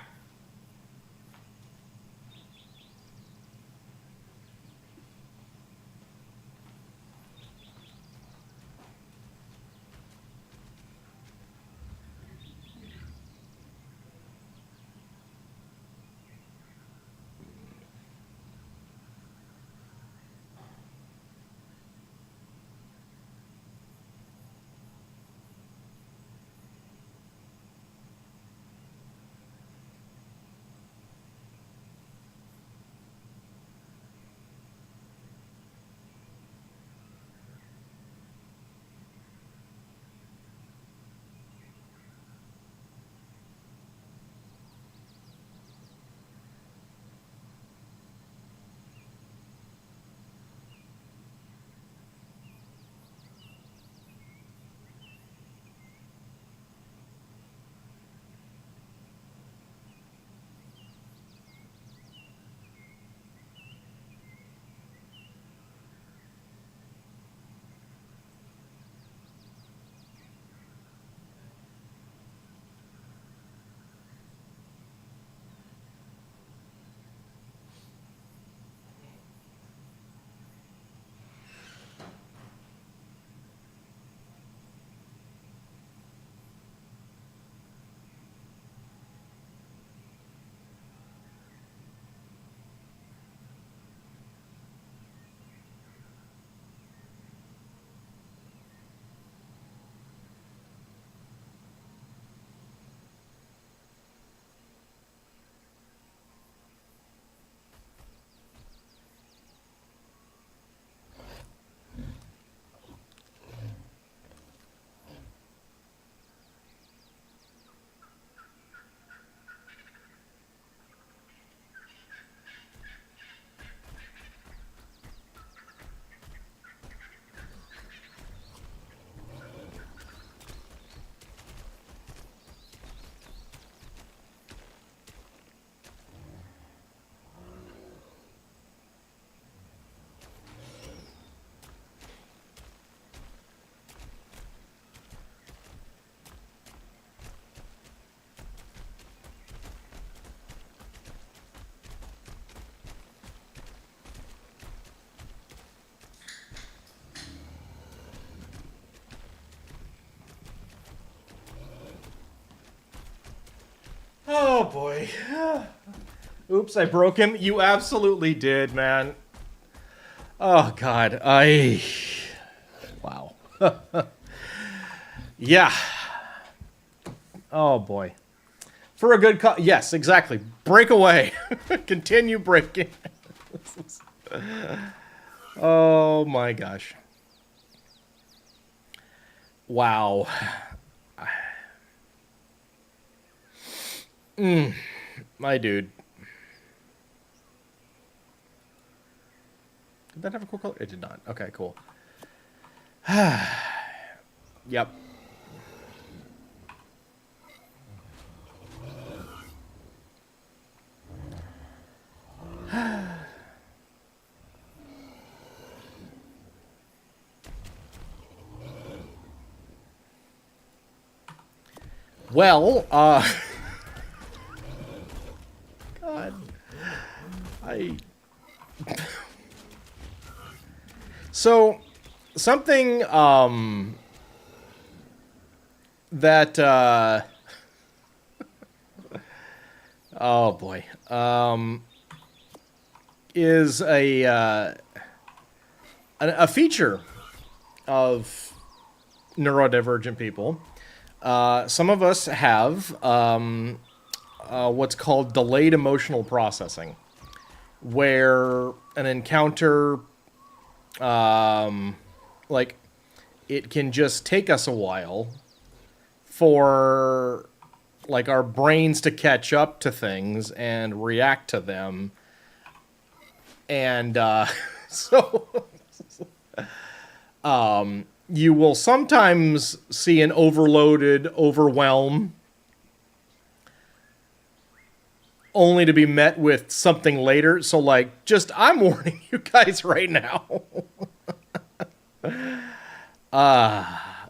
Oh, boy. Oops, I broke him. You absolutely did, man. Oh, God. Wow. Yeah. Oh, boy. For a good yes, exactly. Break away. Continue breaking. Oh, my gosh. Wow. My dude. Did that have a cool color? It did not. Okay, cool. Yep. Well, God, so something, that, oh boy, is a feature of neurodivergent people. Some of us have what's called delayed emotional processing, where an encounter, like, it can just take us a while for, like, our brains to catch up to things and react to them. And so you will sometimes see an overloaded overwhelm only to be met with something later. So, like, just, I'm warning you guys right now.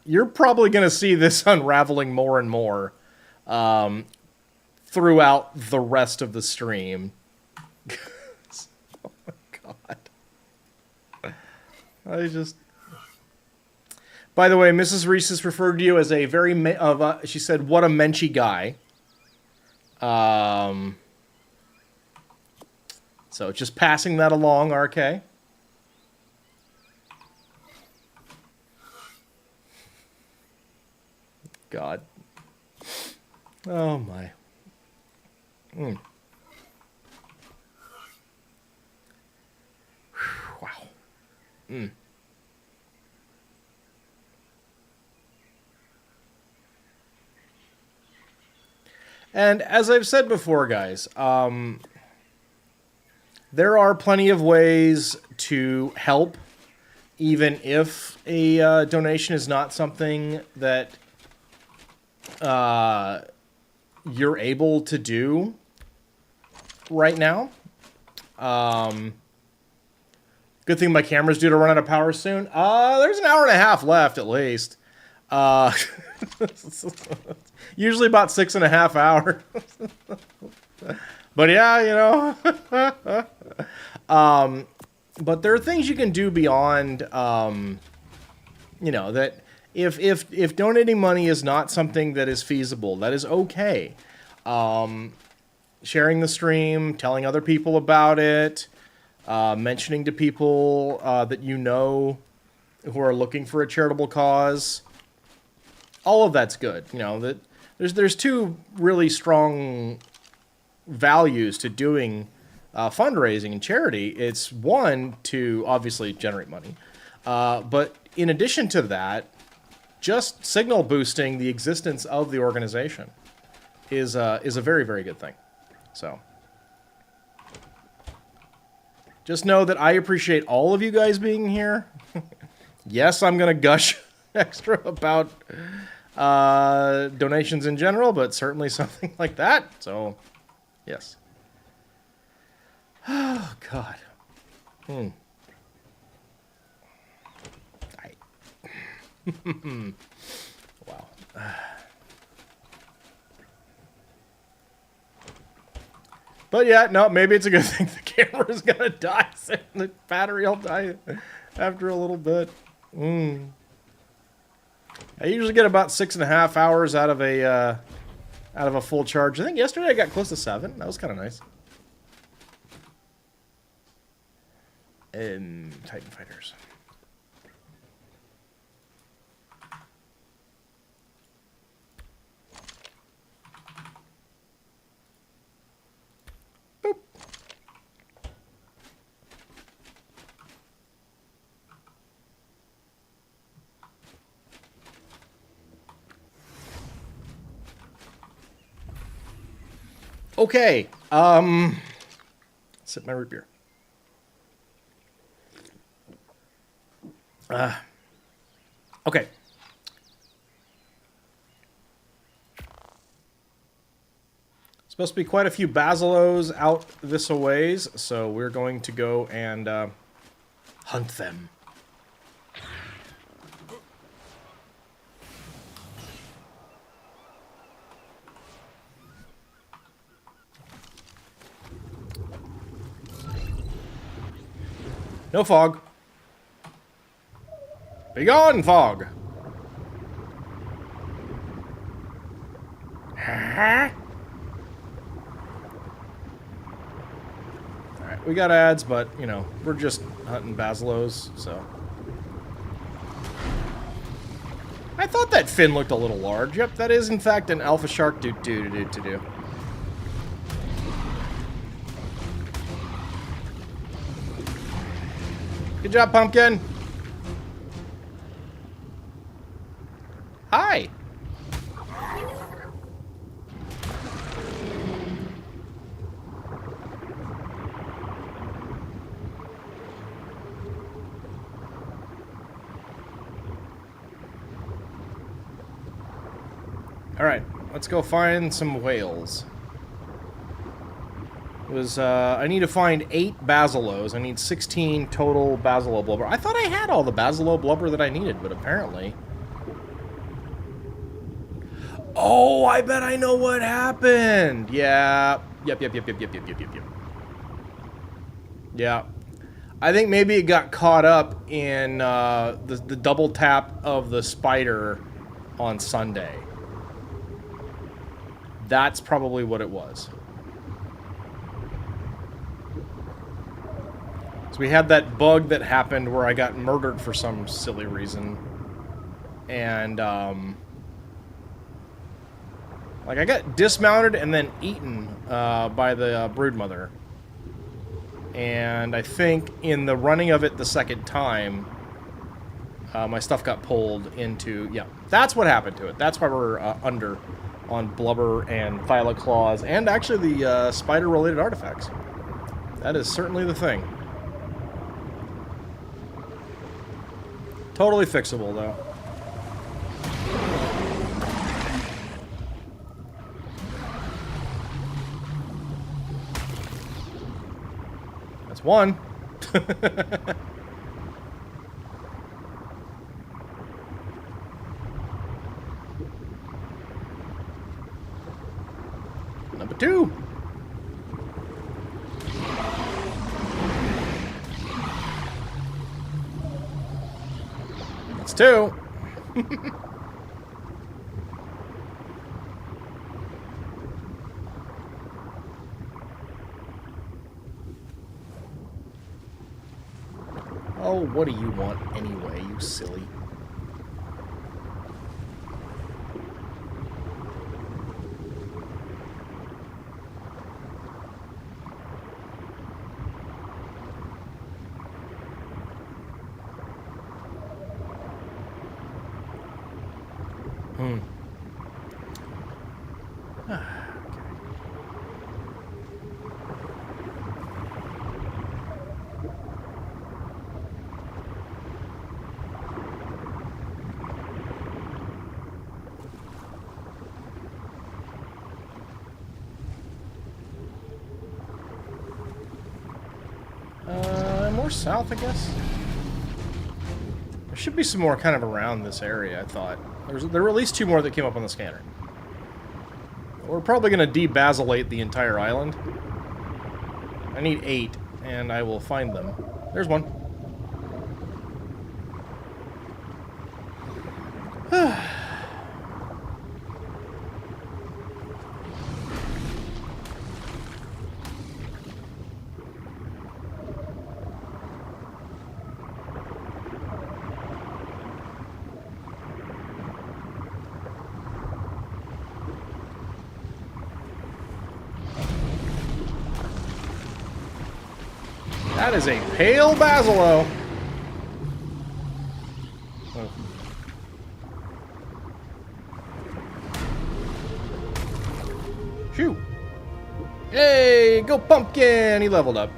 You're probably going to see this unraveling more and more throughout the rest of the stream. Oh my God. I just... By the way, Mrs. Reese has referred to you as a very... she said, what a menschy guy. So just passing that along, RK. God. Oh, my. Wow. And as I've said before, guys, there are plenty of ways to help, even if a donation is not something that you're able to do right now. Good thing my camera's due to run out of power soon. There's an hour and a half left at least. Usually about 6.5 hours. But yeah, you know. But there are things you can do beyond, you know, that if donating money is not something that is feasible, that is okay. Sharing the stream, telling other people about it, mentioning to people that you know who are looking for a charitable cause. All of that's good. You know, that there's two really strong values to doing fundraising and charity. It's one, to obviously generate money, but in addition to that, just signal boosting the existence of the organization is a very, very good thing. So just know that I appreciate all of you guys being here. Yes, I'm gonna gush extra about donations in general, but certainly something like that. So yes. Oh, God. Wow. But yeah, no, maybe it's a good thing the camera's gonna die soon. The battery will die after a little bit. I usually get about 6.5 hours out of a full charge. I think yesterday I got close to 7. That was kind of nice. Titan Fighters. Boop. Okay. Sip my root beer. Okay. Supposed to be quite a few basilos out this a ways, so we're going to go and hunt them. No fog. Be gone, fog. Huh? Alright, we got ads, but, you know, we're just hunting basilos, so. I thought that fin looked a little large. Yep, that is, in fact, an alpha shark do. Good job, Pumpkin. Hi. Alright, let's go find some whales. I need to find 8 basilos. I need 16 total basilo blubber. I thought I had all the basilo blubber that I needed, but apparently... Oh, I bet I know what happened! Yeah. Yep. Yeah. I think maybe it got caught up in the double tap of the spider on Sunday. That's probably what it was. So we had that bug that happened where I got murdered for some silly reason. And, like, I got dismounted and then eaten by the broodmother. And I think in the running of it the second time, my stuff got pulled into... Yeah, that's what happened to it. That's why we're under on blubber and thylaclaws and actually the spider-related artifacts. That is certainly the thing. Totally fixable, though. That's one. Number 2. That's 2. Oh, what do you want anyway, you silly? More south, I guess. There should be some more kind of around this area, I thought. There were at least 2 more that came up on the scanner. We're probably going to debasilate the entire island. I need 8, and I will find them. There's one. That is a pale basilo. Oh. Shoo! Hey, go Pumpkin! He leveled up.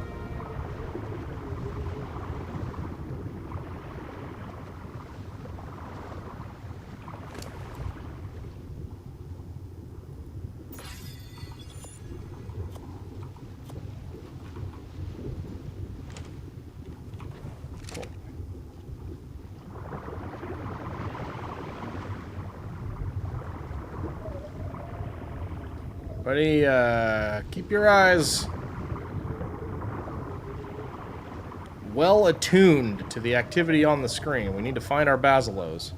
Buddy, keep your eyes well attuned to the activity on the screen. We need to find our basilos.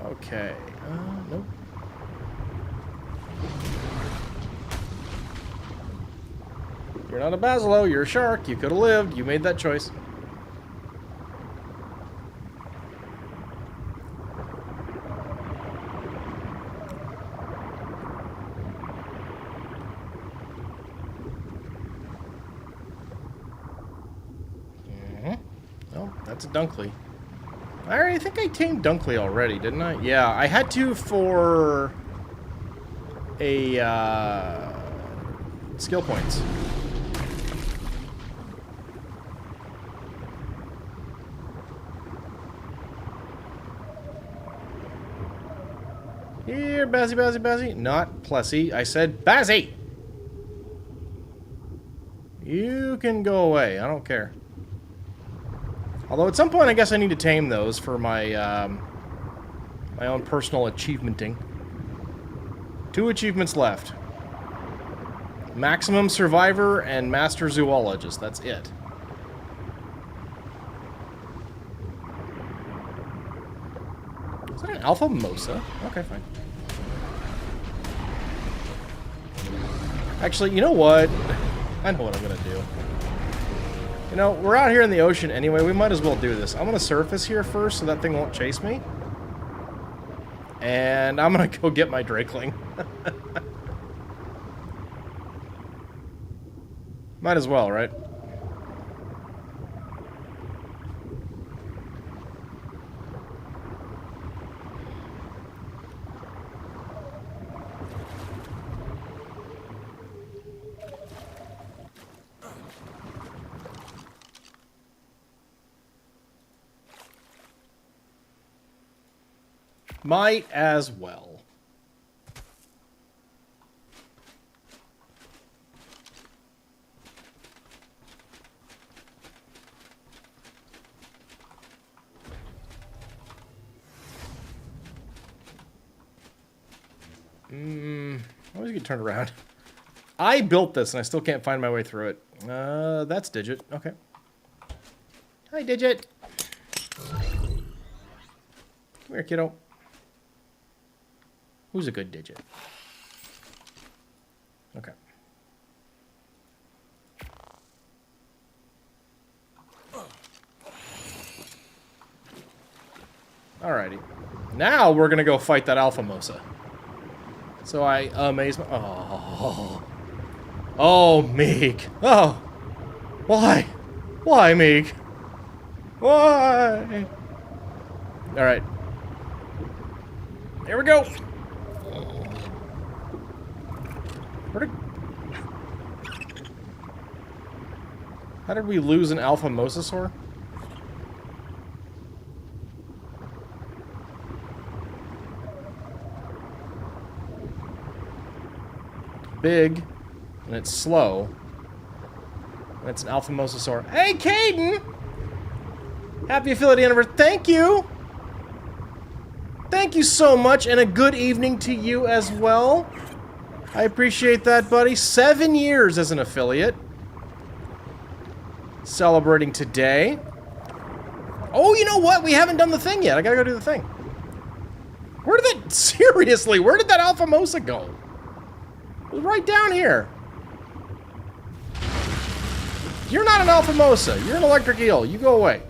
Okay. Nope. You're not a basilo, you're a shark. You could have lived. You made that choice. Oh, that's a Dunkley. I think I tamed Dunkley already, didn't I? Yeah, I had to for a skill points. Here, Bazzy, Bazzy, Bazzy. Not Plessy. I said Bazzy! You can go away. I don't care. Although at some point I guess I need to tame those for my my own personal achievementing. 2 achievements left. Maximum Survivor and Master Zoologist. That's it. Is that an Alpha Mosa? Okay, fine. Actually, you know what? I know what I'm gonna do. You know, we're out here in the ocean anyway, we might as well do this. I'm gonna surface here first so that thing won't chase me. And I'm gonna go get my Drakeling. Might as well, right? Might as well. I always get turned around. I built this and I still can't find my way through it. That's Digit. Okay. Hi, Digit. Come here, kiddo. Who's a good Digit? Okay. Alrighty. Now we're gonna go fight that Alpha Mosa. So I amaze my... Oh. Oh, Meek. Oh. Why? Why, Meek? Why? Alright. Here we go. How did we lose an Alpha Mosasaur? Big, and it's slow. And it's an Alpha Mosasaur. Hey, Caden! Happy affiliate anniversary. Thank you! Thank you so much, and a good evening to you as well. I appreciate that, buddy. 7 years as an affiliate. Celebrating today. Oh, you know what? We haven't done the thing yet. I gotta go do the thing. Where did that... Seriously, where did that Alpha Mosa go? It was right down here. You're not an Alpha Mosa. You're an electric eel. You go away.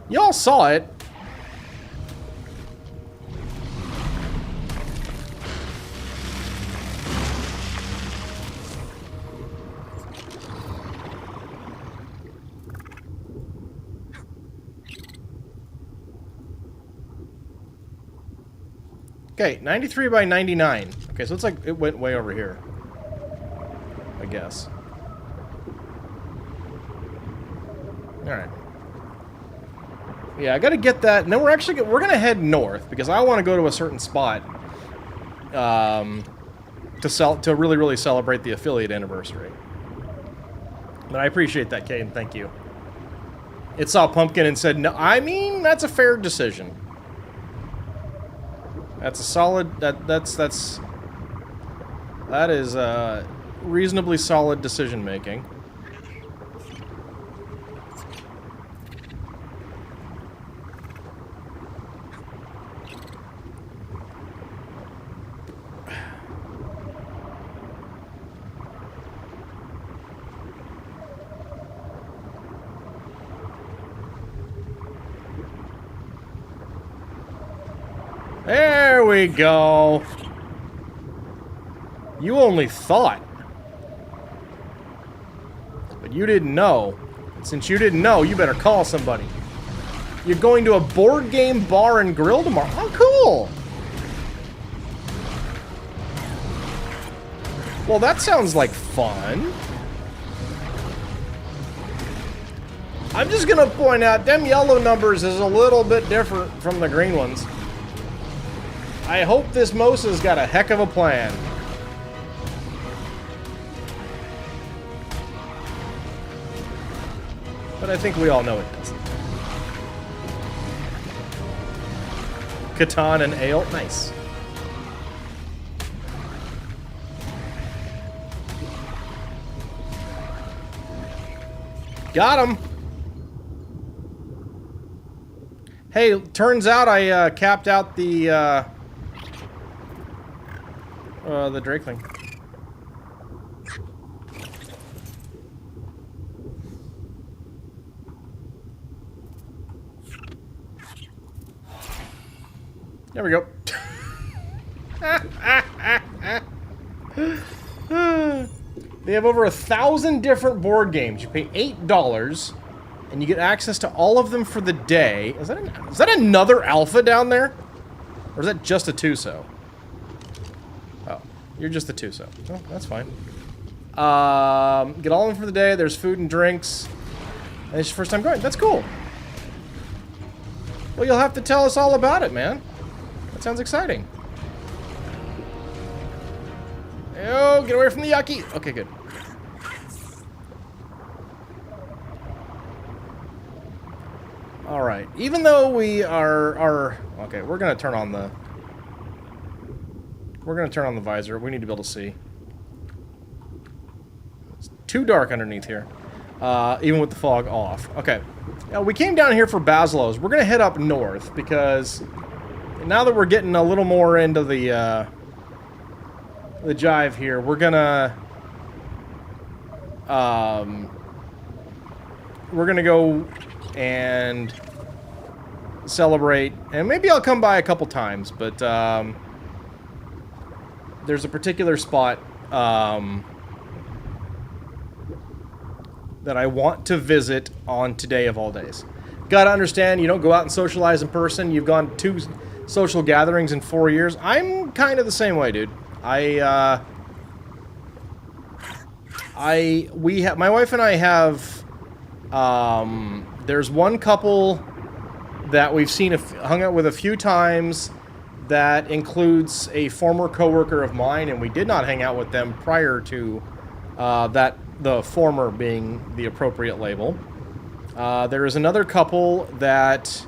Y'all saw it. Okay, 93 by 99. Okay, so it's like it went way over here. I guess. Alright. Yeah, I gotta get that, and then we're gonna head north, because I want to go to a certain spot. to really celebrate the affiliate anniversary. But I appreciate that, Caden. Thank you. It saw Pumpkin and said, no, I mean, that's a fair decision. That's a solid, that is reasonably solid decision making. There we go. You only thought. But you didn't know. And since you didn't know, you better call somebody. You're going to a board game bar and grill tomorrow. Oh, cool. Well, that sounds like fun. I'm just gonna point out, them yellow numbers is a little bit different from the green ones. I hope this Mosa's got a heck of a plan. But I think we all know it doesn't. Catan and ale, nice. Got him. Hey, turns out I capped out the Drake thing. There we go. They have over 1,000 different board games. You pay $8, and you get access to all of them for the day. Is that another alpha down there? Or is that just a Tuso? Oh, you're just a Tuso. Oh, that's fine. Get all of them for the day. There's food and drinks. And it's your first time going. That's cool. Well, you'll have to tell us all about it, man. That sounds exciting. Oh, get away from the yucky. Okay, good. All right. Even though we are okay, we're gonna turn on the visor. We need to be able to see. It's too dark underneath here, even with the fog off. Okay. Now we came down here for Basilow's. We're gonna head up north because now that we're getting a little more into the jive here, we're gonna go and celebrate, and maybe I'll come by a couple times, but there's a particular spot that I want to visit on today of all days. Gotta understand, you don't go out and socialize in person. You've gone to 2 social gatherings in 4 years. I'm kind of the same way, dude. My wife and I have, there's one couple that we've hung out with a few times that includes a former coworker of mine, and we did not hang out with them prior to the former being the appropriate label. There is another couple that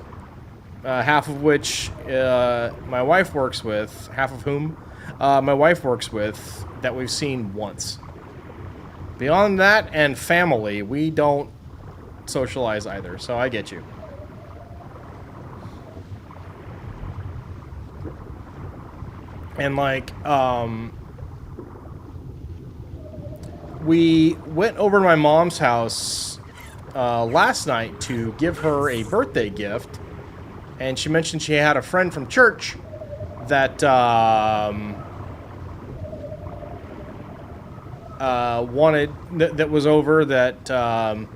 half of which my wife works with, half of whom my wife works with, that we've seen once. Beyond that and family, we don't socialize either, so I get you. And like, we went over to my mom's house last night to give her a birthday gift, and she mentioned she had a friend from church that that was over, that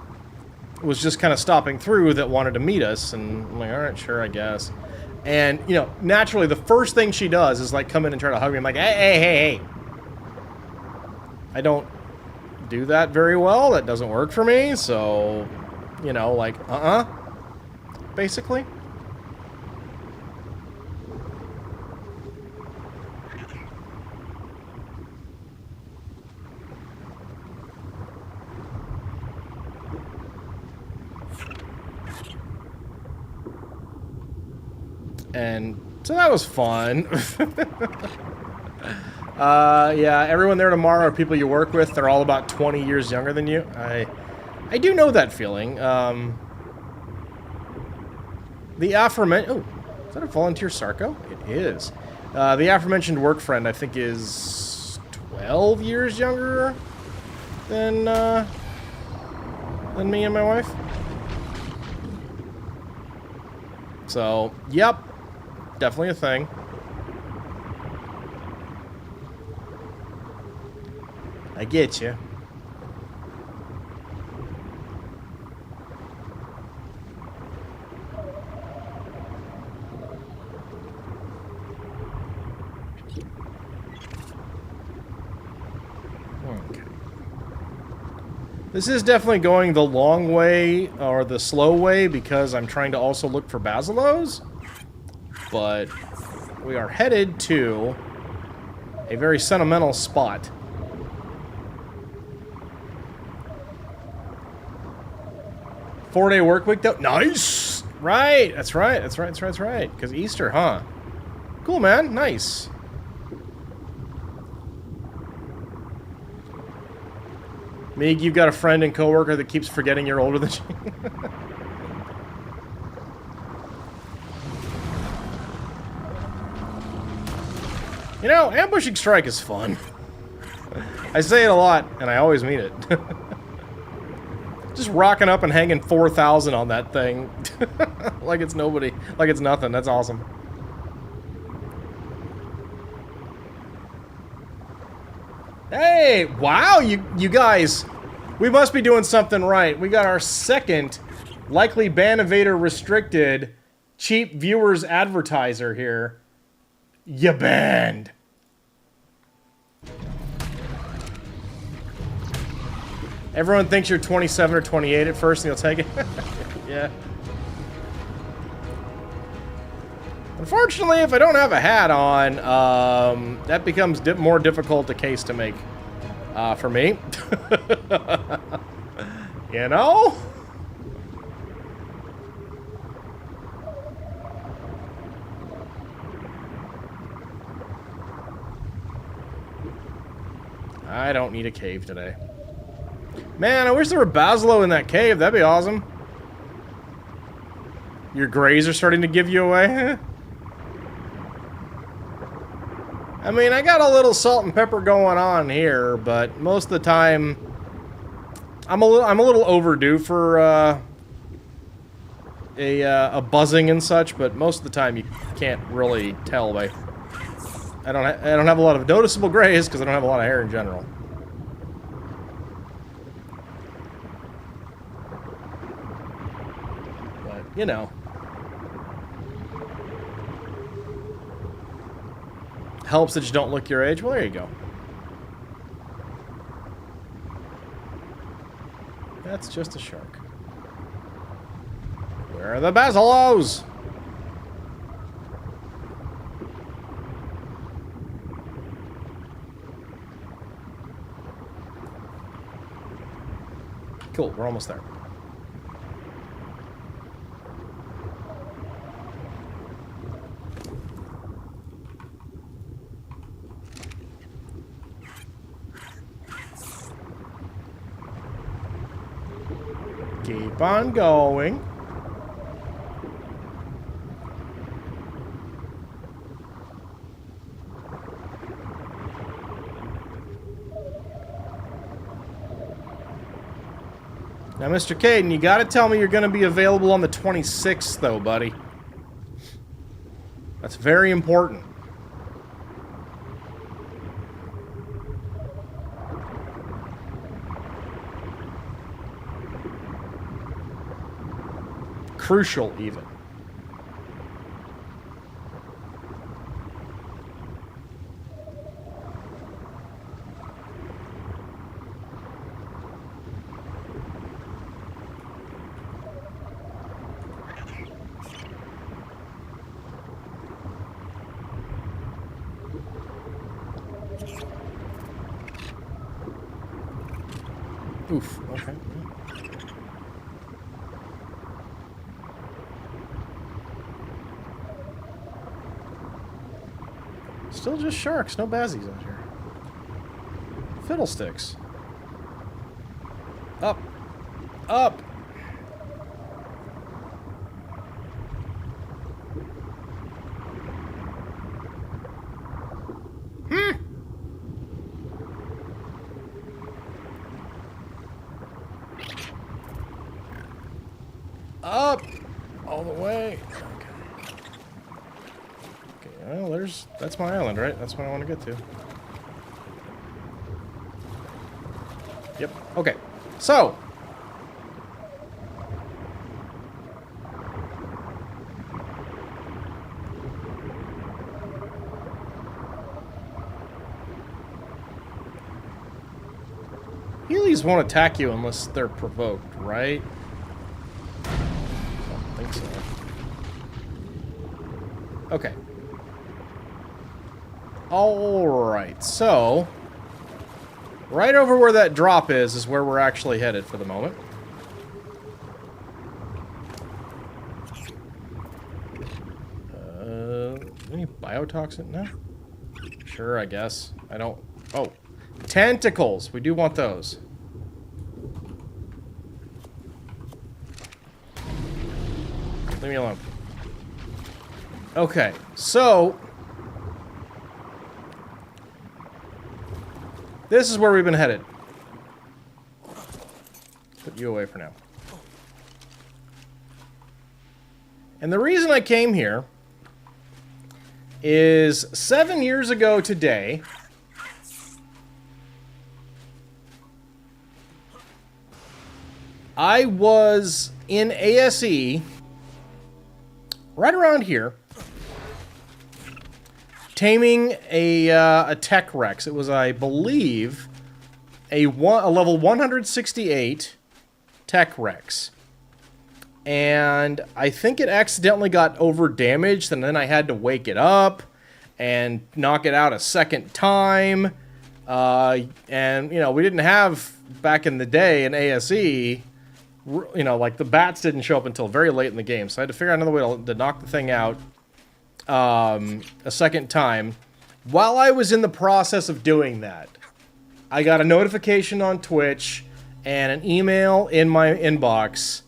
was just kind of stopping through, that wanted to meet us, and I'm like, all right, sure, I guess. And, you know, naturally, the first thing she does is, like, come in and try to hug me. I'm like, hey. I don't do that very well. That doesn't work for me, so, you know, like, basically. And so that was fun. Yeah, everyone there tomorrow are people you work with. They're all about 20 years younger than you. I do know that feeling. The aforementioned... Oh, is that a volunteer Sarco? It is. The aforementioned work friend, I think, is 12 years younger than me and my wife. So, yep. Definitely a thing. I get you. Okay. This is definitely going the long way, or the slow way, because I'm trying to also look for basilos. But we are headed to a very sentimental spot. Four-day work week, though? Nice! Right, that's right, that's right, that's right, that's right. Because Easter, huh? Cool, man, nice. Meeg, you've got a friend and coworker that keeps forgetting you're older than you. You know, ambushing strike is fun. I say it a lot, and I always mean it. Just rocking up and hanging 4,000 on that thing. Like it's nobody. Like it's nothing. That's awesome. Hey! Wow, you guys. We must be doing something right. We got our second likely ban evader restricted cheap viewers advertiser here. You banned. Everyone thinks you're 27 or 28 at first, and you'll take it. Yeah. Unfortunately, if I don't have a hat on, that becomes more difficult a case to make for me. You know? I don't need a cave today. Man, I wish there were Basilo in that cave. That'd be awesome. Your grays are starting to give you away. I mean, I got a little salt and pepper going on here, but most of the time, I'm a little overdue for a buzzing and such. But most of the time, you can't really tell by. I don't have a lot of noticeable grays because I don't have a lot of hair in general. But you know. Helps that you don't look your age. Well, there you go. That's just a shark. Where are the basilos? Cool, we're almost there. Keep on going. Now, Mr. Caden, you gotta tell me you're gonna be available on the 26th, though, buddy. That's very important. Crucial, even. Oof, okay. Still just sharks, no bazzies out here. Fiddlesticks. Up. Up. Up. All the way. Okay, well, that's my island, right? That's what I want to get to. Yep. Okay. So. Heelys won't attack you unless they're provoked, right? I don't think so. Okay. Alright, so... right over where that drop is where we're actually headed for the moment. Any biotoxin? No? Sure, I guess. I don't... oh. Tentacles! We do want those. Leave me alone. Okay, so... this is where we've been headed. Put you away for now. And the reason I came here is 7 years ago today, I was in ASE right around here, taming a tech Rex. It was, I believe, a level 168 tech Rex. And I think it accidentally got over damaged, and then I had to wake it up and knock it out a second time. And, you know, we didn't have, back in the day in ASE, you know, like the bats didn't show up until very late in the game. So I had to figure out another way to knock the thing out a second time. While I was in the process of doing that, I got a notification on Twitch and an email in my inbox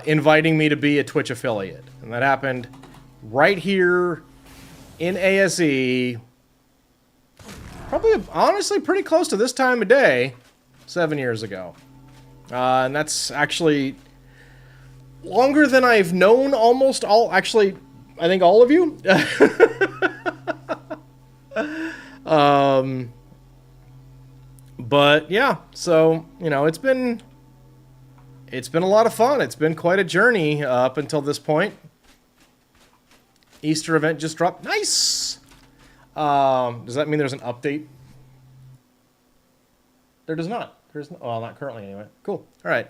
inviting me to be a Twitch affiliate. And that happened right here in ASE, probably, honestly, pretty close to this time of day, 7 years ago. And that's actually longer than I've known almost all, actually, I think all of you. But yeah, so, you know, it's been a lot of fun. It's been quite a journey up until this point. Easter event just dropped. Nice! Does that mean there's an update? There does not. There's no, well, not currently anyway. Cool. All right.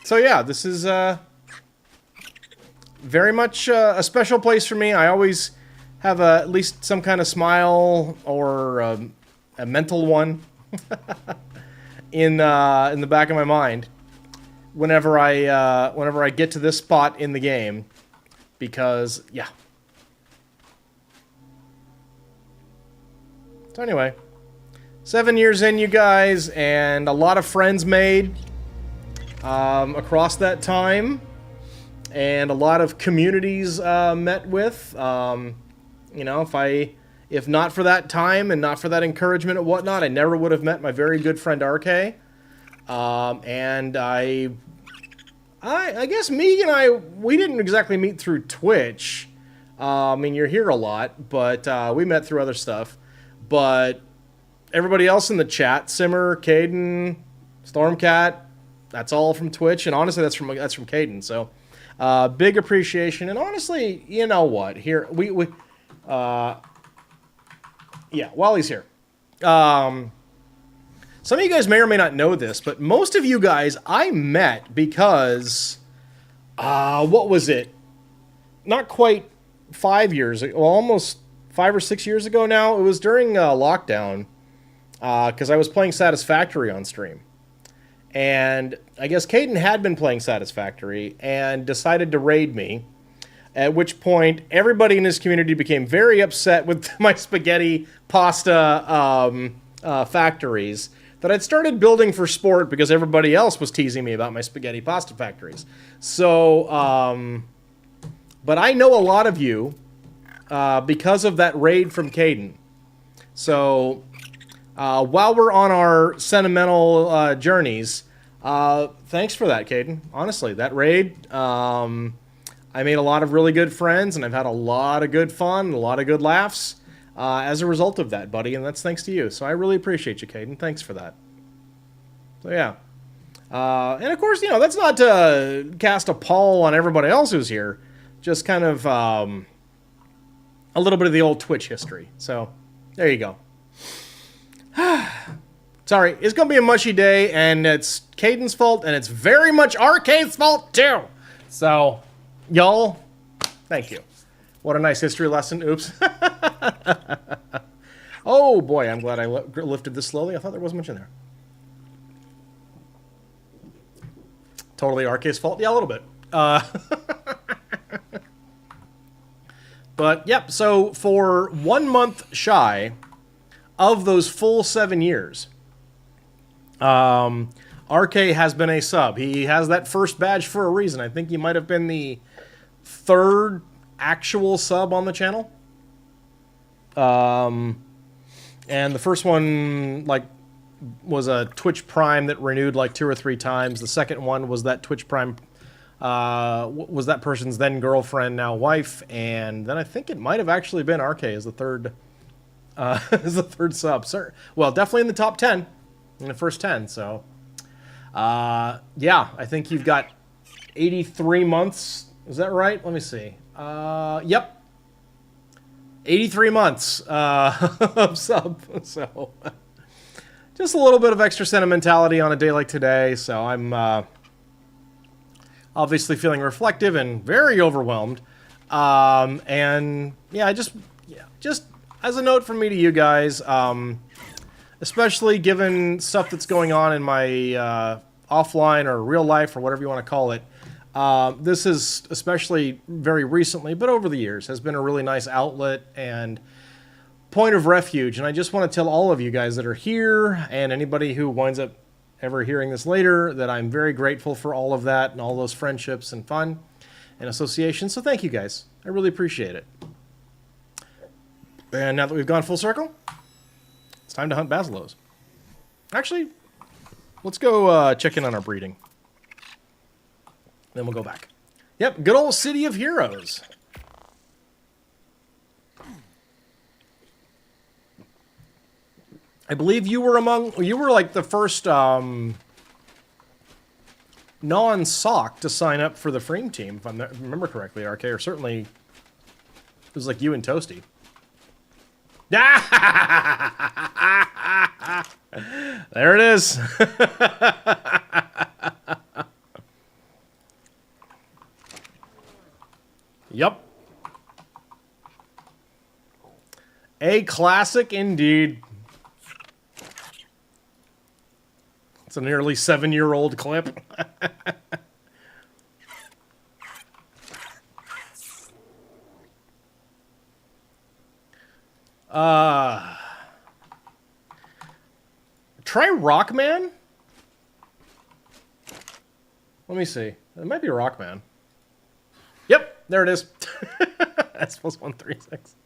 So yeah, this is very much a special place for me. I always have at least some kind of smile or a mental one in the back of my mind whenever I get to this spot in the game, because yeah. So anyway, 7 years in, you guys, and a lot of friends made across that time, and a lot of communities met with. You know, if not for that time and not for that encouragement and whatnot, I never would have met my very good friend RK. And I guess Meeg and we didn't exactly meet through Twitch. I mean, you're here a lot, but we met through other stuff. But everybody else in the chat, Simmer, Caden, Stormcat, that's all from Twitch, and honestly, that's from Caden. So, big appreciation. And honestly, you know what? Here yeah, while he's here, some of you guys may or may not know this, but most of you guys I met because, what was it? Not quite 5 years ago, well, almost 5 or 6 years ago now. It was during lockdown, because I was playing Satisfactory on stream. And I guess Caden had been playing Satisfactory and decided to raid me. At which point, everybody in his community became very upset with my spaghetti pasta factories that I'd started building for sport because everybody else was teasing me about my spaghetti pasta factories. So, but I know a lot of you because of that raid from Caden. So, while we're on our sentimental journeys, thanks for that, Caden. Honestly, that raid, I made a lot of really good friends, and I've had a lot of good fun, a lot of good laughs as a result of that, buddy, and that's thanks to you. So I really appreciate you, Caden. Thanks for that. So, yeah. And, of course, you know, that's not to cast a pall on everybody else who's here. Just kind of a little bit of the old Twitch history. So, there you go. Sorry, it's going to be a mushy day, and it's Caden's fault, and it's very much RK's fault, too. So, y'all, thank you. What a nice history lesson. Oops. Oh, boy, I'm glad I lifted this slowly. I thought there wasn't much in there. Totally RK's fault? Yeah, a little bit. But, yep, so for 1 month shy of those full 7 years, RK has been a sub. He has that first badge for a reason. I think he might have been the 3rd actual sub on the channel. And the first one, like, was a Twitch Prime that renewed like 2 or 3 times. The second one was that Twitch Prime was that person's then girlfriend, now wife, and then I think it might have actually been RK as the third sub. Sir, well, definitely in the top 10, in the first 10. So, yeah, I think you've got 83 months. Is that right? Let me see. Yep. 83 months of sub. So, just a little bit of extra sentimentality on a day like today. So I'm obviously feeling reflective and very overwhelmed. And yeah, just as a note from me to you guys, especially given stuff that's going on in my offline or real life or whatever you want to call it. This is, especially very recently, but over the years, has been a really nice outlet and point of refuge. And I just want to tell all of you guys that are here and anybody who winds up ever hearing this later that I'm very grateful for all of that and all those friendships and fun and association. So thank you guys. I really appreciate it. And now that we've gone full circle, it's time to hunt basilos. Actually, let's go check in on our breeding. Then we'll go back. Yep, good old City of Heroes. I believe you were like the first non-sock to sign up for the Freem team, if I remember correctly, RK, or certainly it was like you and Toasty. There it is. Yep. A classic indeed. It's a nearly 7-year-old clip. Try Rockman? Let me see. It might be Rockman. Yep, there it is. That's plus 136.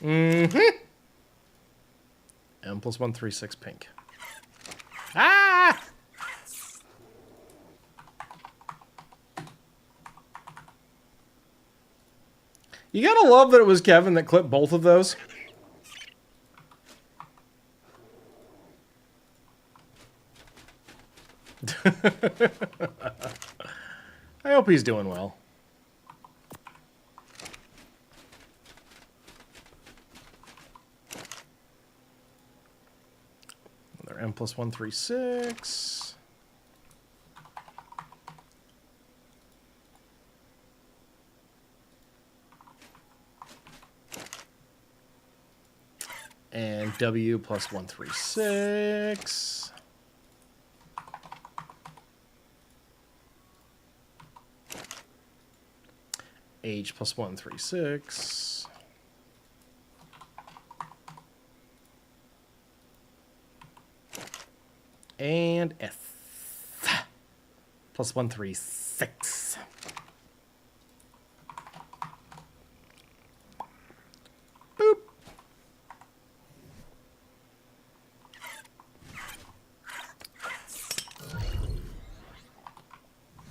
Mm-hmm. M plus 136 pink. Ah! You gotta love that it was Kevin that clipped both of those. I hope he's doing well. Another M plus 136. And W plus 136. H plus 136. And F plus 136. Boop.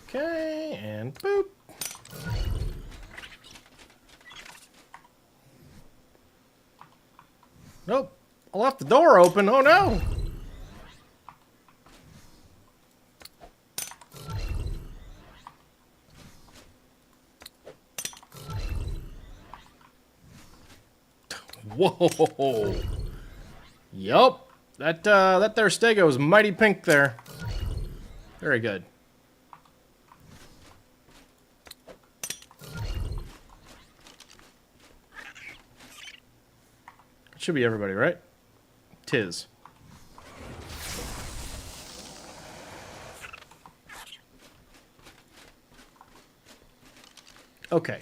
Okay, and boop. Nope. I left the door open. Oh no. Whoa. Yup. That there stego is mighty pink there. Very good. Should be everybody, right? Tis. Okay.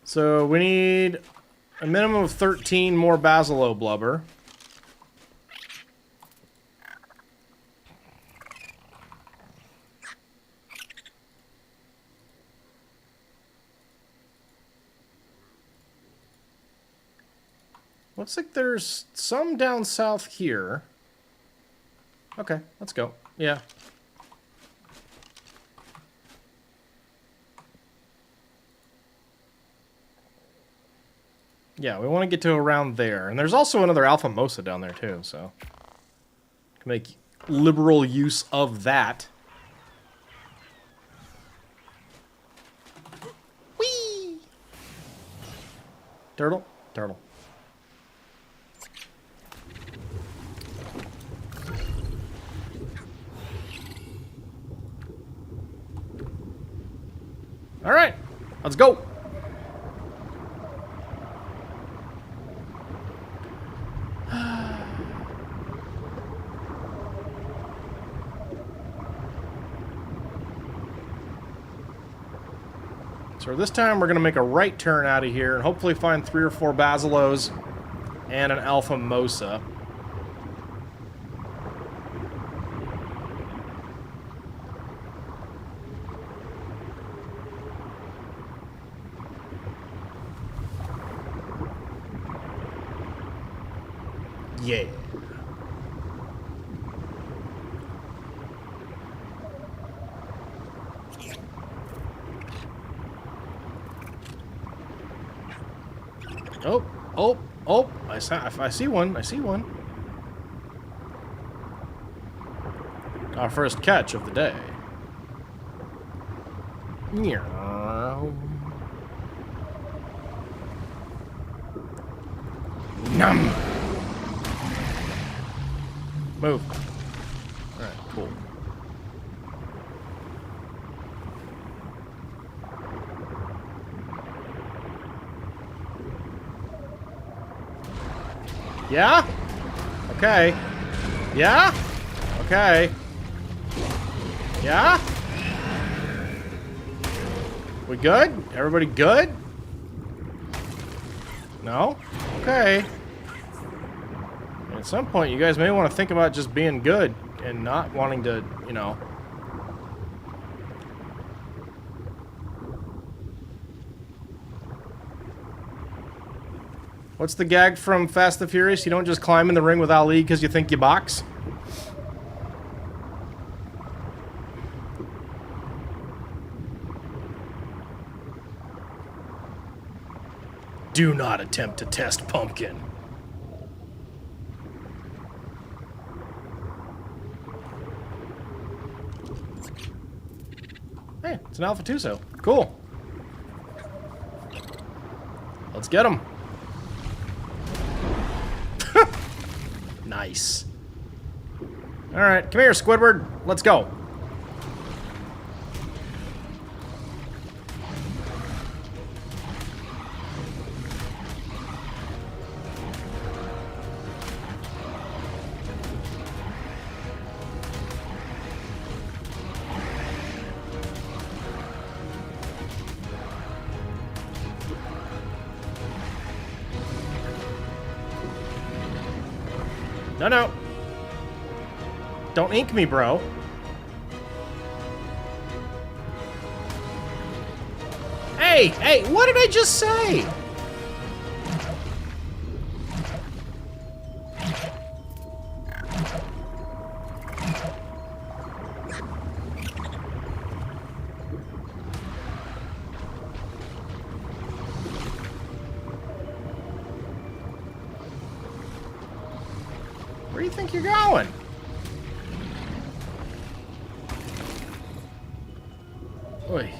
So we need a minimum of 13 more Basilo blubber. Looks like there's some down south here. Okay, let's go. Yeah. Yeah, we want to get to around there. And there's also another Alpha Mosa down there too, so can make liberal use of that. Whee! Turtle? Turtle. All right, let's go. So this time we're going to make a right turn out of here and hopefully find 3 or 4 Basilos and an Alpha Mosa. Yeah. Oh, oh, oh, I see one, I see one. Our first catch of the day. Num. Move. Alright, cool. Yeah? Okay. Yeah? Okay. Yeah? We good? Everybody good? No? Okay. At some point, you guys may want to think about just being good and not wanting to, you know. What's the gag from Fast and Furious? You don't just climb in the ring with Ali because you think you box? Do not attempt to test Pumpkin. Hey, it's an Alpha Tuso. Cool. Let's get him. Nice. Alright, come here, Squidward. Let's go. No, no. Don't ink me, bro. Hey, hey, what did I just say? Where do you think you're going? Oi.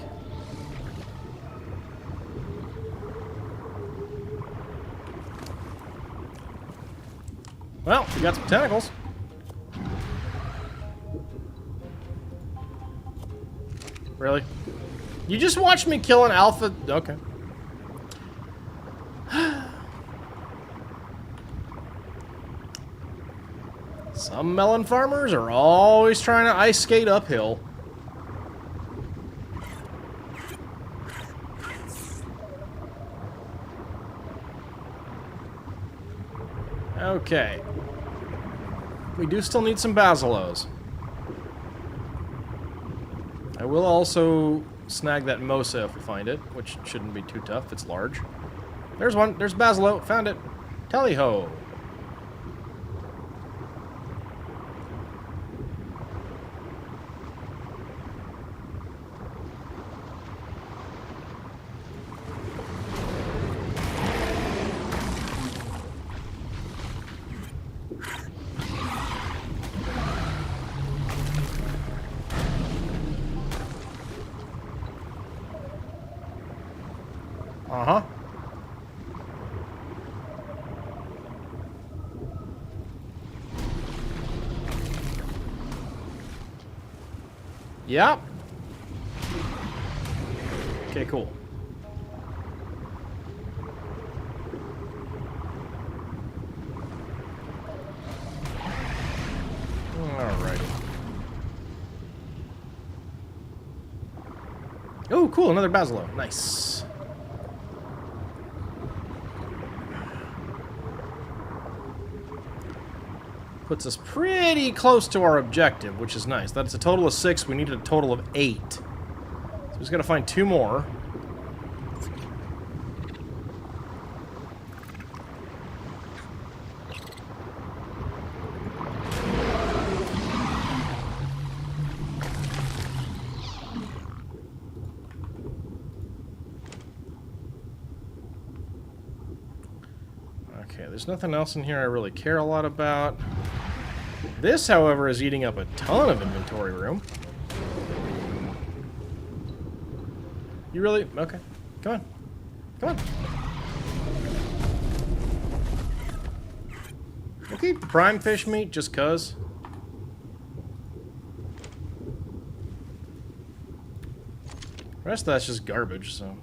Well, we got some tentacles. Really? You just watched me kill an alpha? Okay. Some melon farmers are always trying to ice skate uphill. Okay. We do still need some basilos. I will also snag that Mosa if we find it, which shouldn't be too tough. It's large. There's one. There's Basilo. Found it. Tally-ho. Uh-huh. Yep. Okay, cool. Alrighty. Oh, cool, another Basilo. Nice. Puts us pretty close to our objective, which is nice. That's a total of 6. We needed a total of 8. So we just gotta find 2 more. Okay, there's nothing else in here I really care a lot about. This, however, is eating up a ton of inventory room. You really? Okay. Come on. Come on. We'll keep prime fish meat just cuz. The rest of that's just garbage, so.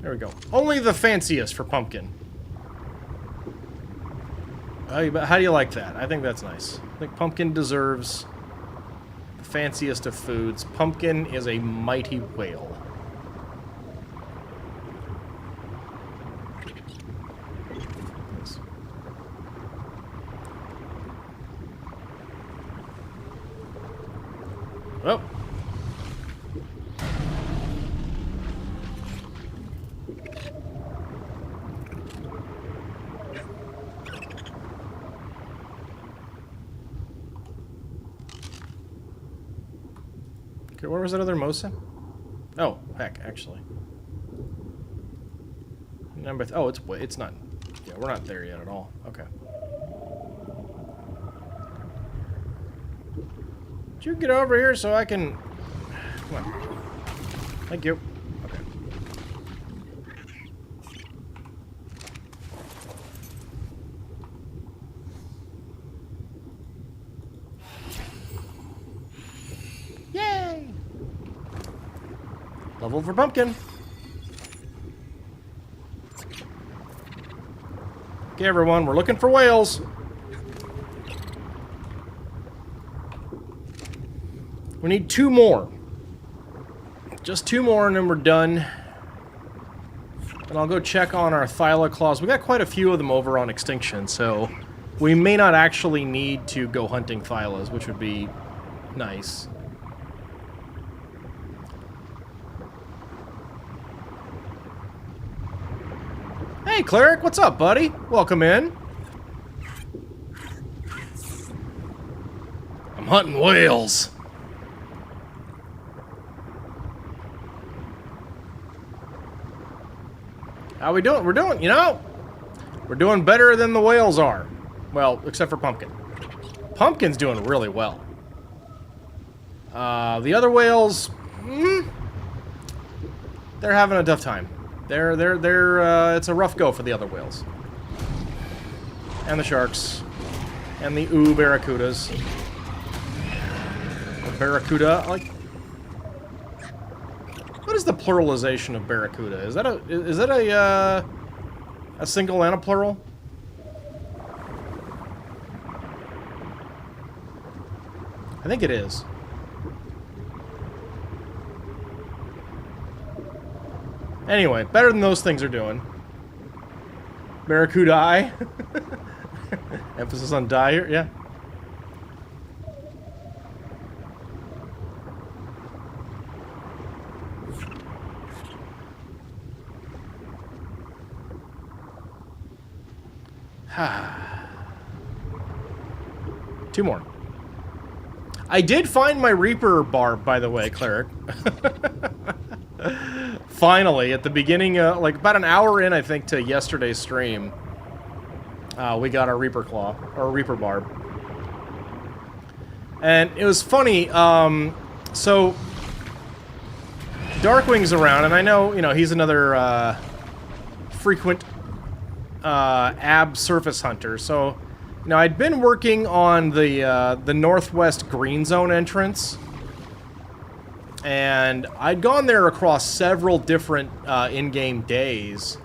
There we go. Only the fanciest for pumpkin. How do you like that? I think that's nice. I think pumpkin deserves the fanciest of foods. Pumpkin is a mighty whale. Nice. Oh. Okay, where was that other Mosa? Oh, heck, actually. Number oh, it's not. Yeah, we're not there yet at all. Okay. Would you get over here so I can? Come on. Thank you. Okay. Yay! Level for pumpkin. Okay, everyone, we're looking for whales. We need 2 more. Just 2 more and then we're done. And I'll go check on our Thyla claws. We got quite a few of them over on extinction, so we may not actually need to go hunting Thylas, which would be nice. Hey, Cleric, what's up, buddy? Welcome in. I'm hunting whales. How we doing? We're doing, you know, we're doing better than the whales are. Well, except for Pumpkin. Pumpkin's doing really well. The other whales, they're having a tough time. It's a rough go for the other whales. And the sharks. And the barracudas. Or barracuda, like... What is the pluralization of barracuda? Is that a single and a plural? I think it is. Anyway, better than those things are doing. Barracuda eye. Emphasis on die here, yeah. Two more. I did find my Reaper barb, by the way, Cleric. Finally, at the beginning, like about an hour in, I think, to yesterday's stream, we got our Reaper claw, or Reaper barb. And it was funny, so Darkwing's around, and I know, you know, he's another frequent ab surface hunter, so, you know, I'd been working on the northwest green zone entrance, and I'd gone there across several different in-game days.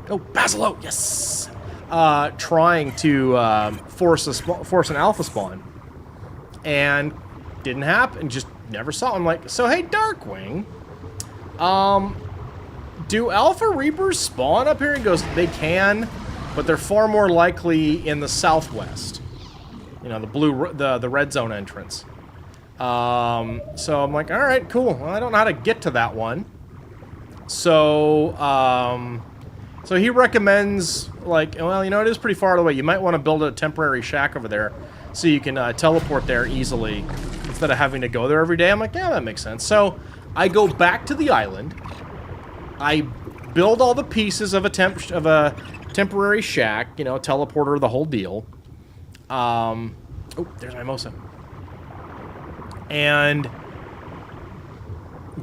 Oh, Basilo, yes! Trying to force an alpha spawn, and didn't happen. Just never saw. I'm like, so hey, Darkwing, do Alpha Reapers spawn up here? He goes, they can, but they're far more likely in the southwest. You know, the red zone entrance. So I'm like, all right, cool. Well, I don't know how to get to that one. So, so he recommends, like, well, you know, it is pretty far away. You might want to build a temporary shack over there so you can teleport there easily instead of having to go there every day. I'm like, yeah, that makes sense. So I go back to the island. I build all the pieces of a temporary shack, you know, teleporter, the whole deal. Oh, there's Mimosa. And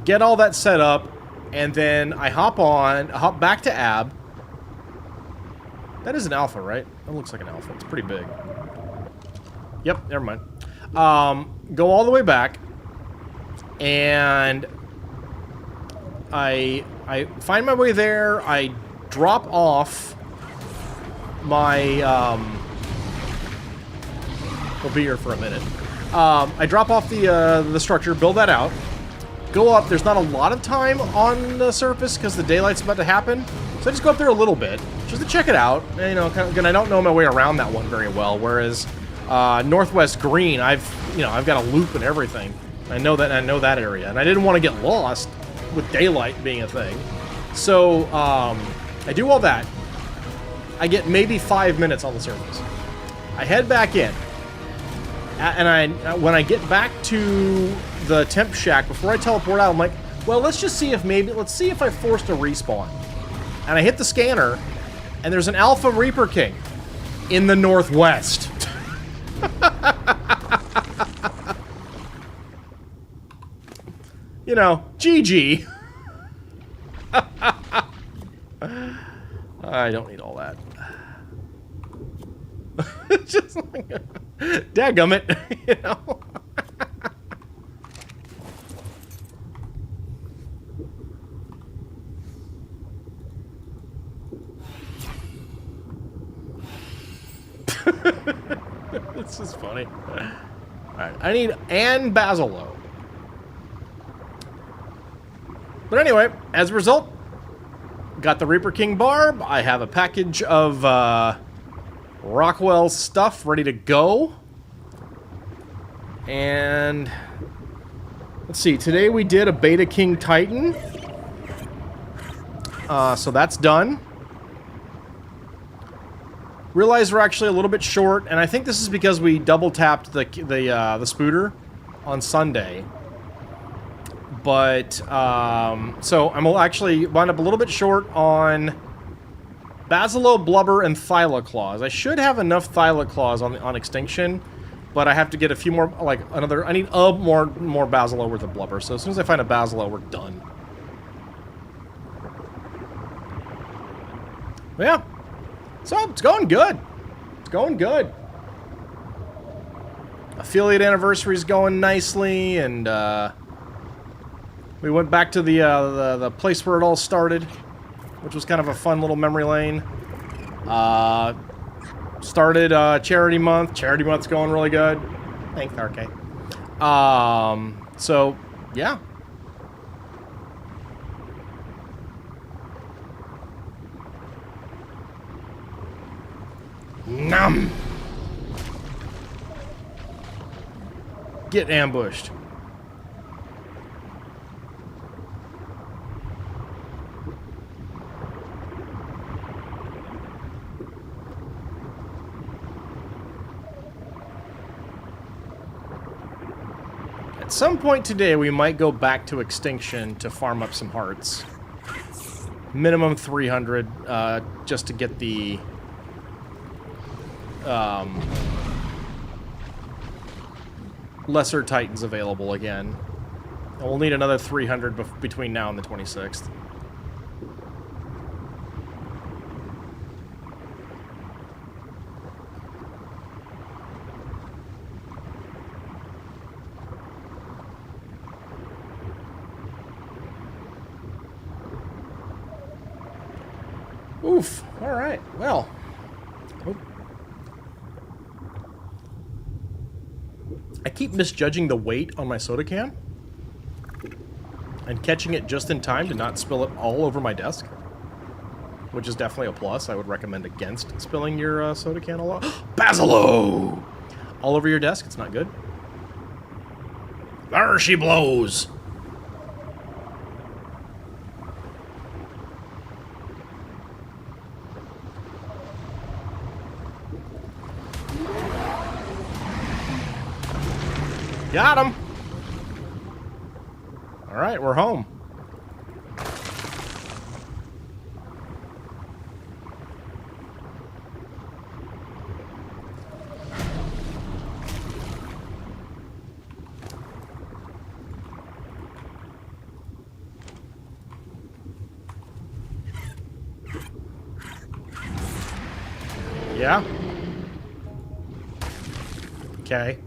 get all that set up, and then I hop back to Ab. That is an alpha, right? That looks like an alpha. It's pretty big. Yep, never mind. Go all the way back, and I find my way there. I drop off my we'll be here for a minute. I drop off the structure, build that out, go up. There's not a lot of time on the surface because the daylight's about to happen, so I just go up there a little bit just to check it out. And, you know, again, I don't know my way around that one very well. Whereas Northwest Green, I've got a loop and everything. I know that area, and I didn't want to get lost with daylight being a thing. So I do all that. I get maybe 5 minutes on the surface. I head back in. And when I get back to the temp shack, before I teleport out, I'm like, well, let's see if I forced a respawn. And I hit the scanner, and there's an Alpha Reaper King in the northwest. You know, GG. I don't need all that. Just like, dadgummit, you know. This is funny. Alright, I need Ann Basilo. But anyway, as a result, got the Reaper King barb. I have a package of Rockwell stuff ready to go. And let's see, today we did a Beta King Titan. So that's done. Realize we're actually a little bit short, and I think this is because we double tapped the spooter on Sunday. But so I'm actually wound up a little bit short on Basilo, Blubber, and Thylaclaws. I should have enough Thylaclaws on Extinction, but I have to get a few more, like another. I need more Basilo worth of Blubber. So as soon as I find a Basilo, we're done. But yeah, so it's going good. It's going good. Affiliate anniversary is going nicely, and we went back to the place where it all started, which was kind of a fun little memory lane. Started Charity Month. Charity Month's going really good. Thanks, RK. So, yeah. Nom! Get ambushed. At some point today, we might go back to Extinction to farm up some hearts. Minimum 300, just to get the... lesser Titans available again. And we'll need another 300 between now and the 26th. Oof. All right. Well. Oh. I keep misjudging the weight on my soda can and catching it just in time to not spill it all over my desk, which is definitely a plus. I would recommend against spilling your soda can a lot. Basilo! All over your desk, it's not good. There she blows! Got him! Alright, we're home. Yeah? Okay.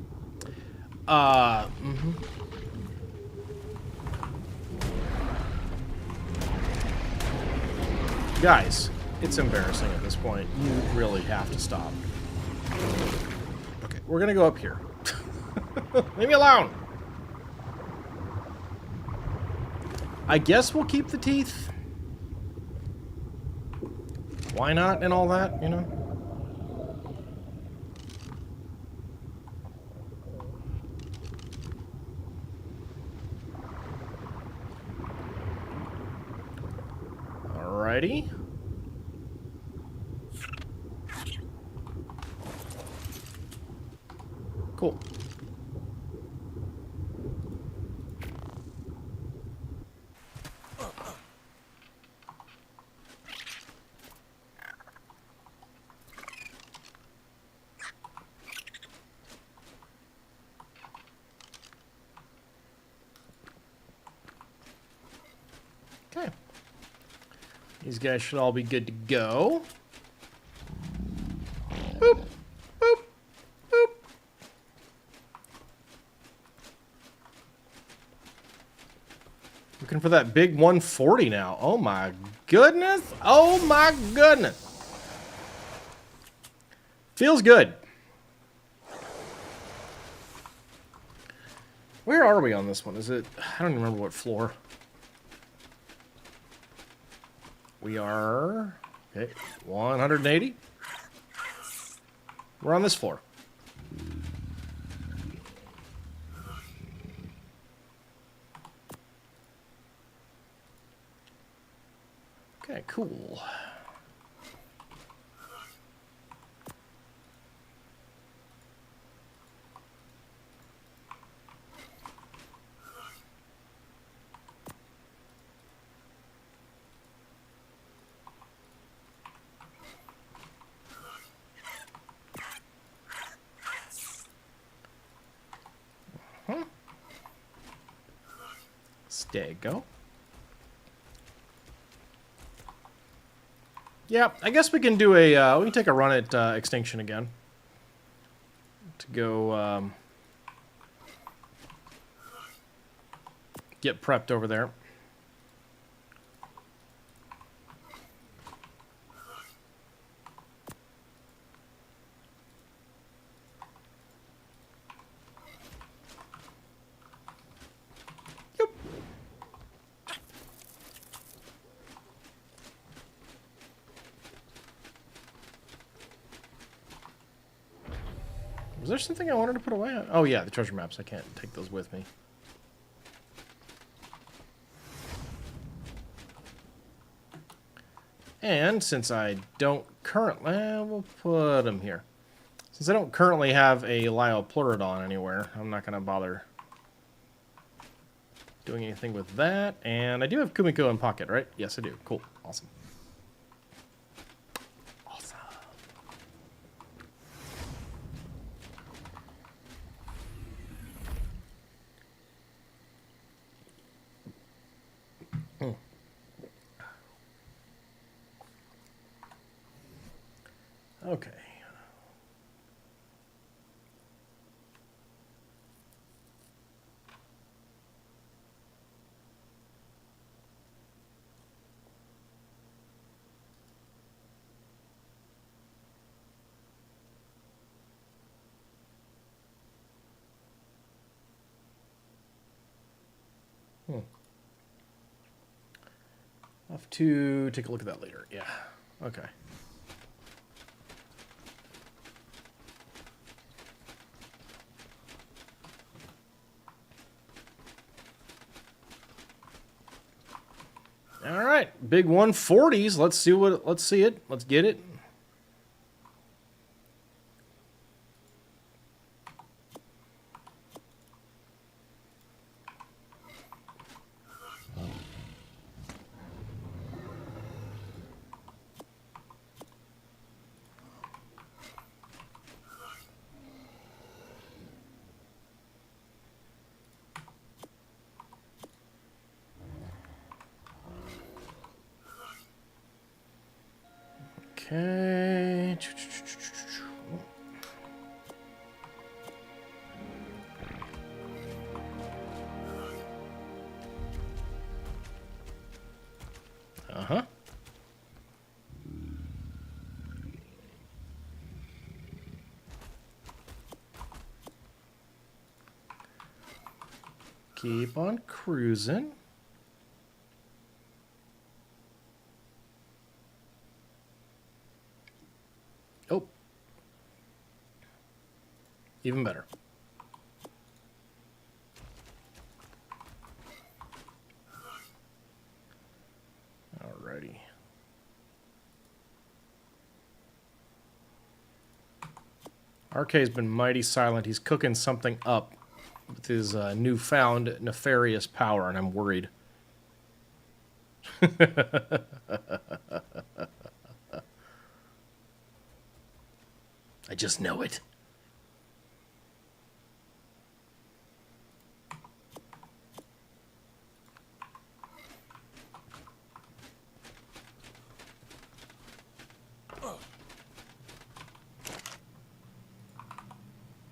Guys, it's embarrassing at this point. You really have to stop. Okay, we're gonna go up here. Leave me alone! I guess we'll keep the teeth. Why not and all that, you know? Alrighty. Cool. Okay. These guys should all be good to go. Boop, boop, boop. Looking for that big 140 now. Oh my goodness. Oh my goodness. Feels good. Where are we on this one? Is it... I don't even remember what floor. We are... Okay, 180. We're on this floor. Okay, cool. Stego. Yeah, I guess we can do a, we can take a run at Extinction again. To go, get prepped over there. Was there something I wanted to put away? Oh yeah, the treasure maps. I can't take those with me. And since I don't currently... we'll put them here. Since I don't currently have a Liopleurodon anywhere, I'm not going to bother doing anything with that. And I do have Kumiko in pocket, right? Yes, I do. Cool. Awesome. Okay. I'll have to take a look at that later. Yeah. Okay. All right, big 140s. Let's see what. Let's see it. Let's get it. Okay. Uh-huh. Keep on cruising. Oh. Even better. Alrighty. RK's been mighty silent. He's cooking something up with his newfound nefarious power, and I'm worried. I just know it.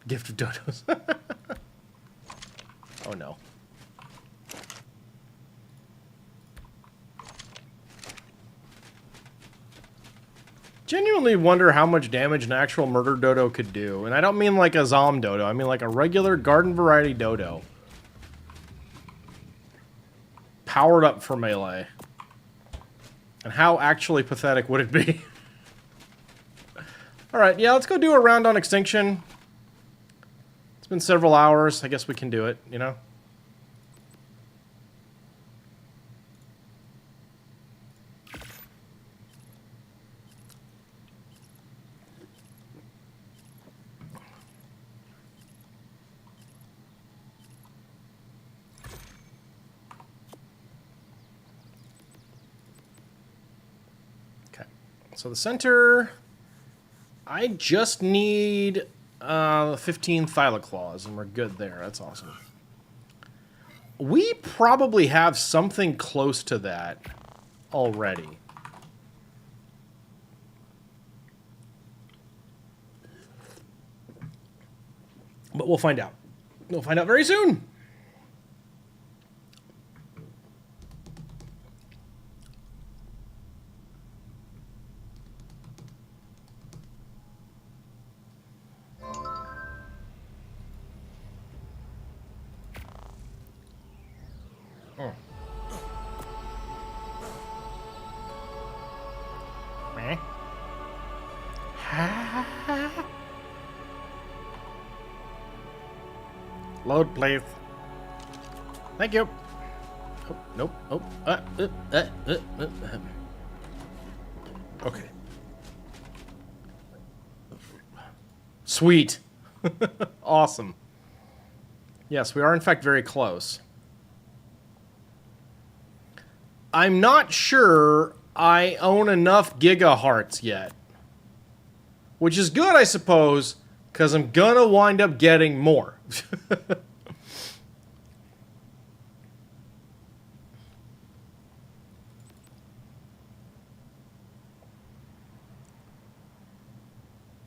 Gift of dodos. Oh no. Genuinely wonder how much damage an actual murder dodo could do. And I don't mean like a zom dodo. I mean like a regular garden variety dodo. Powered up for melee. And how actually pathetic would it be? Alright, yeah, let's go do a round on Extinction. It's been several hours. I guess we can do it, you know? So the center, I just need 15 Thylaclaws, and we're good there. That's awesome. We probably have something close to that already. But we'll find out. We'll find out very soon. Load, please. Thank you. Oh, nope. Oh. Okay. Sweet. Awesome. Yes, we are in fact very close. I'm not sure I own enough gigahearts yet. Which is good, I suppose, because I'm gonna wind up getting more.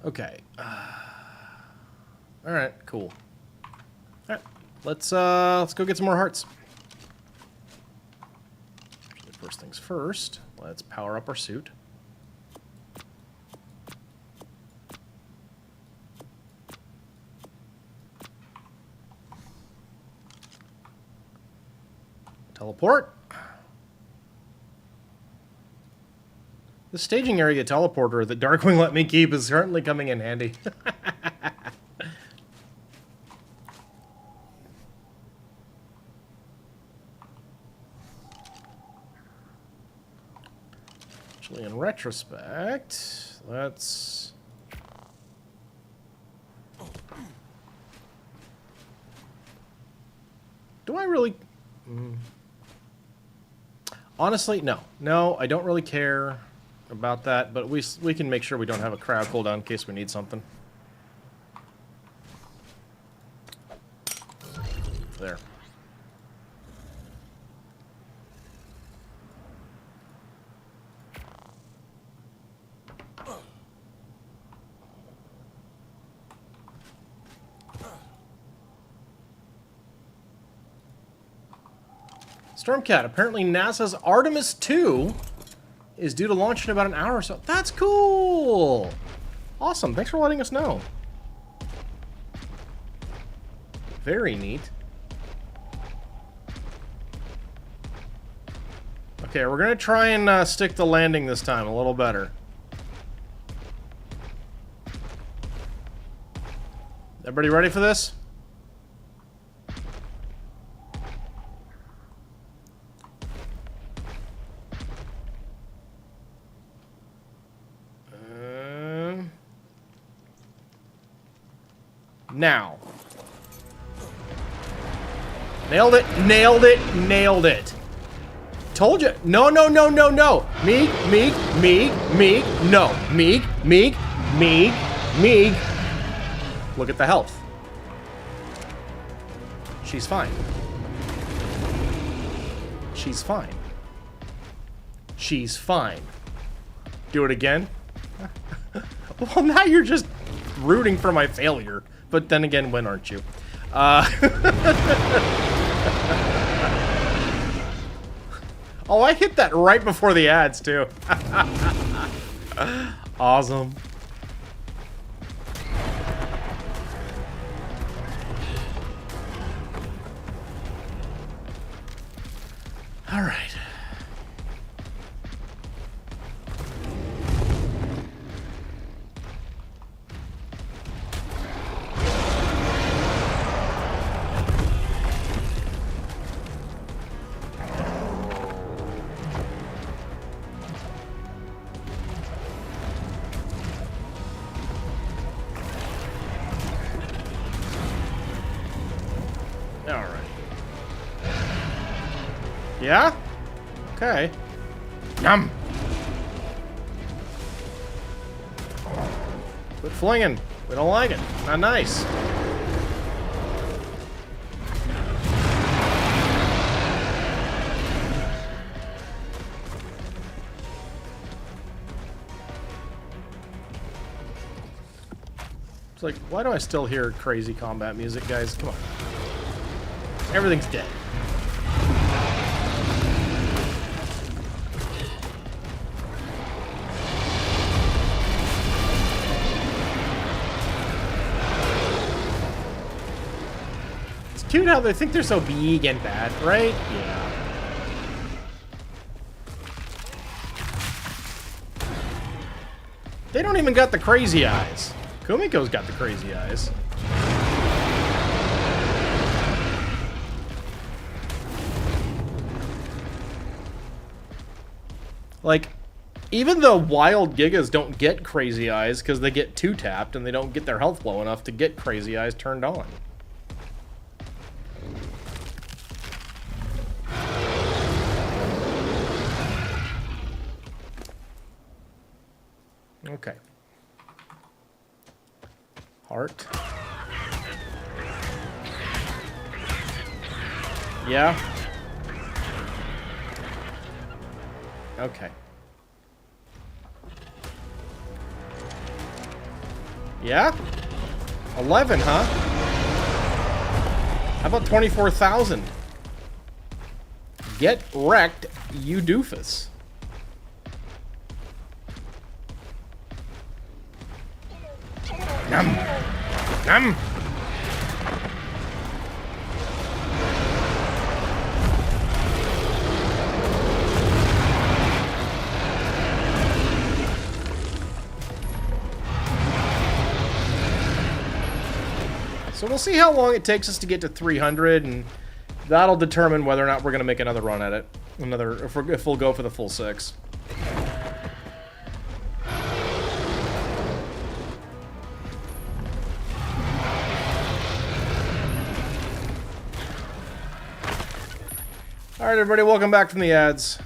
Okay. All right, cool. All right, let's go get some more hearts. First things first, let's power up our suit. Teleport. The staging area teleporter that Darkwing let me keep is certainly coming in handy. Actually, in retrospect, let's... Do I really... Honestly, no. No, I don't really care about that, but we can make sure we don't have a crowd cooldown in case we need something. There. Stormcat, apparently NASA's Artemis 2 is due to launch in about an hour or so. That's cool! Awesome, thanks for letting us know. Very neat. Okay, we're gonna try and stick the landing this time a little better. Everybody ready for this? Now. Nailed it, nailed it, nailed it. Told you. No, no, no, no, no. Meek, meek, meek, meek. No. Meek, meek, meek, meek. Look at the health. She's fine. She's fine. She's fine. Do it again? Well, now you're just rooting for my failure. But then again, when aren't you? Oh, I hit that right before the ads, too. Awesome. All right. Alright. Yeah? Okay. Yum! Quit flinging. We don't like it. Not nice. It's like, why do I still hear crazy combat music, guys? Come on. Everything's dead. It's cute how they think they're so big and bad, right? Yeah. They don't even got the crazy eyes. Kumiko's got the crazy eyes. Like, even the wild Gigas don't get crazy eyes because they get two-tapped and they don't get their health low enough to get crazy eyes turned on. Okay. Heart. Yeah. Okay. Yeah? 11, huh? How about 24,000? Get wrecked, you doofus. Nom. Nom. So we'll see how long it takes us to get to 300, and that'll determine whether or not we're going to make another run at it. If we'll go for the full 6. Alright, everybody, welcome back from the ads.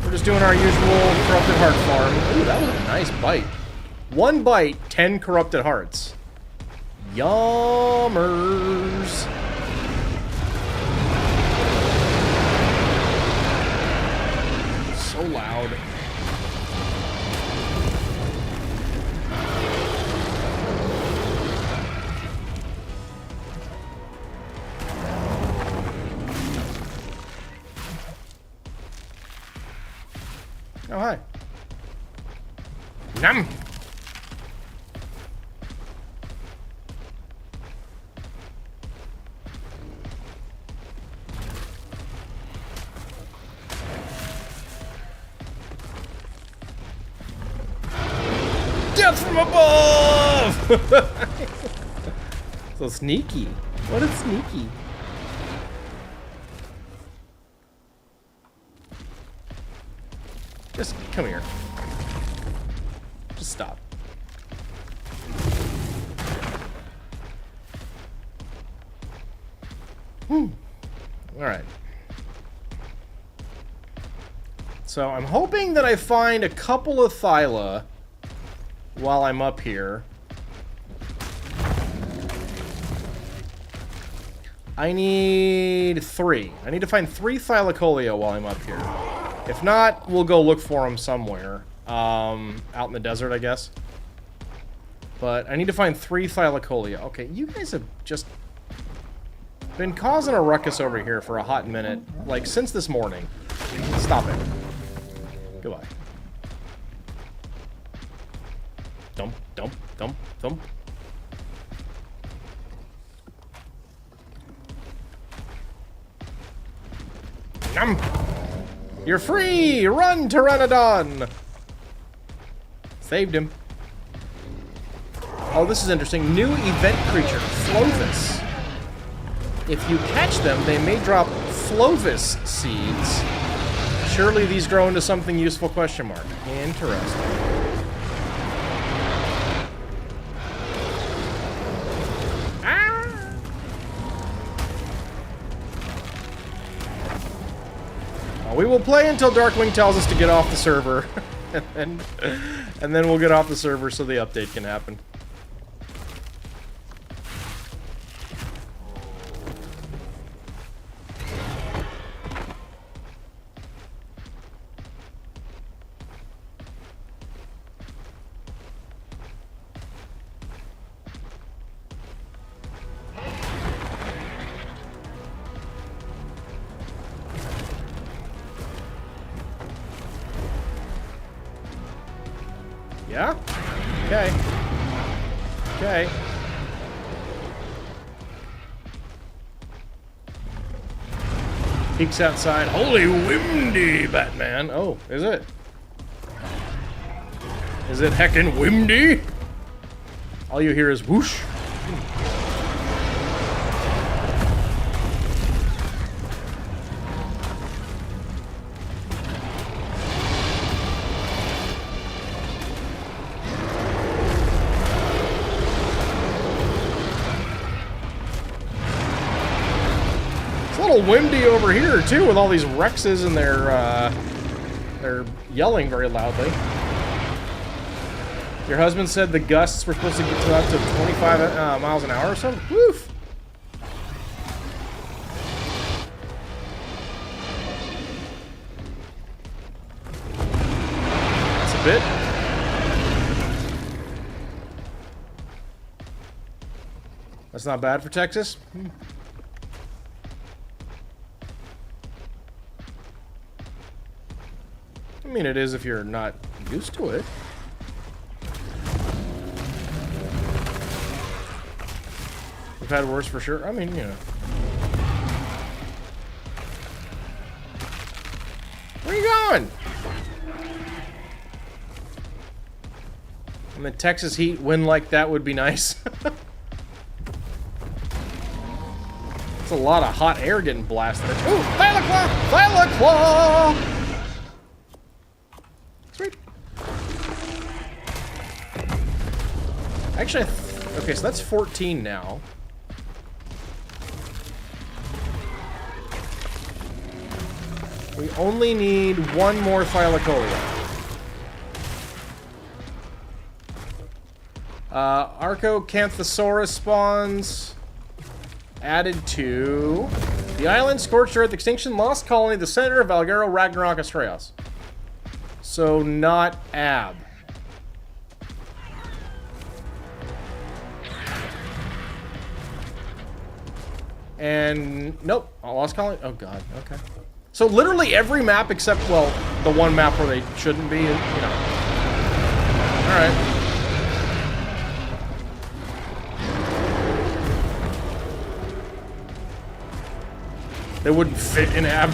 We're just doing our usual corrupted heart farm. Ooh, that was a nice bite. 1 bite, 10 corrupted hearts. Yummers. So loud. Oh, hi. Nom. Death from above! So sneaky. What is sneaky? Just come here. Just stop. Alright. So I'm hoping that I find a couple of Thyla while I'm up here. I need 3. I need to find 3 Thylacoleo while I'm up here. If not, we'll go look for them somewhere. Out in the desert, I guess. But I need to find 3 Thylacoleo. Okay, you guys have just been causing a ruckus over here for a hot minute. Like, since this morning. Stop it. Goodbye. Dump, dump, dump, dump. Nom! You're free! Run, Pteranodon! Saved him. Oh, this is interesting. New event creature, Flovis. If you catch them, they may drop Flovis seeds. Surely these grow into something useful, question mark. Interesting. We will play until Darkwing tells us to get off the server. and then we'll get off the server so the update can happen. Yeah? Okay. Okay. Peeks outside. Holy windy, Batman. Oh, is it? Is it heckin' windy? All you hear is whoosh. Windy over here too, with all these Rexes and they're yelling very loudly. Your husband said the gusts were supposed to get to up to 25 miles an hour or something. Woof. That's a bit. That's not bad for Texas. I mean, it is if you're not used to it. We've had worse for sure. I mean, you know. Where are you going? In the Texas heat, wind like that would be nice. It's a lot of hot air getting blasted. Ooh, Thyla Claw! Thyla Claw! Sweet. Actually, okay, so that's 14 now. We only need one more Thylacoleo. Archocanthosaurus spawns added to the island Scorched Earth Extinction Lost Colony, the center of Valgero Ragnarok Astraeos. So not Ab. And nope, Lost Colony. Oh god, okay. So literally every map except, well, the one map where they shouldn't be, you know. All right. They wouldn't fit in Ab.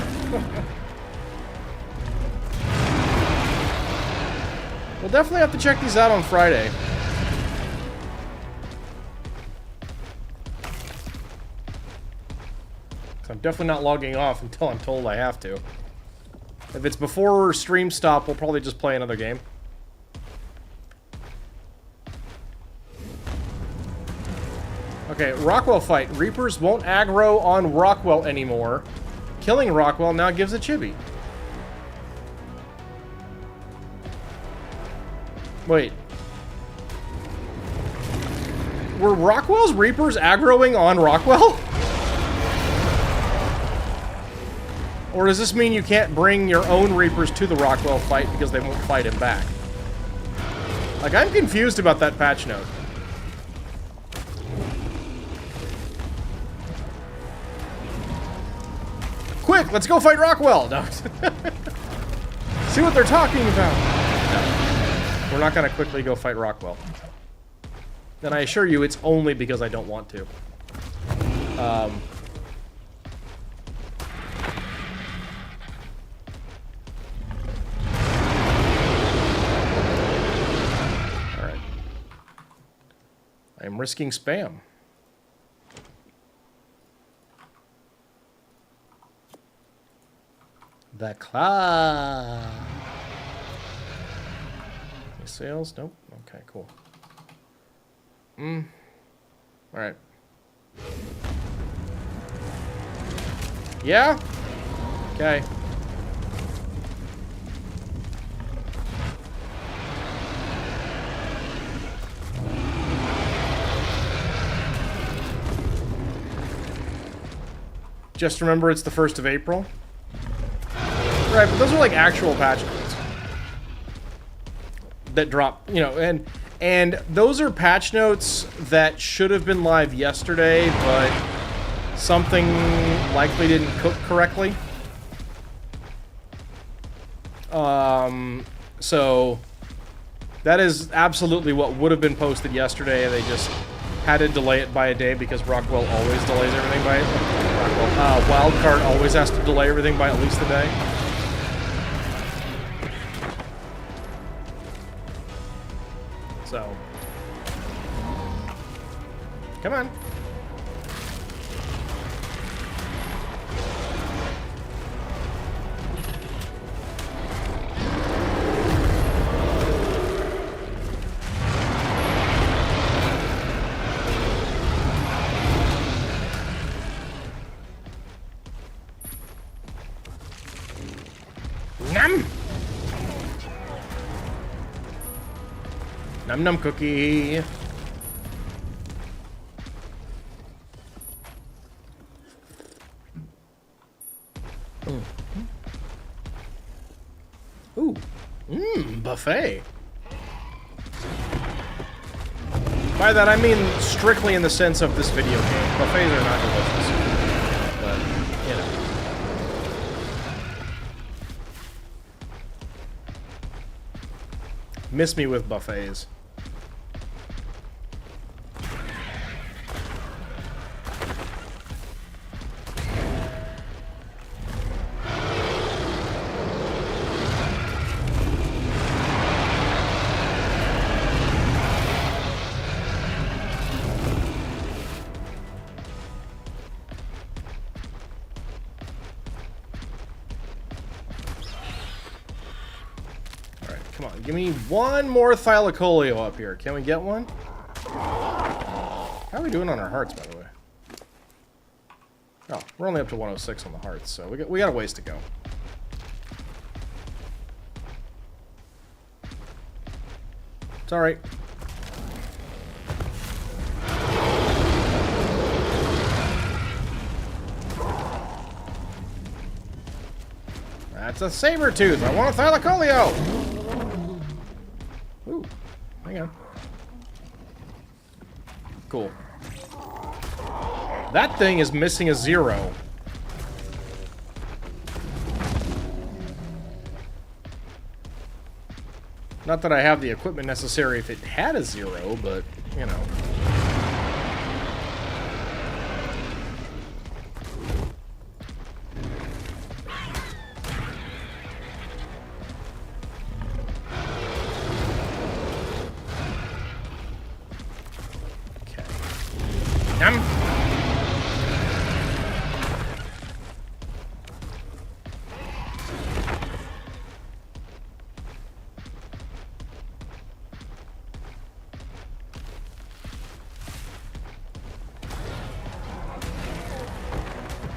We'll definitely have to check these out on Friday. I'm definitely not logging off until I'm told I have to. If it's before stream stop, we'll probably just play another game. Okay, Rockwell fight. Reapers won't aggro on Rockwell anymore. Killing Rockwell now gives a chibi. Wait. Were Rockwell's Reapers aggroing on Rockwell? Or does this mean you can't bring your own Reapers to the Rockwell fight because they won't fight him back? Like, I'm confused about that patch note. Quick, let's go fight Rockwell! No. See what they're talking about. No. We're not gonna quickly go fight Rockwell. And I assure you, it's only because I don't want to. Alright. I'm risking spam. The claw. Any sales? Nope. Okay, cool. Alright. Yeah? Okay. just remember it's the 1st of April. Right, but those are like actual patch notes that drop, you know, and those are patch notes that should have been live yesterday, but something likely didn't cook correctly. So that is absolutely what would have been posted yesterday. They just had to delay it by a day because Rockwell always delays everything by Wildcard always has to delay everything by at least a day. So, come on. Num num cookie. Ooh. Buffet. By that I mean strictly in the sense of this video game. Buffets are not delicious. But, you know. Miss me with buffets. Come on, give me one more Thylacoleo up here. Can we get one? How are we doing on our hearts, by the way? Oh, we're only up to 106 on the hearts, so we got a ways to go. It's all right. That's a saber tooth. I want a Thylacoleo. Ooh, hang on. Cool. That thing is missing a 0. Not that I have the equipment necessary if it had a 0, but, you know.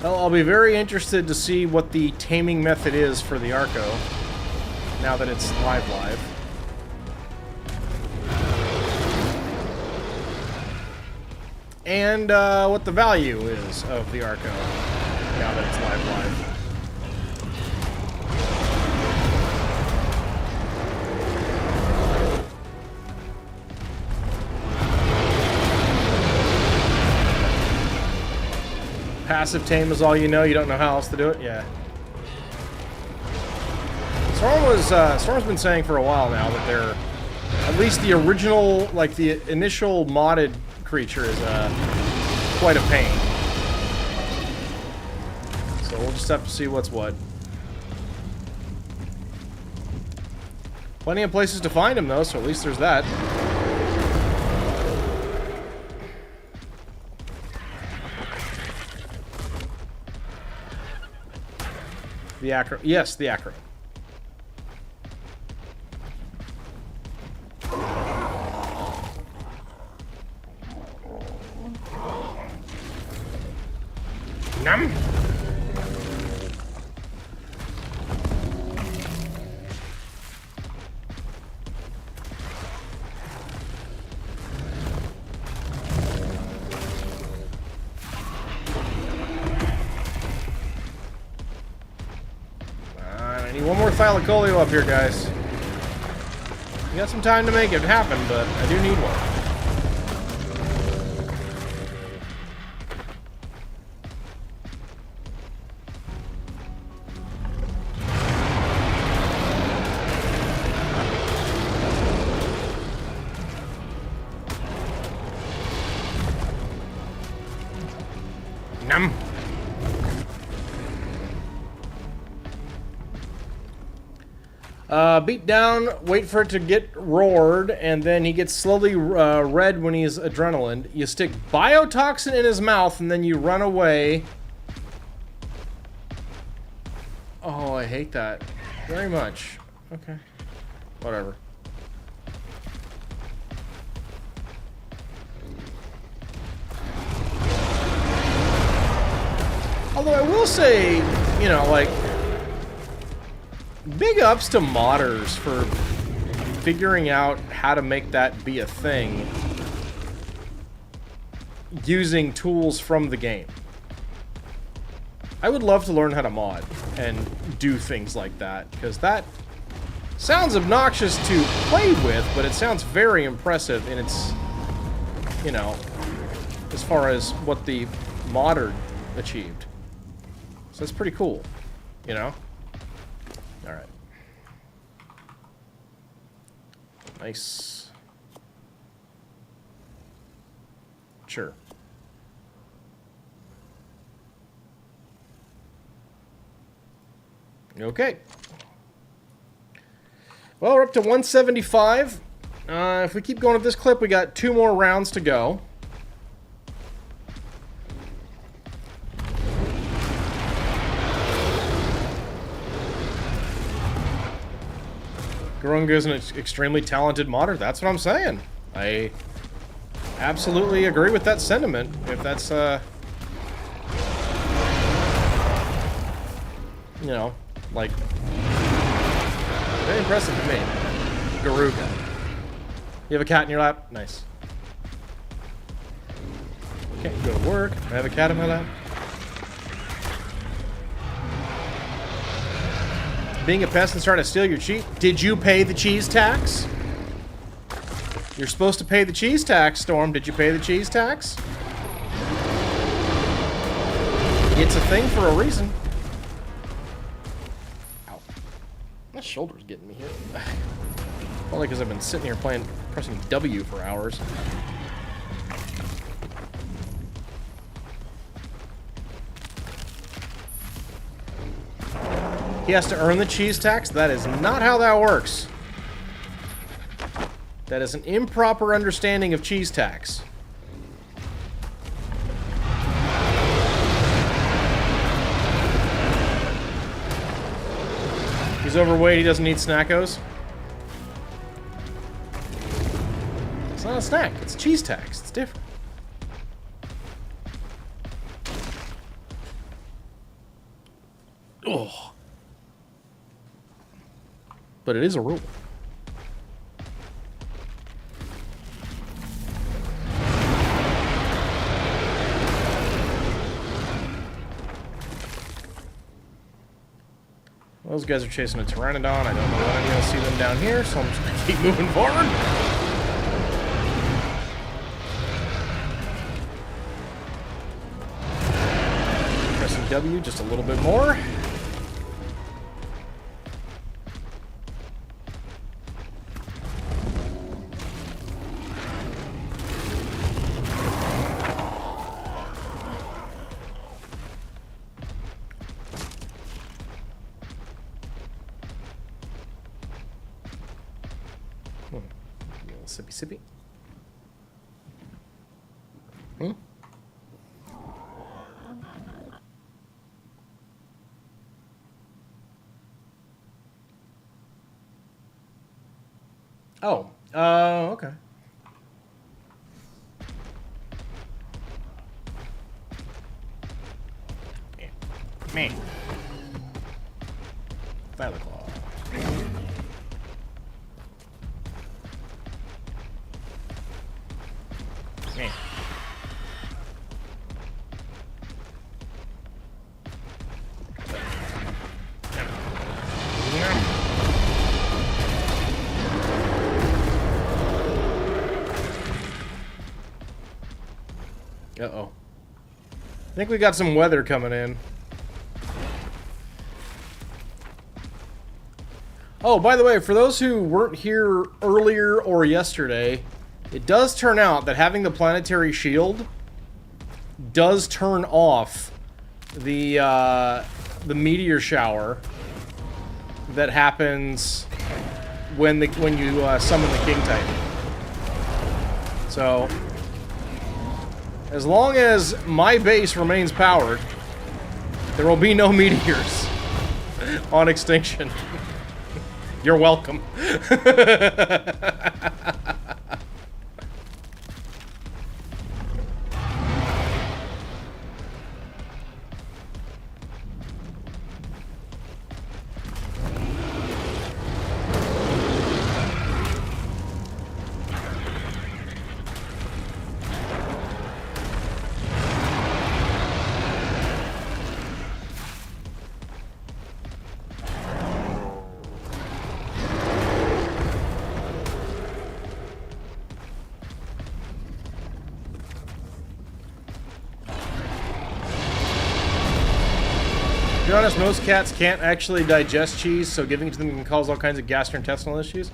Well, I'll be very interested to see what the taming method is for the Arco, now that it's live. And what the value is of the Arco, now that it's live. Passive tame is all you know. You don't know how else to do it. Yeah. Storm's been saying for a while now that they're, at least the original, like the initial modded creature is quite a pain. So we'll just have to see what's what. Plenty of places to find him though, so at least there's that. The acro. Yes, the acro. Num. Need one more Thylacoleo up here, guys. We got some time to make it happen, but I do need one. Num. Beat down, wait for it to get roared, and then he gets slowly red when he's adrenaline. You stick biotoxin in his mouth, and then you run away. Oh, I hate that very much. Okay. Whatever. Although I will say, you know, like, big ups to modders for figuring out how to make that be a thing using tools from the game. I would love to learn how to mod and do things like that, because that sounds obnoxious to play with, but it sounds very impressive in its, you know, as far as what the modder achieved. So that's pretty cool, you know? Alright. Nice. Sure. Okay. Well, we're up to 175. If we keep going at this clip, we got 2 more rounds to go. Garunga is an extremely talented modder. That's what I'm saying. I absolutely agree with that sentiment. If that's, you know, like, very impressive to me. Garuga. You have a cat in your lap? Nice. Can't go to work. I have a cat in my lap. Being a pest and starting to steal your cheese. Did you pay the cheese tax? You're supposed to pay the cheese tax, Storm. Did you pay the cheese tax? It's a thing for a reason. Ow. My shoulder's getting me here. Probably because I've been sitting here pressing W for hours. He has to earn the cheese tax? That is not how that works. That is an improper understanding of cheese tax. He's overweight, he doesn't eat snackos. It's not a snack, it's cheese tax. It's different. Oh. But it is a rule. Those guys are chasing a Pteranodon. I don't know when I'm going to see them down here, so I'm just going to keep moving forward. Pressing W just a little bit more. Sippy sippy. Hmm? Oh, okay. Me. Thylacoleo. Me. Uh-oh. I think we got some weather coming in. Oh, by the way, for those who weren't here earlier or yesterday, it does turn out that having the planetary shield does turn off the meteor shower that happens when you summon the King Titan. So, as long as my base remains powered, there will be no meteors on extinction. You're welcome. To be honest, most cats can't actually digest cheese, so giving it to them can cause all kinds of gastrointestinal issues.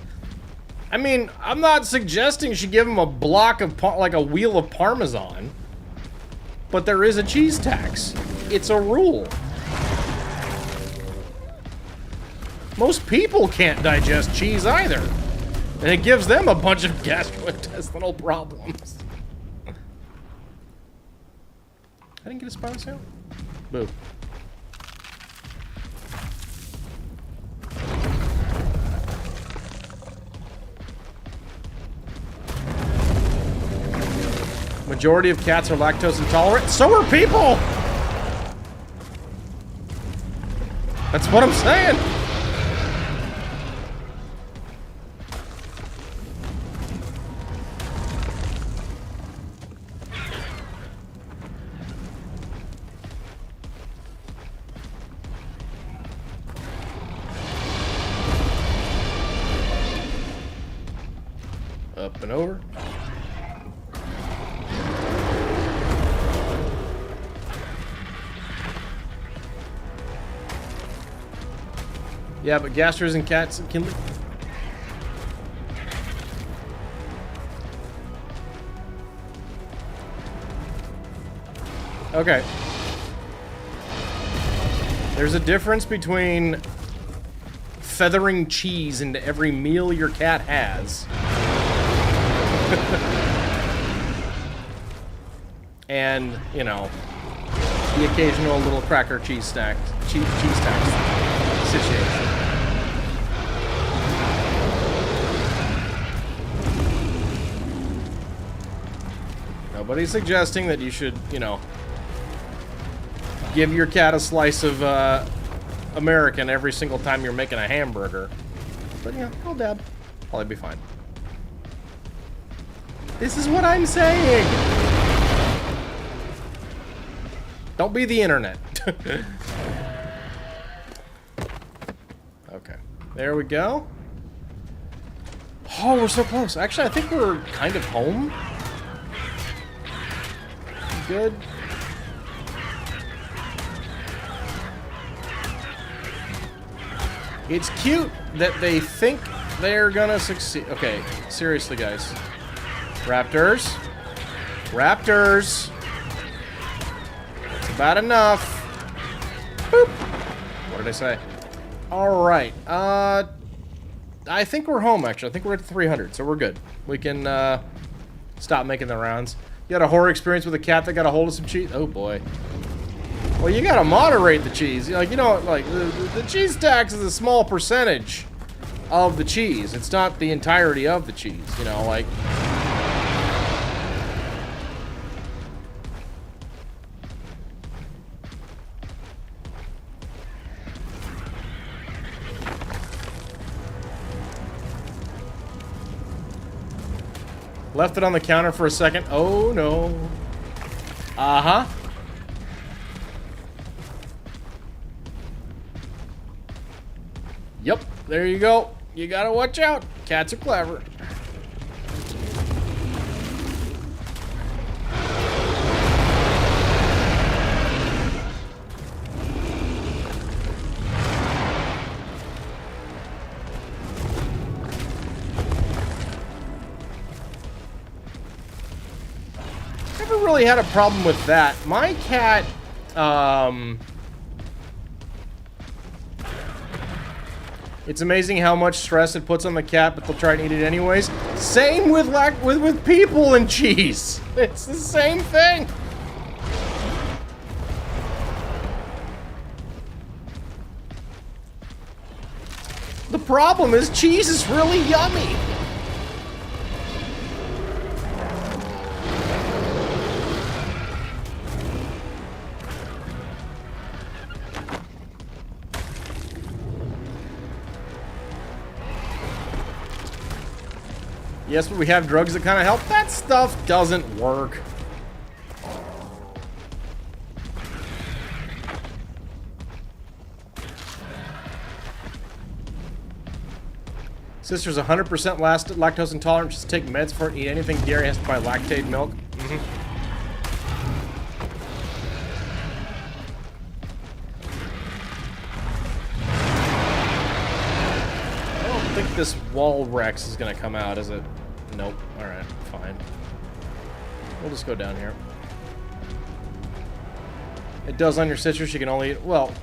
I mean, I'm not suggesting you should give them a block of, like a wheel of Parmesan, but there is a cheese tax. It's a rule. Most people can't digest cheese either, and it gives them a bunch of gastrointestinal problems. I didn't get a spawn sale? Boo. Majority of cats are lactose intolerant. So are people! That's what I'm saying! Up and over. Yeah, but gastros and cats can... Okay. There's a difference between feathering cheese into every meal your cat has and, you know, the occasional little cracker cheese snack, cheese tax situation. Nobody's suggesting that you should, you know, give your cat a slice of American every single time you're making a hamburger. But, yeah, I'll dab. Probably be fine. This is what I'm saying! Don't be the internet. Okay. There we go. Oh, we're so close. Actually, I think we're kind of home. Good. It's cute that they think they're gonna succeed. Okay, seriously, guys. Raptors. Raptors. That's about enough. Boop. What did I say? Alright. I think we're home, actually. I think we're at 300, so we're good. We can, stop making the rounds. You had a horror experience with a cat that got a hold of some cheese? Oh, boy. Well, you gotta moderate the cheese. Like, you know, like, the cheese tax is a small percentage of the cheese. It's not the entirety of the cheese, you know, like... Left it on the counter for a second. Oh, no. Uh-huh. Yep, there you go. You gotta watch out. Cats are clever. really had a problem with that. My cat, it's amazing how much stress it puts on the cat, but they'll try and eat it anyways. Same with with people and cheese. It's the same thing. The problem is cheese is really yummy. Yes, but we have drugs that kind of help. That stuff doesn't work. Sister's 100% lactose intolerant. Just take meds for it. Eat anything dairy. Has to buy lactate milk. I don't think this wall Rex is gonna come out, is it? Nope. Alright, fine. We'll just go down here. It does on your citrus. You can only eat, well,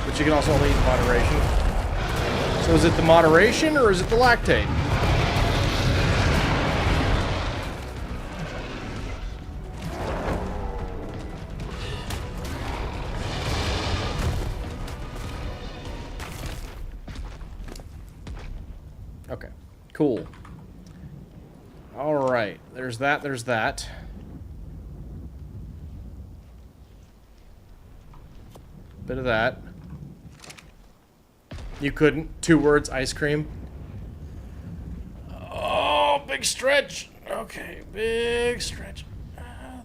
but you can also only eat in moderation. So is it the moderation or is it the lactate? Okay, cool. All right, there's that, there's that. Bit of that. You couldn't. 2 words, ice cream. Oh, big stretch. Okay, big stretch.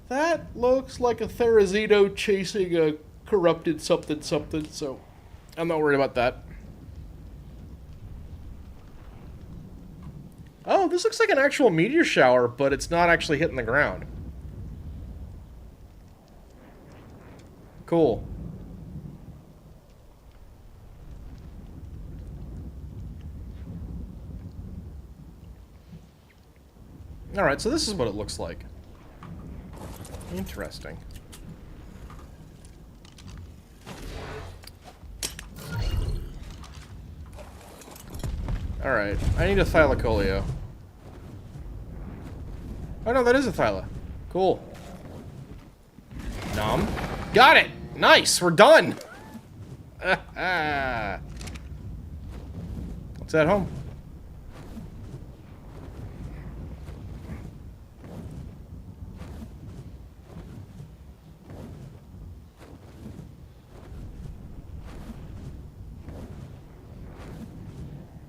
That looks like a Therizito chasing a corrupted something, so I'm not worried about that. Oh, this looks like an actual meteor shower, but it's not actually hitting the ground. Cool. Alright, so this is what it looks like. Interesting. Alright, I need a thylacoleo. Oh no, that is a thyla. Cool. Nom. Got it! Nice, we're done! Let's head home.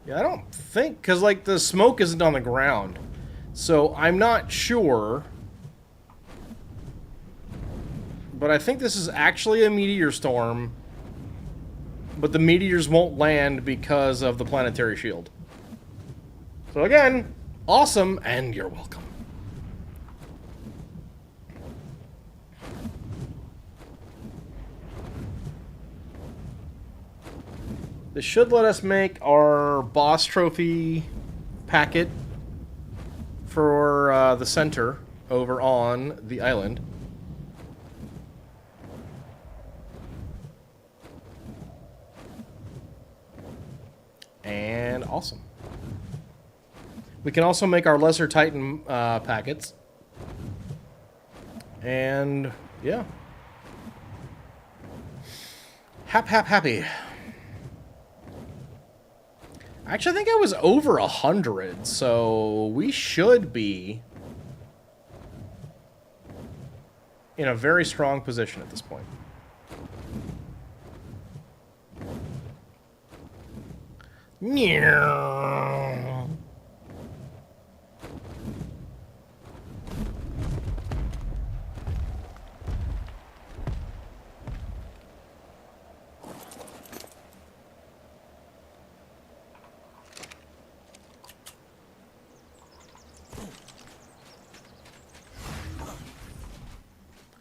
Yeah, I don't think, because, like, the smoke isn't on the ground. So, I'm not sure. But I think this is actually a meteor storm. But the meteors won't land because of the planetary shield. So, again, awesome, and you're welcome. This should let us make our boss trophy packet for the center over on the island. And awesome. We can also make our Lesser Titan packets. And yeah. Happy. Actually, I think I was over 100, so we should be in a very strong position at this point. Meow.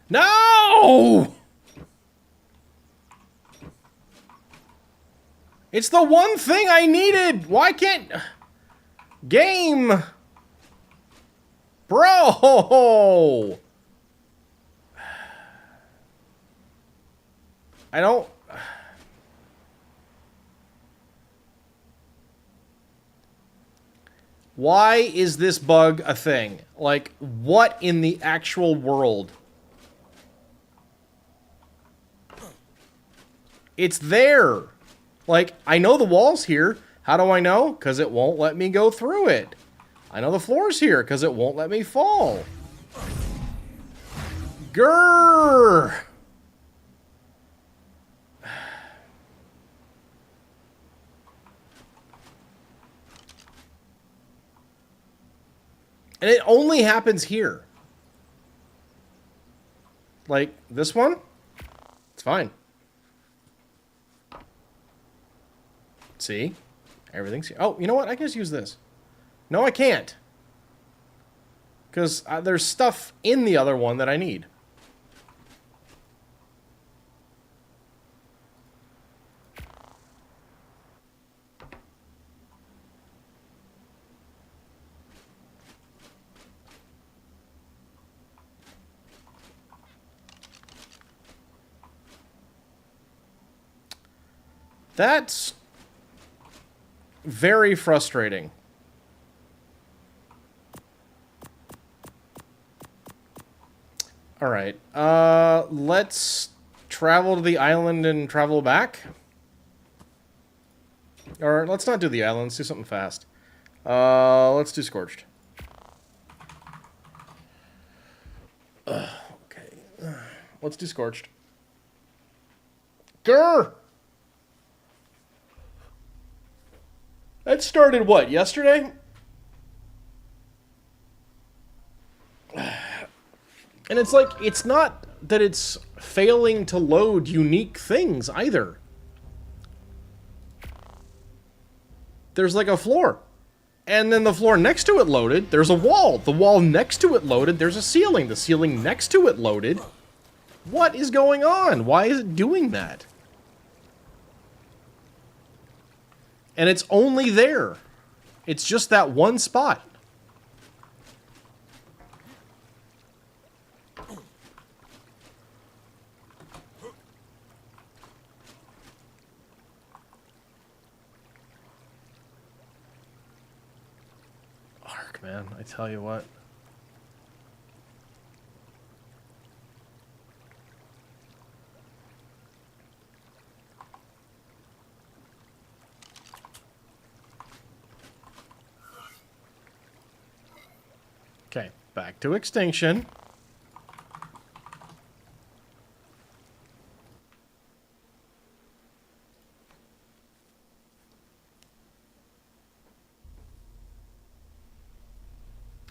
No! It's the one thing I needed! Why can't... Game! Bro! I don't... Why is this bug a thing? Like, what in the actual world? It's there. Like, I know the wall's here. How do I know? Because it won't let me go through it. I know the floor's here because it won't let me fall. Grrr! And it only happens here. Like, this one? It's fine. See? Everything's here. Oh, you know what? I can just use this. No, I can't. Because there's stuff in the other one that I need. That's very frustrating. All right. Let's travel to the island and travel back. Or let's not do the island. Let's do something fast. Let's do Scorched. Okay. Let's do Scorched. Grr! That started, what, yesterday? And it's like, it's not that it's failing to load unique things, either. There's like a floor. And then the floor next to it loaded, there's a wall. The wall next to it loaded, there's a ceiling. The ceiling next to it loaded. What is going on? Why is it doing that? And it's only there. It's just that one spot. Ark, man, I tell you what. Okay, back to extinction.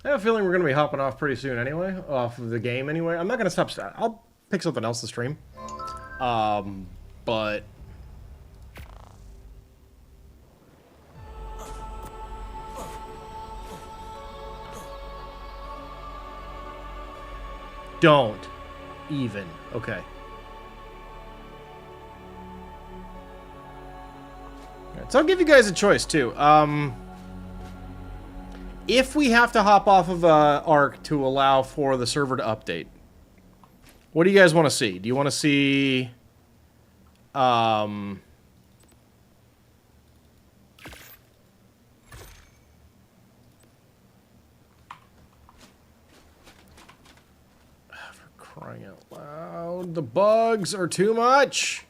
I have a feeling we're going to be hopping off pretty soon anyway, off of the game anyway. I'm not going to stop. I'll pick something else to stream. But... Don't even. Okay. Right, so I'll give you guys a choice too. If we have to hop off of Ark to allow for the server to update, what do you guys want to see? Do you want to see crying out loud, the bugs are too much.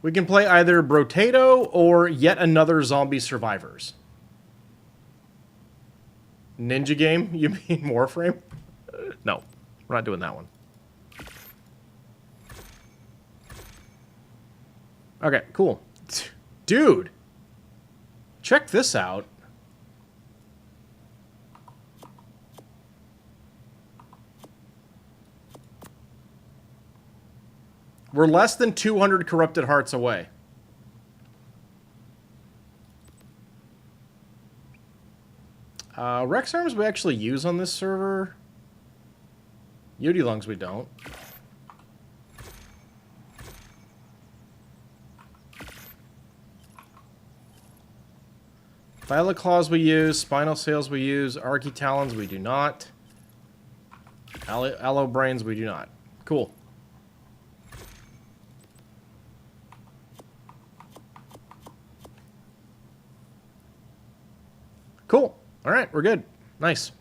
We can play either Brotato or Yet Another Zombie Survivors. Ninja game? You mean Warframe? No, we're not doing that one. Okay, cool. Dude, check this out. We're less than 200 corrupted hearts away. Rex arms we actually use on this server. Yudi lungs we don't. Violet Claws we use. Spinal Sails we use. Architalons we do not. Aloe Brains we do not. Cool. Cool. All right, we're good. Nice.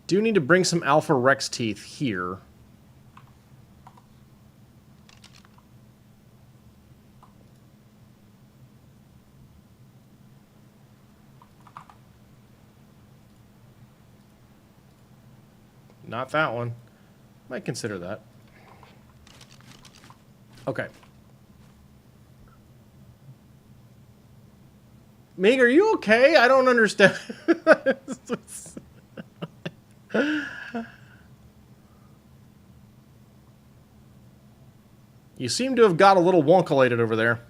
Do need to bring some Alpha Rex teeth here. Not that one. Might consider that. Okay. Meg, are you okay? I don't understand. You seem to have got a little wonkalated over there.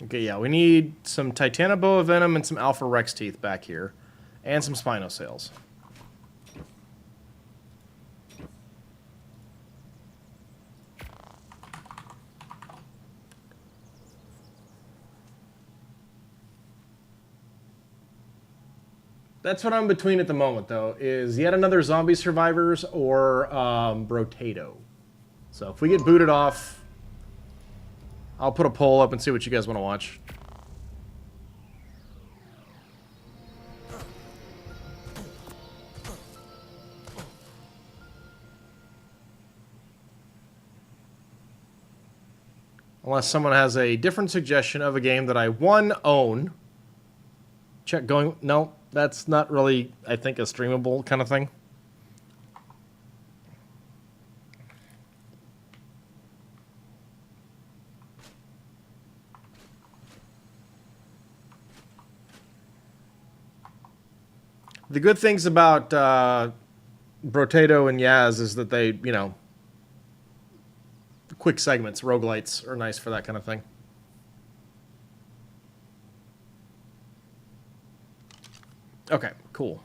Okay, yeah, we need some Titanoboa Venom and some Alpha Rex teeth back here. And some Spinosails. That's what I'm between at the moment, though, is yet another Zombie Survivors or Brotato. So if we get booted off, I'll put a poll up and see what you guys want to watch. Unless someone has a different suggestion of a game that I, one, own. Check going... No, that's not really, I think, a streamable kind of thing. The good things about Brotato and Yaz is that they, you know, quick segments, roguelites, are nice for that kind of thing. Okay, cool.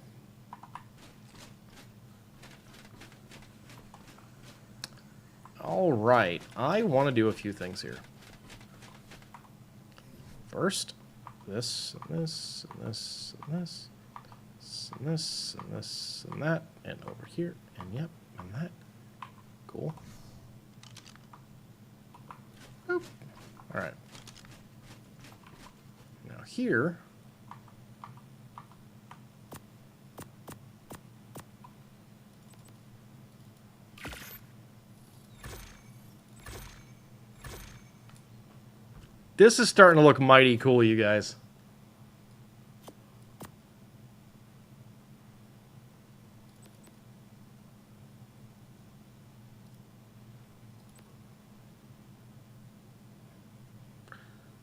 All right, I want to do a few things here. First, this, and this, and this, and this. And this, and this, and that, and over here, and yep, and that. Cool. Boop. Alright. Now here... This is starting to look mighty cool, you guys.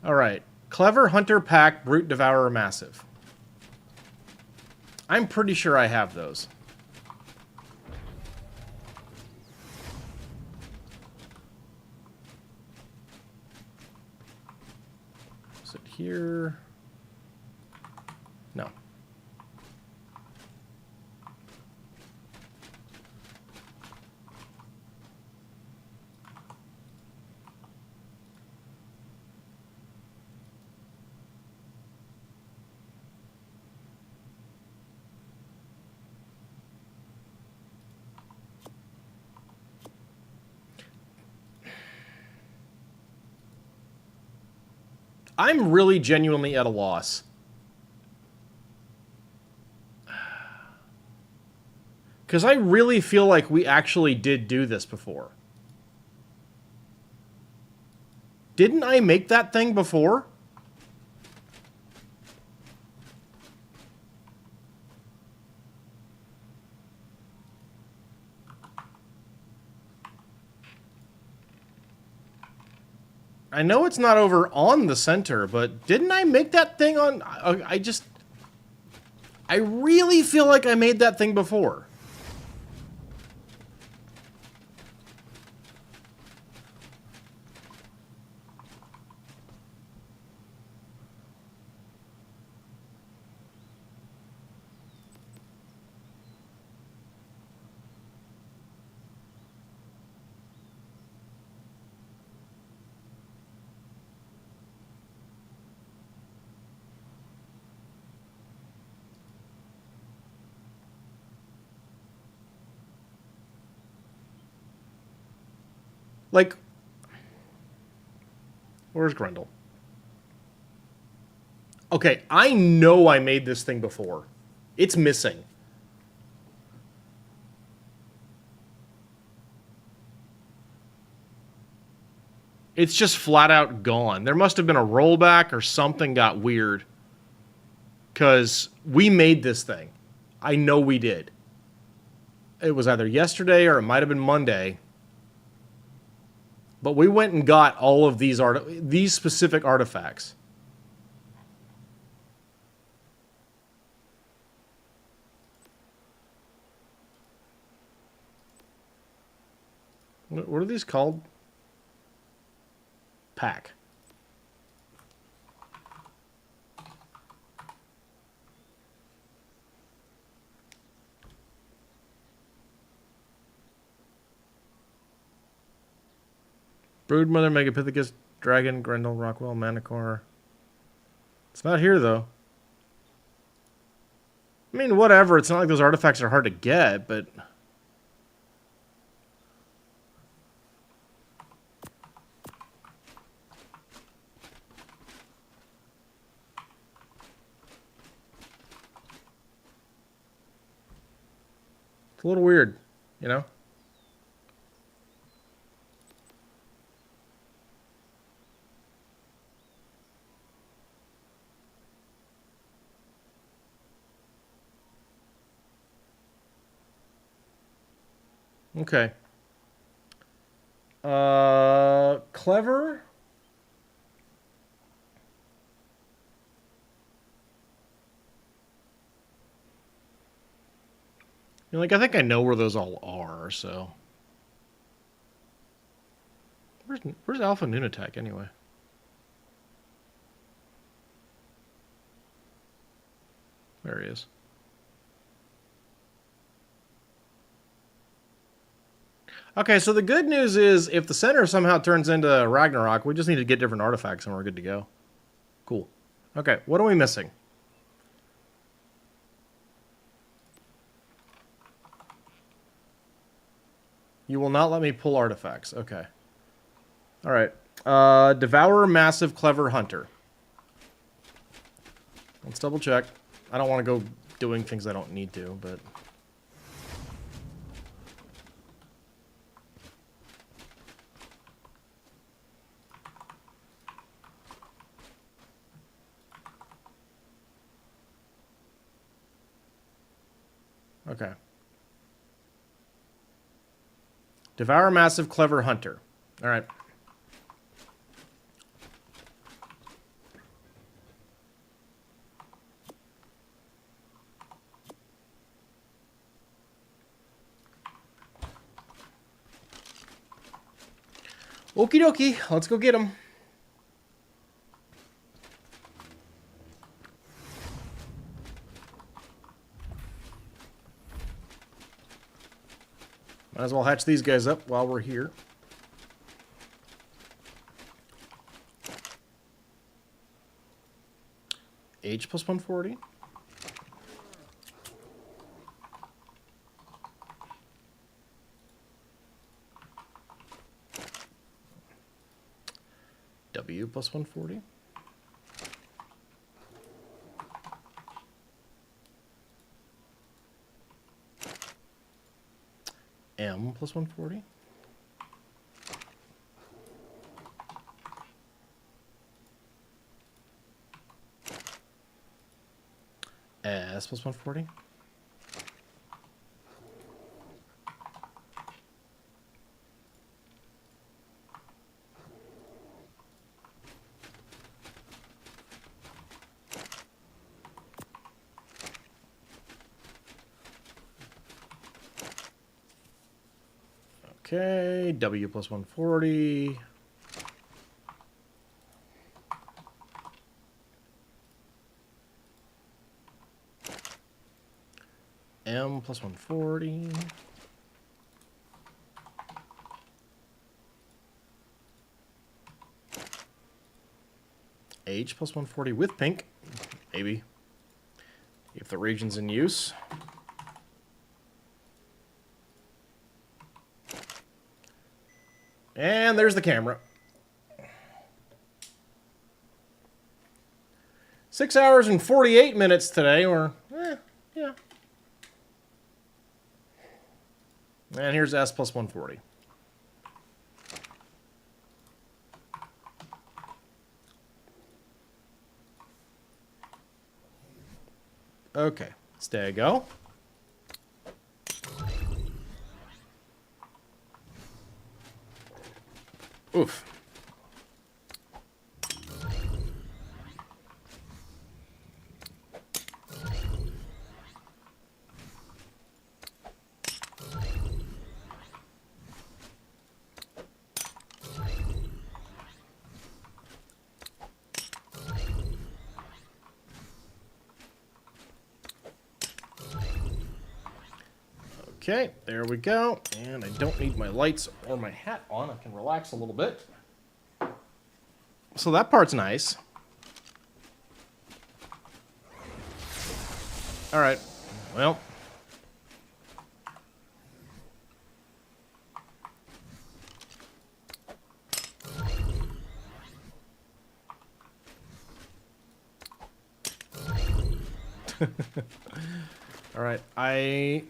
Alright. Clever Hunter Pack, Brute Devourer Massive. I'm pretty sure I have those. Is it here? No. I'm really genuinely at a loss. Because I really feel like we actually did do this before. Didn't I make that thing before? I know it's not over on the center, but didn't I make that thing on... I really feel like I made that thing before. Like, where's Grendel? Okay, I know I made this thing before. It's missing. It's just flat out gone. There must have been a rollback or something got weird. Because we made this thing. I know we did. It was either yesterday or it might have been Monday. But we went and got all of these specific artifacts. What are these called? Pack. Broodmother, Megapithecus, Dragon, Grendel, Rockwell, Manticore. It's not here, though. I mean, whatever. It's not like those artifacts are hard to get, but... It's a little weird, you know? Okay. Clever. You know, like, I think I know where those all are, so... Where's Alpha Nunatak, anyway? There he is. Okay, so the good news is, if the center somehow turns into Ragnarok, we just need to get different artifacts and we're good to go. Cool. Okay, what are we missing? You will not let me pull artifacts. Okay. Alright. Devourer, Massive, Clever, Hunter. Let's double check. I don't want to go doing things I don't need to, but... Okay. Devour, Massive, Clever, Hunter. All right. Okie dokie. Let's go get him. Might as well hatch these guys up while we're here. H plus 140. W plus 140. M plus 140. S plus 140. Okay, W plus 140. M plus 140. H plus 140 with pink. Maybe. If the region's in use. And there's the camera. 6 hours and 48 minutes today, or, yeah. And here's S plus 140. Okay, stay go. Oof. Okay, there we go. And I don't need my lights or my hat on. I can relax a little bit. So that part's nice. All right. Well. All right.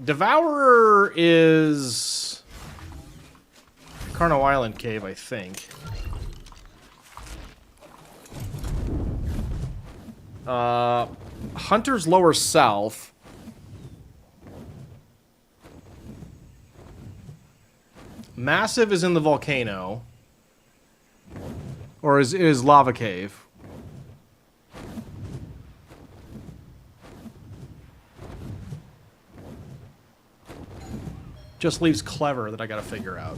Devourer is Carno Island Cave, I think. Hunter's Lower South. Massive is in the volcano. Or is Lava Cave. Just leaves Clever that I gotta figure out.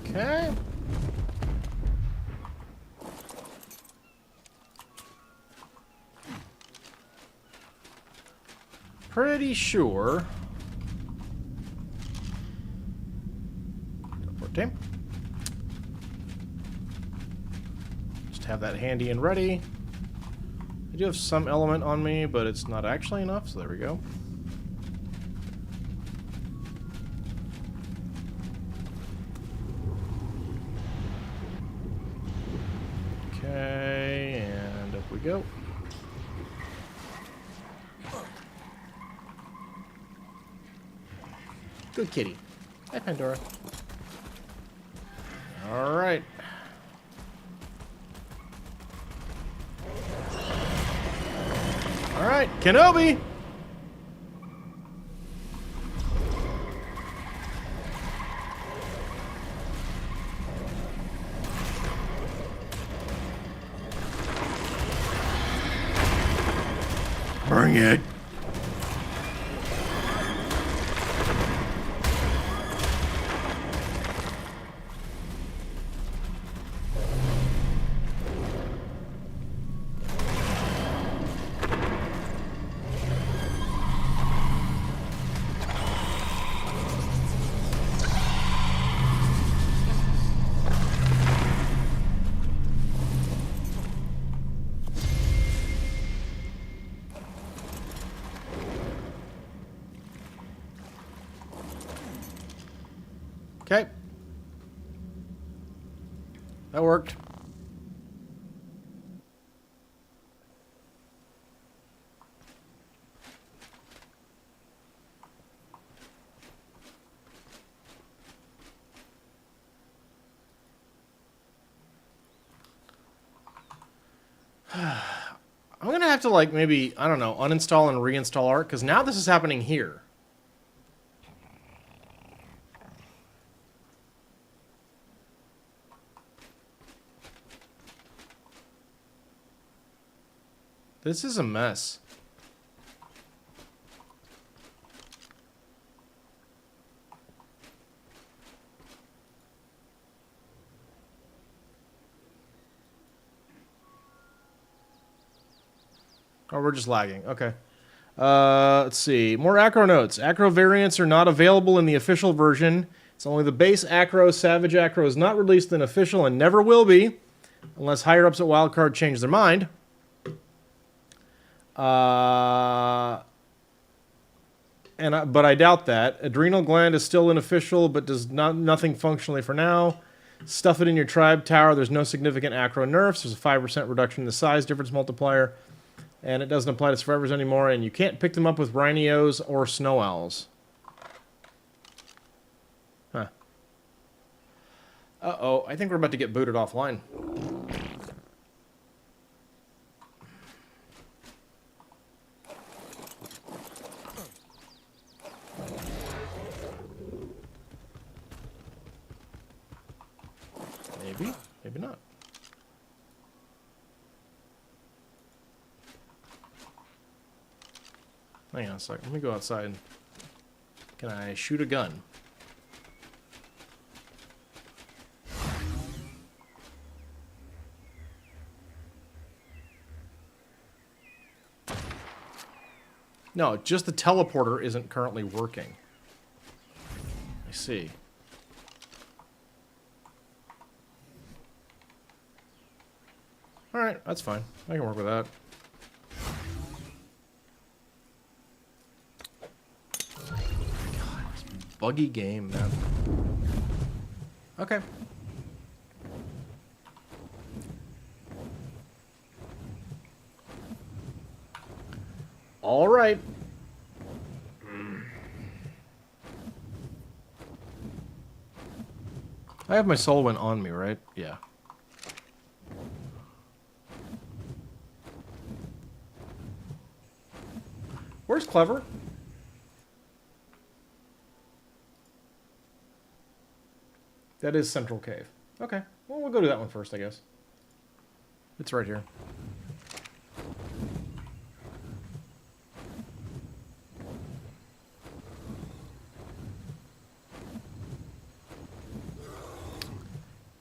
Okay. Pretty sure. 14. Just have that handy and ready. I do have some element on me, but it's not actually enough, so there we go. Okay, and up we go. Good kitty. Hi, Pandora. All right. All right, Kenobi. Bring it. Okay. That worked. I'm gonna have to, like, maybe, I don't know, uninstall and reinstall Arc, because now this is happening here. This is a mess. Oh, we're just lagging. Okay. Let's see. More Acro notes. Acro variants are not available in the official version. It's only the base Acro. Savage Acro is not released in official and never will be, unless higher-ups at Wildcard change their mind. But I doubt that. Adrenal gland is still unofficial, but does nothing functionally for now. Stuff it in your tribe tower. There's no significant acro nerfs. There's a 5% reduction in the size difference multiplier. And it doesn't apply to survivors anymore. And you can't pick them up with rhinos or snow owls. Huh. Uh-oh. I think we're about to get booted offline. Maybe. Maybe not. Hang on a second. Let me go outside. Can I shoot a gun? No, just the teleporter isn't currently working. I see. Alright, that's fine. I can work with that. God, this buggy game, man. Okay. Alright. I have my soul went on me, right? Yeah. Where's Clever? That is Central Cave. Okay. Well, we'll go to that one first, I guess. It's right here.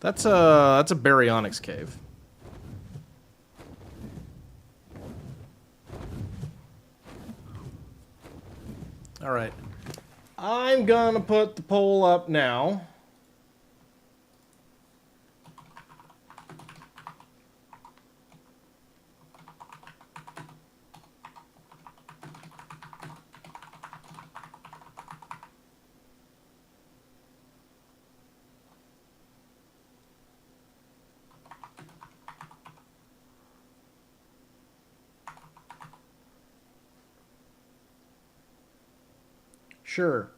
That's a baryonyx cave. All right. I'm gonna put the poll up now. Sure.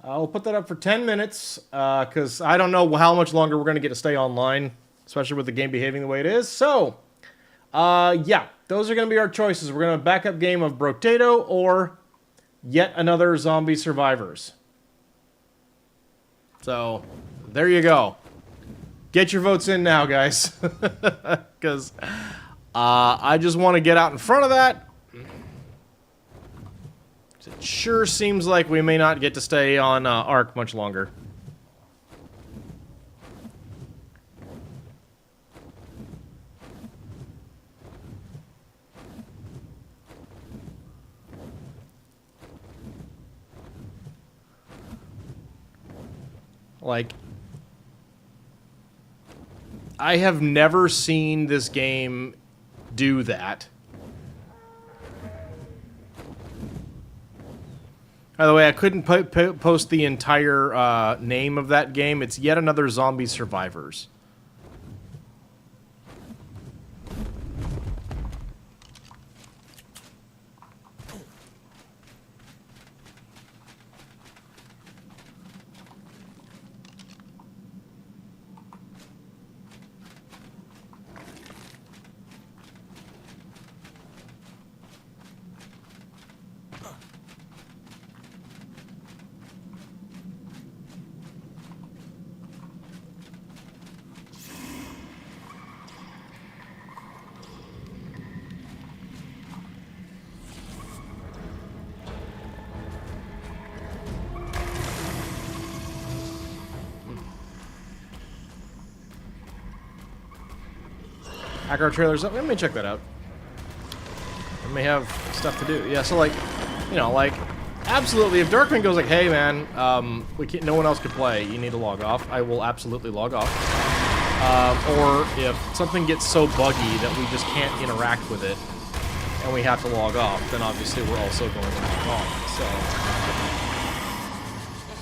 I'll put that up for 10 minutes, because I don't know how much longer we're going to get to stay online, especially with the game behaving the way it is. So, yeah, those are going to be our choices. We're going to back up game of Brotato or yet another Zombie Survivors. So, there you go. Get your votes in now, guys, because I just want to get out in front of that. It sure seems like we may not get to stay on Ark much longer. Like, I have never seen this game do that. By the way, I couldn't post the entire name of that game. It's Yet Another Zombie Survivors. Acro trailers up. Let me check that out. I may have stuff to do. Yeah, so like, you know, like, absolutely, if Darkman goes like, hey man, we can't, no one else can play, you need to log off, I will absolutely log off. Or if something gets so buggy that we just can't interact with it, and we have to log off, then obviously we're also going to log off. So,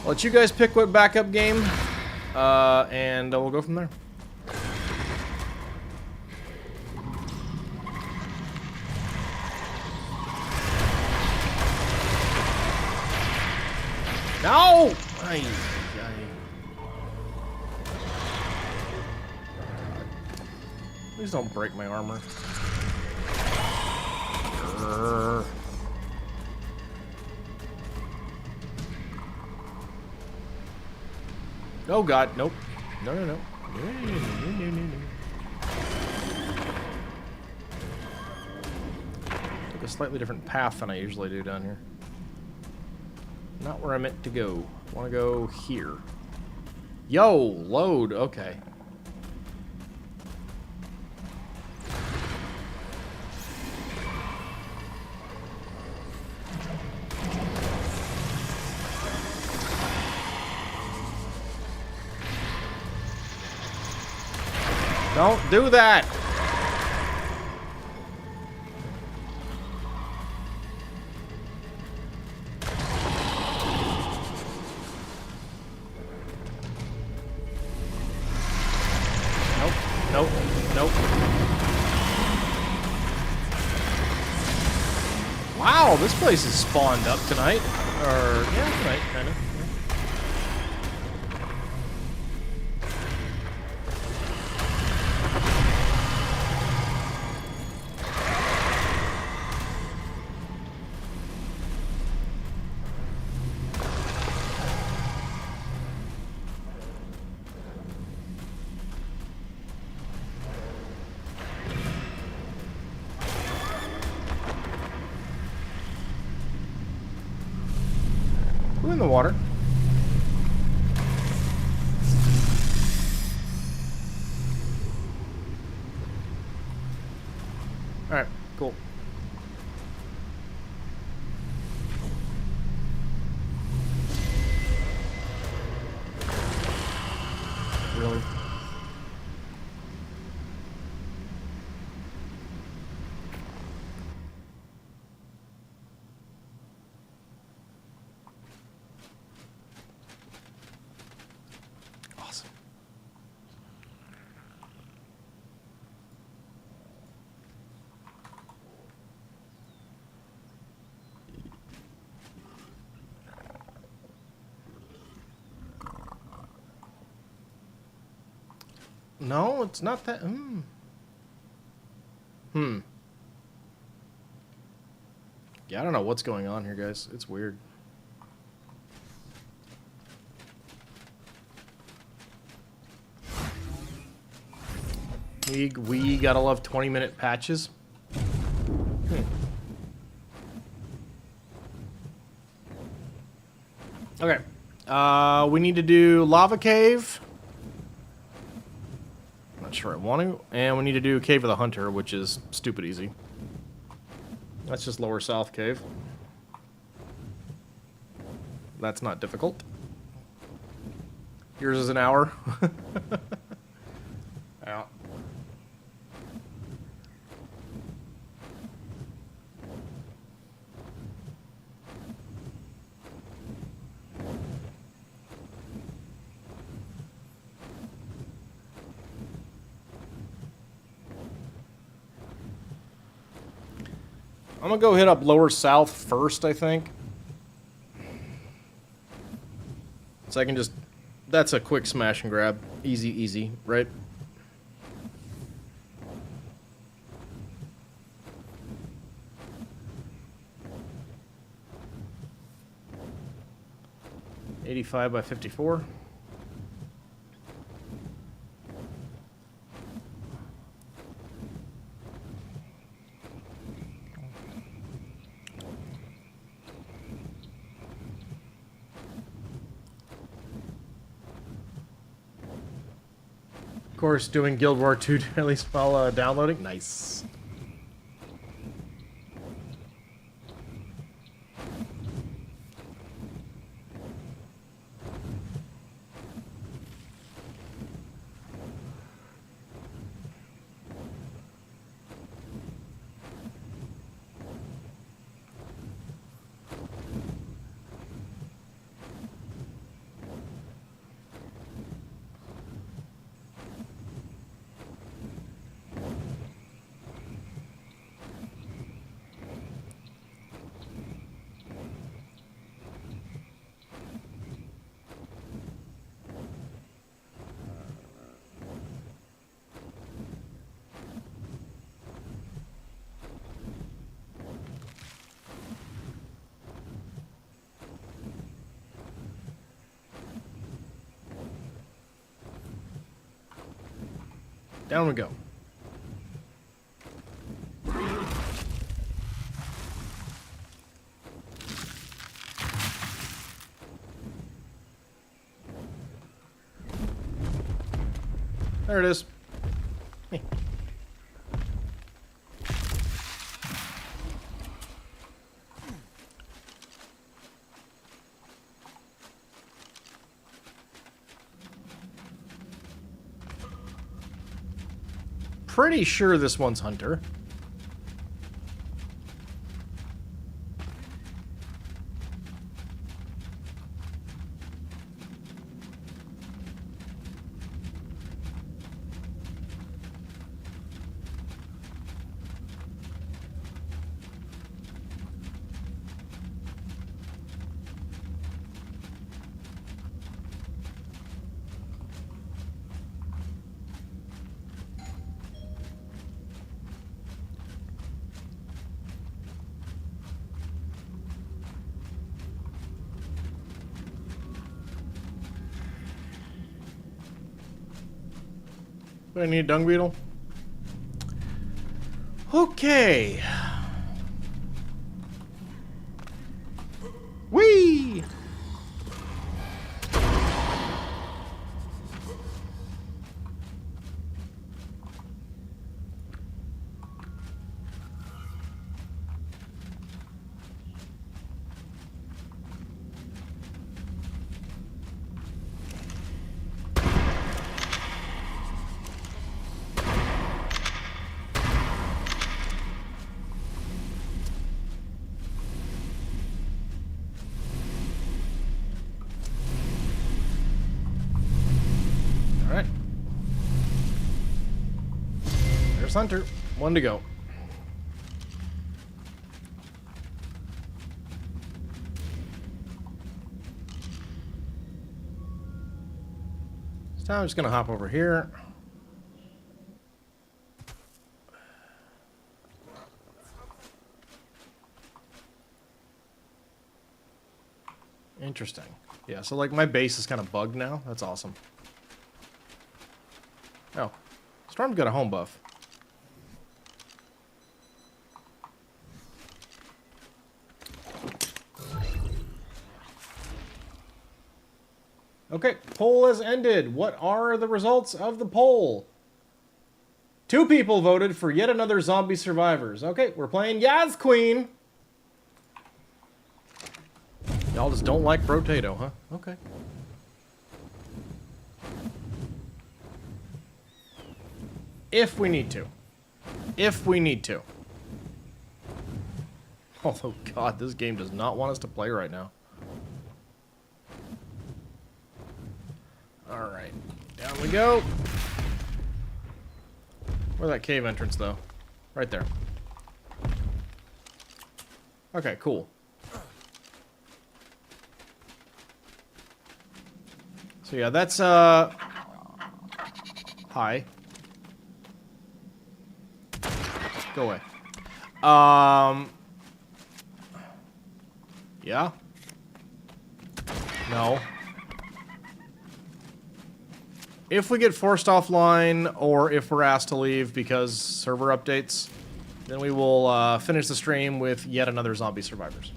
I'll let you guys pick what backup game, and we'll go from there. No! Please don't break my armor. Oh god, nope. No, no, no. Took a slightly different path than I usually do down here. Not where I meant to go. I want to go here. Yo, load. Okay. Don't do that! Nope, nope, nope. Wow, this place is spawned up tonight. Or, yeah, tonight, kind of. In the water. Alright, cool. Really? No, it's not that. Yeah, I don't know what's going on here, guys. It's weird. We gotta love 20-minute patches. Okay. We need to do Lava Cave. Not sure I want to. And we need to do Cave of the Hunter, which is stupid easy. That's just Lower South Cave. That's not difficult. Yours is an hour. Yeah. I'm gonna go hit up Lower South first, I think. So I can just... That's a quick smash and grab. Easy, easy, right? $85 by $54. Of course, doing Guild War 2 at least while downloading. Nice. Down we go. There it is. Pretty sure this one's Hunter. Do I need a dung beetle? Okay. Whee! Alright. There's Hunter. One to go. So I'm just gonna hop over here. Interesting. Yeah, so like my base is kind of bugged now. That's awesome. Oh, Storm's got a home buff. Okay, poll has ended. What are the results of the poll? 2 people voted for yet another zombie survivors. Okay, we're playing Yaz Queen. Y'all just don't like Brotato, huh? Okay. If we need to. If we need to. Although, God, this game does not want us to play right now. Alright. Down we go. Where's that cave entrance, though? Right there. Okay, cool. So yeah, that's, hi. Go away. Yeah? No. If we get forced offline, or if we're asked to leave because server updates, then we will finish the stream with yet another zombie survivors.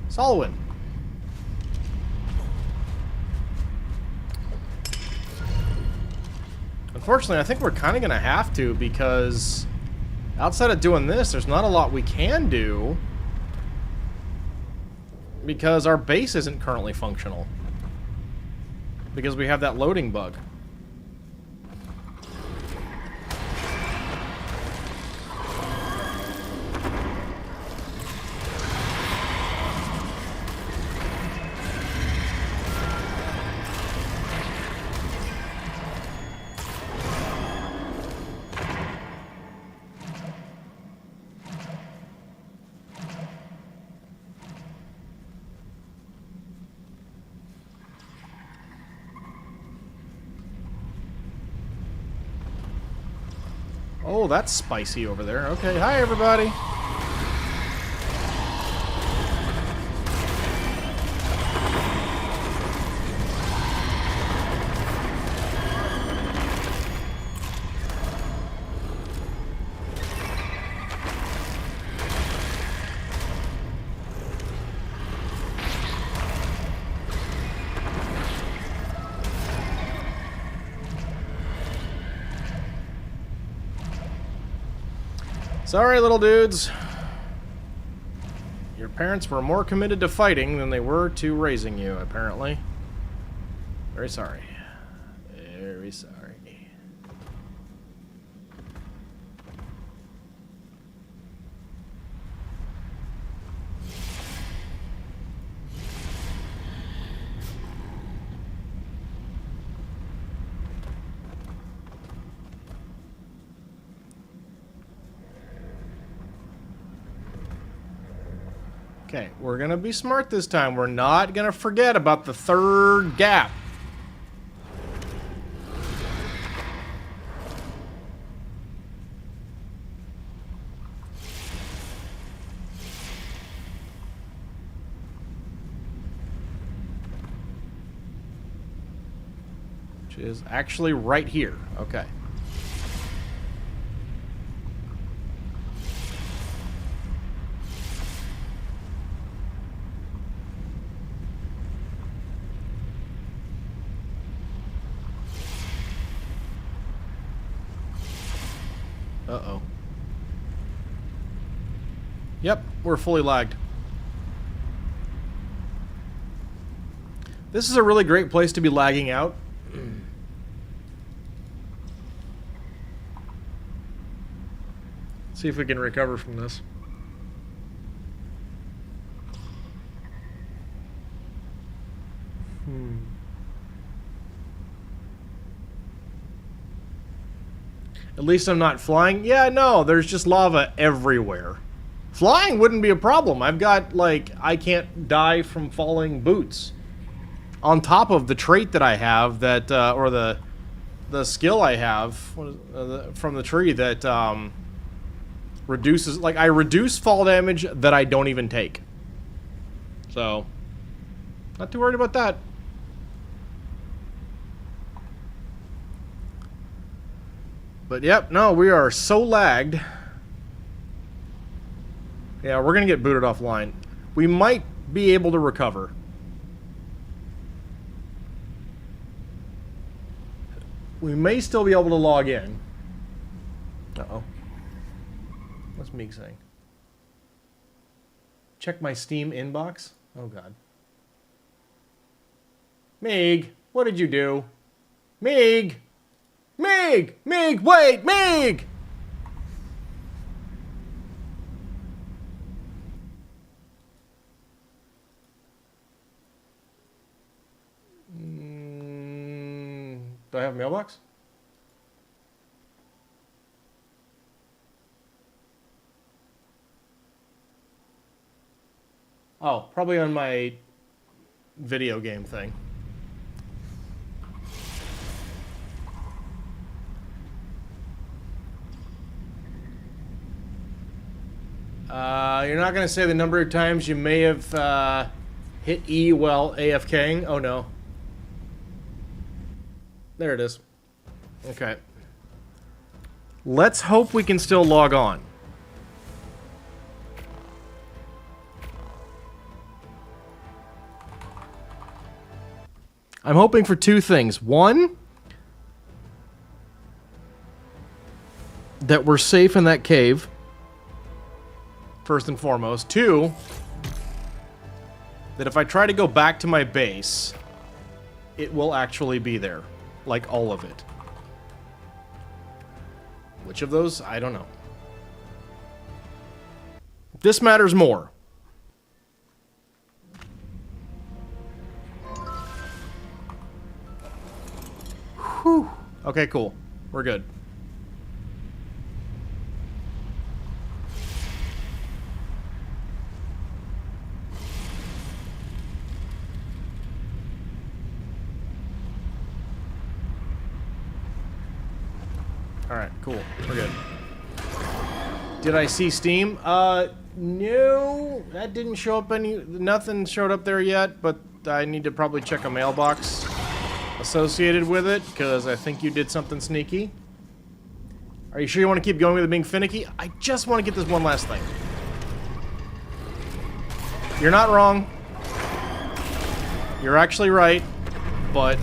Solwyn. Unfortunately, I think we're kind of going to have to, because outside of doing this, there's not a lot we can do. Because our base isn't currently functional. Because we have that loading bug. Oh, that's spicy over there. Okay, hi everybody. Sorry, little dudes. Your parents were more committed to fighting than they were to raising you, apparently. Very sorry. Very sorry. Okay, we're gonna be smart this time. We're not gonna forget about the third gap. Which is actually right here. Okay. Uh-oh. Yep, we're fully lagged. This is a really great place to be lagging out. See if we can recover from this. At least I'm not flying. Yeah, no, there's just lava everywhere. Flying wouldn't be a problem. I've got, like, I can't die from falling boots. On top of the trait that I have that, or the skill I have from the tree that reduces, like, I reduce fall damage that I don't even take. So, not too worried about that. But yep, no, we are so lagged. Yeah, we're gonna get booted offline. We might be able to recover. We may still be able to log in. Uh-oh. What's Meeg saying? Check my Steam inbox? Oh, God. Meeg, what did you do? Meeg! Meeg! Meeg, wait! Meeg! Do I have a mailbox? Oh, probably on my video game thing. You're not going to say the number of times you may have hit E while AFKing? Oh, no. There it is. Okay. Let's hope we can still log on. I'm hoping for two things. One, that we're safe in that cave. First and foremost. Two, that if I try to go back to my base, it will actually be there. Like all of it. Which of those? I don't know. This matters more. Whew. Okay, cool. We're good. Alright, cool. We're good. Did I see Steam? No. That didn't show up any... Nothing showed up there yet, but I need to probably check a mailbox associated with it, because I think you did something sneaky. Are you sure you want to keep going with it being finicky? I just want to get this one last thing. You're not wrong. You're actually right, but...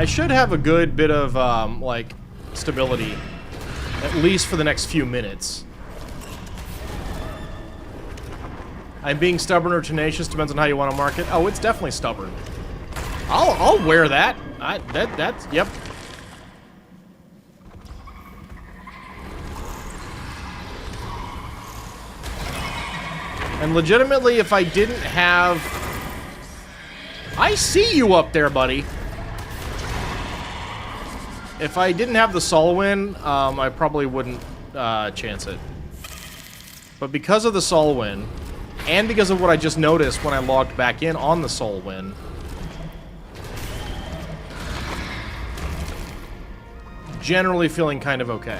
I should have a good bit of, like, stability. At least for the next few minutes. I'm being stubborn or tenacious, depends on how you want to mark it. Oh, it's definitely stubborn. I'll wear that. That's, yep. And legitimately, if I didn't have... I see you up there, buddy. If I didn't have the Sol win, I probably wouldn't chance it. But because of the Sol win, and because of what I just noticed when I logged back in on the Sol win, generally feeling kind of okay.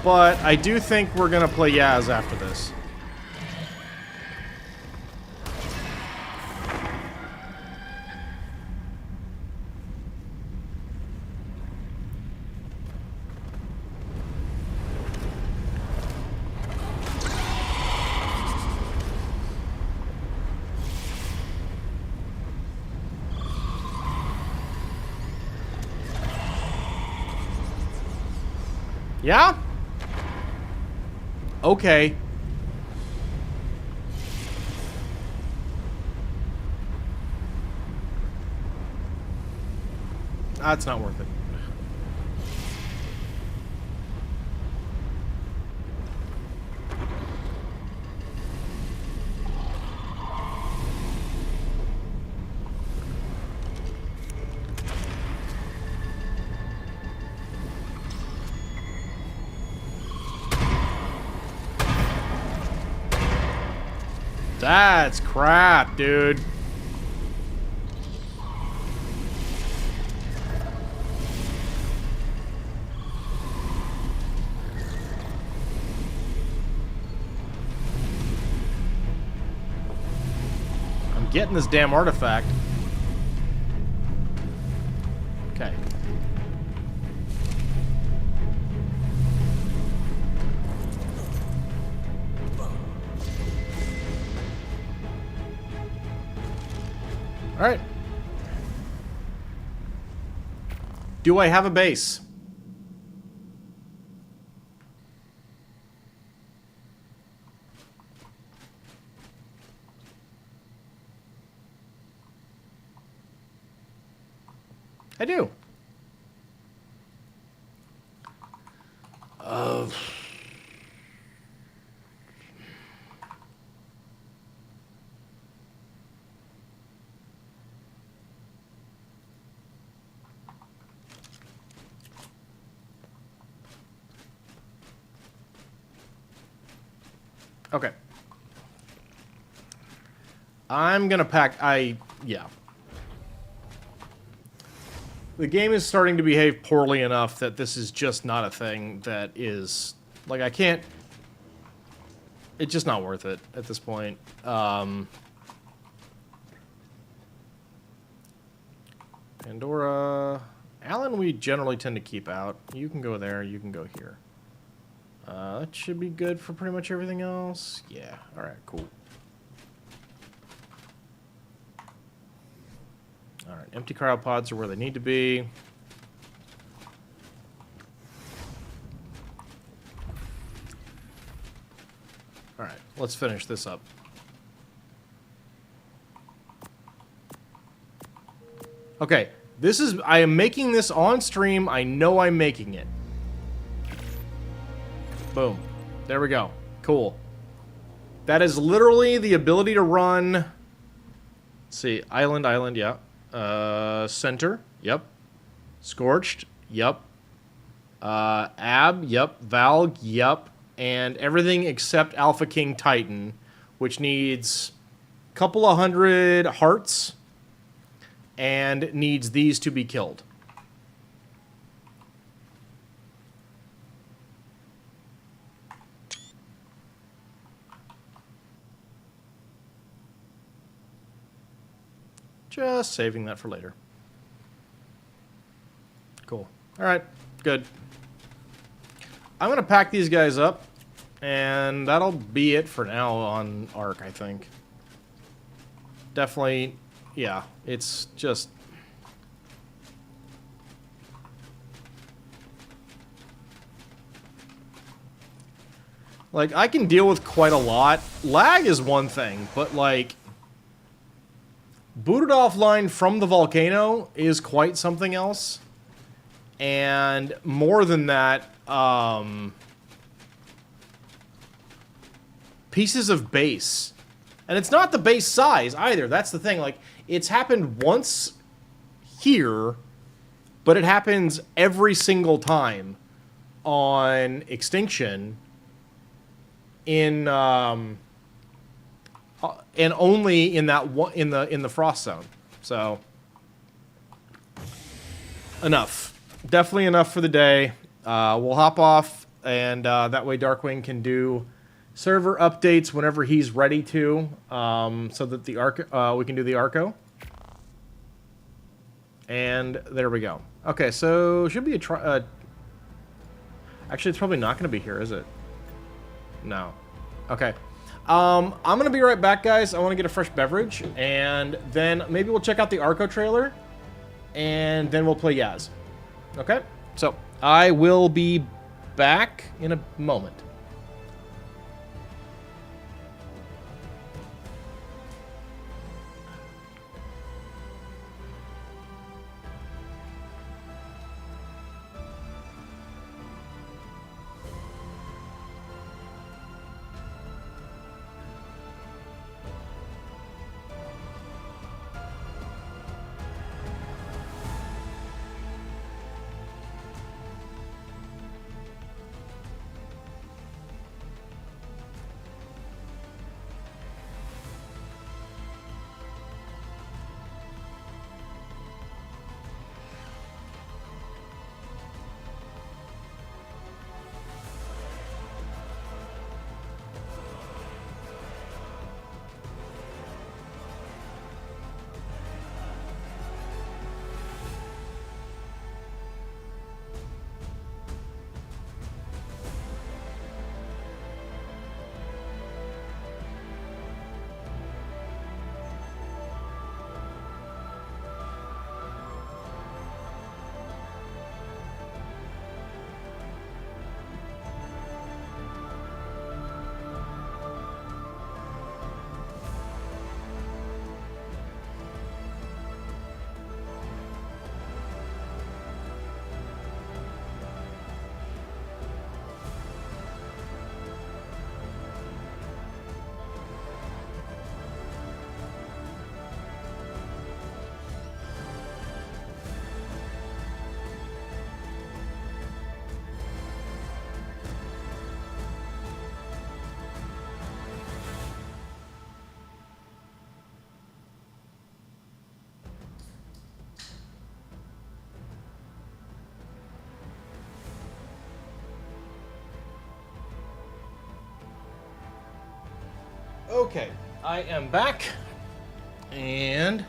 But I do think we're gonna play Yaz after this. Yeah? Okay. That's not worth it. That's crap, dude. I'm getting this damn artifact. Okay. All right. Do I have a base? I do. Okay. I'm gonna pack... yeah. The game is starting to behave poorly enough that this is just not a thing that is... Like, I can't... It's just not worth it at this point. Pandora... Alan we generally tend to keep out. You can go there, you can go here. That should be good for pretty much everything else. Yeah, alright, cool. Alright, empty cryopods are where they need to be. Alright, let's finish this up. Okay, this is... I am making this on stream. I know I'm making it. Boom. There we go. Cool. That is literally the ability to run... Let's see. Island, yeah. Center, yep. Scorched, yep. Ab, yep. Valg, yep. And everything except Alpha King Titan, which needs a couple of 100 hearts and needs these to be killed. Just saving that for later. Cool. All right, good. I'm going to pack these guys up, and that'll be it for now on Ark, I think. Definitely, yeah, it's just... Like, I can deal with quite a lot. Lag is one thing, but, like... Booted offline from the volcano is quite something else. And more than that, pieces of base. And it's not the base size either. That's the thing. Like, it's happened once here, but it happens every single time on Extinction in and only in that one, in the frost zone. So enough. Definitely enough for the day. We'll hop off, and that way Darkwing can do server updates whenever he's ready to, so that the we can do the Arco. And there we go. Okay, so should be a try. Actually, it's probably not going to be here, is it? No. Okay. I'm going to be right back, guys. I want to get a fresh beverage, and then maybe we'll check out the Arco trailer, and then we'll play Yaz. Okay? So, I will be back in a moment. Okay, I am back, and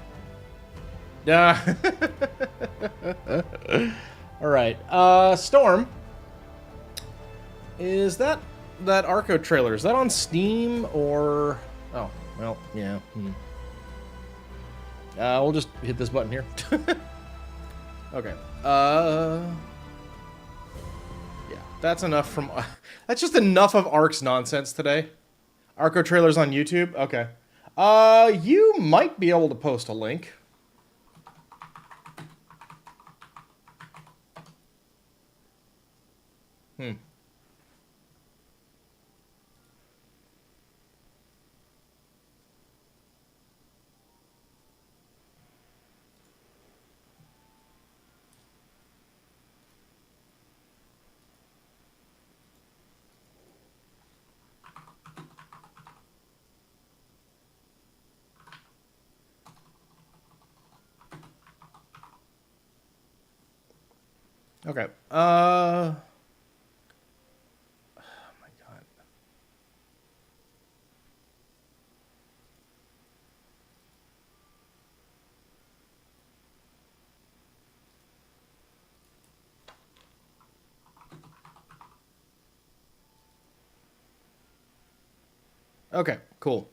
all right. Storm, is that Arco trailer? Is that on Steam or? Oh, well, yeah. We'll just hit this button here. Okay. Yeah, that's enough from. That's just enough of Ark's nonsense today. Arco trailers on YouTube? Okay. You might be able to post a link. Okay. Oh my God. Okay, cool.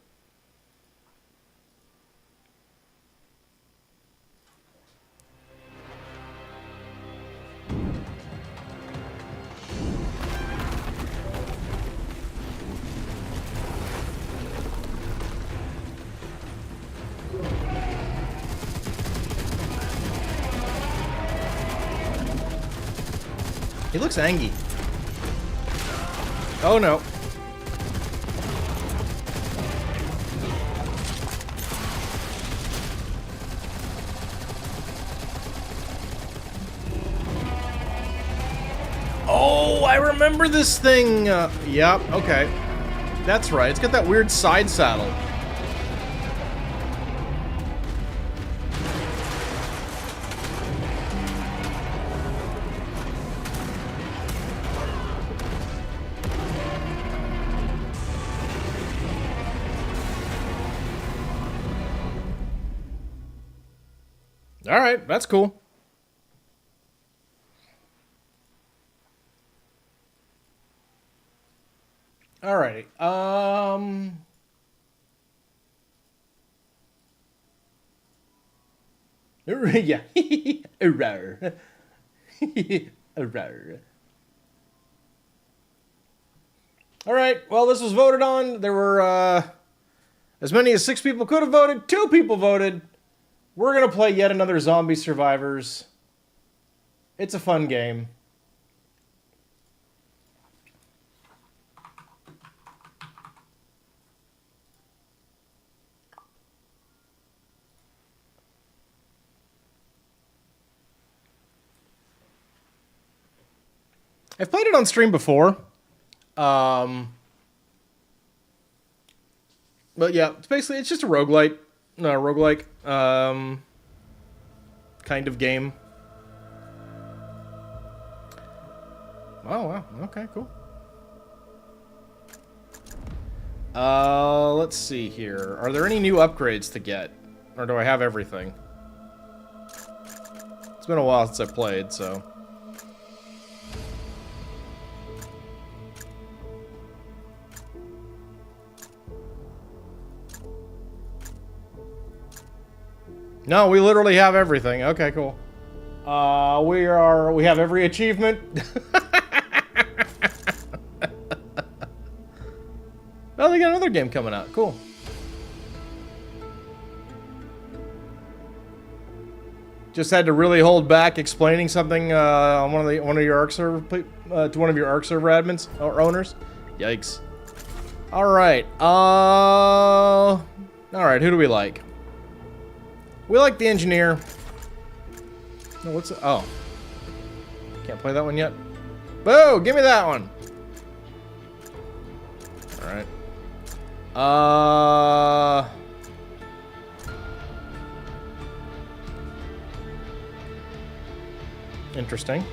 He looks angry. Oh no. Oh, I remember this thing. Yep, okay. That's right. It's got that weird side saddle. All right, that's cool. Alrighty. Yeah. Rawr. Rawr. Alright, well, this was voted on. There were, as many as 6 people could have voted. 2 people voted. We're gonna play yet another Zombie Survivors. It's a fun game. I've played it on stream before. But yeah, it's just a roguelite. No, roguelike. Kind of game. Oh, wow. Okay, cool. Let's see here. Are there any new upgrades to get? Or do I have everything? It's been a while since I played, so... No, we literally have everything. Okay, cool. We have every achievement. Oh, they got another game coming out. Cool. Just had to really hold back explaining something on one of your Arc server to one of your Arc server admins or owners. Yikes. All right. All right. Who do we like? We like the engineer. No, what's it? Oh. Can't play that one yet. Boo! Give me that one. Alright. Interesting.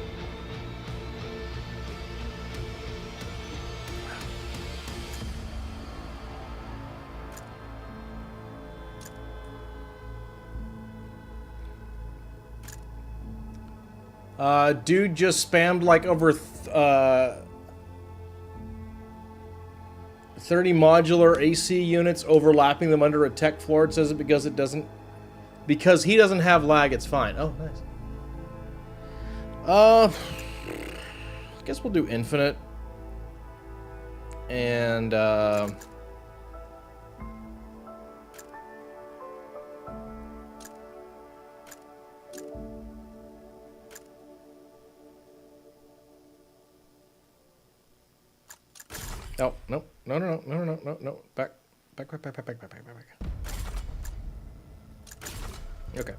Dude just spammed like over 30 modular AC units, overlapping them under a tech floor. It says it because he doesn't have lag, it's fine. Oh, nice. I guess we'll do infinite. And, oh, no. No. Back. Okay.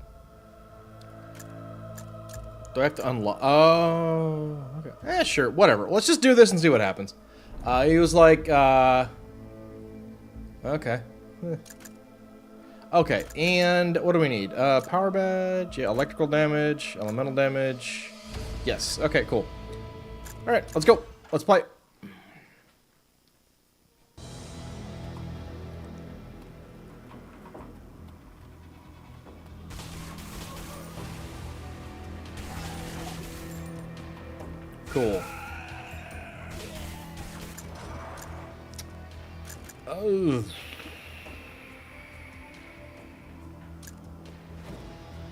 Do I have to unlock? Oh, okay. Sure, whatever. Let's just do this and see what happens. He was like, okay. Okay, and what do we need? Power badge, yeah, electrical damage, elemental damage. Yes, okay, cool. Alright, let's go. Let's play. Cool.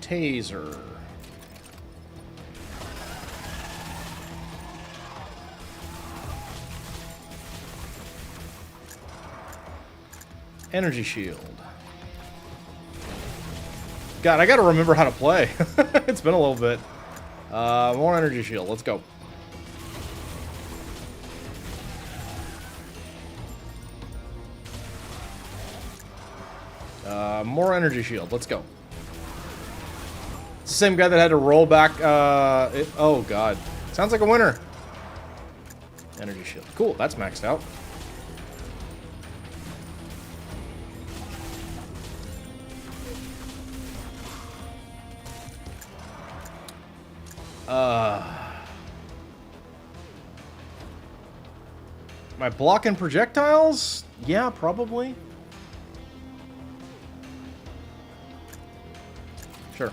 Taser. Energy shield. God, I gotta remember how to play. It's been a little bit. More energy shield. Let's go. More energy shield. Let's go. It's the same guy that had to roll back. Oh, God. Sounds like a winner. Energy shield. Cool. That's maxed out. Am I blocking projectiles? Yeah, probably. Sure.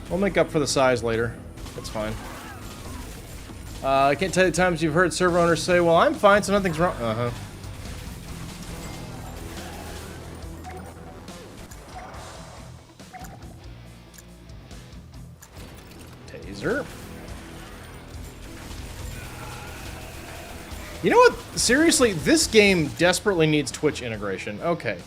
We'll make up for the size later. That's fine. I can't tell you the times you've heard server owners say, well, I'm fine, so nothing's wrong. Uh-huh. Taser. You know what? Seriously, this game desperately needs Twitch integration. Okay.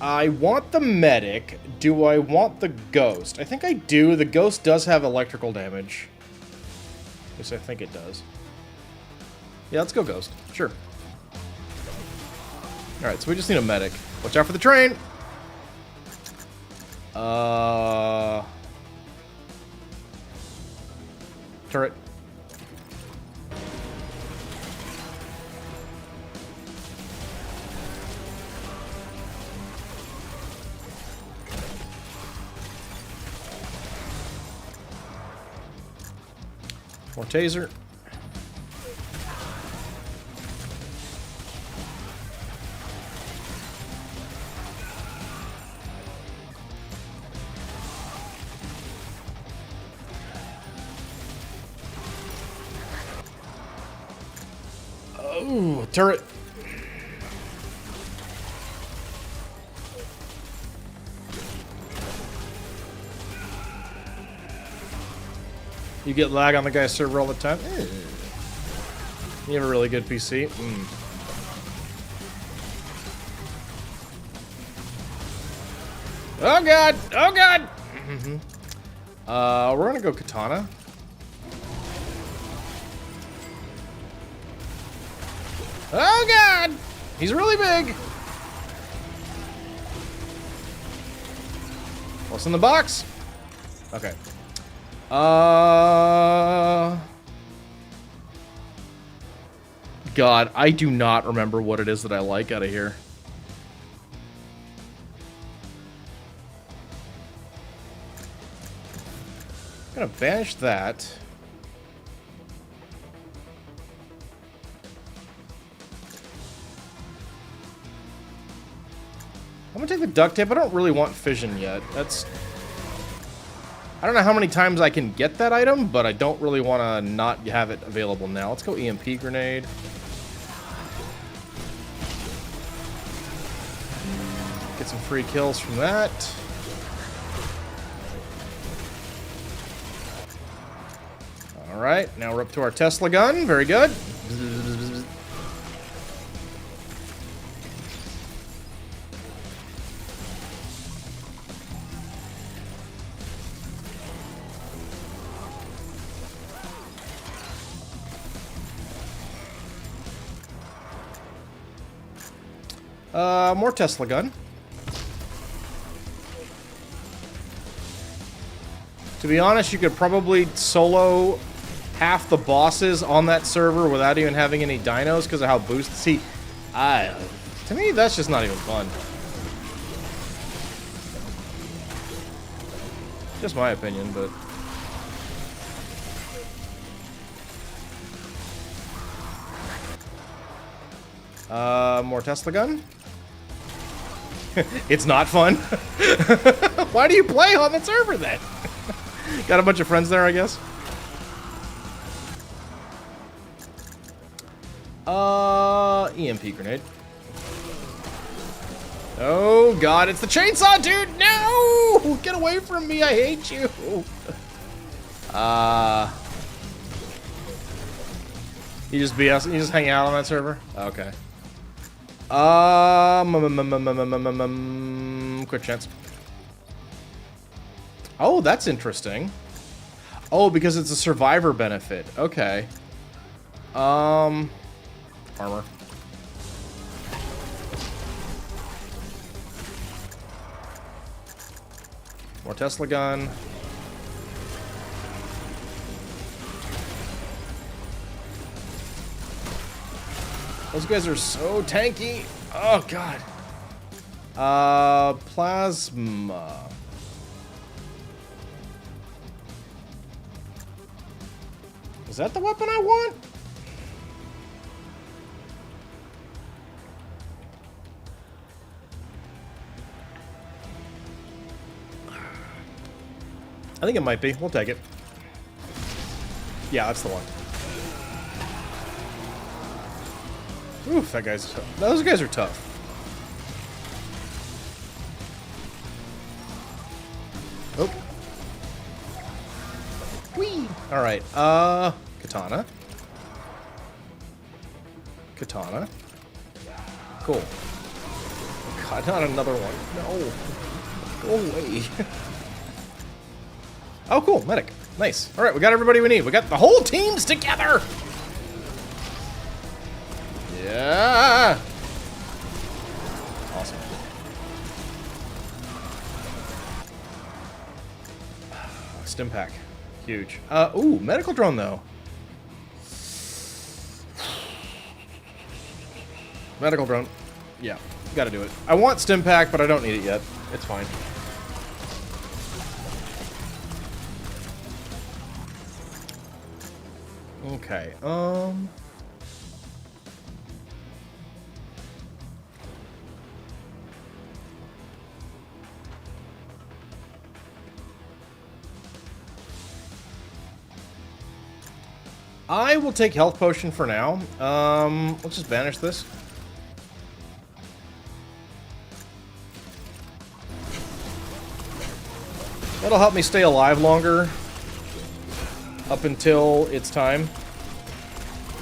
I want the medic. Do I want the ghost? I think I do. The ghost does have electrical damage. At least I think it does. Yeah, let's go ghost. Sure. Alright, so we just need a medic. Watch out for the train! Turret. More taser. Oh, turret. You get lag on the guy's server all the time? You have a really good PC. Oh god! Oh god! We're gonna go katana. Oh god! He's really big! What's in the box? Okay. God, I do not remember what it is that I like out of here. I'm gonna banish that. I'm gonna take the duct tape. I don't really want fission yet. That's... I don't know how many times I can get that item, but I don't really want to not have it available now. Let's go EMP grenade. Get some free kills from that. Alright, now we're up to our Tesla gun. Very good. More Tesla gun. To be honest, you could probably solo half the bosses on that server without even having any dinos because of how boosted. See, to me, that's just not even fun. Just my opinion, but... more Tesla gun. It's not fun? Why do you play on the server then? Got a bunch of friends there, I guess? EMP grenade. Oh god, it's the chainsaw dude! No! Get away from me, I hate you! You just BS, you just hang out on that server? Okay. Quick chance. Oh, that's interesting. Oh, because it's a survivor benefit. Okay. Armor. More Tesla gun. Those guys are so tanky. Oh, God. Plasma. Is that the weapon I want? I think it might be. We'll take it. Yeah, that's the one. Oof, that guy's tough. Those guys are tough. Oh. Whee! Alright, katana. Katana. Cool. God, not another one. No. Go away. Oh, cool. Medic. Nice. Alright, we got everybody we need. We got the whole teams together! Yeah! Awesome. Stim pack. Huge. Ooh, medical drone, though. Medical drone. Yeah, gotta do it. I want stim pack, but I don't need it yet. It's fine. Okay, I will take health potion for now. Let's just banish this. That'll help me stay alive longer. Up until it's time.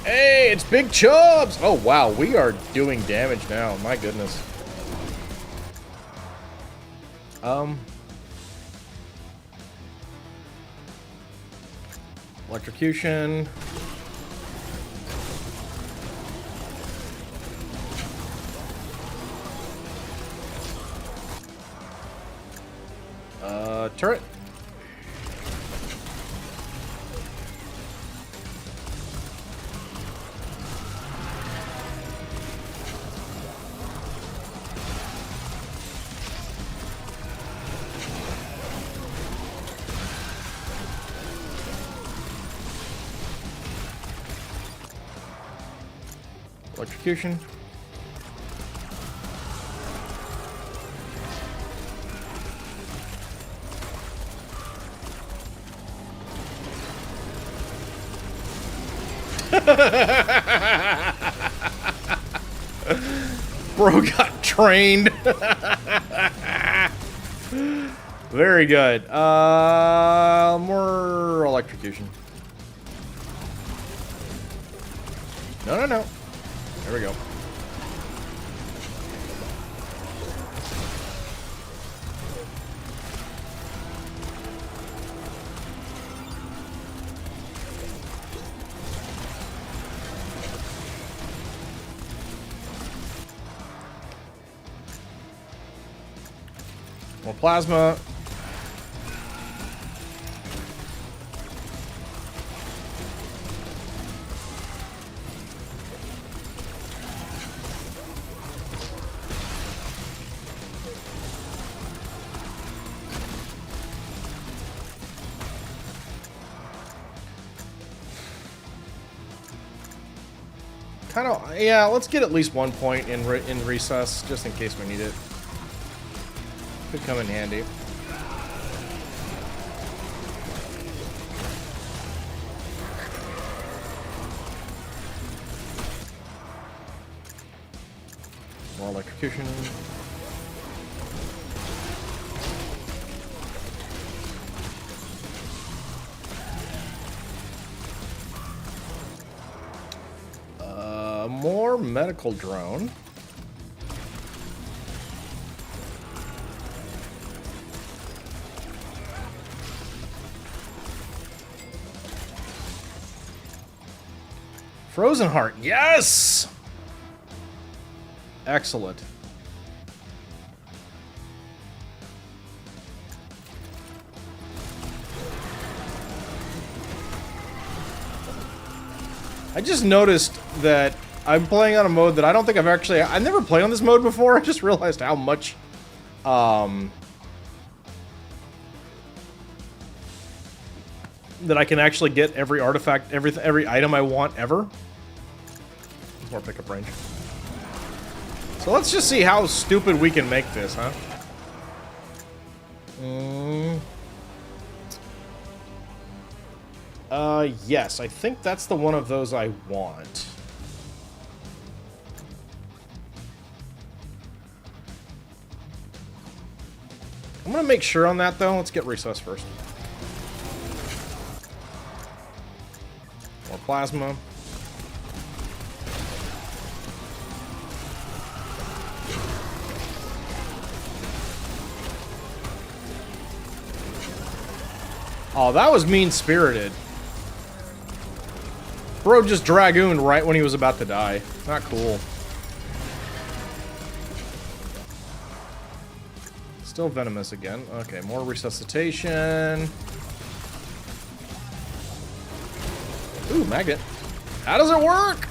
Hey, it's Big Chubs! Oh, wow, we are doing damage now. My goodness. Electrocution. Turret. Electrocution. Bro got trained. Very good. More electrocution. No, no, no. There we go. More plasma. Kind of, yeah, let's get at least 1 point in recess, just in case we need it. Could come in handy. More electrocution. More medical drone. Frozen Heart, yes! Excellent. I just noticed that I'm playing on a mode that I don't think I've never played on this mode before. I just realized how much, that I can actually get every artifact, every item I want ever. More pickup range. So let's just see how stupid we can make this, huh? Yes, I think that's the one of those I want. I'm gonna make sure on that, though. Let's get recess first. More plasma. Oh, that was mean-spirited. Bro just dragooned right when he was about to die. Not cool. Still venomous again. Okay, more resuscitation. Ooh, magnet. How does it work?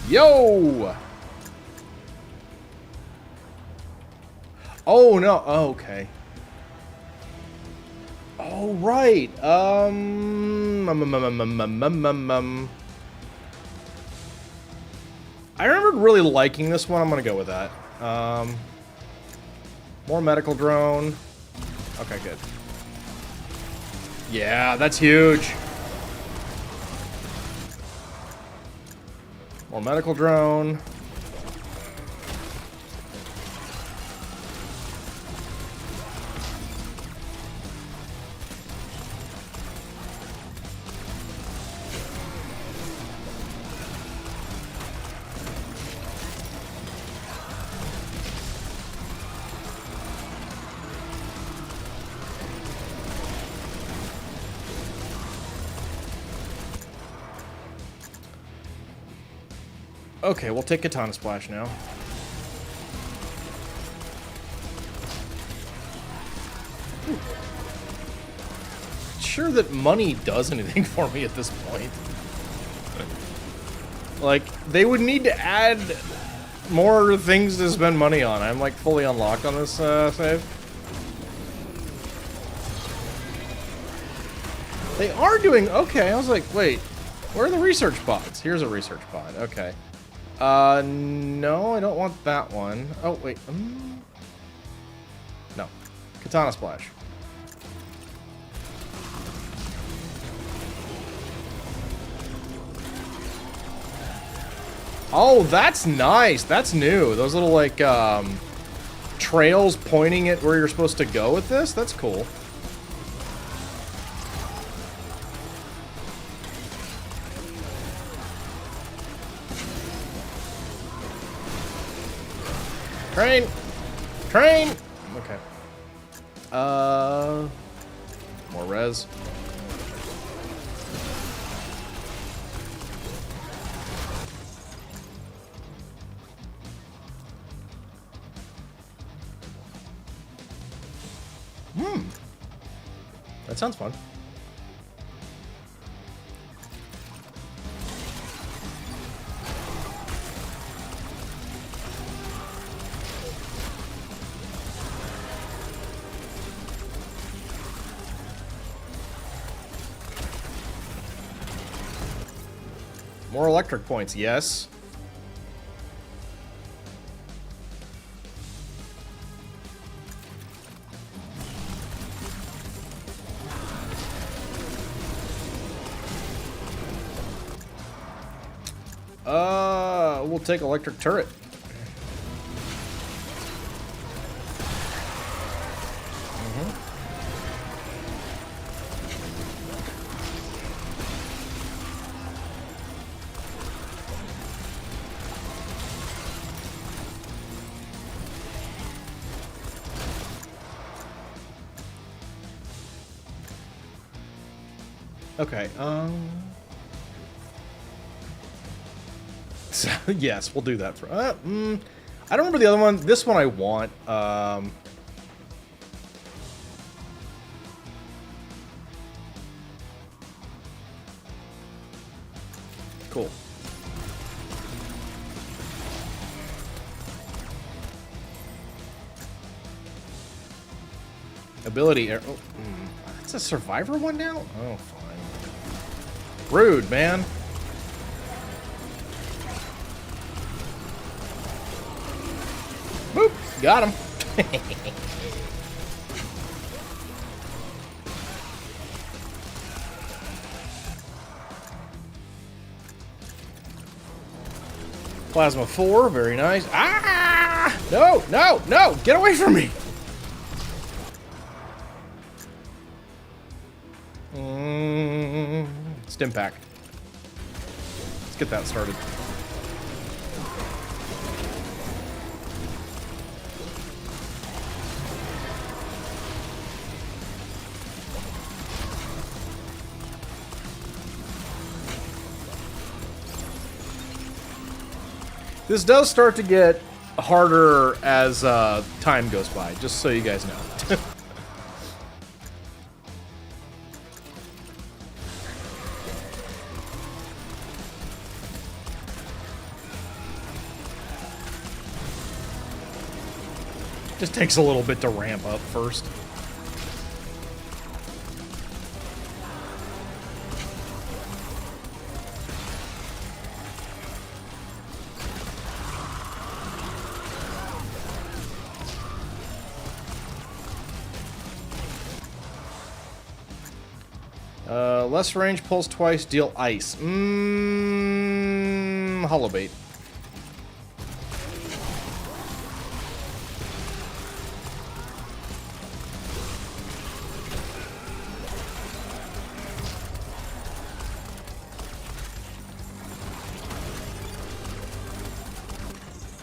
Yo! Oh, no. Oh, okay. Oh, right. I remember really liking this one. I'm gonna go with that. More medical drone. Okay, good. Yeah, that's huge. More medical drone. Okay, we'll take Katana Splash now. Ooh. Sure that money does anything for me at this point. Like, they would need to add more things to spend money on. I'm like fully unlocked on this save. They are doing okay. I was like, wait, where are the research pods? Here's a research pod. Okay. No, I don't want that one. Oh, wait. No. Katana Splash. Oh, that's nice. That's new. Those little, like, trails pointing at where you're supposed to go with this? That's cool. Train! Train! Okay. More res. That sounds fun. More electric points, yes. We'll take electric turret. Okay, so, yes, we'll do that for, I don't remember the other one. This one I want, cool. Ability, oh, it's a survivor one now? Oh, fine. Rude, man. Boop, got him. Plasma 4, very nice. Ah! No, no, no! Get away from me! Stim pack. Let's get that started. This does start to get harder as time goes by, just so you guys know. Just takes a little bit to ramp up first. Less range, pulls twice, deal ice. Hollow bait.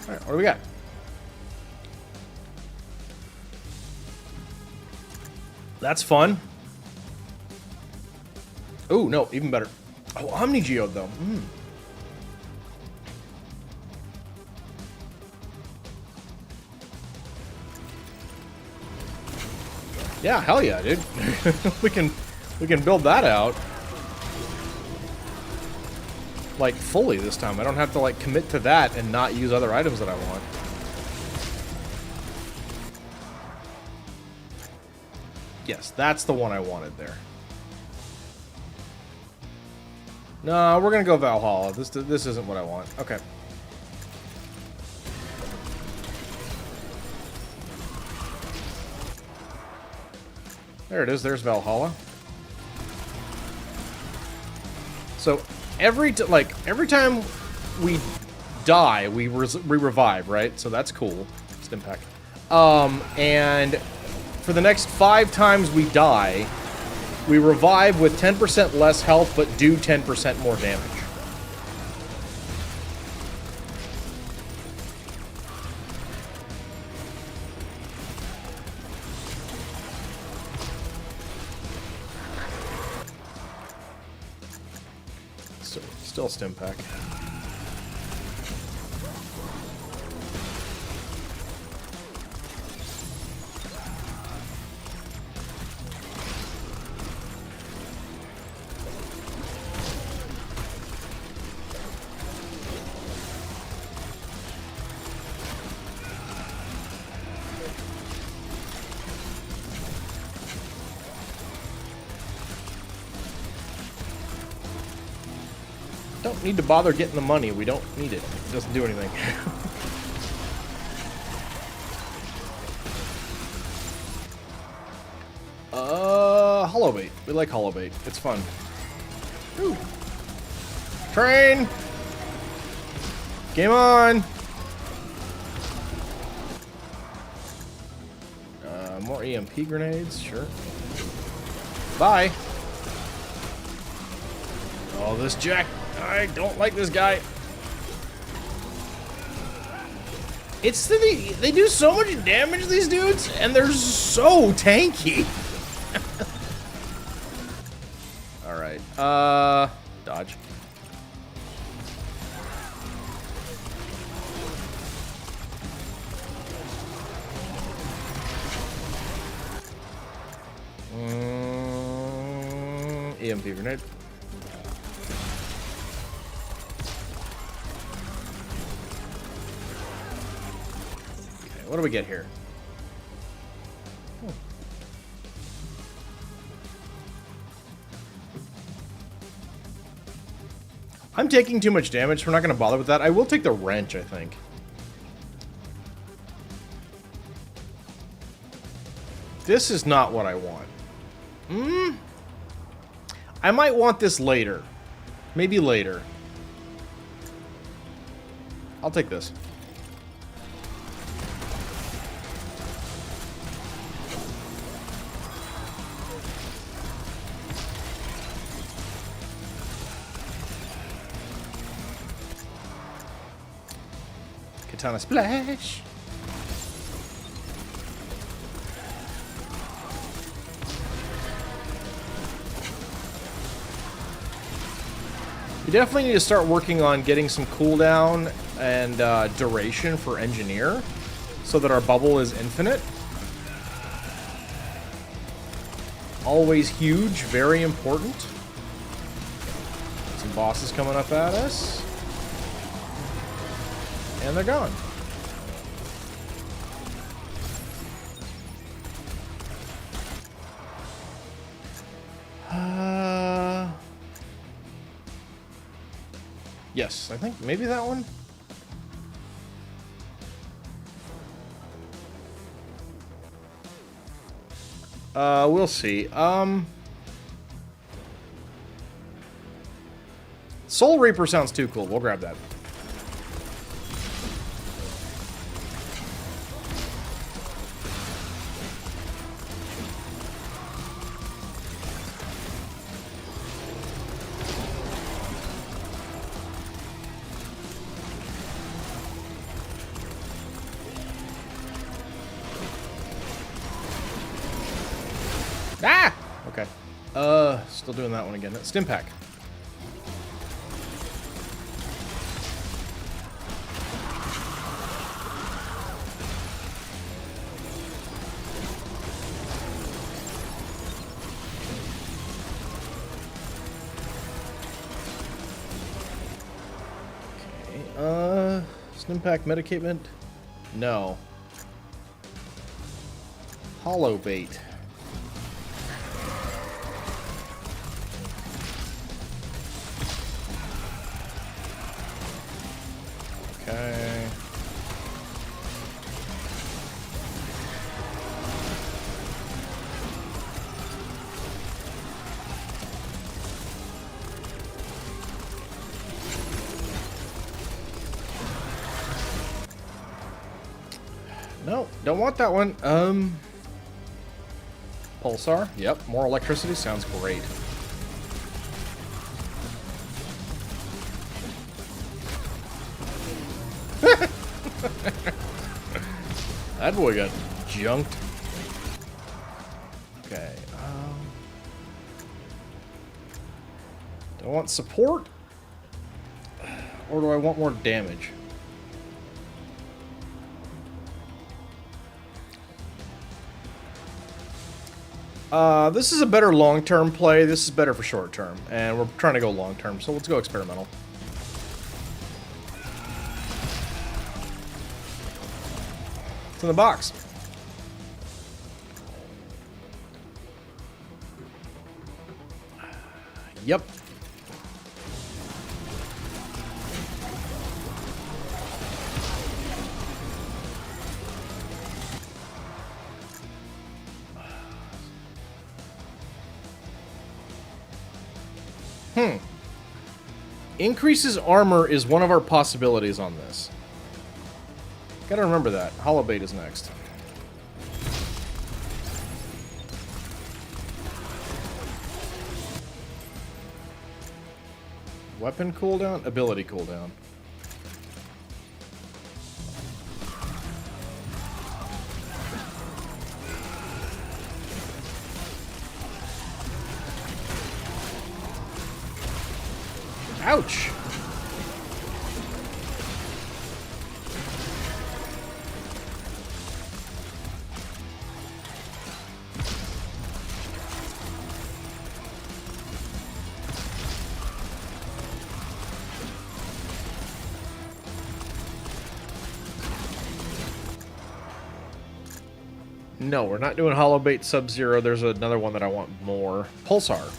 Alright, what do we got? That's fun. Oh, no, even better. Oh, Omni Geode, though. Yeah, hell yeah, dude. we can build that out. Like, fully this time. I don't have to, like, commit to that and not use other items that I want. Yes, that's the one I wanted there. No, we're gonna go Valhalla. This isn't what I want. Okay. There it is. There's Valhalla. So every time we die, we revive, right? So that's cool. Stim pack. And for the next 5 times we die, we revive with 10% less health, but do 10% more damage. So, still stim pack. Don't need to bother getting the money. We don't need it. It doesn't do anything. Hollow bait. We like hollow bait. It's fun. Ooh. Train! Game on! More EMP grenades, sure. Bye! Oh, this Jack. I don't like this guy. They do so much damage, these dudes, and they're so tanky. Alright, dodge. EMP grenade. Okay, what do we get here? I'm taking too much damage, so we're not going to bother with that. I will take the wrench, I think. This is not what I want. I might want this later. Maybe later. I'll take this. Katana splash. You definitely need to start working on getting some cooldown and duration for Engineer so that our bubble is infinite. Always huge, very important. Some bosses coming up at us. And they're gone. Yes, I think maybe that one. We'll see. Soul Reaper sounds too cool. We'll grab that. Ah! Okay. Still doing that one again. Stim pack. Okay. Stim pack medicament? No. Hollow bait. Okay. No, don't want that one. Pulsar. Yep, more electricity sounds great. That boy got junked. Okay. Do I want support? Or do I want more damage? This is a better long-term play. This is better for short-term. And we're trying to go long-term, so let's go experimental. It's in the box. Yep. Increases armor is one of our possibilities on this. Gotta remember that. Hollow Bait is next. Weapon cooldown? Ability cooldown. Ouch! No, we're not doing Hollow Bait Sub-Zero. There's another one that I want more. Pulsar.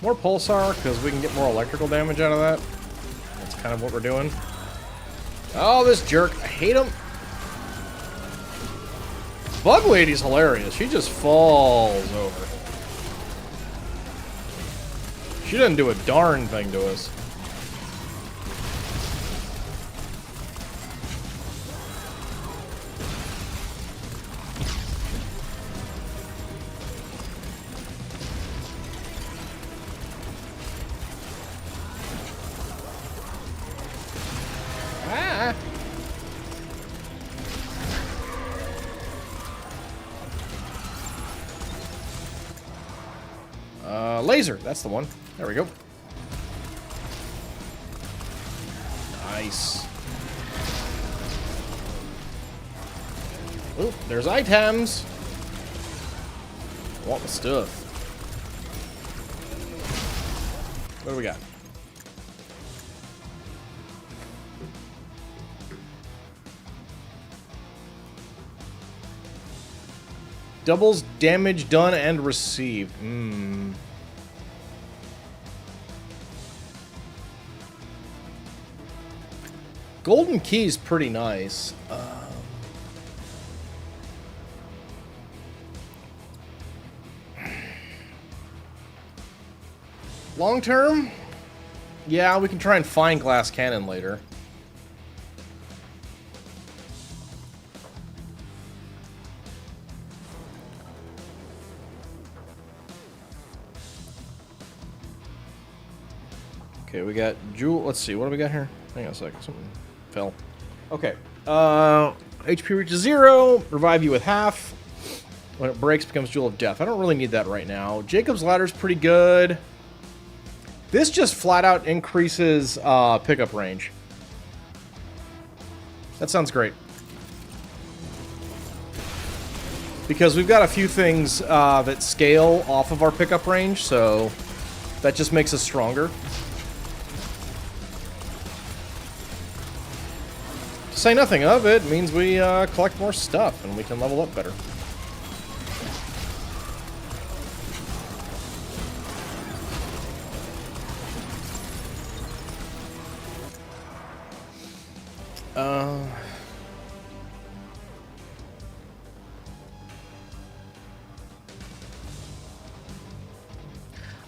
More Pulsar, because we can get more electrical damage out of that. That's kind of what we're doing. Oh, this jerk. I hate him. Bug Lady's hilarious. She just falls over. She doesn't do a darn thing to us. Laser, that's the one. There we go. Nice. Oh, there's items. I want the stuff. What do we got? Doubles damage done and received. Golden Key's pretty nice. Long term? Yeah, we can try and find Glass Cannon later. Okay, we got Jewel. Let's see, what do we got here? Hang on a second. Something fell. Okay. HP reaches 0. Revive you with half. When it breaks, becomes Jewel of Death. I don't really need that right now. Jacob's Ladder's pretty good. This just flat out increases pickup range. That sounds great. Because we've got a few things that scale off of our pickup range, so that just makes us stronger. To say nothing of it means we collect more stuff and we can level up better.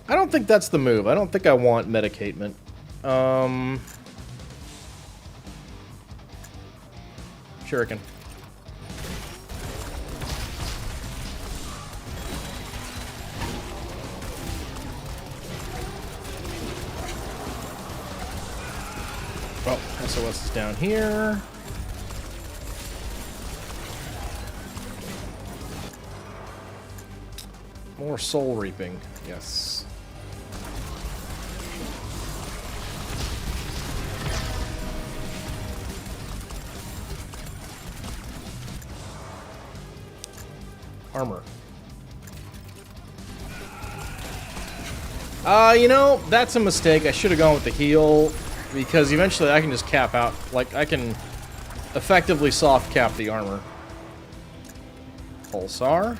I don't think that's the move. I don't think I want medicatement. Shuriken. Oh, SOS is down here. More soul reaping. Yes. armor. You know, that's a mistake. I should have gone with the heal, because eventually I can just cap out. Like, I can effectively soft cap the armor. Pulsar.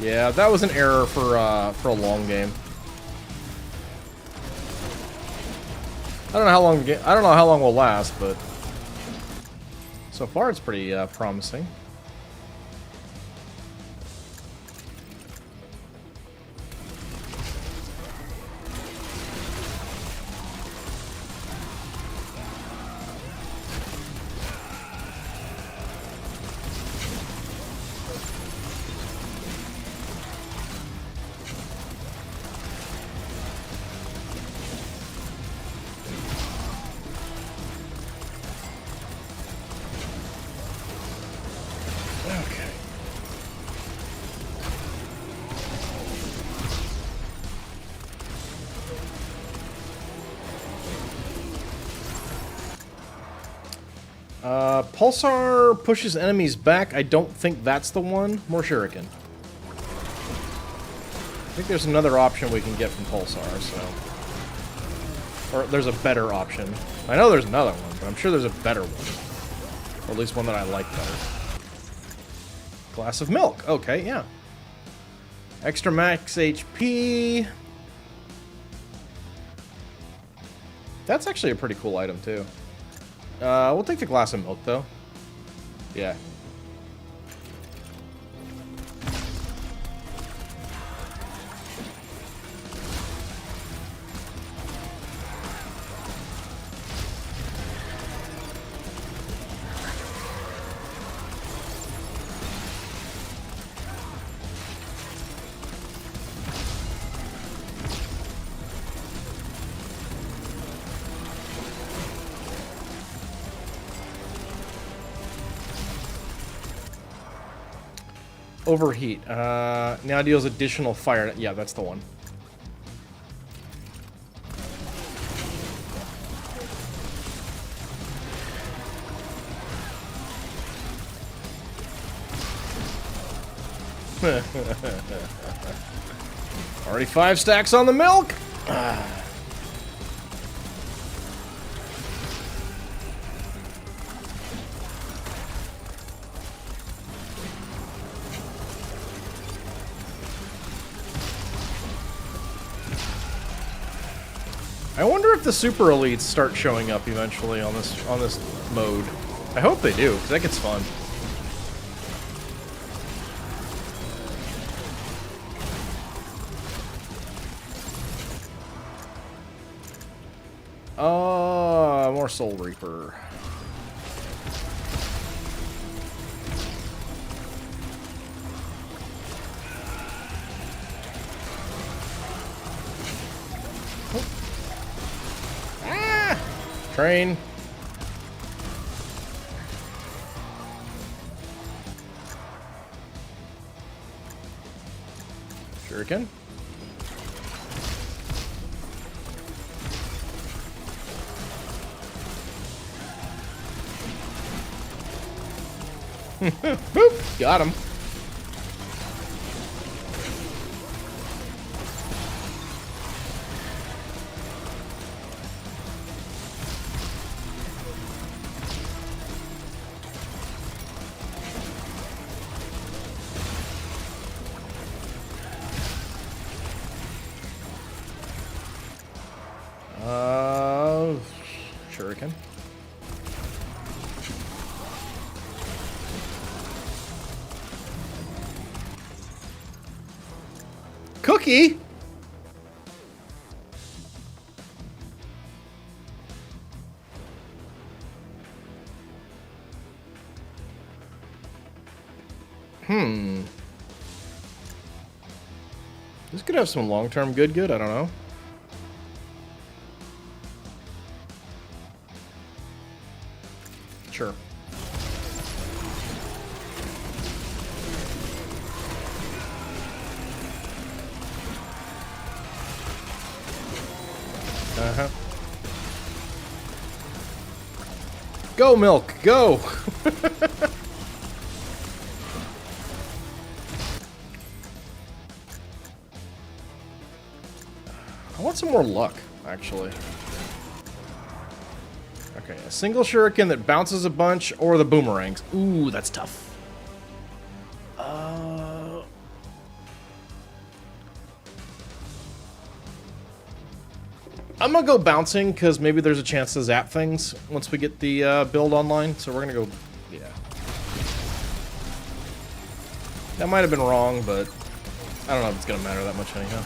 Yeah, that was an error for a long game. I don't know how long we'll last, but so far it's pretty promising. Pulsar pushes enemies back. I don't think that's the one. More shuriken. I think there's another option we can get from Pulsar, so... Or there's a better option. I know there's another one, but I'm sure there's a better one. Or at least one that I like better. Glass of milk. Okay, yeah. Extra max HP. That's actually a pretty cool item, too. We'll take the glass of milk, though. Yeah. Overheat. Now deals additional fire. Yeah, that's the one. Already 5 stacks on the milk. I wonder if the super elites start showing up eventually on this mode. I hope they do, because that gets fun. More Soul Reaper. Train. Shuriken. Boop! Got him. Shuriken. Cookie? This could have some long-term good, I don't know. Sure. Uh-huh. Go, milk, go! I want some more luck, actually. Okay, a single shuriken that bounces a bunch, or the boomerangs. Ooh, that's tough. I'm gonna go bouncing, because maybe there's a chance to zap things once we get the build online, so we're gonna go, yeah. That might have been wrong, but I don't know if it's gonna matter that much anyhow.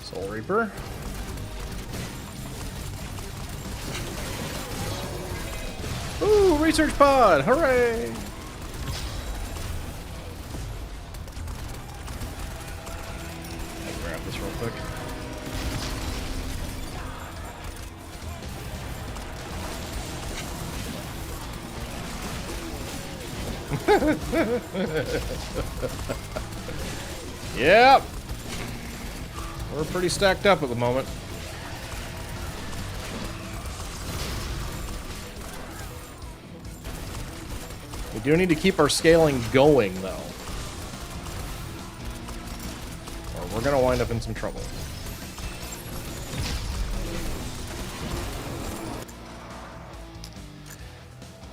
Soul Reaper. Ooh, research pod! Hooray! I'll grab this real quick. Yep. We're pretty stacked up at the moment. We do need to keep our scaling going, though. Or we're gonna wind up in some trouble.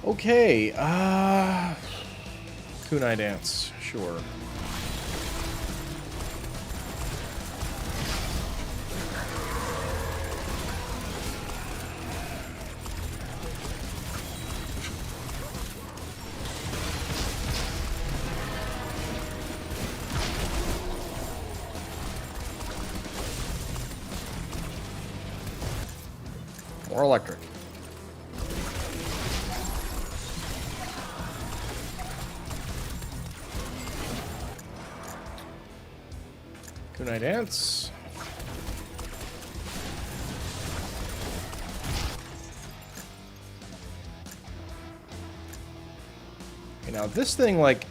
Okay, kunai dance, sure. More electric. Kunai dance. Okay, now this thing, like,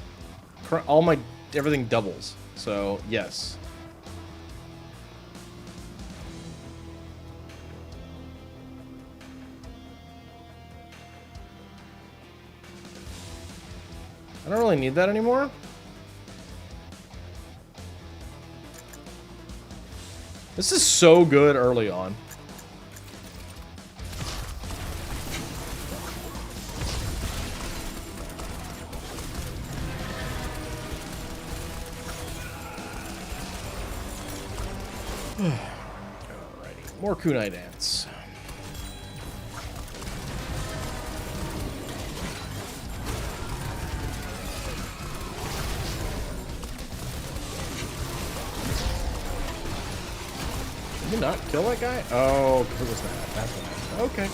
everything doubles. So, yes. I don't really need that anymore. This is so good early on. Alrighty, more kunai dance. Did you not kill that guy? Oh, because it was that. That's what happened. Okay.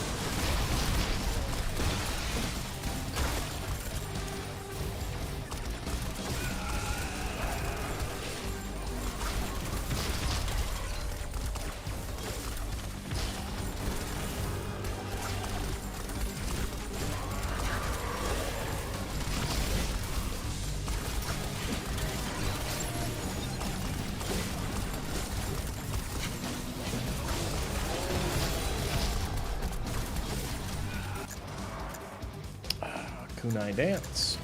Kunai dance.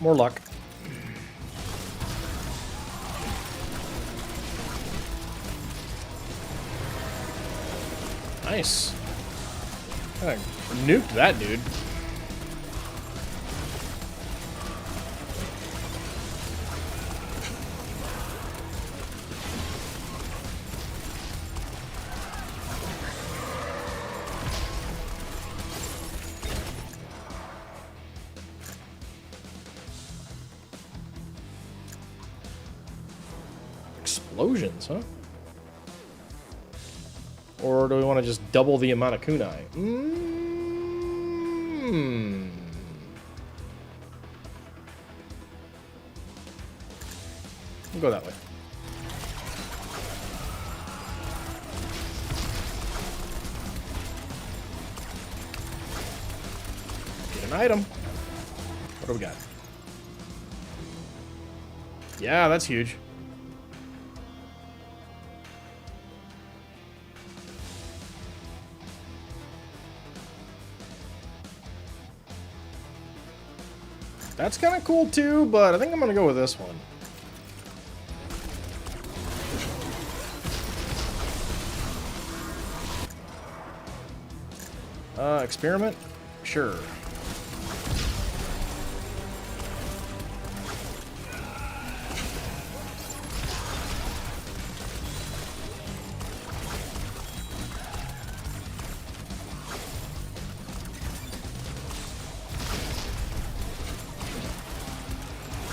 More luck. Nice. I nuked that dude. explosions, huh? Or do we want to just double the amount of kunai? We'll go that way. Get an item. What do we got? Yeah, that's huge. That's kind of cool too, but I think I'm going to go with this one. Experiment? Sure.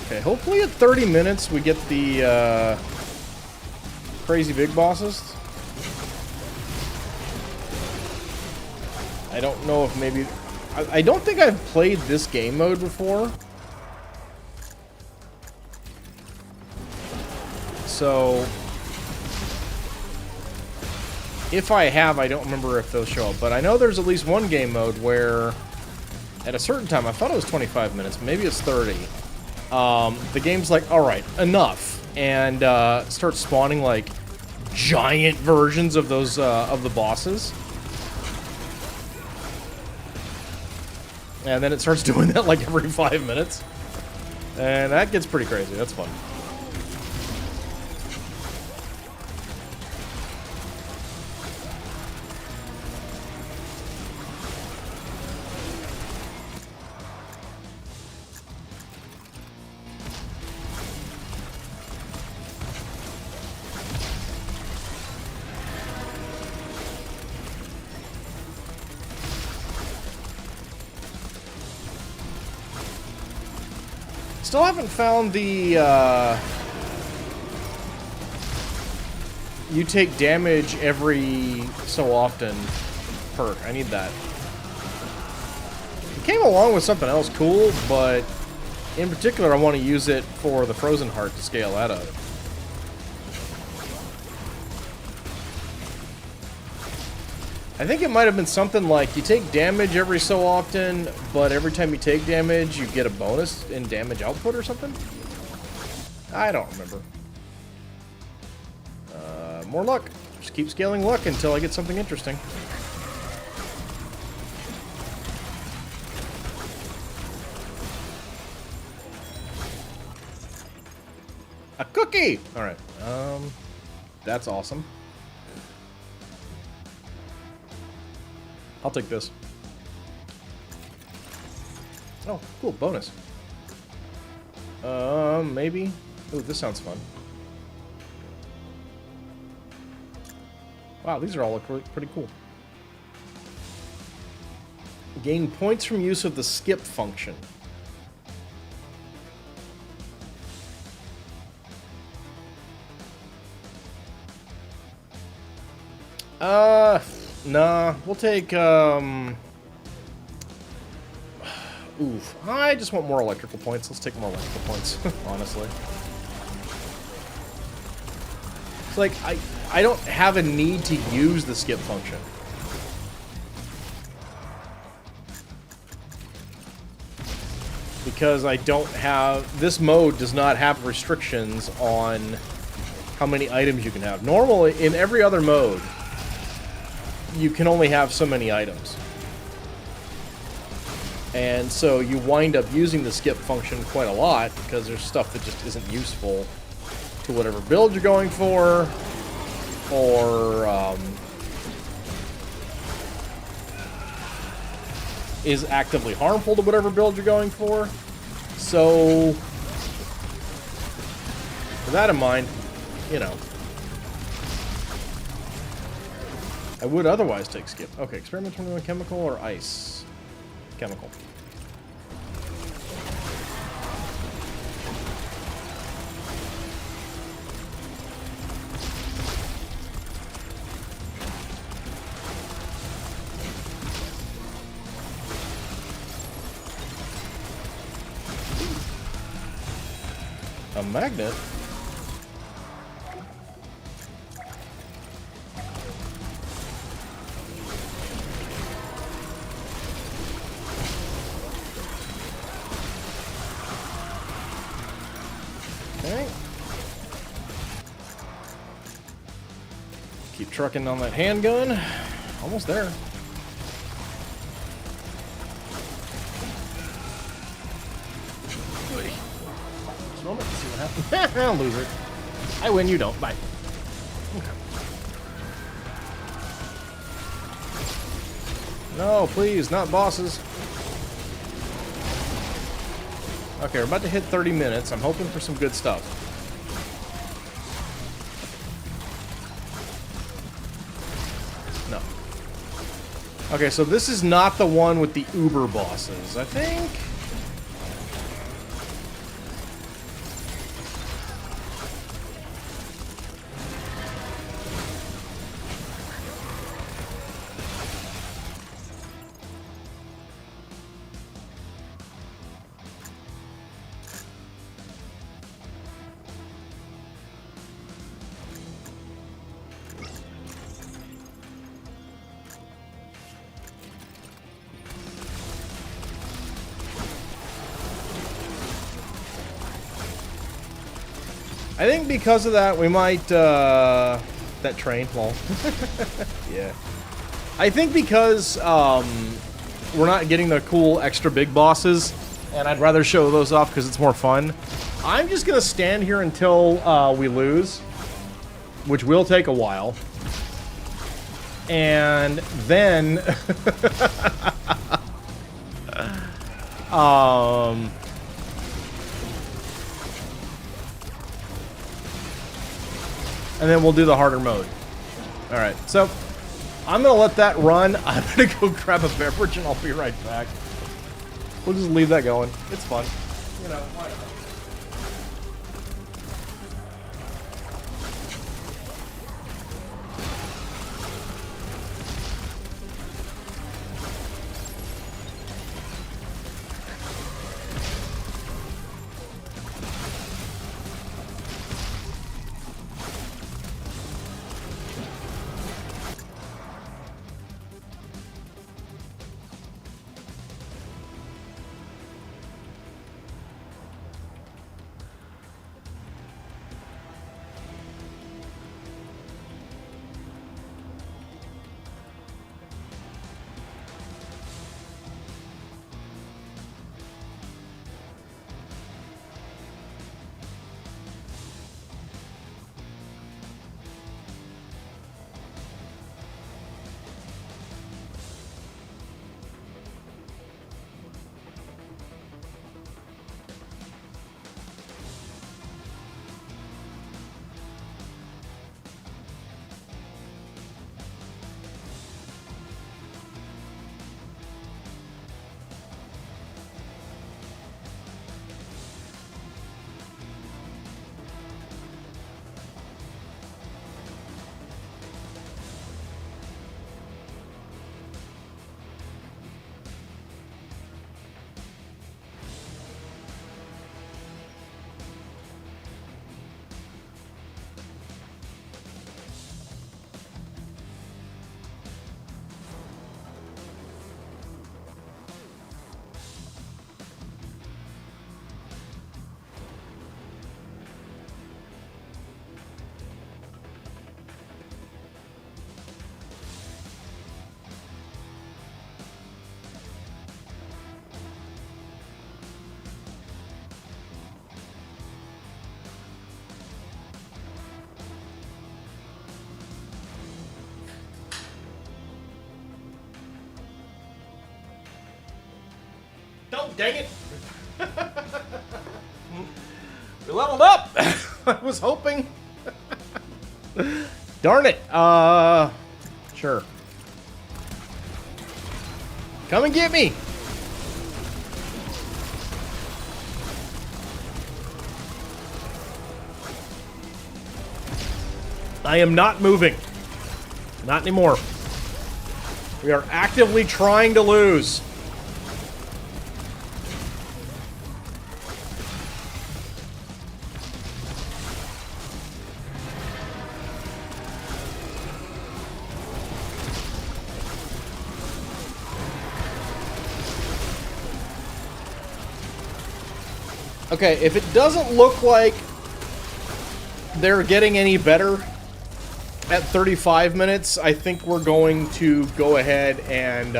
Okay, hopefully at 30 minutes we get the crazy big bosses. I don't know if maybe... I don't think I've played this game mode before. So... if I have, I don't remember if those show up. But I know there's at least one game mode where... at a certain time, I thought it was 25 minutes, maybe it's 30. The game's like, alright, enough. And starts spawning like giant versions of those of the bosses. And then it starts doing that like every 5 minutes. And that gets pretty crazy. That's fun. Still haven't found the, you take damage every so often perk. I need that. It came along with something else cool, but in particular I want to use it for the Frozen Heart to scale that up. I think it might have been something like you take damage every so often, but every time you take damage, you get a bonus in damage output or something? I don't remember. More luck. Just keep scaling luck until I get something interesting. A cookie! Alright. That's awesome. I'll take this. Oh, cool, bonus. Maybe. Ooh, this sounds fun. Wow, these are all pretty cool. Gain points from use of the skip function. Nah, we'll take, oof. I just want more electrical points. Let's take more electrical points, honestly. It's like, I don't have a need to use the skip function. Because I don't have, this mode does not have restrictions on how many items you can have. Normally, in every other mode, you can only have so many items. And so you wind up using the skip function quite a lot because there's stuff that just isn't useful to whatever build you're going for, or is actively harmful to whatever build you're going for. So, with that in mind, you know, I would otherwise take skip. Okay, experiment 21 chemical or ice? Chemical. A magnet? Okay. Keep trucking on that handgun. Almost there. Moment, see what happens. I'll lose it. I win, you don't. Bye. Okay. No, please, not bosses. Okay, we're about to hit 30 minutes. I'm hoping for some good stuff. No. Okay, so this is not the one with the Uber bosses, I think. I think because of that, we might, that train, lol. Yeah. I think because, we're not getting the cool extra big bosses, and I'd rather show those off because it's more fun, I'm just gonna stand here until, we lose, which will take a while. And then, and then we'll do the harder mode. Alright, so I'm gonna let that run. I'm gonna go grab a beverage and I'll be right back. We'll just leave that going. It's fun. You know, why not? Oh, dang it! We leveled up! I was hoping. Darn it! Sure. Come and get me! I am not moving. Not anymore. We are actively trying to lose. Okay, if it doesn't look like they're getting any better at 35 minutes, I think we're going to go ahead and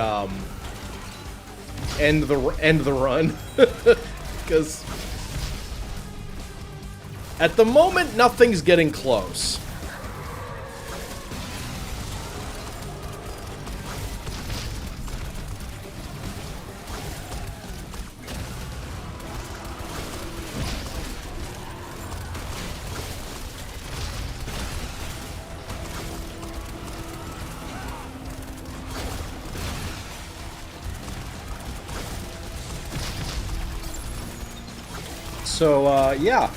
end the run. Because at the moment, nothing's getting close. So, yeah.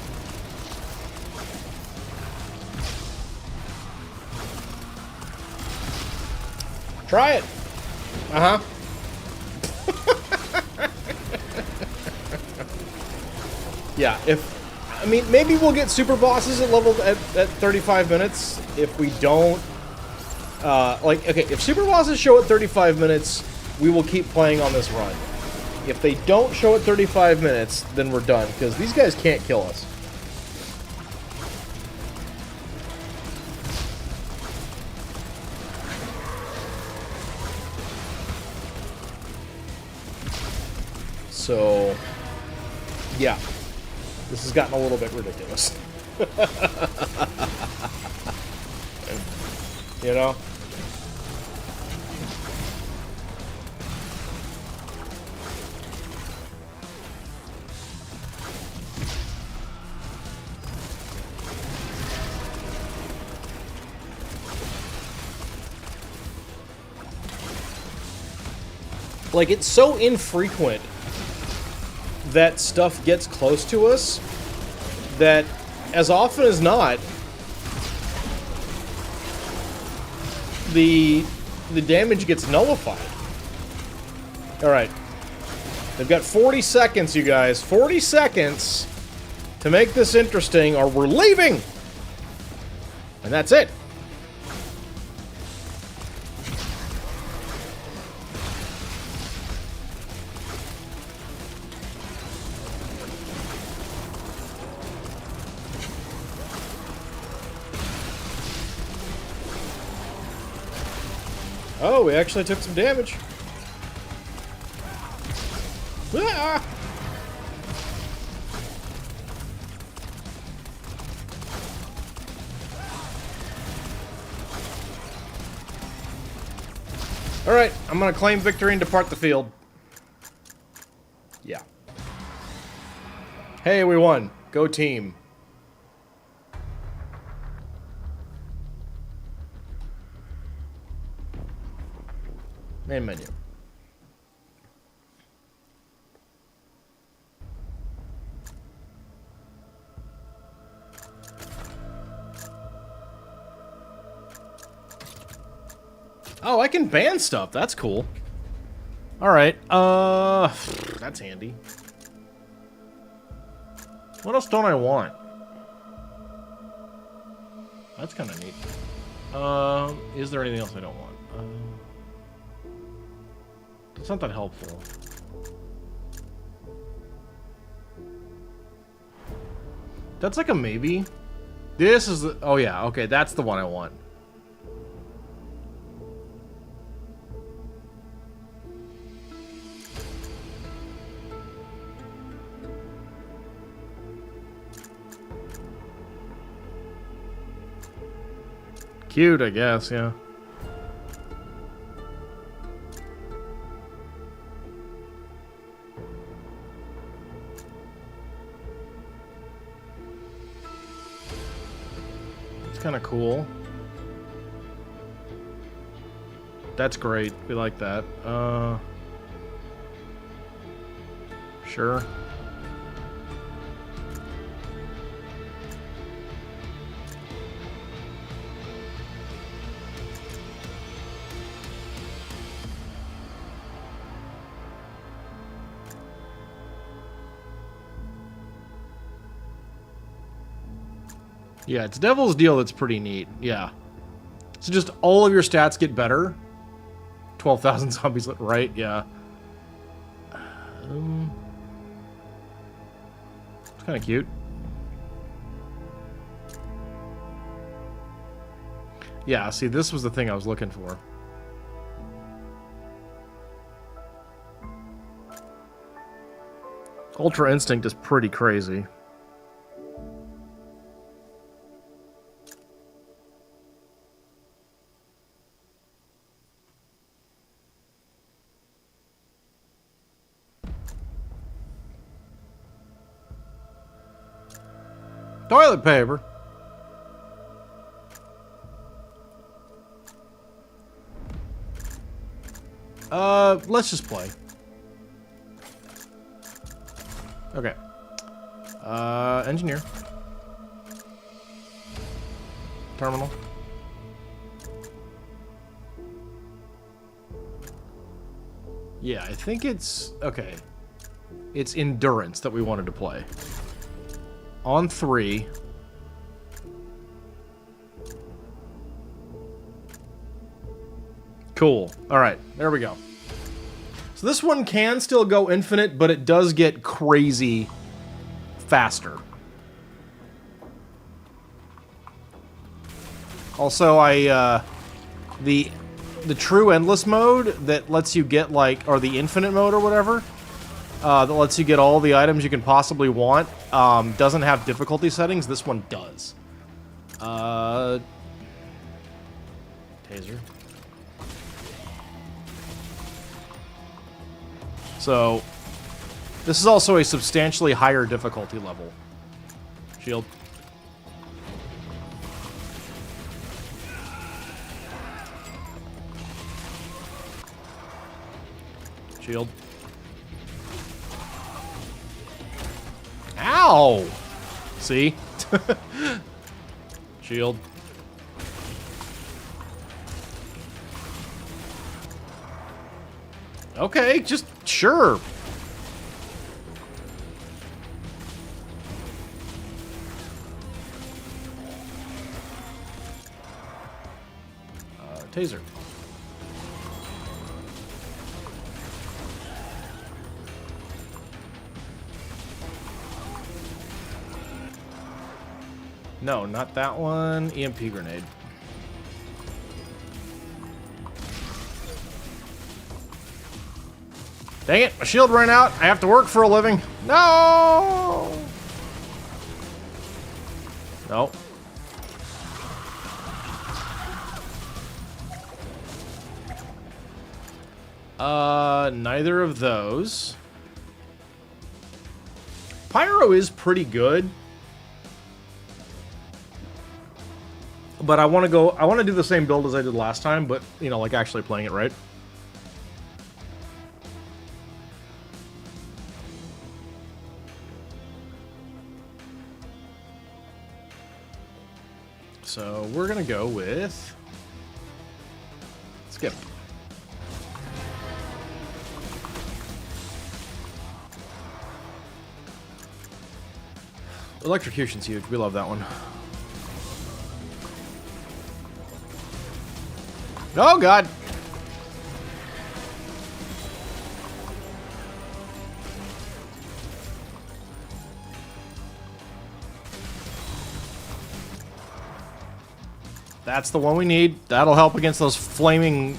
Try it. Uh-huh. Yeah, I mean, maybe we'll get super bosses at level at 35 minutes. If we don't, like, okay, if super bosses show at 35 minutes, we will keep playing on this run. If they don't show at 35 minutes, then we're done, because these guys can't kill us. So, yeah. This has gotten a little bit ridiculous. You know? Like, it's so infrequent that stuff gets close to us that, as often as not, the damage gets nullified. Alright. They've got 40 seconds, you guys. 40 seconds to make this interesting, or we're leaving! And that's it. Oh, we actually took some damage. Ah! Alright, I'm gonna claim victory and depart the field. Yeah. Hey, we won. Go team. Main menu. Oh, I can ban stuff. That's cool. Alright, that's handy. What else don't I want? That's kind of neat. Is there anything else I don't want? That's not that helpful. That's like a maybe. This is the... Oh, yeah. Okay, that's the one I want. Cute, I guess, yeah. Kind of cool. That's great. We like that. Sure. Yeah, it's Devil's Deal that's pretty neat. Yeah. So just all of your stats get better. 12,000 zombies, right? Yeah. It's kind of cute. Yeah, see, this was the thing I was looking for. Ultra Instinct is pretty crazy. Toilet paper. Let's just play. Okay. Engineer. Terminal. Yeah, I think it's... Okay. It's endurance that we wanted to play. On 3. Cool. Alright, there we go. So this one can still go infinite, but it does get crazy faster. Also, the true endless mode that lets you get, like, or the infinite mode or whatever, that lets you get all the items you can possibly want, doesn't have difficulty settings. This one does. Taser. So, this is also a substantially higher difficulty level. Shield. Shield. Ow! See? Shield. Okay, just sure. Taser. No, not that one. EMP grenade. Dang it, my shield ran out. I have to work for a living. No! Nope. Neither of those. Pyro is pretty good. But I want to do the same build as I did last time, but, you know, like actually playing it right. So we're gonna go with skip. Electrocution's huge. We love that one. Oh God! That's the one we need. That'll help against those flaming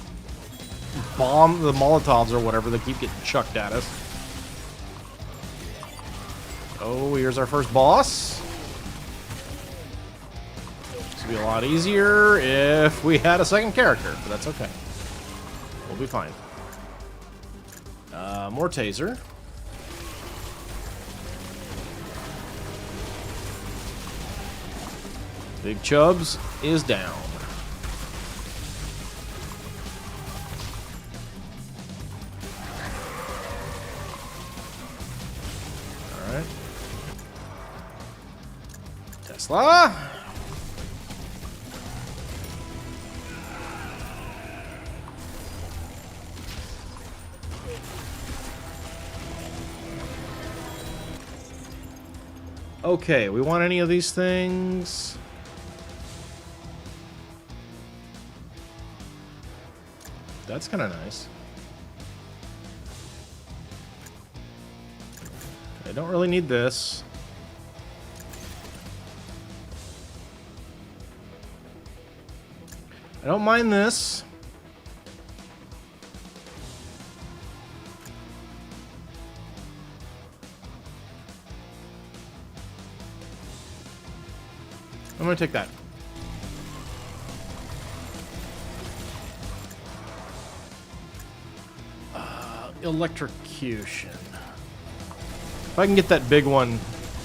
the Molotovs or whatever that keep getting chucked at us. Oh, here's our first boss. This would be a lot easier if we had a second character, but that's okay. We'll be fine. More taser. Big Chubbs is down. Alright. Tesla. Okay, we want any of these things? That's kind of nice. I don't really need this. I don't mind this. I'm gonna take that. Electrocution. If I can get that big one,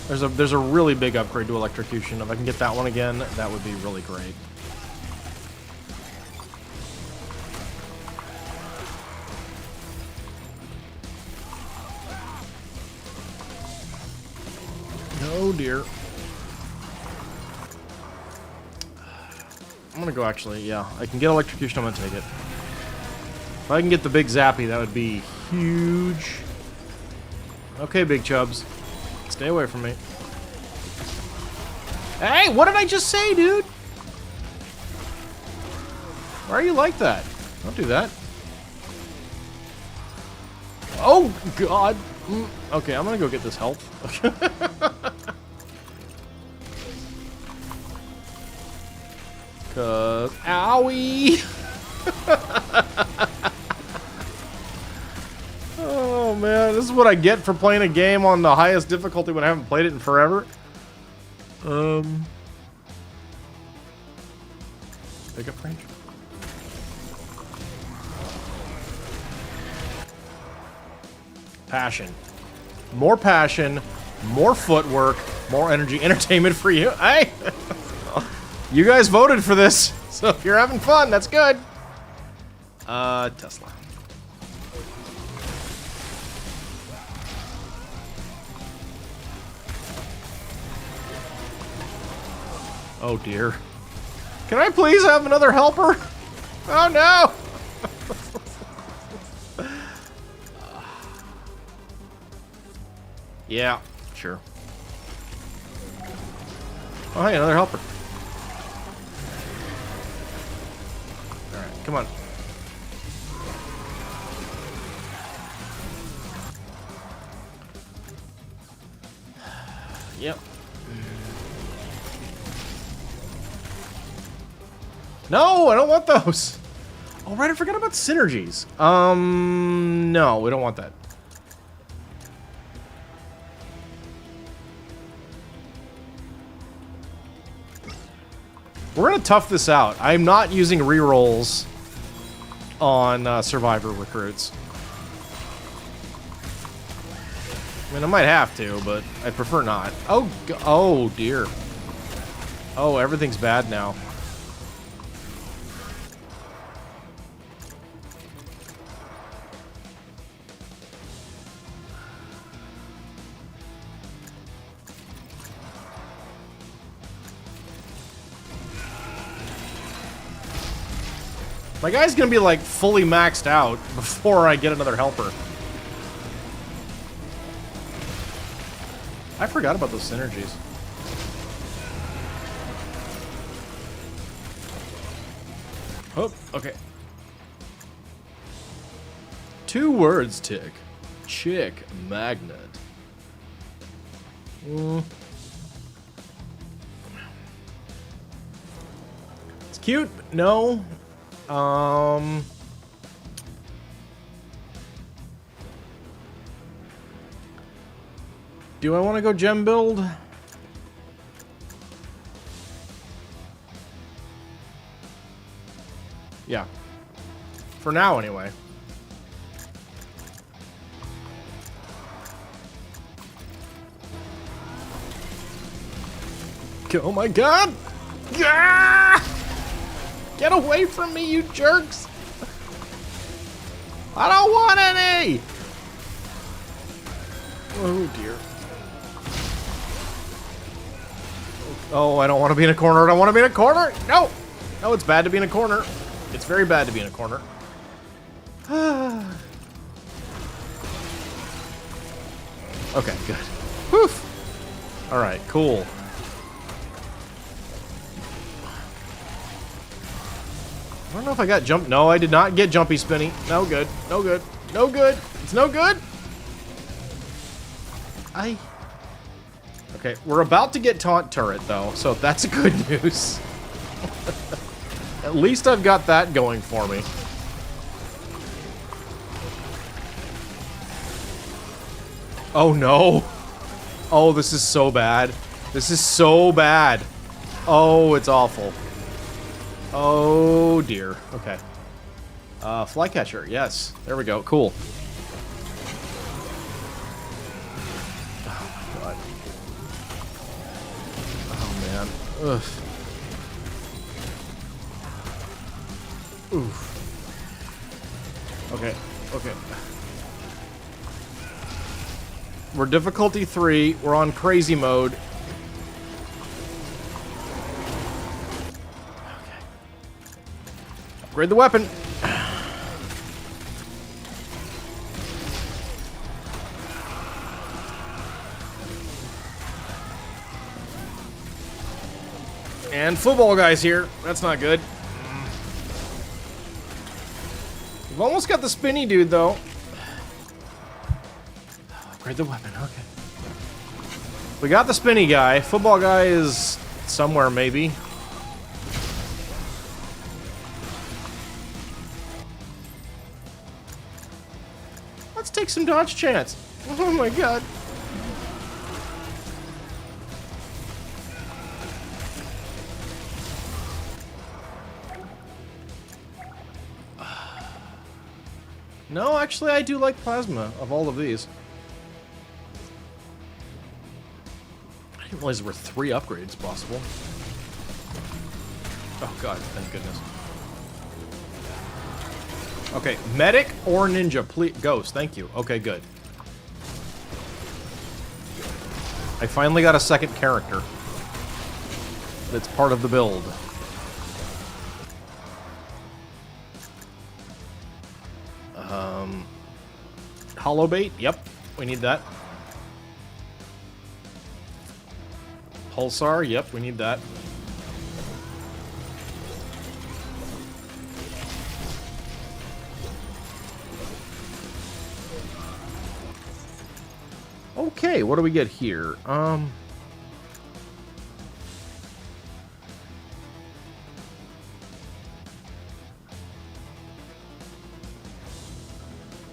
there's a really big upgrade to electrocution. If I can get that one again, that would be really great. Oh dear. I'm gonna go actually, yeah. I can get electrocution, I'm gonna take it. If I can get the big zappy, that would be huge. Okay, big chubs. Stay away from me. Hey, what did I just say, dude? Why are you like that? Don't do that. Oh, God. Okay, I'm gonna go get this health. Cause, owie! Oh man, this is what I get for playing a game on the highest difficulty when I haven't played it in forever. Pickup range. Passion. More passion, more footwork, more energy, entertainment for you. Hey! You guys voted for this, so if you're having fun, that's good. Tesla. Oh dear. Can I please have another helper? Oh no! Yeah, sure. Oh hey, another helper. Alright, come on. Yep. No, I don't want those. Oh, right, I forgot about synergies. No, we don't want that. We're gonna tough this out. I'm not using rerolls on Survivor recruits. I mean, I might have to, but I prefer not. Oh dear. Oh, everything's bad now. My guy's gonna be like fully maxed out before I get another helper. I forgot about those synergies. Oh, okay. 2 words, Tick. Chick magnet. It's cute, but no. Do I want to go gem build? Yeah. For now, anyway. Oh my god! Gah! Get away from me, you jerks! I don't want any! Oh dear. Oh, I don't want to be in a corner. I don't want to be in a corner! No! No, it's bad to be in a corner. It's very bad to be in a corner. Okay, good. Whew! Alright, cool. I don't know if I got jump. No, I did not get jumpy spinny. No good. No good. No good. It's no good. Okay, we're about to get taunt turret though, so that's good news. At least I've got that going for me. Oh no. Oh, this is so bad. This is so bad. Oh, it's awful. Oh dear. Okay. Flycatcher, yes. There we go. Cool. Oh my god. Oh man. Ugh. Oof. Okay. Okay. We're difficulty 3. We're on crazy mode. Okay. Upgrade the weapon. And football guy's here. That's not good. We've almost got the spinny dude, though. Upgrade the weapon, okay. We got the spinny guy. Football guy is somewhere, maybe. Let's take some dodge chance. Oh my god. No, actually, I do like plasma of all of these. I didn't realize there were 3 upgrades possible. Oh god, thank goodness. Okay, medic or ninja, please. Ghost, thank you. Okay, good. I finally got a second character that's part of the build. Hollow bait? Yep, we need that. Pulsar? Yep, we need that. Okay, what do we get here?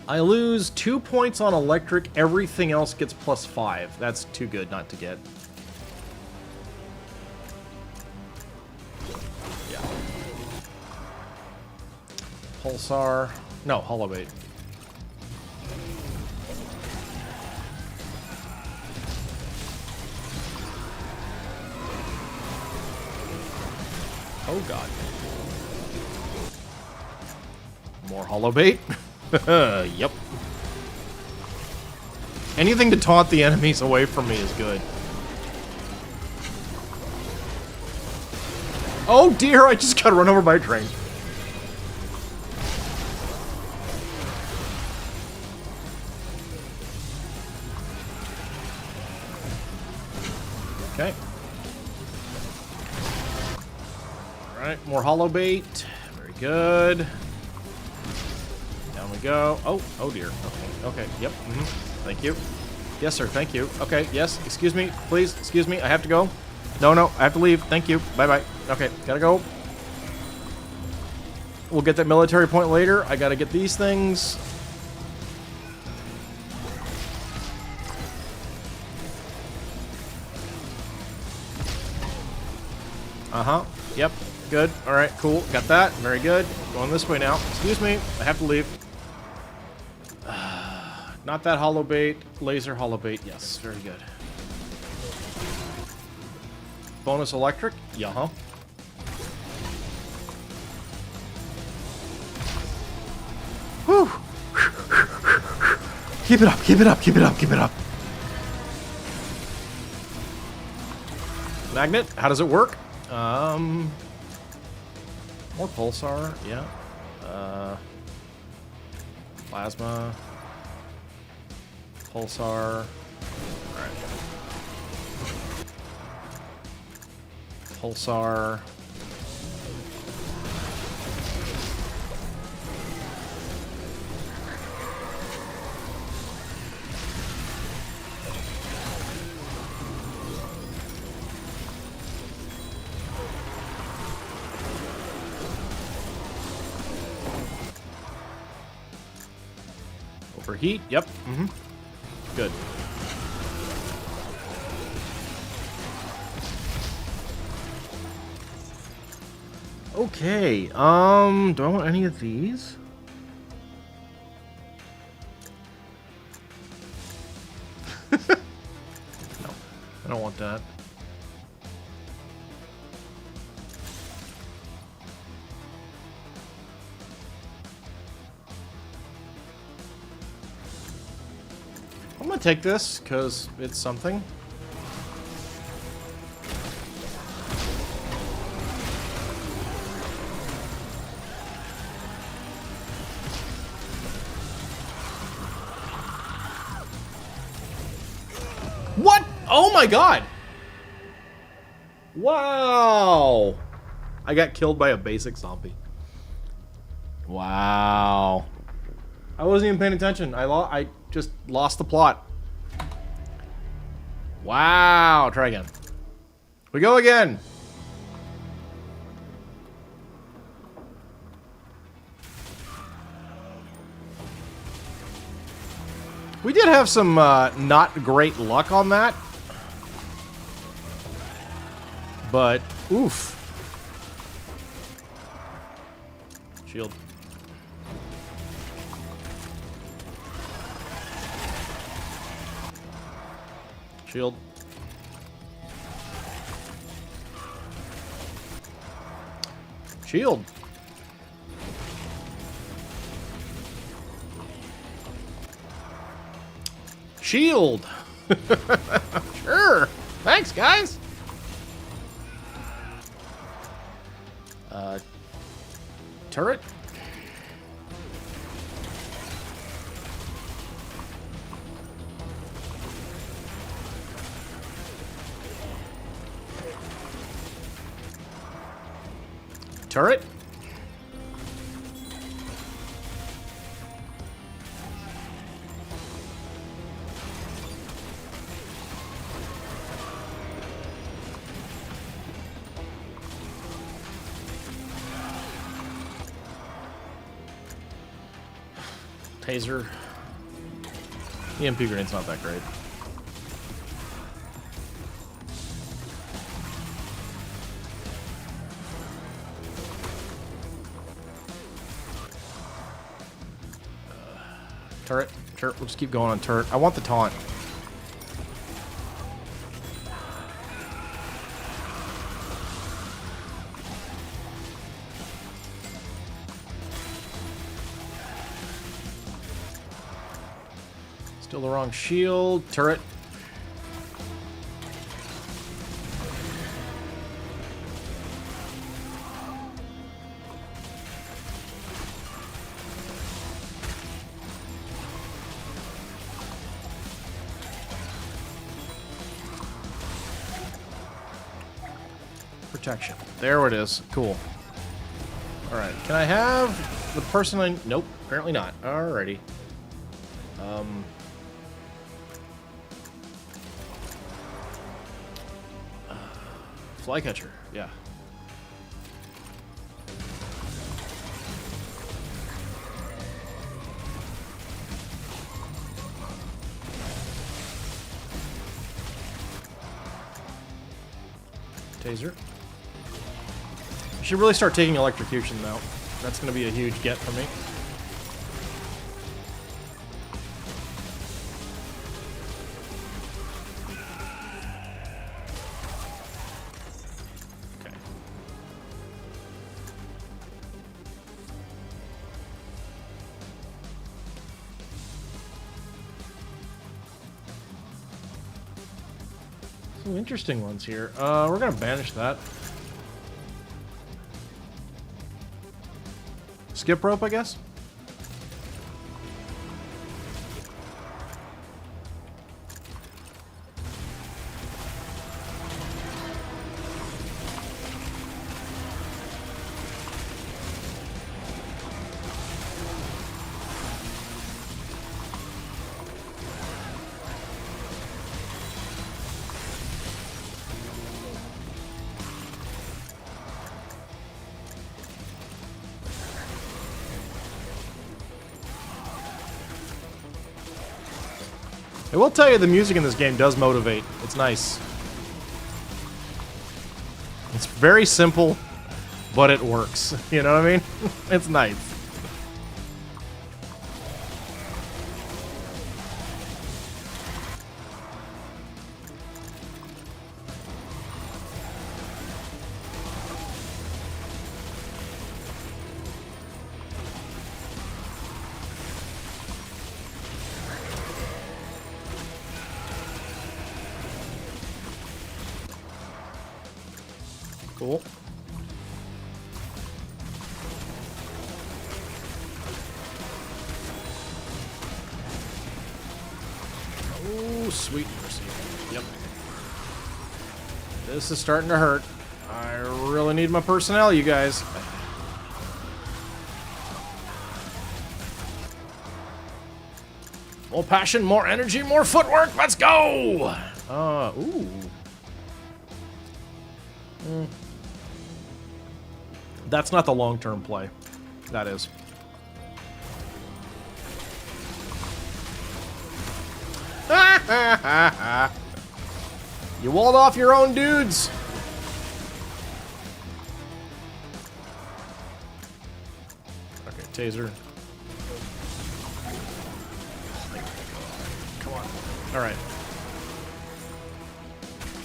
I lose 2 points on electric, everything else gets +5. That's too good not to get. Yeah. Pulsar. No, Hollow Bait. Oh god. More Hollow Bait. Yep. Anything to taunt the enemies away from me is good. Oh dear, I just got run over by a train. Okay. Alright, more Hollow Bait. Very good. Down we go. Oh, oh dear. Okay, okay, yep. Thank you. Yes, sir, thank you. Okay, yes, excuse me, please, excuse me, I have to go. No, no, I have to leave. Thank you. Bye-bye. Okay, gotta go. We'll get that military point later. I gotta get these things. Uh-huh. Yep. Good. Alright, cool. Got that. Very good. Going this way now. Excuse me. I have to leave. Not that Hollow Bait. Laser Hollow Bait. Yes. Very good. Bonus electric? Yeah, huh? Whew. Keep it up, keep it up, keep it up, keep it up. Magnet, how does it work? More pulsar, yeah. Plasma. Pulsar. Alright. Pulsar. Overheat. Yep. Good. Okay. Do I want any of these? No, I don't want that. I'm gonna take this because it's something. What? Oh my god! Wow! I got killed by a basic zombie. Wow. I wasn't even paying attention. I just lost the plot. Wow. Try again. We go again. We did have some not great luck on that. But, oof. Shield. Shield. Shield. Shield. Sure. Thanks, guys. Turret. Turret. Taser. EMP grenade's not that great. Turret. Turret. We'll just keep going on turret. I want the taunt. Still the wrong shield. Turret. Protection. There it is. Cool. Alright. Can I have the person I... Nope. Apparently not. Alrighty. Flycatcher. Yeah. Taser. I should really start taking electrocution though. That's going to be a huge get for me. Okay. Some interesting ones here. We're going to banish that. Skip rope, I guess? I will tell you, the music in this game does motivate. It's nice. It's very simple, but it works. You know what I mean? It's nice. Cool. Oh, sweet mercy. Yep. This is starting to hurt. I really need my personnel, you guys. More passion, more energy, more footwork. Let's go! Ooh. That's not the long-term play. That is. You walled off your own dudes. Okay, taser. Come on. All right.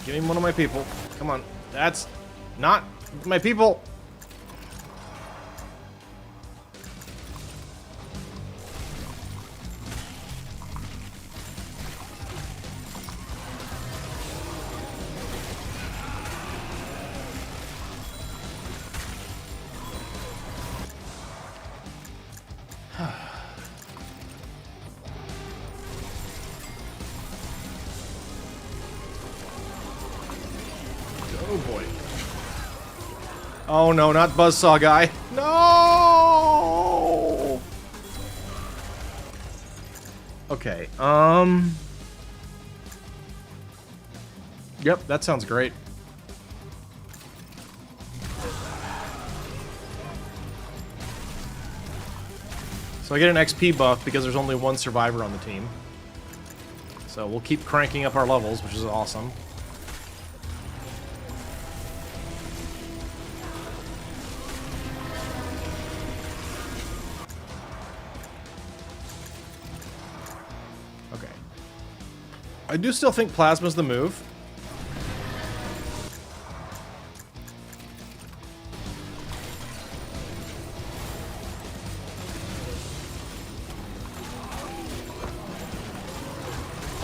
Give me one of my people. Come on. That's not my people. Oh boy. Oh no, not Buzzsaw guy. No! Okay, Yep, that sounds great. So I get an XP buff because there's only one survivor on the team. So we'll keep cranking up our levels, which is awesome. Okay. I do still think Plasma's the move.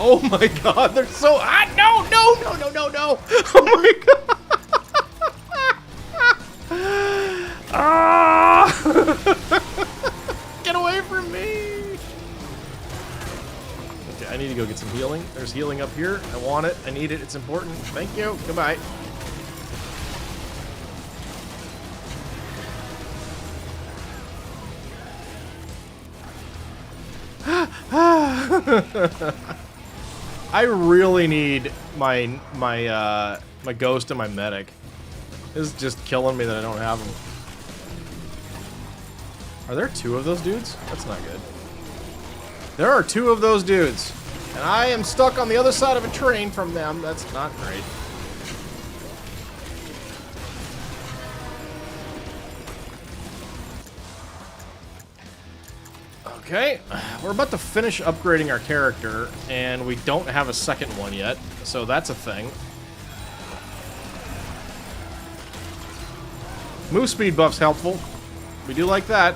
Oh my god, they're so hot! No, no, no, no, no, no! Oh my god! Ah! Get away from me! Okay, I need to go get some healing. There's healing up here. I want it. I need it. It's important. Thank you. Goodbye. I really need my ghost and my medic. This is just killing me that I don't have them. Are there two of those dudes? That's not good. There are two of those dudes. And I am stuck on the other side of a train from them. That's not great. Okay, we're about to finish upgrading our character, and we don't have a second one yet, so that's a thing. Move speed buff's helpful. We do like that.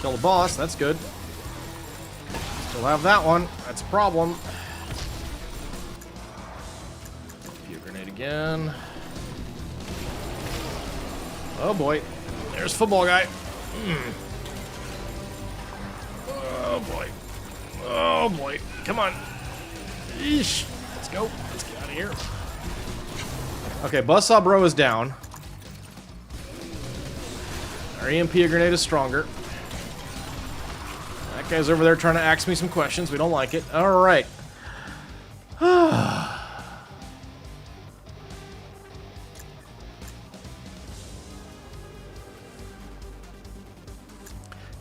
Kill the boss, that's good. Still have that one, that's a problem. Again. Oh boy. There's football guy. Oh boy. Oh boy. Come on. Eesh. Let's go. Let's get out of here. Okay, Buzzsaw Bro is down. Our EMP grenade is stronger. That guy's over there trying to ask me some questions. We don't like it. Alright.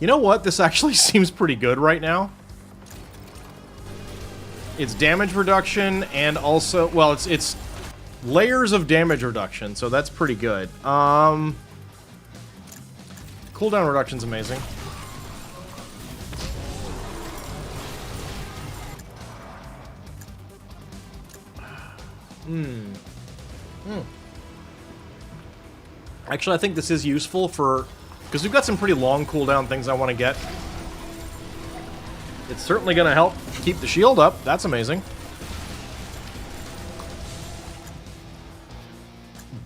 You know what? This actually seems pretty good right now. It's damage reduction and also, well, it's layers of damage reduction, so that's pretty good. Cooldown reduction's amazing. Actually, I think this is useful for... because we've got some pretty long cooldown things I want to get. It's certainly going to help keep the shield up. That's amazing.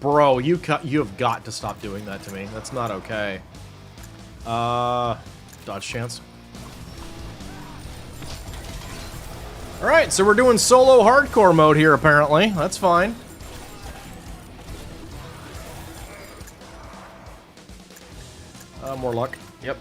Bro, you have got to stop doing that to me. That's not okay. Dodge chance. Alright, so we're doing solo hardcore mode here, apparently. That's fine. More luck. Yep.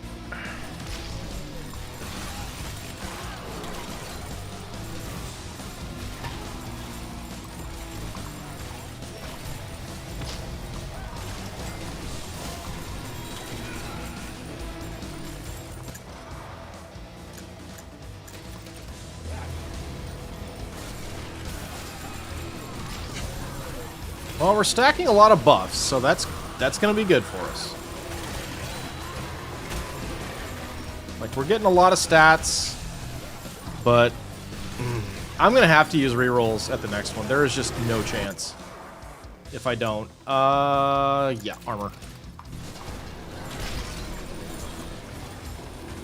Well, we're stacking a lot of buffs, so that's going to be good for us. Like, we're getting a lot of stats, but I'm going to have to use rerolls at the next one. There is just no chance if I don't. Yeah, armor.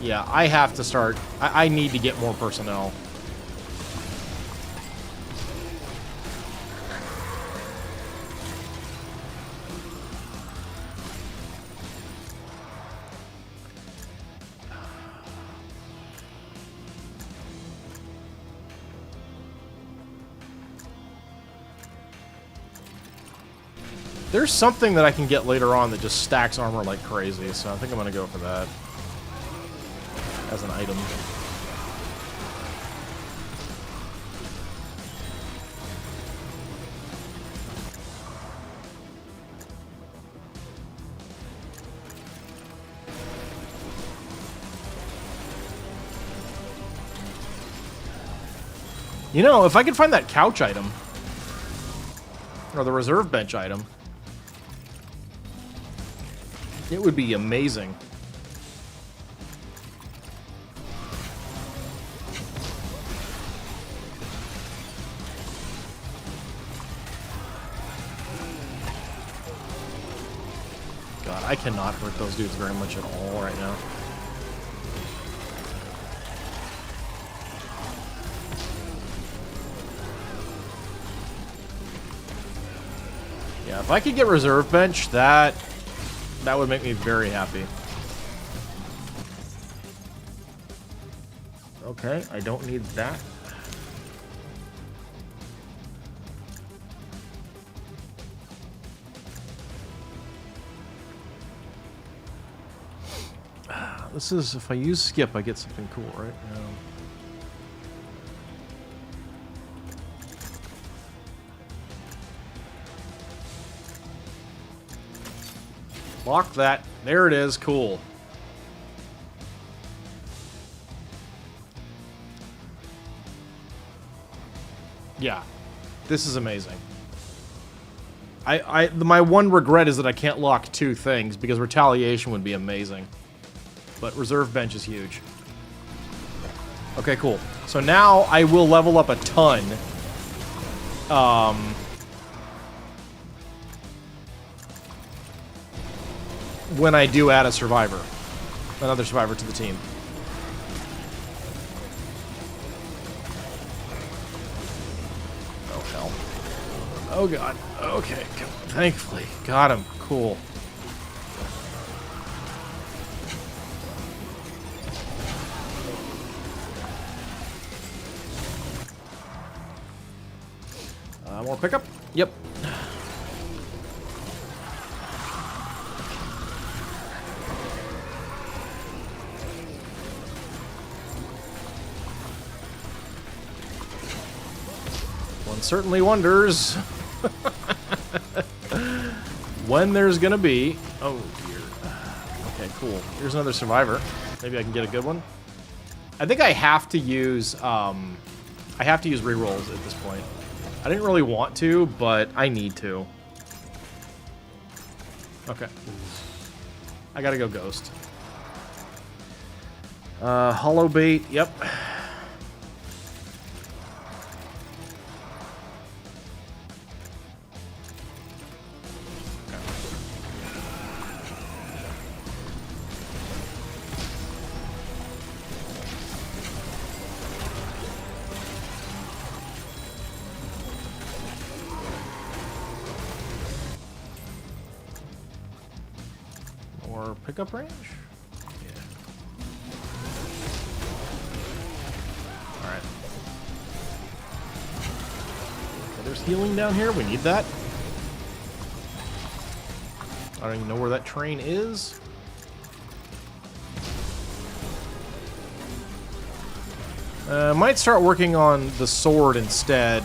Yeah, I have to start. I need to get more personnel. There's something that I can get later on that just stacks armor like crazy, so I think I'm going to go for that as an item. You know, if I could find that couch item, or the reserve bench item, it would be amazing. God, I cannot hurt those dudes very much at all right now. Yeah, if I could get reserve bench, that would make me very happy. Okay, I don't need that. This is, if I use skip, I get something cool, right? Lock that. There it is. Cool. Yeah. This is amazing. My one regret is that I can't lock two things, because retaliation would be amazing. But reserve bench is huge. Okay, cool. So now I will level up a ton. When I do add a survivor. Another survivor to the team. Oh, hell. Oh, God. Okay. Thankfully. Got him. Cool. More pickup? Yep. One certainly wonders when there's gonna be... Oh, dear. Okay, cool. Here's another survivor. Maybe I can get a good one. I think I have to use rerolls at this point. I didn't really want to, but I need to. Okay. I gotta go ghost. Hollow bait, yep. Or pickup range? Yeah. Alright. Okay, there's healing down here. We need that. I don't even know where that train is. Might start working on the sword instead,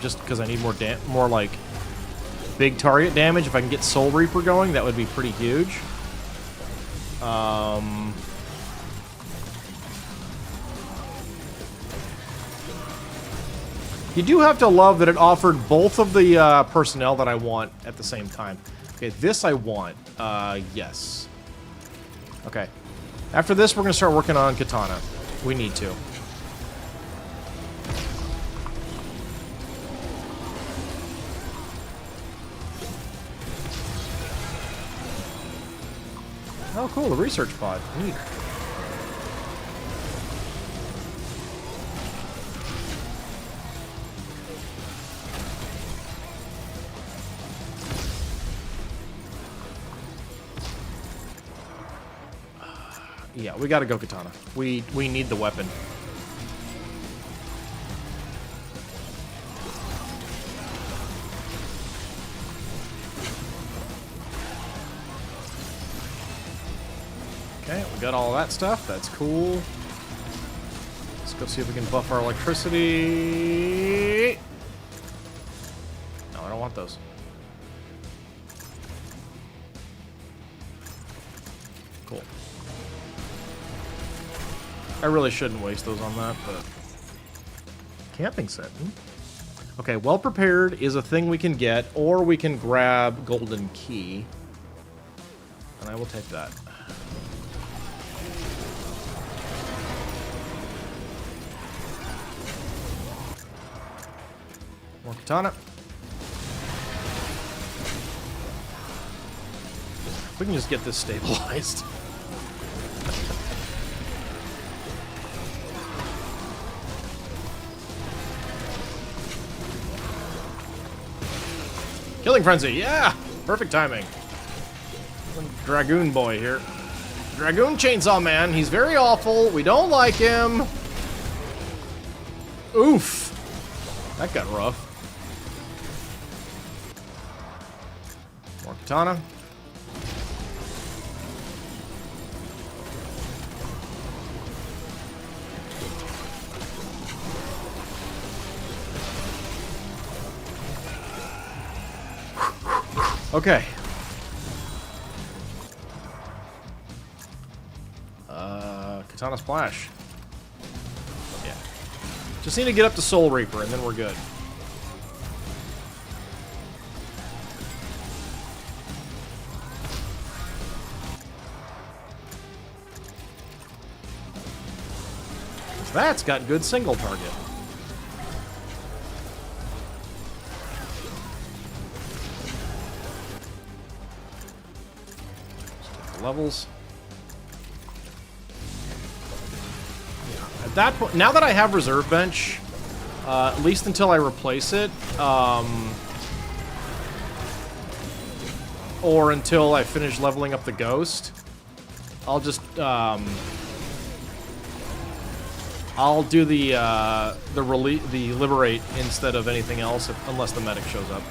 just because I need more like big target damage. If I can get Soul Reaper going, that would be pretty huge. You do have to love that it offered both of the personnel that I want at the same time. Okay, this I want. Yes. Okay. After this, we're going to start working on Katana. We need to. Oh, cool, the research pod. Neat. Yeah, we gotta go Katana. We need the weapon. Okay, we got all that stuff. That's cool. Let's go see if we can buff our electricity. No, I don't want those. Cool. I really shouldn't waste those on that, but... Camping set. Okay, well prepared is a thing we can get, or we can grab golden key. And I will take that. More katana. We can just get this stabilized. Killing frenzy, yeah! Perfect timing. Dragoon boy here. Dragoon Chainsaw Man, he's very awful. We don't like him. Oof. That got rough. More katana. Okay. Katana Splash. Yeah. Just need to get up to Soul Reaper, and then we're good. That's got good single target. Levels. Yeah. At that point, now that I have reserve bench, at least until I replace it, or until I finish leveling up the ghost, I'll just I'll do the liberate instead of anything else, unless the medic shows up.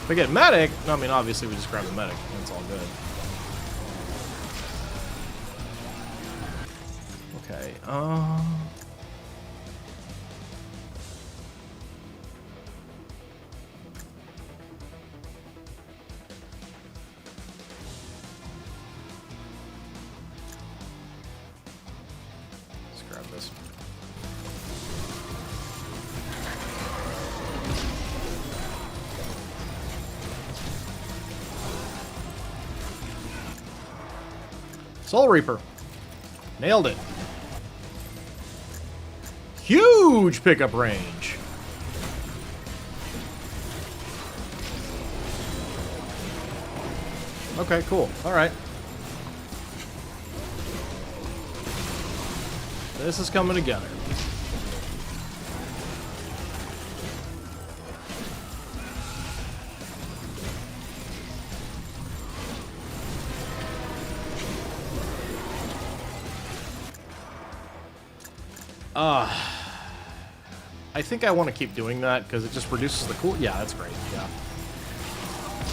If I get medic, I mean, obviously we just grab the medic. That's all good. Okay, with this. Soul Reaper. Nailed it. Huge pickup range. Okay, cool. All right. This is coming together. I think I want to keep doing that because it just reduces the cool. Yeah, that's great. Yeah.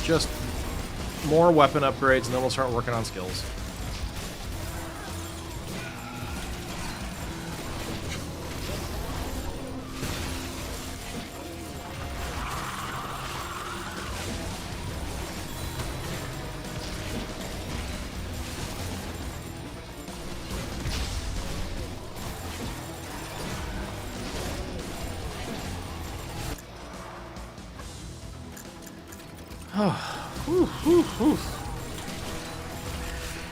Just more weapon upgrades and then we'll start working on skills.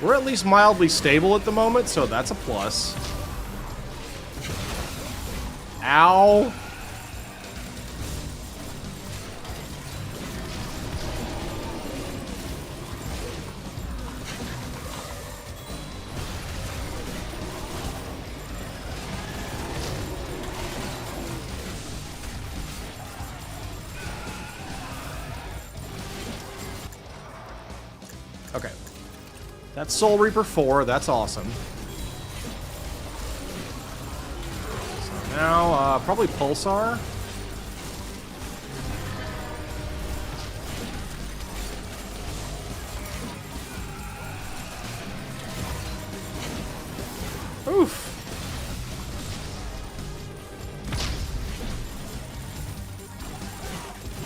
We're at least mildly stable at the moment, so that's a plus. Ow. Okay. That's Soul Reaper 4. That's awesome. So now, probably Pulsar. Oof.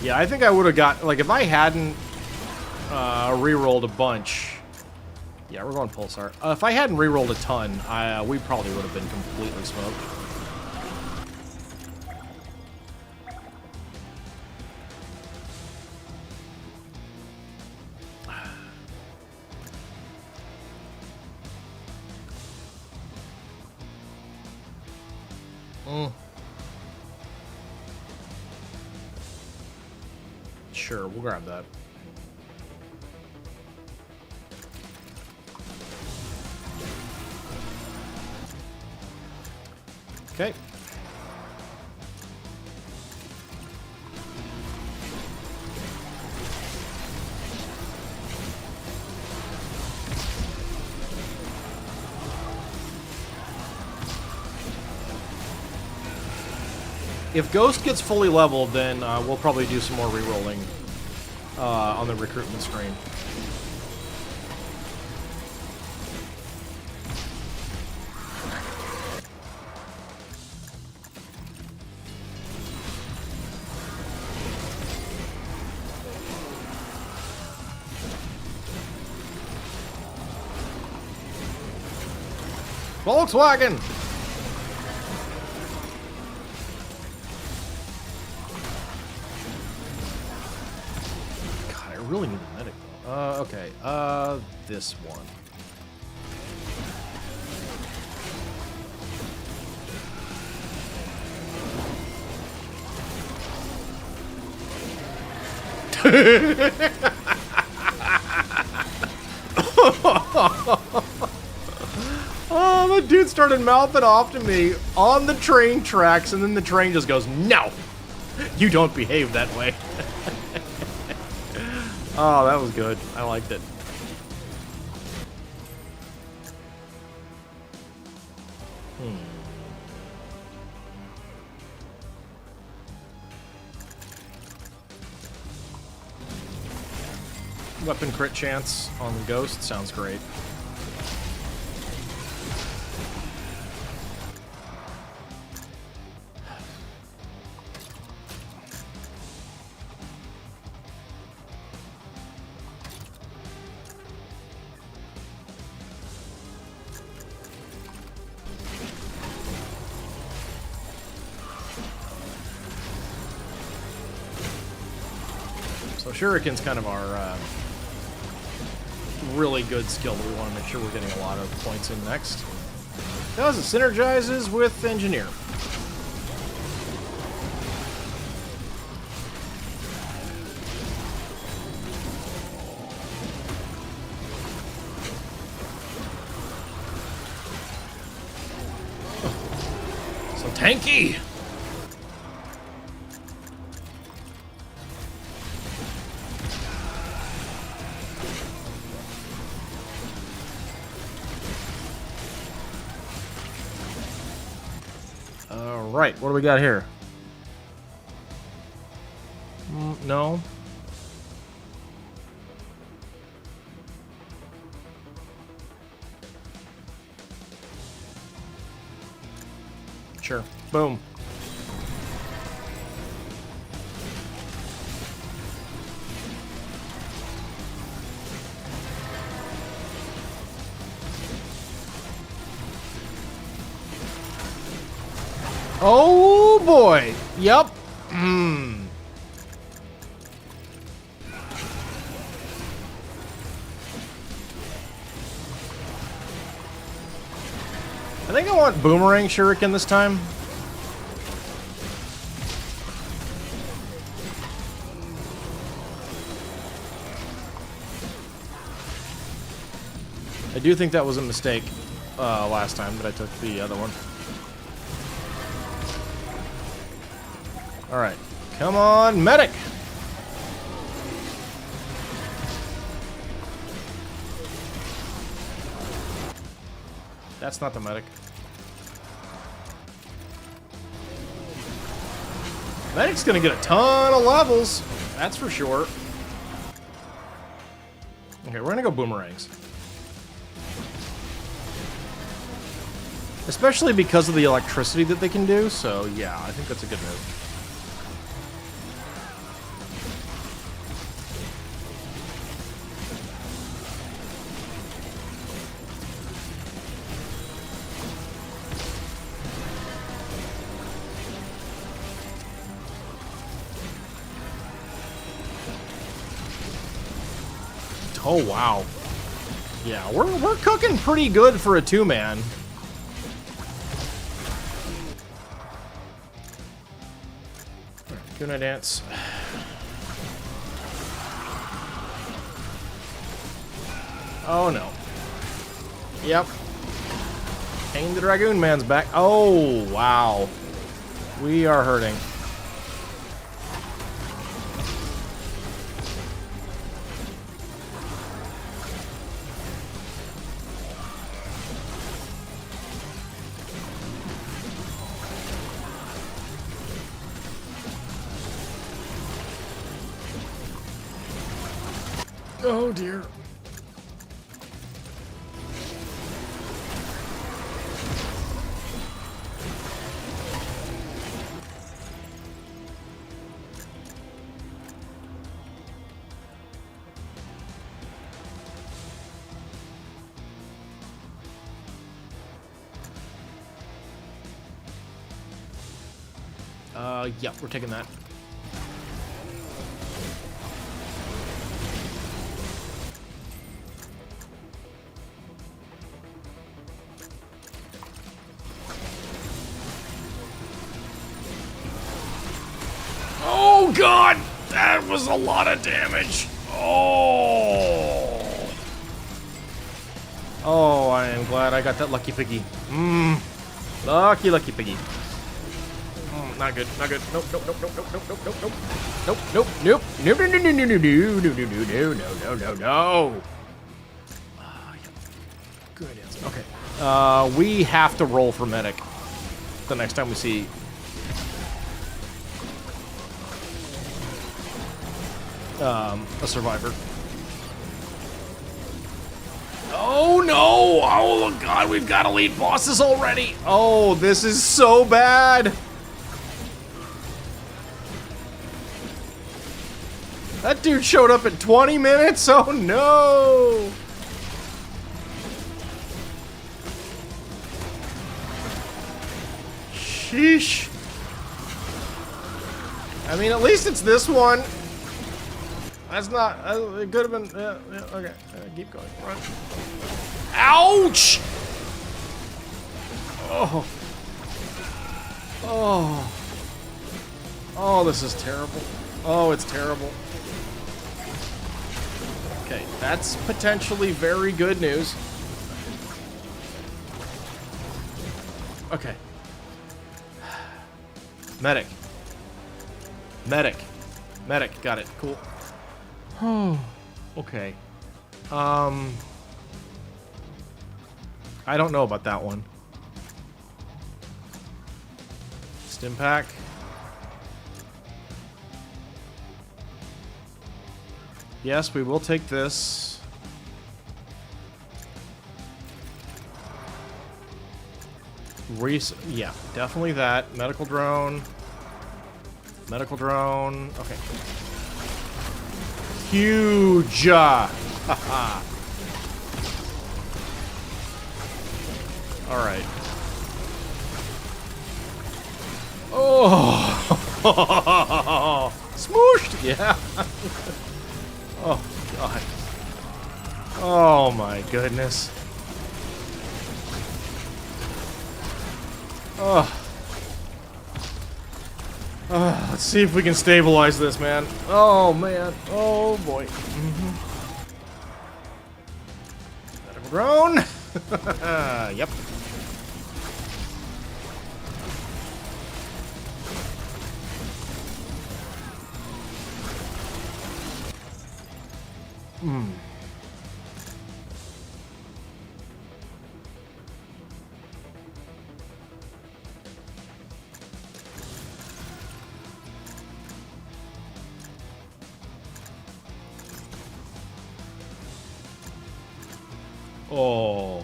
Yeah, I think I would have got... Like, if I hadn't re-rolled a bunch... Yeah, we're going Pulsar. If I hadn't re-rolled a ton, we probably would have been completely smoked. Sure, we'll grab that. Okay. If Ghost gets fully leveled, then we'll probably do some more re-rolling on the recruitment screen. Volkswagen! God, I really need a medic. Okay. This one. Oh, the dude started mouthing off to me on the train tracks, and then the train just goes, "No! You don't behave that way." Oh, that was good. I liked it. Weapon crit chance on the Ghost sounds great. So Shuriken's kind of our really good skill that we want to make sure we're getting a lot of points in next. Because it synergizes with Engineer. So tanky! Alright, what do we got here? No. Sure. Boom. Oh boy. Yep. I think I want Boomerang Shuriken this time. I do think that was a mistake last time that I took the other one. Alright. Come on, medic! That's not the medic. Medic's gonna get a ton of levels. That's for sure. Okay, we're gonna go boomerangs. Especially because of the electricity that they can do, so yeah, I think that's a good move. Oh wow. Yeah, we're cooking pretty good for a two-man. Kunai dance. Oh no. Yep. Hang the Dragoon Man's back. Oh wow. We are hurting. Oh dear. Yep, we're taking that. Oh god! That was a lot of damage! Oh! Oh, I am glad I got that lucky piggy. Lucky, lucky piggy. Not good, not good. Nope, nope, nope, nope, nope, nope, nope, nope, nope. Nope, nope, nope. No, no, no, no, no, no, no, no, no, no, no, no, no. Good answer. Okay. We have to roll for medic the next time we see a survivor. Oh no! Oh god, we've got elite bosses already! Oh, this is so bad! That dude showed up in 20 minutes? Oh no! Sheesh. I mean, at least it's this one. That's not. It could have been. Okay. Keep going. Run. Ouch! Oh. Oh. Oh, this is terrible. Oh, it's terrible. Okay, that's potentially very good news. Okay. Medic. Medic. Medic. Got it. Cool. Oh. Okay. I don't know about that one. Stim pack. Yes, we will take this. Yeah, definitely that. Medical drone. Medical drone. Okay. Huge. Haha. All right. Oh. Smooshed. Yeah. Oh, God. Oh, my goodness. Oh. Let's see if we can stabilize this, man. Oh, man. Oh, boy. Medical drone. Yep. Oh.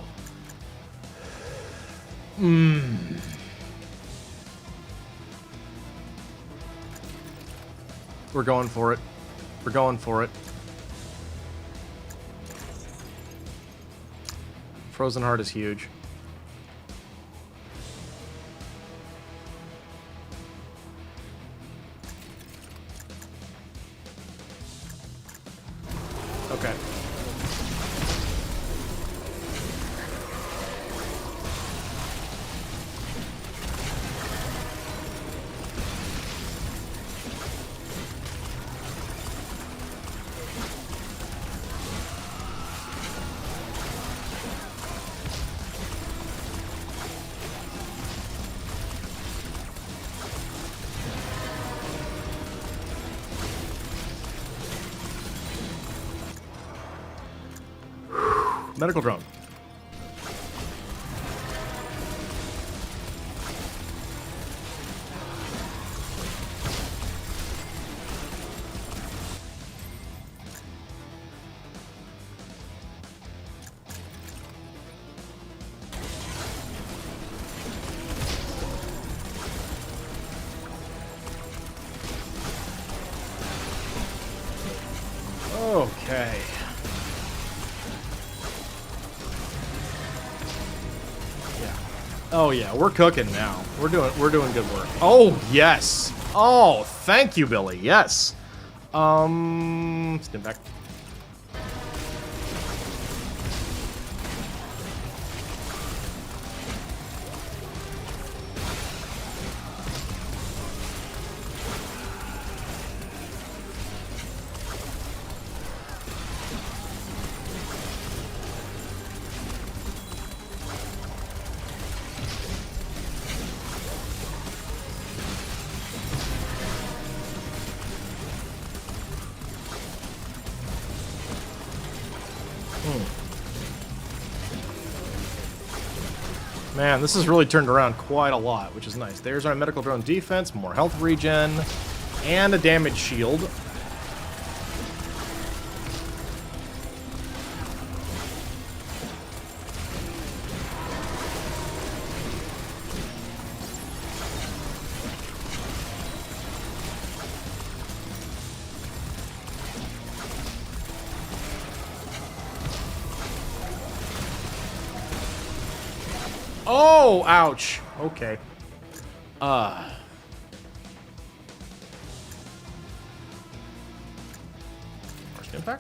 We're going for it. We're going for it. Frozen Heart is huge. Okay. Medical drone. Okay. Oh yeah, we're cooking now. We're doing good work. Oh yes. Oh, thank you, Billy. Yes. Stim back. Man, this has really turned around quite a lot, which is nice. There's our medical drone defense, more health regen, and a damage shield. Oh, ouch. Okay. Stim-pack?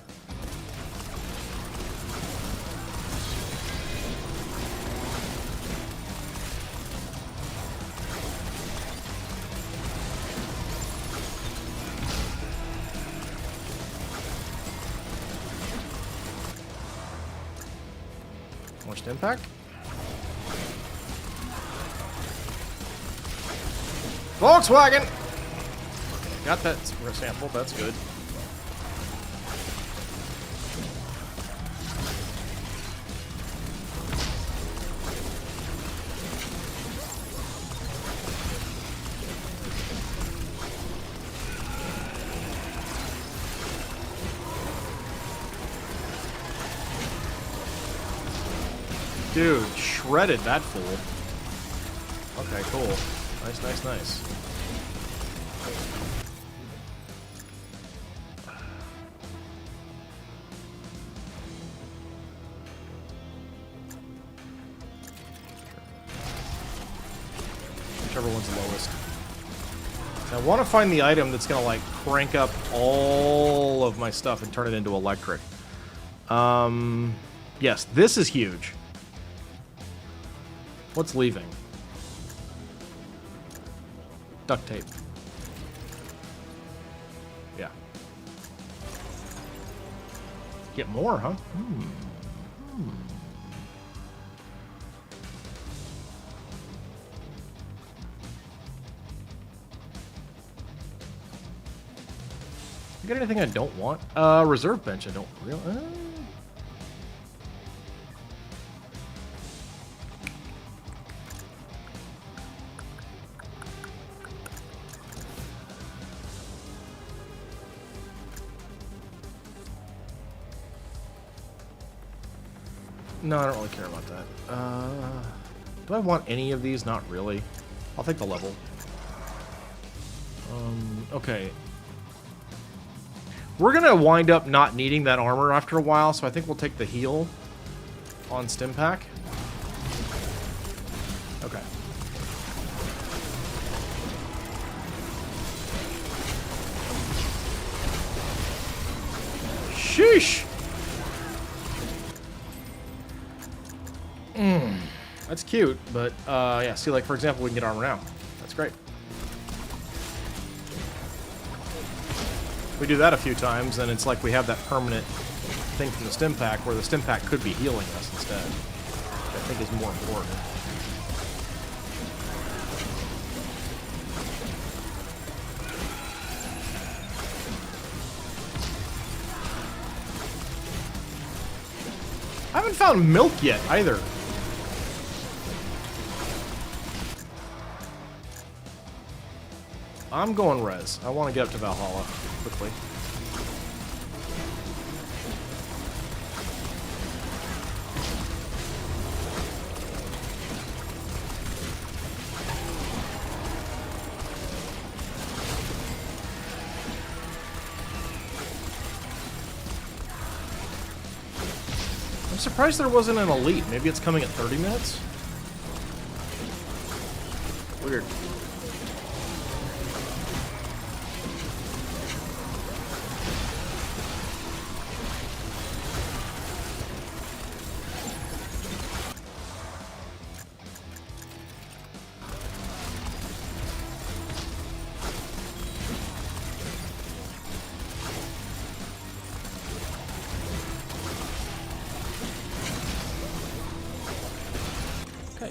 More Stim-pack? Volkswagen! Got that sample, that's good. Dude, shredded that fool. Okay, cool. Nice, nice, nice. Whichever one's lowest. I want to find the item that's going to, like, crank up all of my stuff and turn it into electric. Yes, this is huge. What's leaving? Duct tape. Yeah. Get more, huh? You got anything I don't want? Reserve bench I don't really... No, I don't really care about that. Do I want any of these? Not really. I'll take the level. Okay. We're gonna wind up not needing that armor after a while, so I think we'll take the heal on Stim-pack. Okay. Sheesh! That's cute, but, yeah, see, like, for example, we can get armor now. That's great. We do that a few times, and it's like we have that permanent thing from the Stim-pack, where the Stim-pack could be healing us instead. Which I think is more important. I haven't found milk yet, either. I'm going res. I want to get up to Valhalla quickly. I'm surprised there wasn't an elite. Maybe it's coming at 30 minutes? Weird.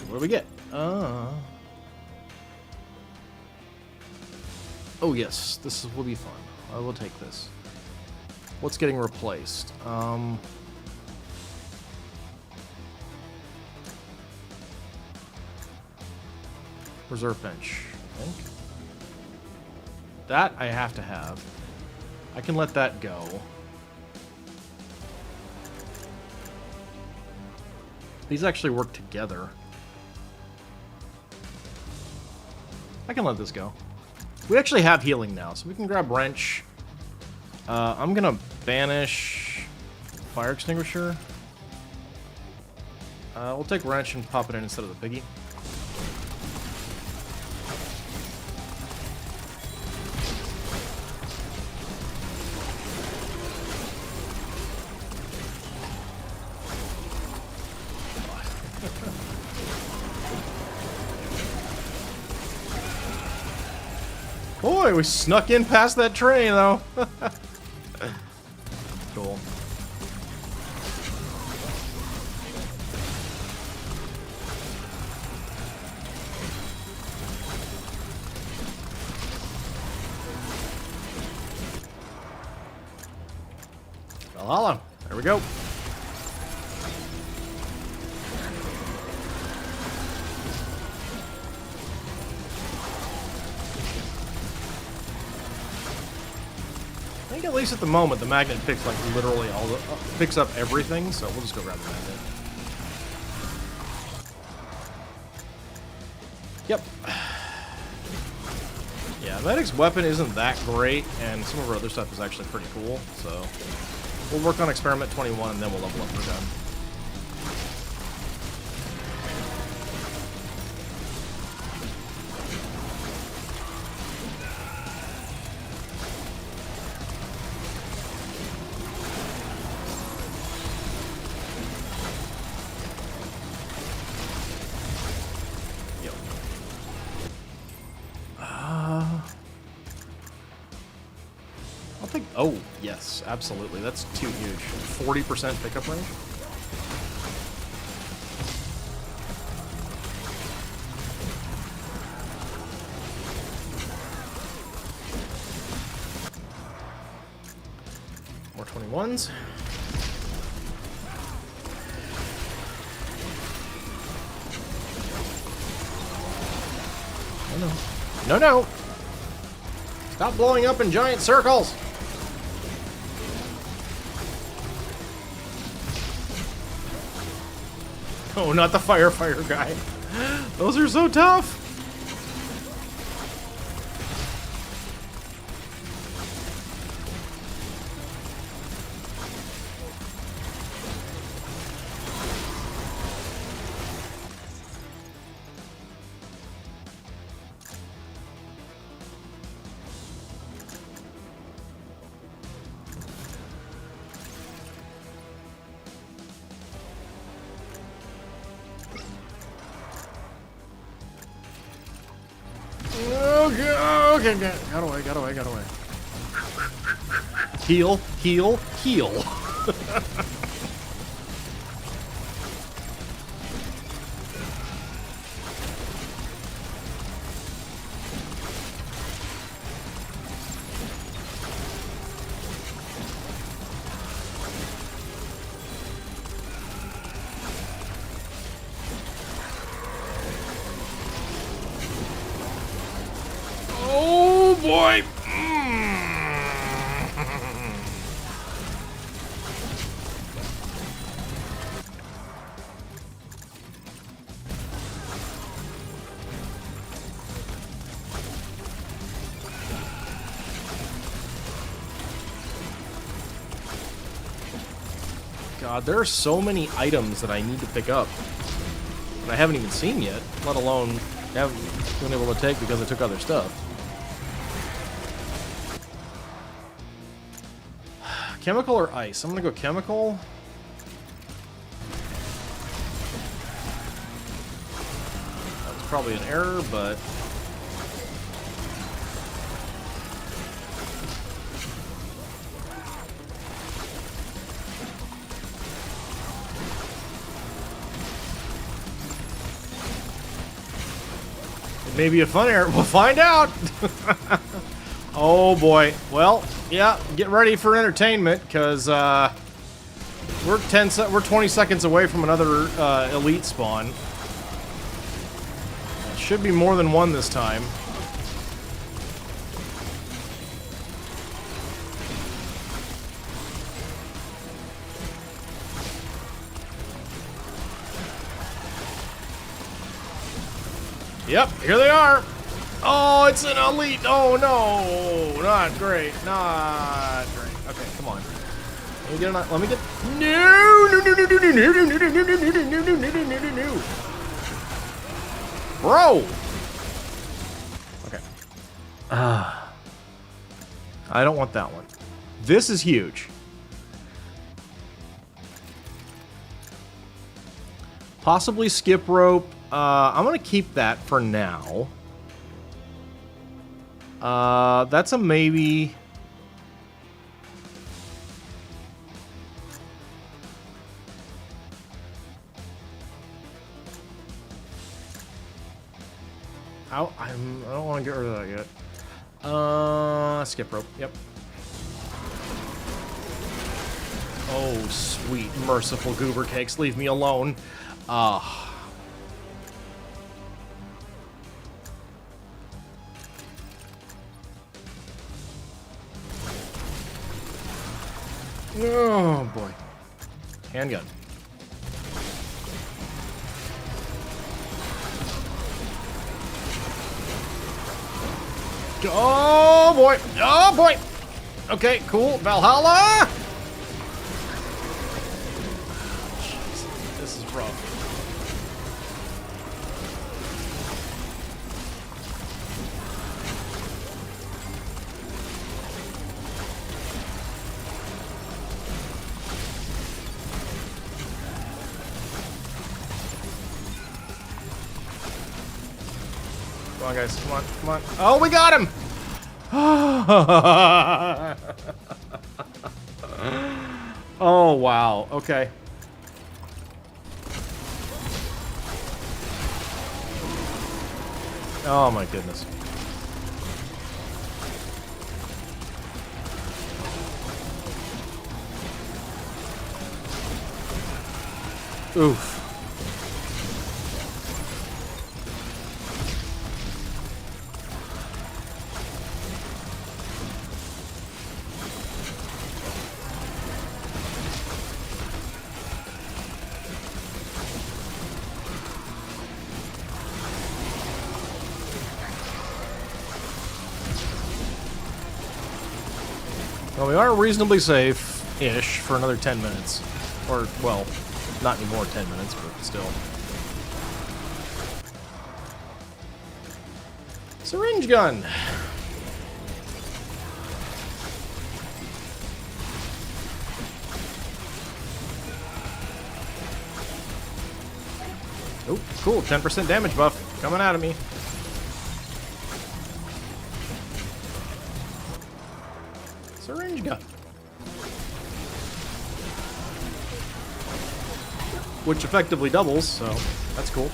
What do we get? Oh yes, this will be fun. I will take this. What's getting replaced? Reserve bench, I think. That I have to have. I can let that go. These actually work together. I can let this go. We actually have healing now, so we can grab wrench. I'm gonna banish fire extinguisher. We'll take wrench and pop it in instead of the piggy. boy, we snuck in past that train, though. Cool. Valhalla. There we go. I think at least at the moment the magnet picks like literally all the picks up everything, so we'll just go grab the magnet. Yep. Yeah, Medic's weapon isn't that great, and some of our other stuff is actually pretty cool, so we'll work on Experiment 21 and then we'll level up for gun. Oh, yes, absolutely. That's too huge. 40% pickup range? More 21s. Oh, no. No, no! Stop blowing up in giant circles! Oh, not the firefighter guy. Those are so tough. Okay, got away, got away, got away. Heal, heal, heal. Boy! God, there are so many items that I need to pick up that I haven't even seen yet, let alone haven't been able to take because I took other stuff. Chemical or ice? I'm gonna go chemical. That was probably an error, but... it may be a fun error. We'll find out! Oh boy. Well, yeah, get ready for entertainment, because we're 20 seconds away from another elite spawn. Should be more than one this time. Yep, here they are. Oh, it's an elite. Oh, no. Not great. Not great. Okay, come on. Let me get an... Let me get... No! No, no, no, no, no, no, no, no, no, no, no, no, no, no, no, no, no. Bro! Okay. I don't want that one. This is huge. Possibly skip rope. I'm going to keep that for now. That's a maybe. I don't want to get rid of that yet. Skip rope. Yep. Oh, sweet, merciful goober cakes, leave me alone. Oh, boy. Handgun. Oh, boy. Oh, boy. Okay, cool. Valhalla! Jeez, this is rough. Come on, guys. Come on. Come on. Oh, we got him! Oh, wow. Okay. Oh, my goodness. Oof. Well, we are reasonably safe-ish for another 10 minutes. Or, well, not anymore 10 minutes, but still. Syringe gun! Oh, cool, 10% damage buff coming out of me. Syringe gun. Which effectively doubles, so that's cool.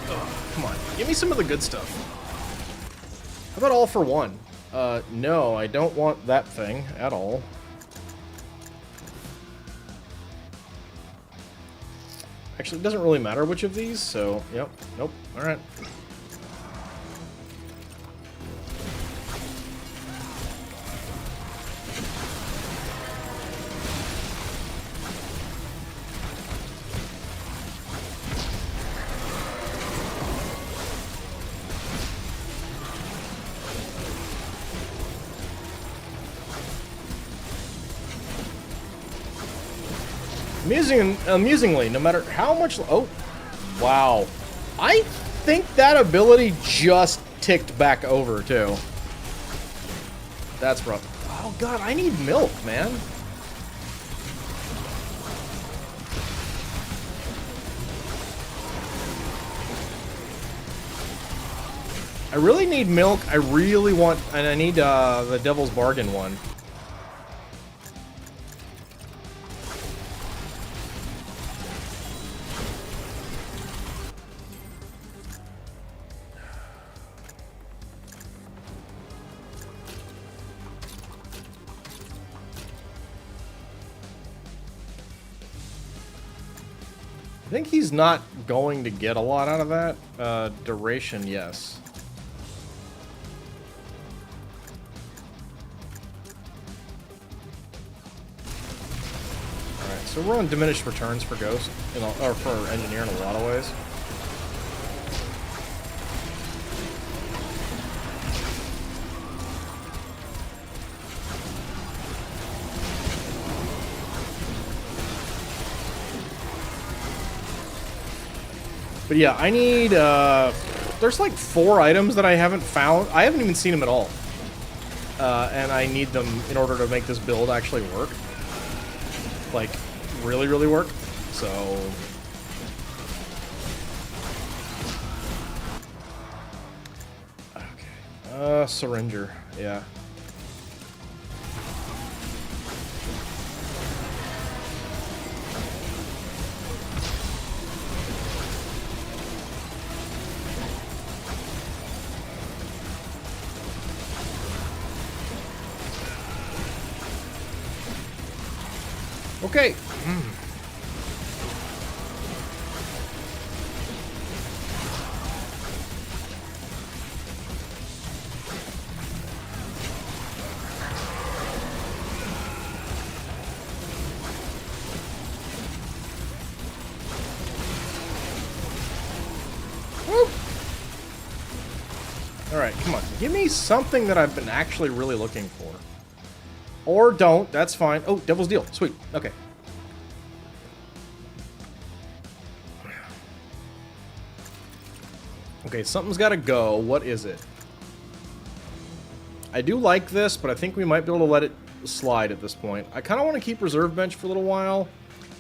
Ugh, come on, give me some of the good stuff. How about all for one? No, I don't want that thing at all. Actually, it doesn't really matter which of these, so, yep, nope, alright. Amusingly, no matter how much... Oh, wow. I think that ability just ticked back over, too. That's rough. Oh, God, I need milk, man. I really need milk. I really want... And I need the Devil's Bargain one. I think he's not going to get a lot out of that. Duration, yes. Alright, so we're on diminished returns for Ghost, or for Engineer in a lot of ways. But yeah, I need, there's like 4 items that I haven't found. I haven't even seen them at all. And I need them in order to make this build actually work. Like, really, really work. So... Okay. Surrender. Yeah. Okay. Woo. All right, come on. Give me something that I've been actually really looking for. Or don't. That's fine. Oh, Devil's Deal. Sweet. Okay. Okay, something's got to go. What is it? I do like this, but I think we might be able to let it slide at this point. I kind of want to keep Reserve Bench for a little while.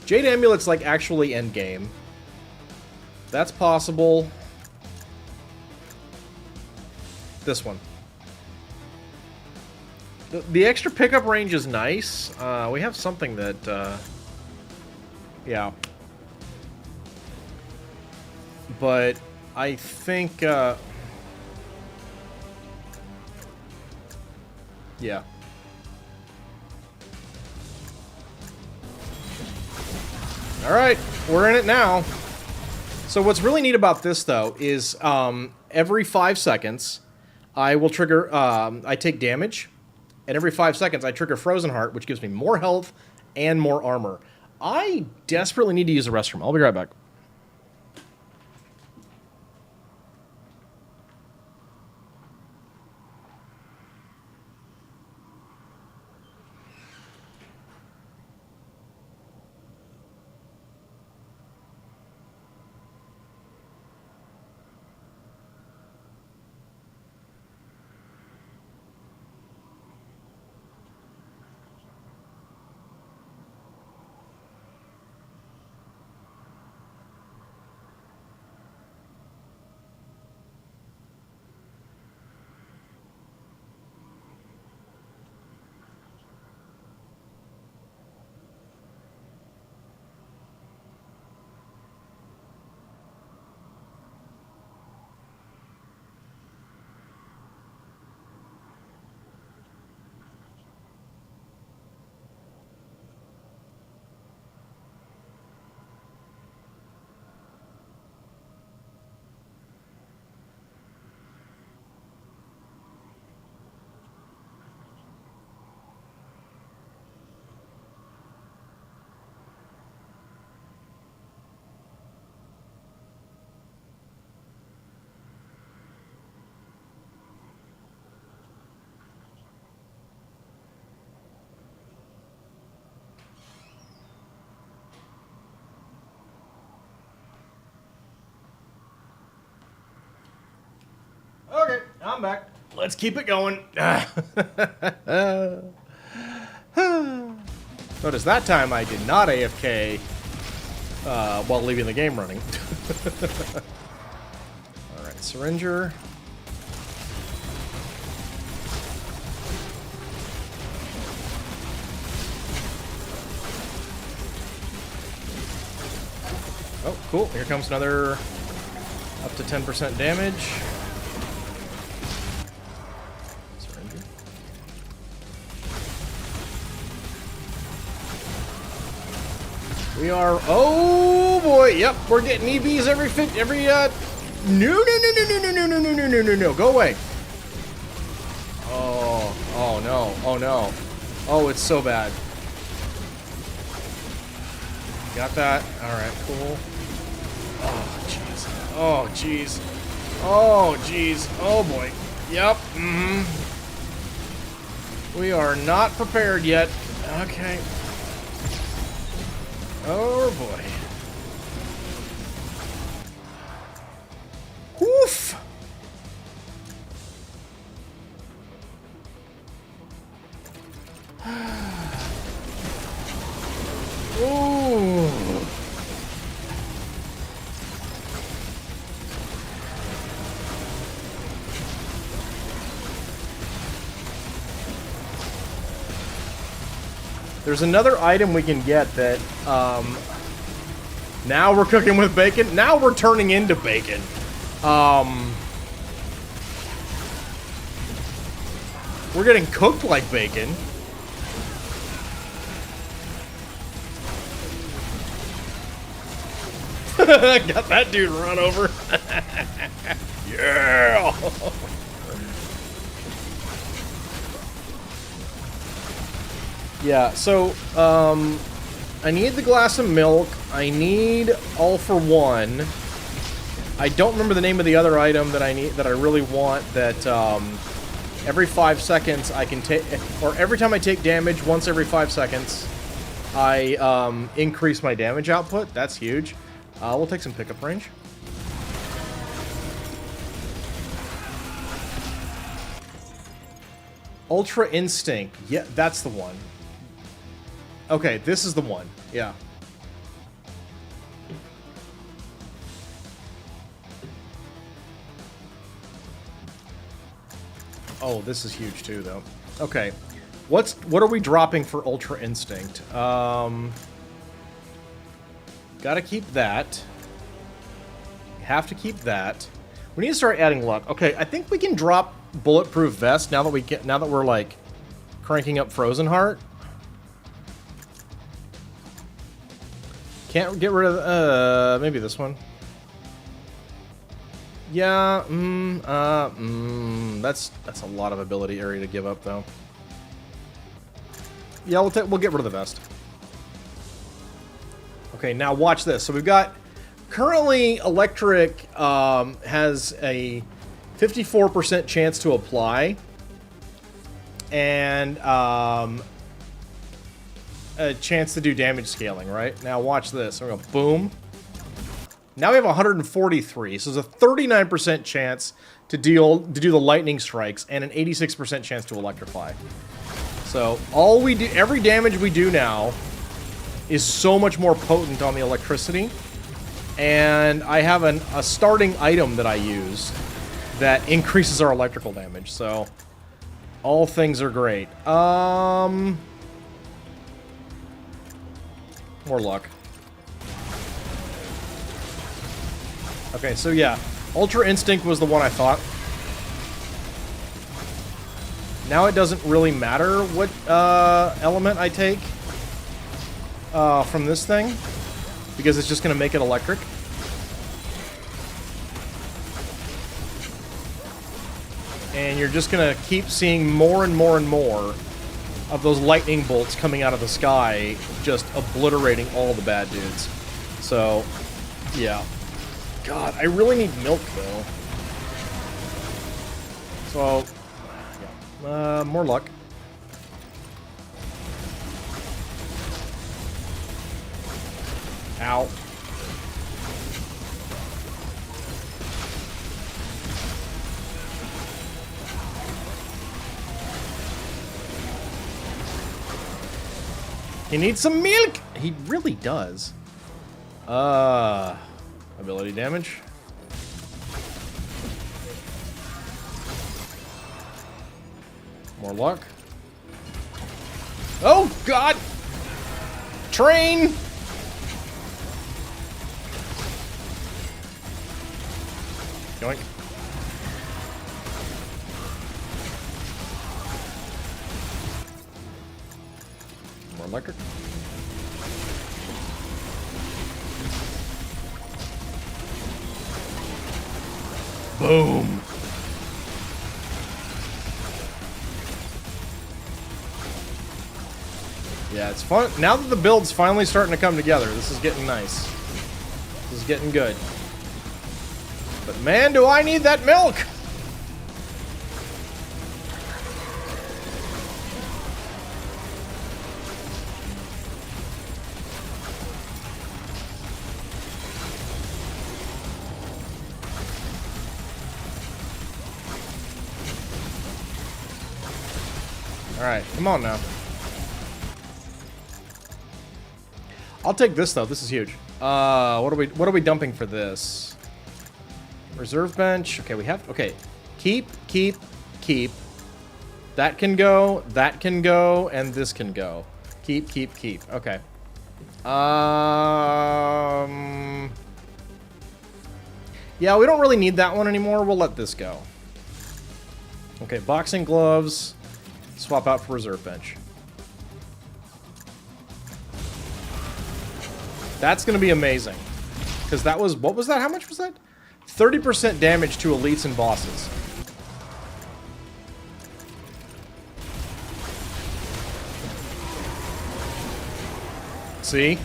Jade Amulet's like actually endgame. That's possible. This one. The extra pickup range is nice. We have something that... yeah. But I think... yeah. Alright, we're in it now. So what's really neat about this, though, is every 5 seconds, I will trigger... I take damage, and every 5 seconds, I trigger Frozen Heart, which gives me more health and more armor. I desperately need to use the restroom. I'll be right back. Okay, I'm back. Let's keep it going. Notice that time I did not AFK while leaving the game running. Alright, Syringer. Oh, cool. Here comes another up to 10% damage. Surrender. We are... Oh, boy. Yep, we're getting EVs every... No. Go away. Oh, no. Oh, no. Oh, it's so bad. Got that. Alright, cool. Oh, jeez. Oh, jeez. Oh, jeez. Oh, boy. Yep. We are not prepared yet. Okay. Oh, boy. Woof! Ooh. There's another item we can get that, now we're cooking with bacon. Now we're turning into bacon. We're getting cooked like bacon. Got that dude run over. Yeah. Yeah, so, I need the glass of milk. I need all for one. I don't remember the name of the other item that I need, that I really want, that, every 5 seconds I can take, or every time I take damage, once every 5 seconds, I, increase my damage output. That's huge. We'll take some pickup range. Ultra Instinct. Yeah, that's the one. Okay, this is the one. Yeah. Oh, this is huge too, though. Okay. What are we dropping for Ultra Instinct? Gotta keep that. Have to keep that. We need to start adding luck. Okay, I think we can drop Bulletproof Vest now that we're like cranking up Frozen Heart. Can't get rid of maybe this one. Yeah, that's a lot of ability area to give up though. Yeah, we'll get rid of the vest. Okay, now watch this. So we've got currently electric has a 54% chance to apply, and a chance to do damage scaling. Right now, watch this. We're gonna boom. Now we have 143, so there's a 39% chance to do the lightning strikes and an 86% chance to electrify. So all we do, every damage we do now is so much more potent on the electricity. And I have a starting item that I use that increases our electrical damage. So all things are great. More luck. Okay, so yeah, Ultra Instinct was the one I thought. Now it doesn't really matter what element I take from this thing, because it's just going to make it electric. And you're just going to keep seeing more and more and more of those lightning bolts coming out of the sky, just obliterating all the bad dudes. So, yeah. God, I really need milk, though. So, yeah. More luck. Ow. He needs some milk! He really does. Ability damage. More luck. Oh, God! Train! Yoink. More electric. Boom. Yeah, it's fun. Now that the build's finally starting to come together, this is getting nice. This is getting good. But man, do I need that milk! Alright, come on now. I'll take this though, this is huge. What are we dumping for this? Reserve bench. Okay, we have, okay. Keep. That can go, and this can go. Keep. Okay. Yeah, we don't really need that one anymore. We'll let this go. Okay, boxing gloves. Swap out for reserve bench. That's going to be amazing. Because that was... What was that? How much was that? 30% damage to elites and bosses. See?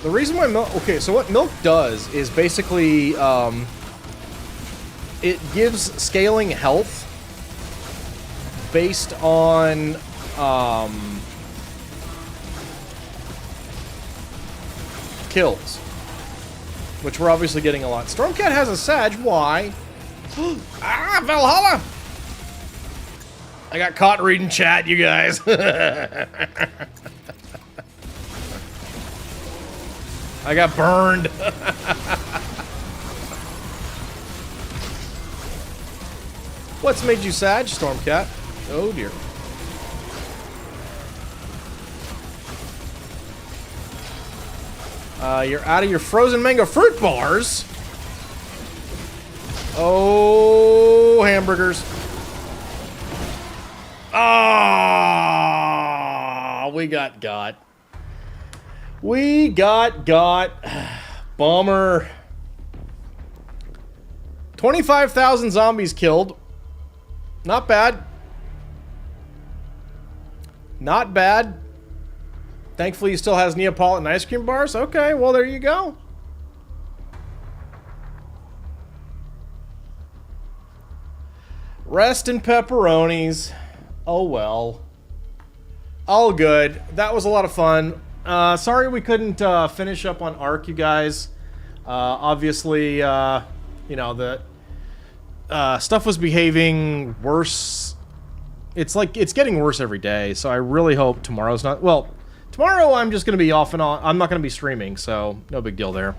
The reason why milk... Okay, so what milk does is basically... it gives scaling health based on... kills. Which we're obviously getting a lot. Stormcat has a Sag. Why? Ah, Valhalla! I got caught reading chat, you guys. I got burned. What's made you sad, Stormcat? Oh dear. You're out of your frozen mango fruit bars. Oh, hamburgers. Ah, we got. We got. Bummer. 25,000 zombies killed. Not bad. Not bad. Thankfully, he still has Neapolitan ice cream bars. Okay, well, there you go. Rest in pepperonis. Oh, well. All good. That was a lot of fun. Sorry we couldn't finish up on Ark, you guys. Obviously, you know, the stuff was behaving worse. It's like, it's getting worse every day, so I really hope tomorrow's not... Well, tomorrow I'm just going to be off and on. I'm not going to be streaming, so no big deal there.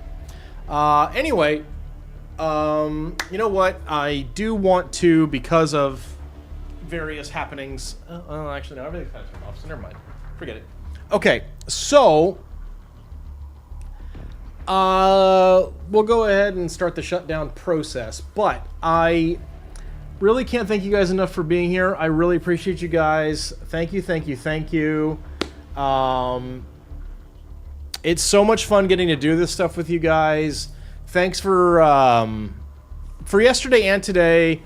Anyway, you know what? I do want to, because of various happenings... actually, no, everything's kind of turned off, so never mind. Forget it. Okay, so... we'll go ahead and start the shutdown process, but I really can't thank you guys enough for being here. I really appreciate you guys. Thank you, thank you, thank you. It's so much fun getting to do this stuff with you guys. Thanks for yesterday and today,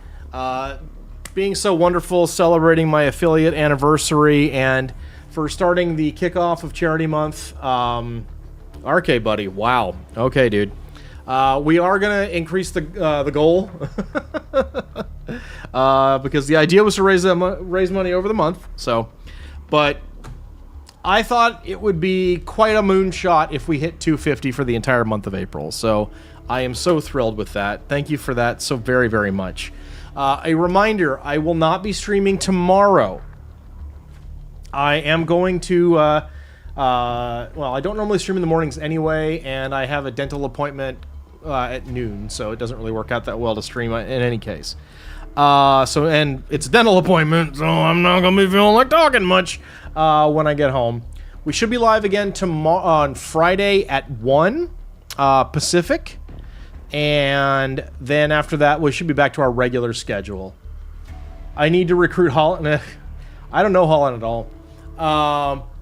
being so wonderful, celebrating my affiliate anniversary, and for starting the kickoff of Charity Month. RK, buddy. Wow. Okay, dude. We are gonna increase the goal because the idea was to raise money over the month. So, but I thought it would be quite a moonshot if we hit 250 for the entire month of April. So I am so thrilled with that. Thank you for that so very, very much. A reminder: I will not be streaming tomorrow. I am going to. Well, I don't normally stream in the mornings anyway, and I have a dental appointment at noon, so it doesn't really work out that well to stream in any case. And it's a dental appointment, so I'm not going to be feeling like talking much when I get home. We should be live again tomorrow on Friday at 1 Pacific, and then after that, we should be back to our regular schedule. I need to recruit Holland. I don't know Holland at all.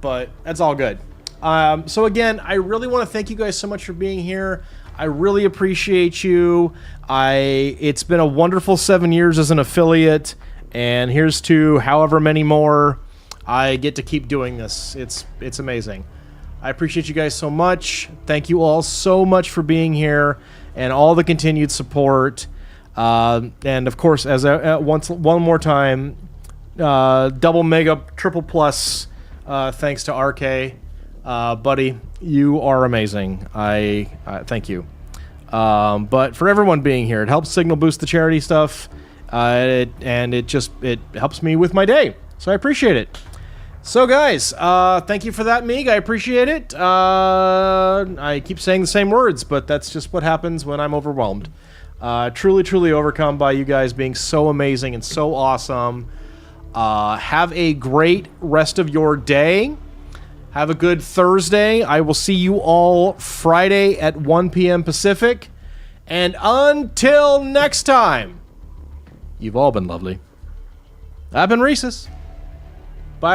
But that's all good. So again, I really want to thank you guys so much for being here. I really appreciate you. It's been a wonderful 7 years as an affiliate, and here's to however many more I get to keep doing this. It's amazing. I appreciate you guys so much. Thank you all so much for being here and all the continued support. And of course, as one more time, double mega triple plus thanks to RK. Buddy, you are amazing. I thank you. But for everyone being here, it helps Signal boost the charity stuff, and it helps me with my day. So I appreciate it. So guys, thank you for that, Meeg. I appreciate it. I keep saying the same words, but that's just what happens when I'm overwhelmed. Truly, truly overcome by you guys being so amazing and so awesome. Have a great rest of your day. Have a good Thursday. I will see you all Friday at 1 p.m. Pacific. And until next time, you've all been lovely. I've been Rhesus.